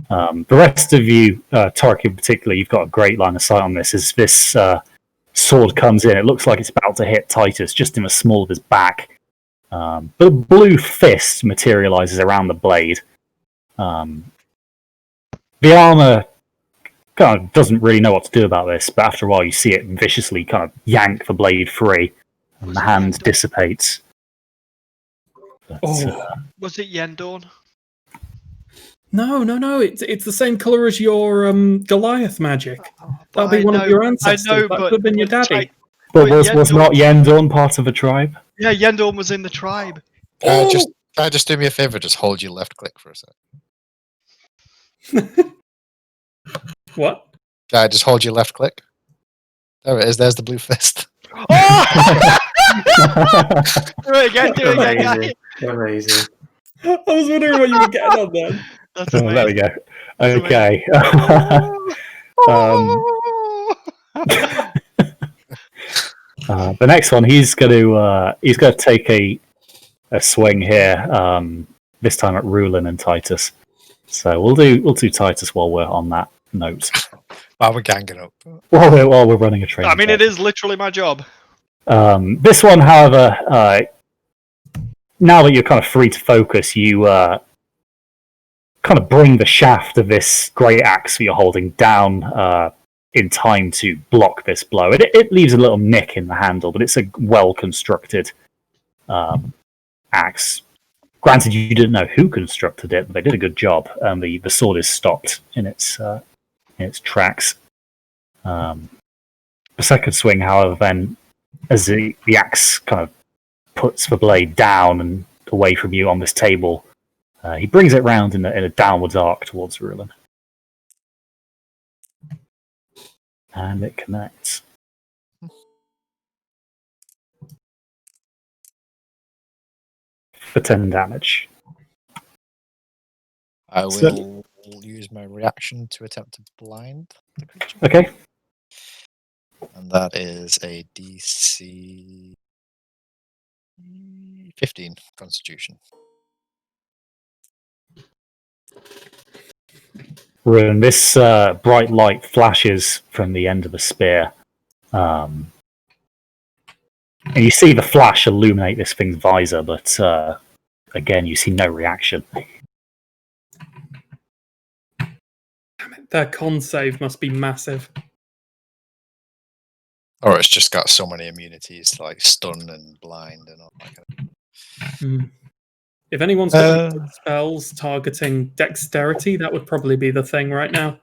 The rest of you, Torek in particular, you've got a great line of sight on this. As this sword comes in, it looks like it's about to hit Titus just in the small of his back. But a blue fist materialises around the blade. The armor kind of doesn't really know what to do about this, but after a while you see it viciously kind of yank the blade free, and the hand dissipates. But, was it Yendorn? No. It's the same color as your Goliath magic. That'll be one of your ancestors. I know, that but could have been your daddy. But was not Yendorn part of a tribe? Yeah, Yendorn was in the tribe. Just do me a favor, just hold your left click for a sec. What? Just hold your left click. There it is, there's the blue fist. Oh! Do it again, guys. Amazing. I was wondering what you were getting on then. That's Oh, there we go. That's Okay. The next one, he's going to take a swing here. This time at Rulin and Titus. So we'll do Titus while we're on that note. While we're ganging up. While we're running a train. I mean, it is literally my job. This one, however, now that you're kind of free to focus, you kind of bring the shaft of this great axe that you're holding down in time to block this blow. It leaves a little nick in the handle, but it's a well-constructed axe. Granted, you didn't know who constructed it, but they did a good job, and the sword is stopped in its tracks. The second swing, however, then, as the axe kind of puts the blade down and away from you on this table, he brings it round in a downwards arc towards Rulin. And it connects. For 10 damage. I will So- use my reaction to attempt to blind the creature. Okay. And that is a DC 15 Constitution. Rune, this bright light flashes from the end of the spear. And you see the flash illuminate this thing's visor, but again, you see no reaction. That con save must be massive. Or it's just got so many immunities to like stun and blind and all that kind of. If anyone's got any spells targeting dexterity, that would probably be the thing right now.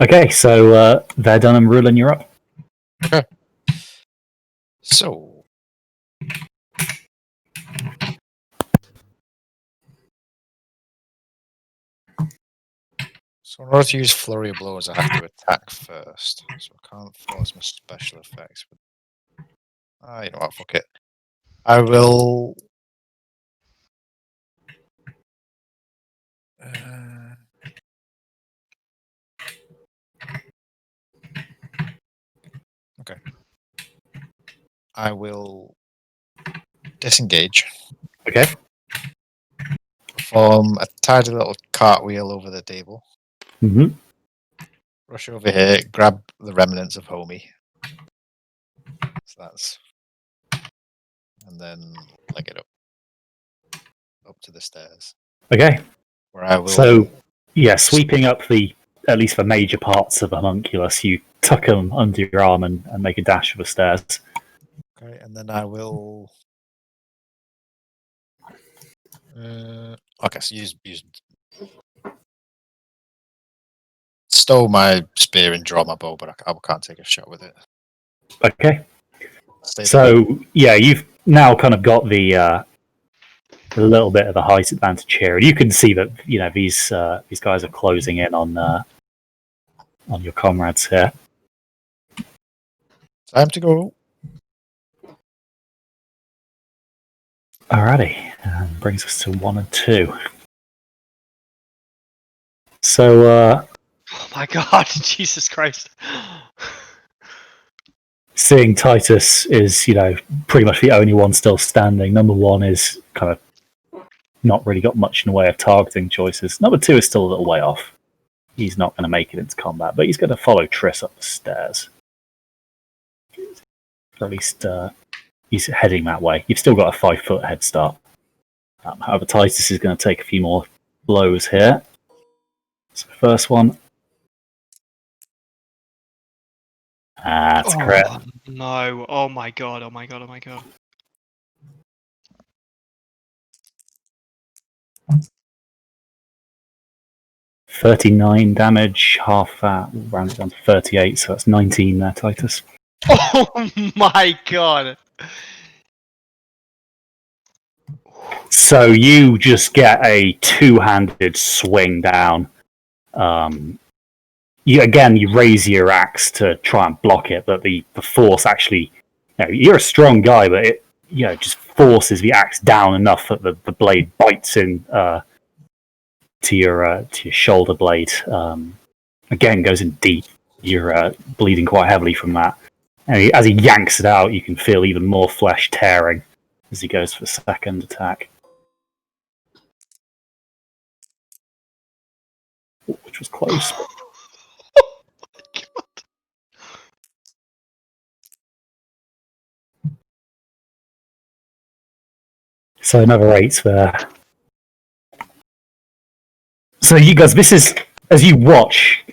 Okay, so they're done and Rulin, you're up. Okay. So. So in order to use Flurry of Blows, I have to attack first. So I can't force my special effects. You know what, fuck it. I will... Okay. I will disengage. Okay. Perform a tidy little cartwheel over the table. Mm-hmm. Rush over here, grab the remnants of Homie. So that's... And then leg it up to the stairs. Okay. Where I will... So, yeah, sweeping up at least the major parts of the homunculus, you tuck them under your arm and make a dash for the stairs. Okay, and then I will... okay, so use stow my spear and draw my bow, but I can't take a shot with it. Okay. Stay So, yeah, you've now kind of got the a little bit of the height advantage here, and you can see that these guys are closing in on your comrades here. Time to go. Alrighty, brings us to 1 and 2. So, Oh my god, Jesus Christ. seeing Titus is, pretty much the only one still standing. Number 1 is kind of not really got much in the way of targeting choices. Number 2 is still a little way off. He's not going to make it into combat, but he's going to follow Triss up the stairs. Or at least he's heading that way. You've still got a 5-foot head start. However, Titus is going to take a few more blows here. So first one. That's correct. No. Oh my god, oh my god, oh my god. $39 damage, half that, round it down to 38, so that's 19 there, Titus. Oh my god. So you just get a two-handed swing down. You raise your axe to try and block it, but the force actually, you're a strong guy, but it just forces the axe down enough that the blade bites in to your shoulder blade. Again, goes in deep. You're bleeding quite heavily from that. And as he yanks it out, you can feel even more flesh tearing as he goes for the second attack. Which was close. Oh my god. So another 8 there. So you guys, this is, as you watch,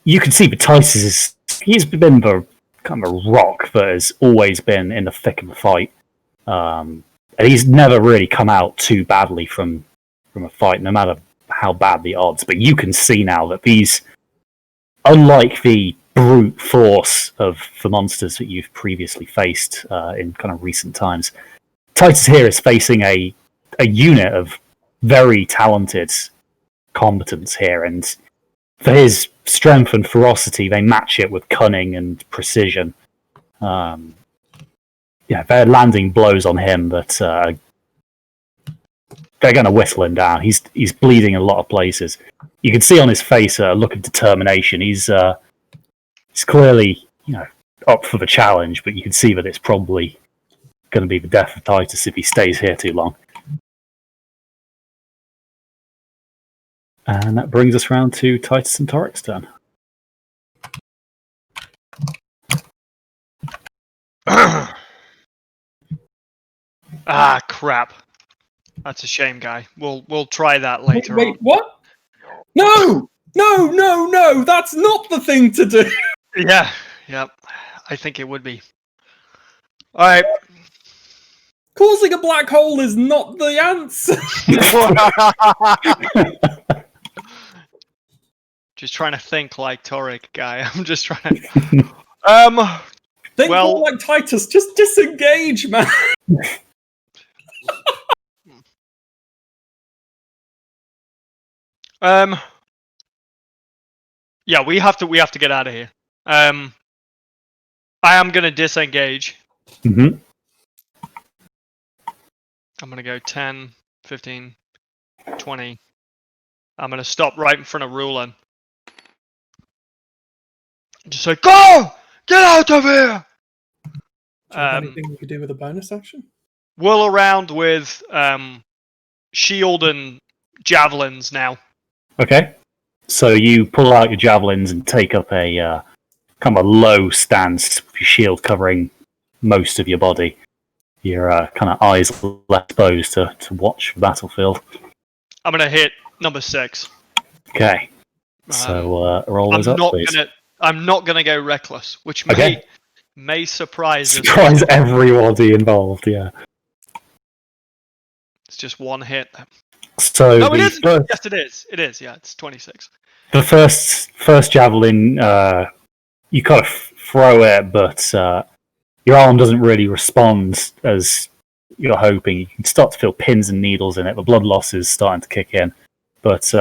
you can see Titus he's been the kind of a rock that has always been in the thick of the fight. And he's never really come out too badly from a fight, no matter how bad the odds. But you can see now that these, unlike the brute force of the monsters that you've previously faced in kind of recent times, Titus here is facing a unit of very talented combatants here, and for his strength and ferocity, they match it with cunning and precision. They're landing blows on him, but they're going to whistle him down. He's bleeding in a lot of places. You can see on his face a look of determination. He's clearly, up for the challenge, but you can see that it's probably going to be the death of Titus if he stays here too long. And that brings us round to Titus and Torik's turn. Ah, crap. That's a shame, guy. We'll try that later on. Wait, what? No! No! That's not the thing to do! Yeah, I think it would be. Alright. Causing a black hole is not the answer! Just trying to think like Torik, guy. I'm just trying to... Think more like Titus, just disengage, man! Yeah, we have to get out of here. I am gonna disengage. Mm-hmm. I'm gonna go 10, 15, 20. I'm gonna stop right in front of Rulin. Just say, go! Get out of here! Do you have anything you could do with a bonus action? Whirl around with shield and javelins now. Okay. So you pull out your javelins and take up a kind of a low stance, with your shield covering most of your body. Your kind of eyes less exposed to watch the battlefield. I'm gonna hit number 6. Okay. So roll those up, please. I'm not gonna go reckless, which may surprise us. Surprise everybody involved. Yeah. It's just one hit. So no, it isn't. Yes, it is. It is. Yeah, it's 26. The first javelin, you kind of throw it, but your arm doesn't really respond as you're hoping. You can start to feel pins and needles in it. The blood loss is starting to kick in. But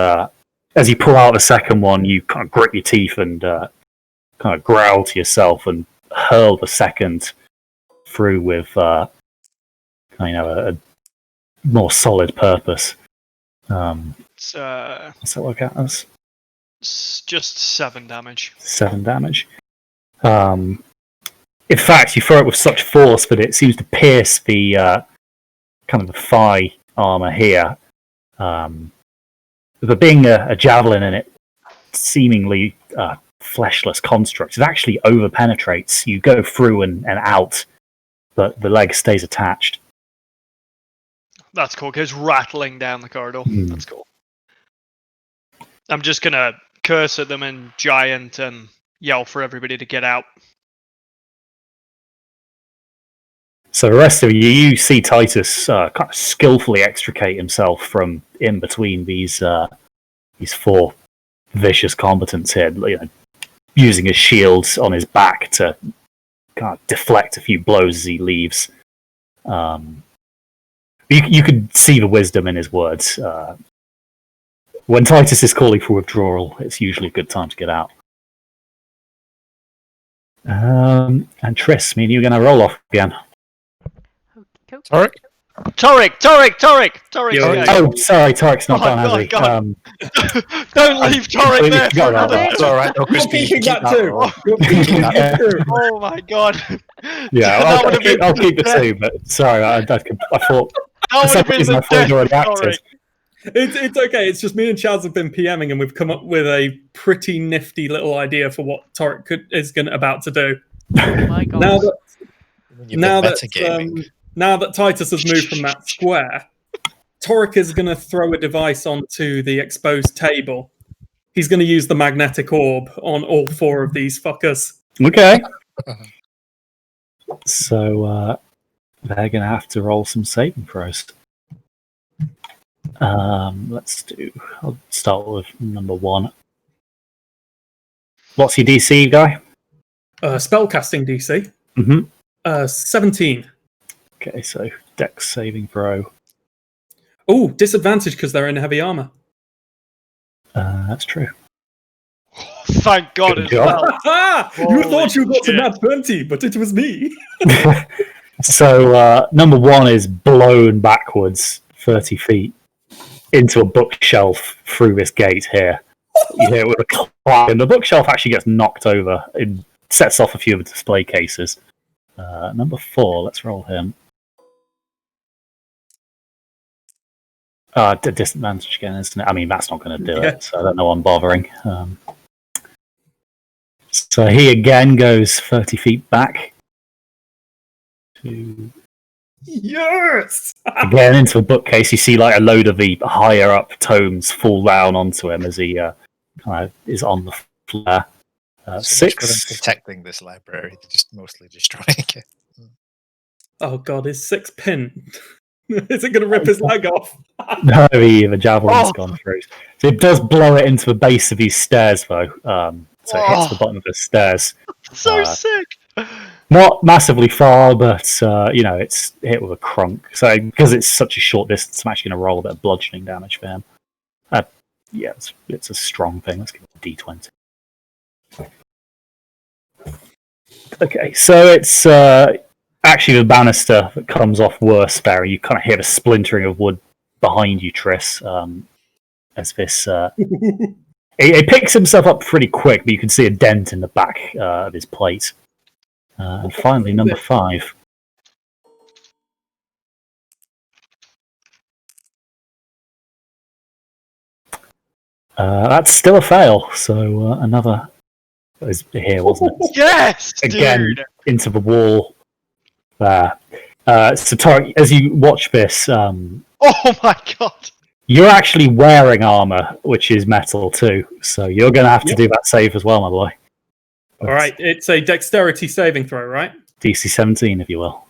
as you pull out the second one, you kind of grit your teeth and kind of growl to yourself and hurl the second through with a more solid purpose. What's that work out as? It's just 7 damage. 7 damage. In fact, you throw it with such force that it seems to pierce the kind of the thigh armor here. But being a javelin in it, seemingly fleshless construct, it actually over-penetrates. You go through and out, but the leg stays attached. That's cool. It goes rattling down the corridor. That's cool. I'm just gonna curse at them in giant and yell for everybody to get out. So the rest of you see Titus kind of skillfully extricate himself from in between these 4 vicious combatants here, using his shields on his back to kind of deflect a few blows as he leaves. You could see the wisdom in his words. When Titus is calling for withdrawal, it's usually a good time to get out. And Triss, me and you are going to roll off again. Torik? Torik! Oh, sorry, Torik's not done, has he? Don't leave Torik there! It's alright, no, You're peeking that too! Oh my god! Yeah, I'll keep the 2, but sorry, I thought... That would have been the death, It's okay, it's just me and Chaz have been PMing and we've come up with a pretty nifty little idea for what Torik is about to do. Oh my god. Now that Titus has moved from that square, Torik is going to throw a device onto the exposed table. He's going to use the magnetic orb on all 4 of these fuckers. Okay. So they're going to have to roll some saving throws. I'll start with number 1. What's your DC, guy? Spellcasting DC. Mm-hmm. 17. Okay, so Dex saving throw. Oh, disadvantage because they're in heavy armor. That's true. Thank God as well. You thought you got to nat 20, but it was me. So number 1 is blown backwards 30 feet into a bookshelf through this gate here. You hear it with a clap, and the bookshelf actually gets knocked over. It sets off a few of the display cases. Number 4, let's roll him. Disadvantage again, isn't it? I mean, that's not going to do it, so I don't know why I'm bothering. So he again goes 30 feet back. Yes! Again into a bookcase. You see like a load of the higher up tomes fall down onto him as he kind of is on the floor. So 6. much for them protecting this library, they're just mostly destroying it. Oh god, is 6 pin? Is it going to rip his leg off? No, the javelin's gone through. So it does blow it into the base of these stairs, though. So it hits the bottom of the stairs. So sick. Not massively far, but it's hit with a crunk. So because it's such a short distance, I'm actually going to roll a bit of bludgeoning damage for him. Yeah, it's a strong thing. Let's give it a d20. Okay, so it's actually the banister that comes off worse there. You kind of hear the splintering of wood behind you, Triss, as this... He picks himself up pretty quick, but you can see a dent in the back of his plate. And finally, number 5. That's still a fail, so another was here, wasn't it? Yes, Again, dude. into the wall there. So, Tarek, as you watch this, Oh my god. you're actually wearing armor, which is metal too, so you're going to have to do that save as well, my boy. All right, it's a dexterity saving throw, right? DC 17, if you will.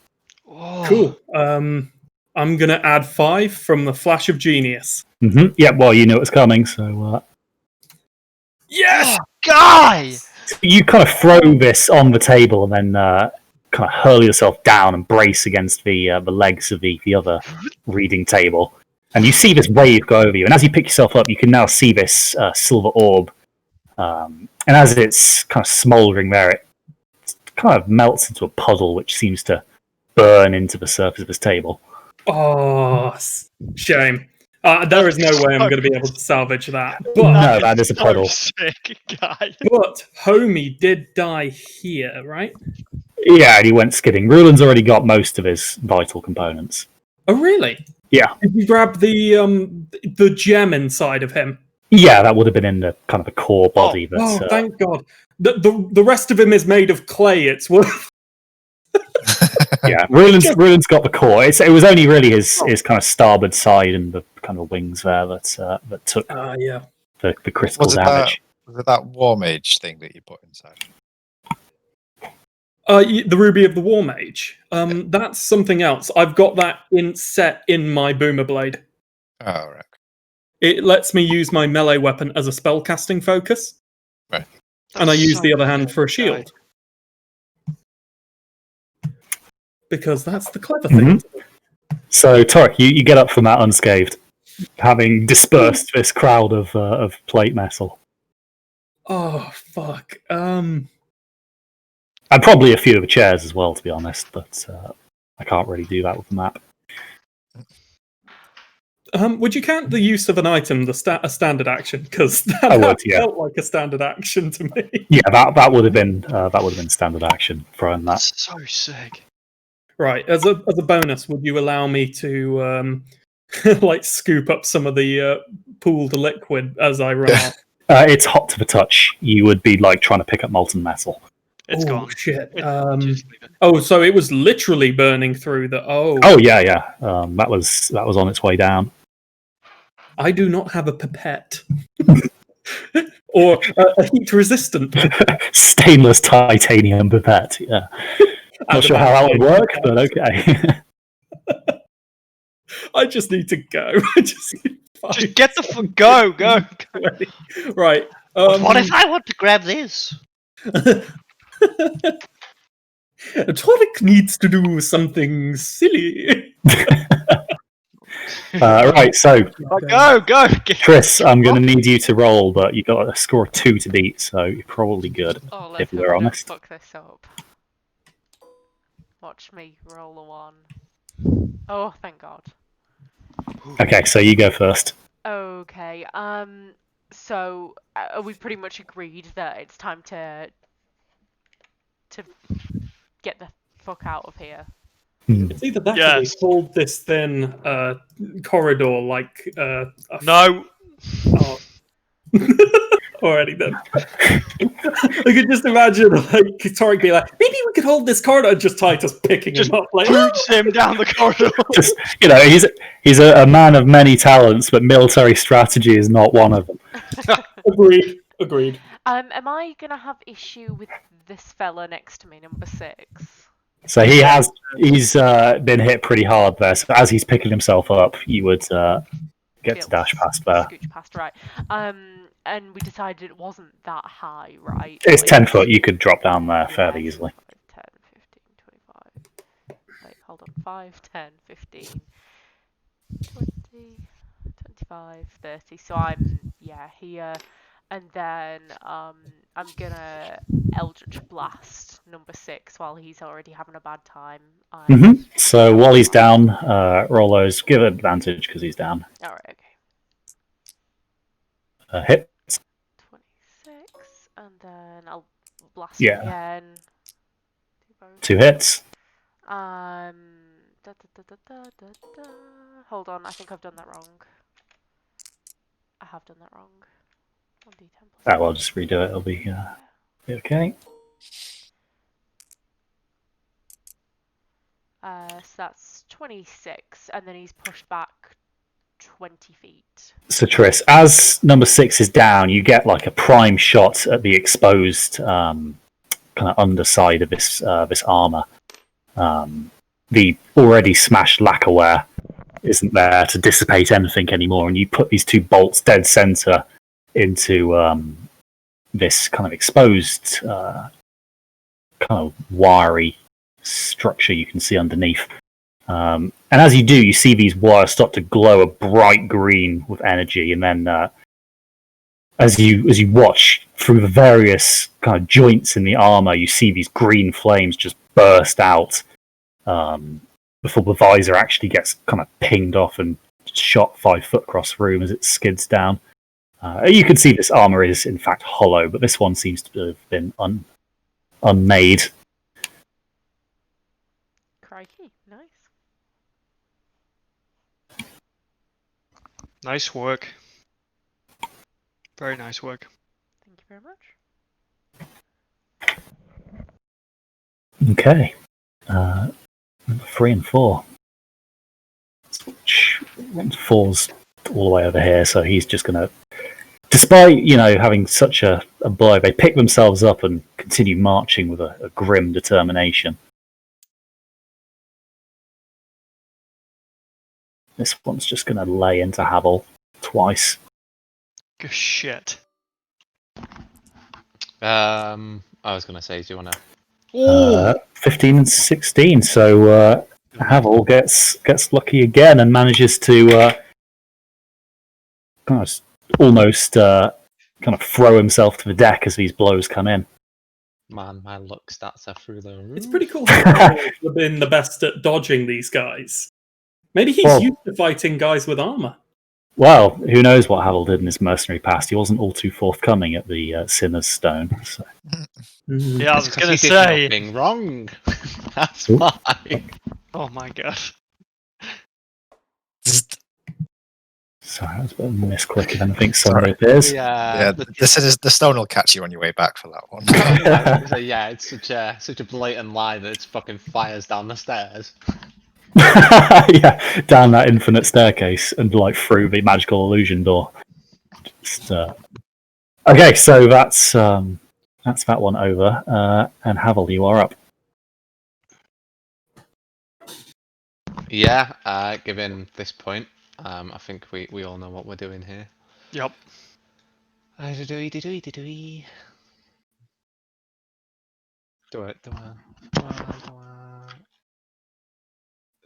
Oh. Cool. I'm going to add 5 from the Flash of Genius. Mm-hmm. Yeah, well, you knew it was coming, so... Yes! Oh, guy! You kind of throw this on the table and then kind of hurl yourself down and brace against the legs of the other reading table. And you see this wave go over you. And as you pick yourself up, you can now see this silver orb. And as it's kind of smouldering there, it kind of melts into a puddle, which seems to burn into the surface of this table. Oh, shame. There is no way I'm going to be able to salvage that. But, No, that is a puddle. Sick, guy. but Homie did die here, right? Yeah, and he went skidding. Ruland's already got most of his vital components. Oh, really? Yeah. Did you grab the gem inside of him? Yeah, that would have been in the kind of the core body. Oh, thank God. The rest of him is made of clay. It's worth. Yeah, Ruland's got the core. It was only really his kind of starboard side and the kind of wings there that took the critical damage. Was it that War Mage thing that you put inside? The Ruby of the War Mage. That's something else. I've got that set in my Boomer Blade. Oh, right. It lets me use my melee weapon as a spellcasting focus. Right. And I use the other hand for a shield. Because that's the clever thing. Mm-hmm. So, Torek, you get up from that unscathed, having dispersed this crowd of plate metal. Oh, fuck. And probably a few of the chairs as well, to be honest, but I can't really do that with the map. Would you count the use of an item a standard action? Because that felt like a standard action to me. Yeah, that would have been standard action throwing that. That's so sick. Right, as a bonus, would you allow me to like scoop up some of the pooled liquid as I run off? It's hot to the touch. You would be like trying to pick up molten metal. It's gone. Shit. So it was literally burning through the. Oh yeah. That was on its way down. I do not have a pipette. Or a heat-resistant stainless titanium pipette. Yeah, not sure how that would work, but okay. I just need to go. Just get the go. Right. What if I want to grab this? Torek needs to do something silly. Right, so go. Chris, I'm going to need you to roll, but you've got a score of 2 to beat, so you're probably good. Oh, if we're honest. Fuck this up. Watch me roll a 1. Oh, thank God. Okay, so you go first. Okay. So are we pretty much agreed that it's time to get the fuck out of here? It's either that or we Yes. hold this thin corridor like No. oh. Alrighty then. I could just imagine like Tarek be like, maybe we could hold this corridor and just Titus picking Just him up like boots him down the corridor. Just, he's a man of many talents, but military strategy is not one of them. Agreed. Am I gonna have issue with this fella next to me, number 6? So he's been hit pretty hard there. So as he's picking himself up, you would get to dash past there. Scooch past, right. And we decided it wasn't that high, right? It's 10 foot. You could drop down there fairly easily. 10, 15, 25. Wait, hold on. 5, 10, 15, 20, 25, 30. So I'm, here. And then I'm gonna Eldritch Blast number 6 while he's already having a bad time. So while he's down, roll those. Give advantage because he's down. Alright, okay. Hit. 26, and then I'll blast him again. 2 hits. Hold on, I think I've done that wrong. I have done that wrong. 1d10 plus. I'll just redo it. It'll be okay. So that's 26, and then he's pushed back 20 feet. So Triss, as number 6 is down, you get like a prime shot at the exposed kind of underside of this armor. The already smashed lacquerware isn't there to dissipate anything anymore, and you put these 2 bolts dead center into this kind of exposed, kind of wiry structure you can see underneath. And as you do, you see these wires start to glow a bright green with energy, and then as you watch through the various kind of joints in the armor, you see these green flames just burst out before the visor actually gets kind of pinged off and shot 5 foot across the room as it skids down. You can see this armor is in fact hollow, but this one seems to have been unmade. Crikey, nice. Nice work. Very nice work. Thank you very much. Okay. Number 3 and 4. 4's all the way over here, so he's just going to, despite having such a blow, they pick themselves up and continue marching with a grim determination. This one's just going to lay into Havel twice. Good shit. I was going to say, do you want to? 15 and 16. So Havel gets lucky again and manages to almost kind of throw himself to the deck as these blows come in. Man, my luck stats are through the roof. It's pretty cool that he's been the best at dodging these guys. Maybe he's used to fighting guys with armor. Well, who knows what Havel did in his mercenary past. He wasn't all too forthcoming at the Sinner's Stone. So. Yeah, I was It's 'cause going to he did say. nothing wrong. That's why. Oh my god. Sorry, that was a bit of a misclick if anything suddenly appears. Yeah, the stone will catch you on your way back for that one. Yeah, it's such a blatant lie that it fucking fires down the stairs. Yeah, down that infinite staircase and like through the magical illusion door. Just, okay, so that's that one over. And Havel, you are up. Yeah, given this point, I think we all know what we're doing here. Yep. Do it.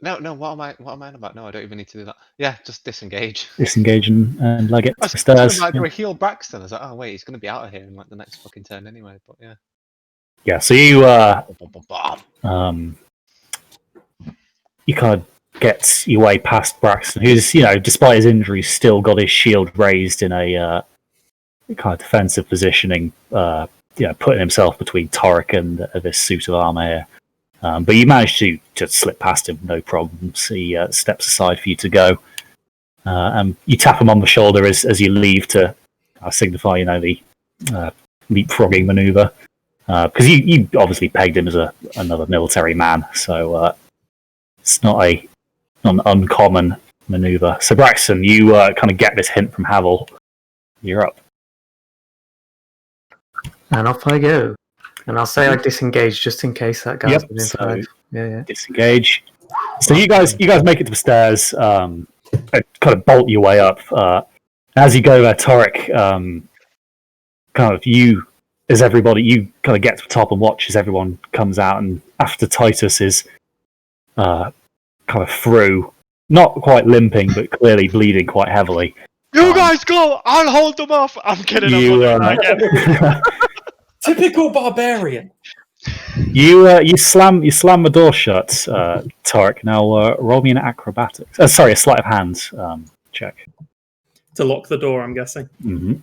No, what am I on about? No, I don't even need to do that. Yeah, just disengage. Disengage and leg it I to was the stairs. like, do a heal Braxton. I was like, oh wait, he's going to be out of here in like the next fucking turn anyway. But yeah. Yeah, so you you kind of gets your way past Braxton, who's, despite his injuries, still got his shield raised in a kind of defensive positioning, putting himself between Torek and this suit of armor here. But you manage to just slip past him, no problems. He steps aside for you to go. And you tap him on the shoulder as you leave to signify, the leapfrogging maneuver. Because you obviously pegged him as another military man, so it's not an uncommon maneuver. So Braxton, you kind of get this hint from Havel. You're up. And off I go. And I'll say I disengage just in case that guy's within so 5. Yeah. Disengage. So you guys make it to the stairs, kind of bolt your way up. As you go there, Torek, you kind of get to the top and watch as everyone comes out, and after Titus is kind of through, not quite limping, but clearly bleeding quite heavily. You guys go! I'll hold them off! I'm kidding, Typical barbarian. You slam the door shut, Torek. Now roll me an acrobatics. Sorry, a sleight of hand check. To lock the door, I'm guessing. Mm-hmm.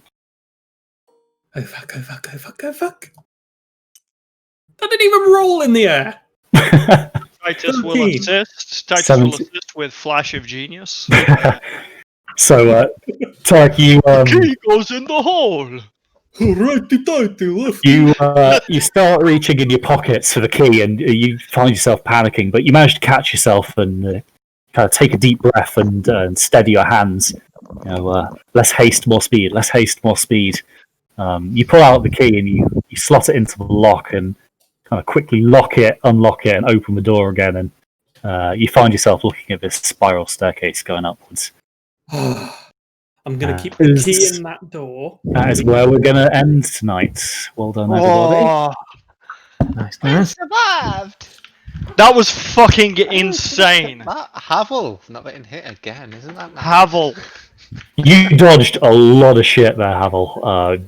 Oh fuck. That didn't even roll in the air. Titus will assist. Titus will assist with Flash of Genius. So, Tarek, Key goes in the hole. You start reaching in your pockets for the key, and you find yourself panicking, but you manage to catch yourself and kind of take a deep breath and steady your hands. Less haste, more speed. Less haste, more speed. You pull out the key and you slot it into the lock and kind of quickly lock it, unlock it, and open the door again. And you find yourself looking at this spiral staircase going upwards. I'm going to keep the key in that door. That is where we're going to end tonight. Well done, everybody. Nice. We survived. That was fucking insane. That Havel not getting hit again, isn't that nice? Havel. You dodged a lot of shit there, Havel.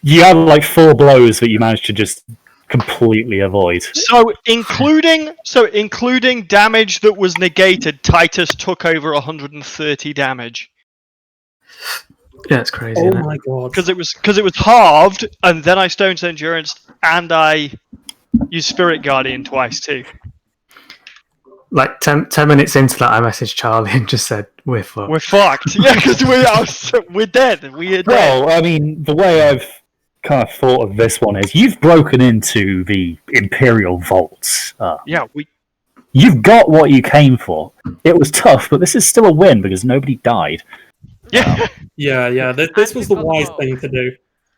You had like 4 blows that you managed to just completely avoid. So including damage that was negated, Titus took over 130 damage. Yeah, it's crazy. Oh my god! Because it was halved, and then I stoned endurance, and I used Spirit Guardian twice too. Like 10 minutes into that, I messaged Charlie and just said, "We're fucked." We're fucked. Yeah, because we're dead. We're dead. Well, I mean, the way I've kind of thought of this one is you've broken into the Imperial vaults. You've got what you came for. It was tough, but this is still a win because nobody died. Yeah. Yeah. This was the wise thing to do.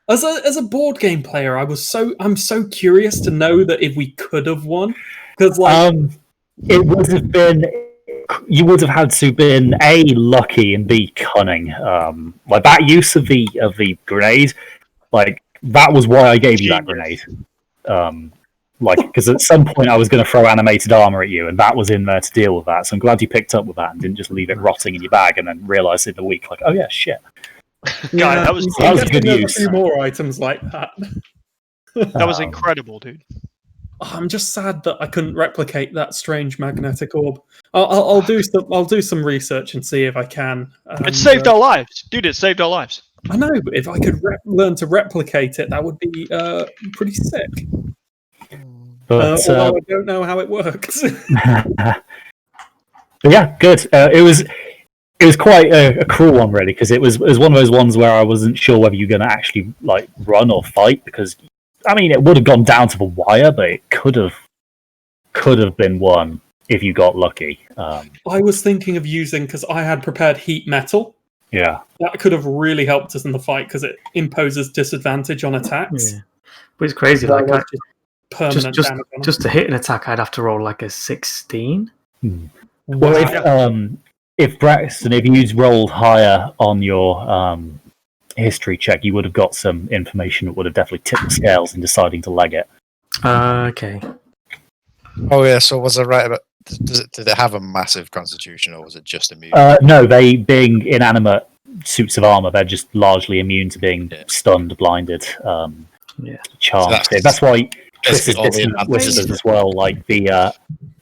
As a board game player, I'm so curious to know that if we could have won, because it would have been. You would have had to been A, lucky, and B, cunning. Like that use of the grenade, like that was why I gave you that grenade. Because at some point I was going to throw animated armor at you, and that was in there to deal with that. So I'm glad you picked up with that and didn't just leave it rotting in your bag and then realise in the week, like, oh yeah, shit. God, that was good use. A few more items like that. That was incredible, dude. I'm just sad that I couldn't replicate that strange magnetic orb. I'll do some research and see if I can. It saved our lives, dude. It saved our lives. I know, but if I could learn to replicate it, that would be pretty sick. But although I don't know how it works. But yeah, good. It was quite a cruel one, really, because it was one of those ones where I wasn't sure whether you're going to actually like run or fight. Because I mean, it would have gone down to the wire, but it could have been won if you got lucky. I was thinking of using, because I had prepared heat metal. Yeah, that could have really helped us in the fight because it imposes disadvantage on attacks. Yeah, but it's crazy. Like just to hit an attack, I'd have to roll like a 16. Well, if Braxton, if you'd rolled higher on your history check, you would have got some information that would have definitely tipped the scales in deciding to leg it. Okay. Oh yeah. So was I right about? Did it have a massive constitution, or was it just immune? No, they being inanimate suits of armor, they're just largely immune to being stunned, blinded, charmed. So that's why Triss is dissonant whispers as well. Like the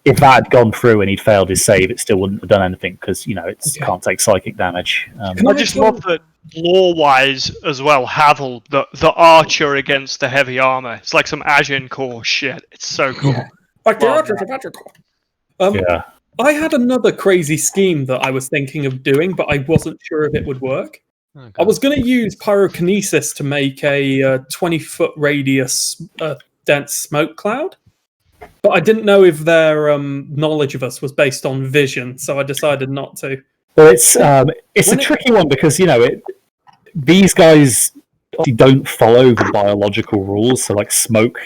if that had gone through and he'd failed his save, it still wouldn't have done anything because it can't take psychic damage. I just love that lore-wise as well. Havel, the archer against the heavy armor. It's like some Agincourt shit. It's so cool. Yeah. Like the archers of Agincourt. Yeah. I had another crazy scheme that I was thinking of doing, but I wasn't sure if it would work. Okay. I was going to use pyrokinesis to make a 20-foot radius dense smoke cloud, but I didn't know if their knowledge of us was based on vision, so I decided not to. Well, it's a tricky one because these guys don't follow the biological rules, so like smoke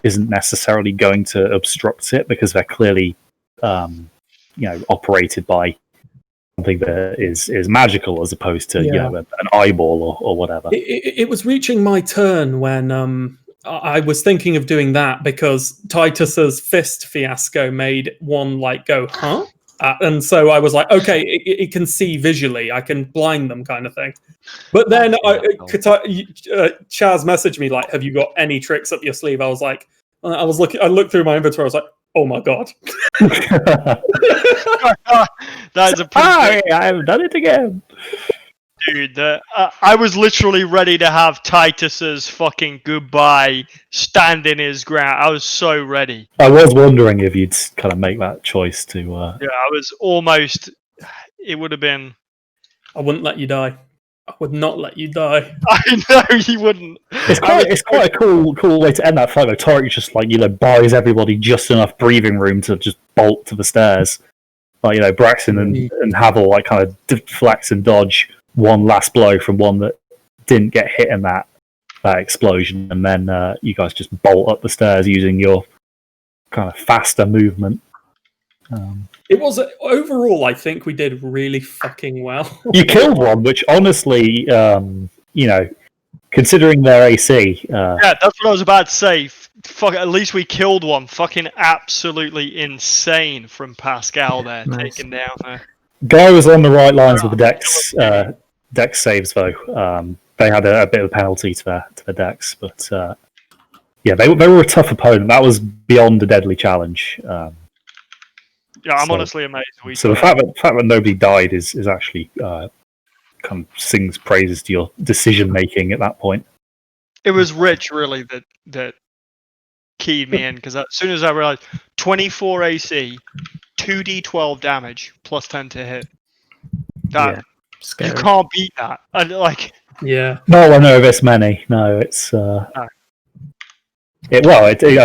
isn't necessarily going to obstruct it because they're clearly operated by something that is magical as opposed to an eyeball or whatever. It was reaching my turn when I was thinking of doing that because Titus's fist fiasco made one like go, huh? And so I was like, okay, it can see visually. I can blind them kind of thing. But then Chaz messaged me like, have you got any tricks up your sleeve? I was like, I looked through my inventory. I was like, oh my god. That is a I haven't done it again. Dude, I was literally ready to have Titus's fucking goodbye stand in his ground. I was so ready. I was wondering if you'd kind of make that choice to... Yeah, I was almost... It would have been... I wouldn't let you die. I would not let you die. I know you wouldn't. It's quite a cool way to end that fight. Though Tarek just buys everybody just enough breathing room to just bolt to the stairs. Like Braxton and Havel kind of deflects and dodge one last blow from one that didn't get hit in that explosion, and then you guys just bolt up the stairs using your kind of faster movement. It was overall, I think we did really fucking well. You killed one, which honestly, considering their AC, yeah, that's what I was about to say. Fuck, at least we killed one. Fucking absolutely insane from Pascal there, taking down there. Guy was on the right lines with the dex saves though. They had a bit of a penalty to the dex, but they were a tough opponent. That was beyond a deadly challenge. I'm honestly amazed. The fact that nobody died is actually kind of sings praises to your decision making at that point. It was Rich really that keyed me in because as soon as I realized 24 AC, 2d12 damage plus 10 to hit. That you can't beat that. And no one know this many. No, it's as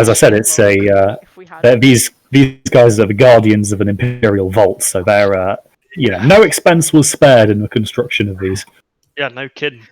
I said, it's these guys are the guardians of an imperial vault, so they're no expense was spared in the construction of these. Yeah, no kidding.